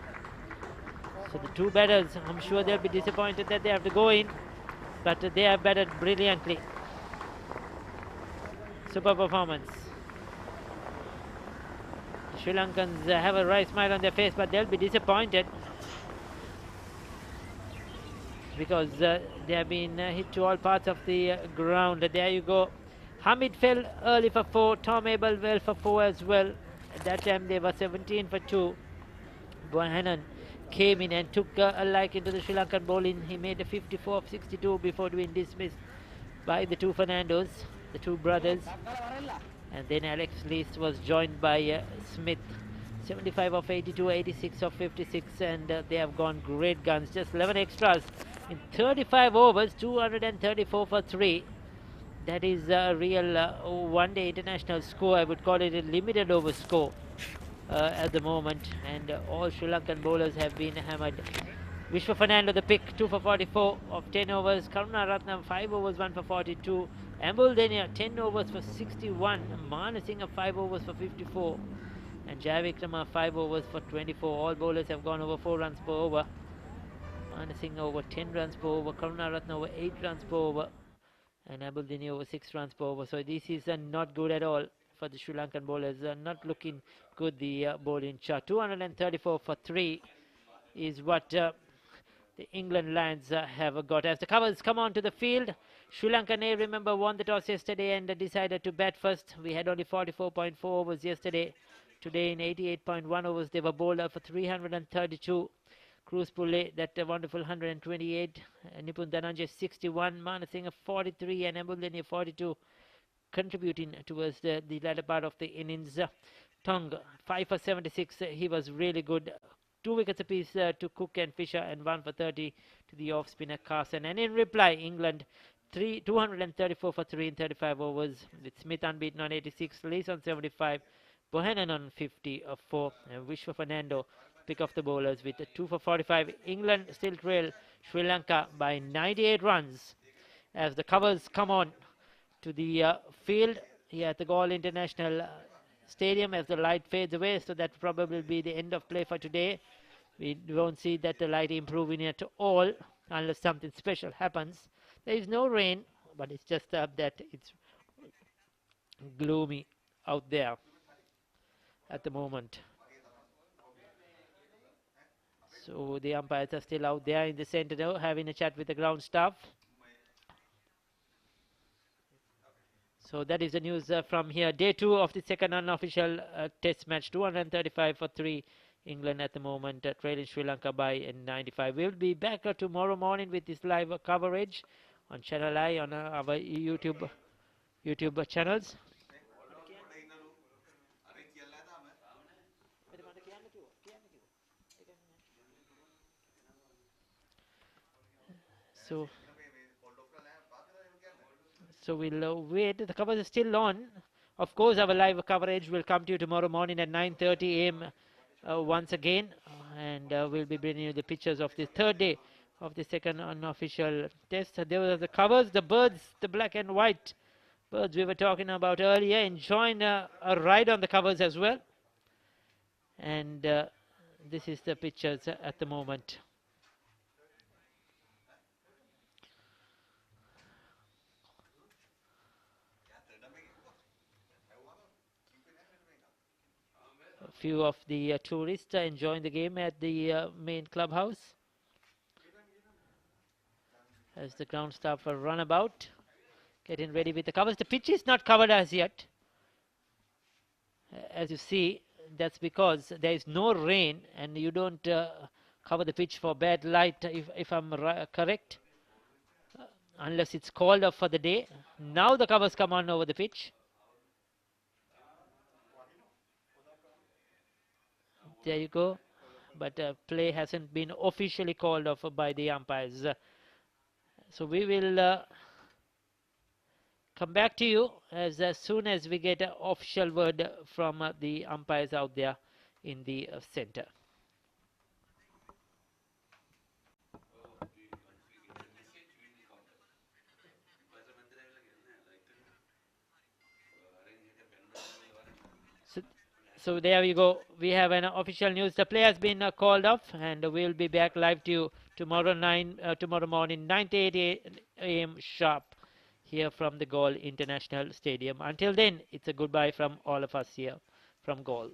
So the two batters, I'm sure they'll be disappointed that they have to go in, but they have batted brilliantly. Super performance. The Sri Lankans have a wry smile on their face, but they'll be disappointed because they have been hit to all parts of the ground. There you go. Hamid fell early for 4. Tom Abel fell for 4 as well. At that time they were 17 for 2. Bohannon came in and took a like into the Sri Lankan bowling. He made a 54 of 62 before being dismissed by the two Fernandos, the two brothers. And then Alex Lees was joined by Smith. 75 of 82, 86 of 56, and they have gone great guns. Just 11 extras In 35 overs, 234 for 3. That is a real one-day international score. I would call it a limited over score at the moment. And all Sri Lankan bowlers have been hammered. Vishwa Fernando the pick, 2 for 44 of 10 overs. Karuna Ratnam 5 overs, 1 for 42. Ambul Denia 10 overs for 61. Manasinghe 5 overs for 54. And Jayavikrama 5 overs for 24. All bowlers have gone over 4 runs per over. Manasinghe over 10 runs per over. Karuna Ratnam over 8 runs per over. And Ambul Denia over 6 runs per over. So this is not good at all for the Sri Lankan bowlers. Not looking good, the bowling chart. 234 for 3 is what the England Lions have got. As the covers come onto the field, Sri Lanka, remember, won the toss yesterday and decided to bat first. We had only 44.4 overs yesterday. Today in 88.1 overs, they were bowled out for 332. Cruz Pulle, that wonderful 128. Nipun Dhananjay 61. Manasinghe 43 and Ambul 42, contributing towards the latter part of the innings. Tong 5 for 76. He was really good. 2 wickets apiece to Cook and Fisher, and 1 for 30 to the off spinner Carson. And in reply, England 234 for 3 in 35 overs, with Smith unbeaten on 86, Lees on 75, Bohannon on 54, and Vishwa Fernando pick off the bowlers with 2 for 45. England still trail Sri Lanka by 98 runs as the covers come on to the field here at the Galle International Stadium as the light fades away. So that probably will be the end of play for today. We won't see that the light improving at all unless something special happens. There is no rain, but it's just that it's gloomy out there at the moment. So the umpires are still out there in the center now, having a chat with the ground staff. So that is the news from here. Day 2 of the second unofficial test match. 235 for 3. England at the moment trailing Sri Lanka by 95. We'll be back tomorrow morning with this live coverage on ChannelEye on our YouTube channels. So we'll wait. The covers are still on. Of course, our live coverage will come to you tomorrow morning at 9:30 a.m. Once again, and we'll be bringing you the pictures of the third day of the second unofficial test. There were the covers, the birds, the black and white birds we were talking about earlier, enjoying a ride on the covers as well. And this is the pictures at the moment. A few of the tourists are enjoying the game at the main clubhouse as the ground staff run about, getting ready with the covers. The pitch is not covered as yet. As you see, that's because there is no rain and you don't cover the pitch for bad light, if I'm correct, unless it's called off for the day. Now the covers come on over the pitch. There you go. But play hasn't been officially called off by the umpires. So we will come back to you as soon as we get an official word from the umpires out there in the center. So there we go. We have an official news. The play has been called off, and we'll be back live to you tomorrow morning, 9:30 a.m. sharp, here from the Galle International Stadium. Until then, it's a goodbye from all of us here from Galle.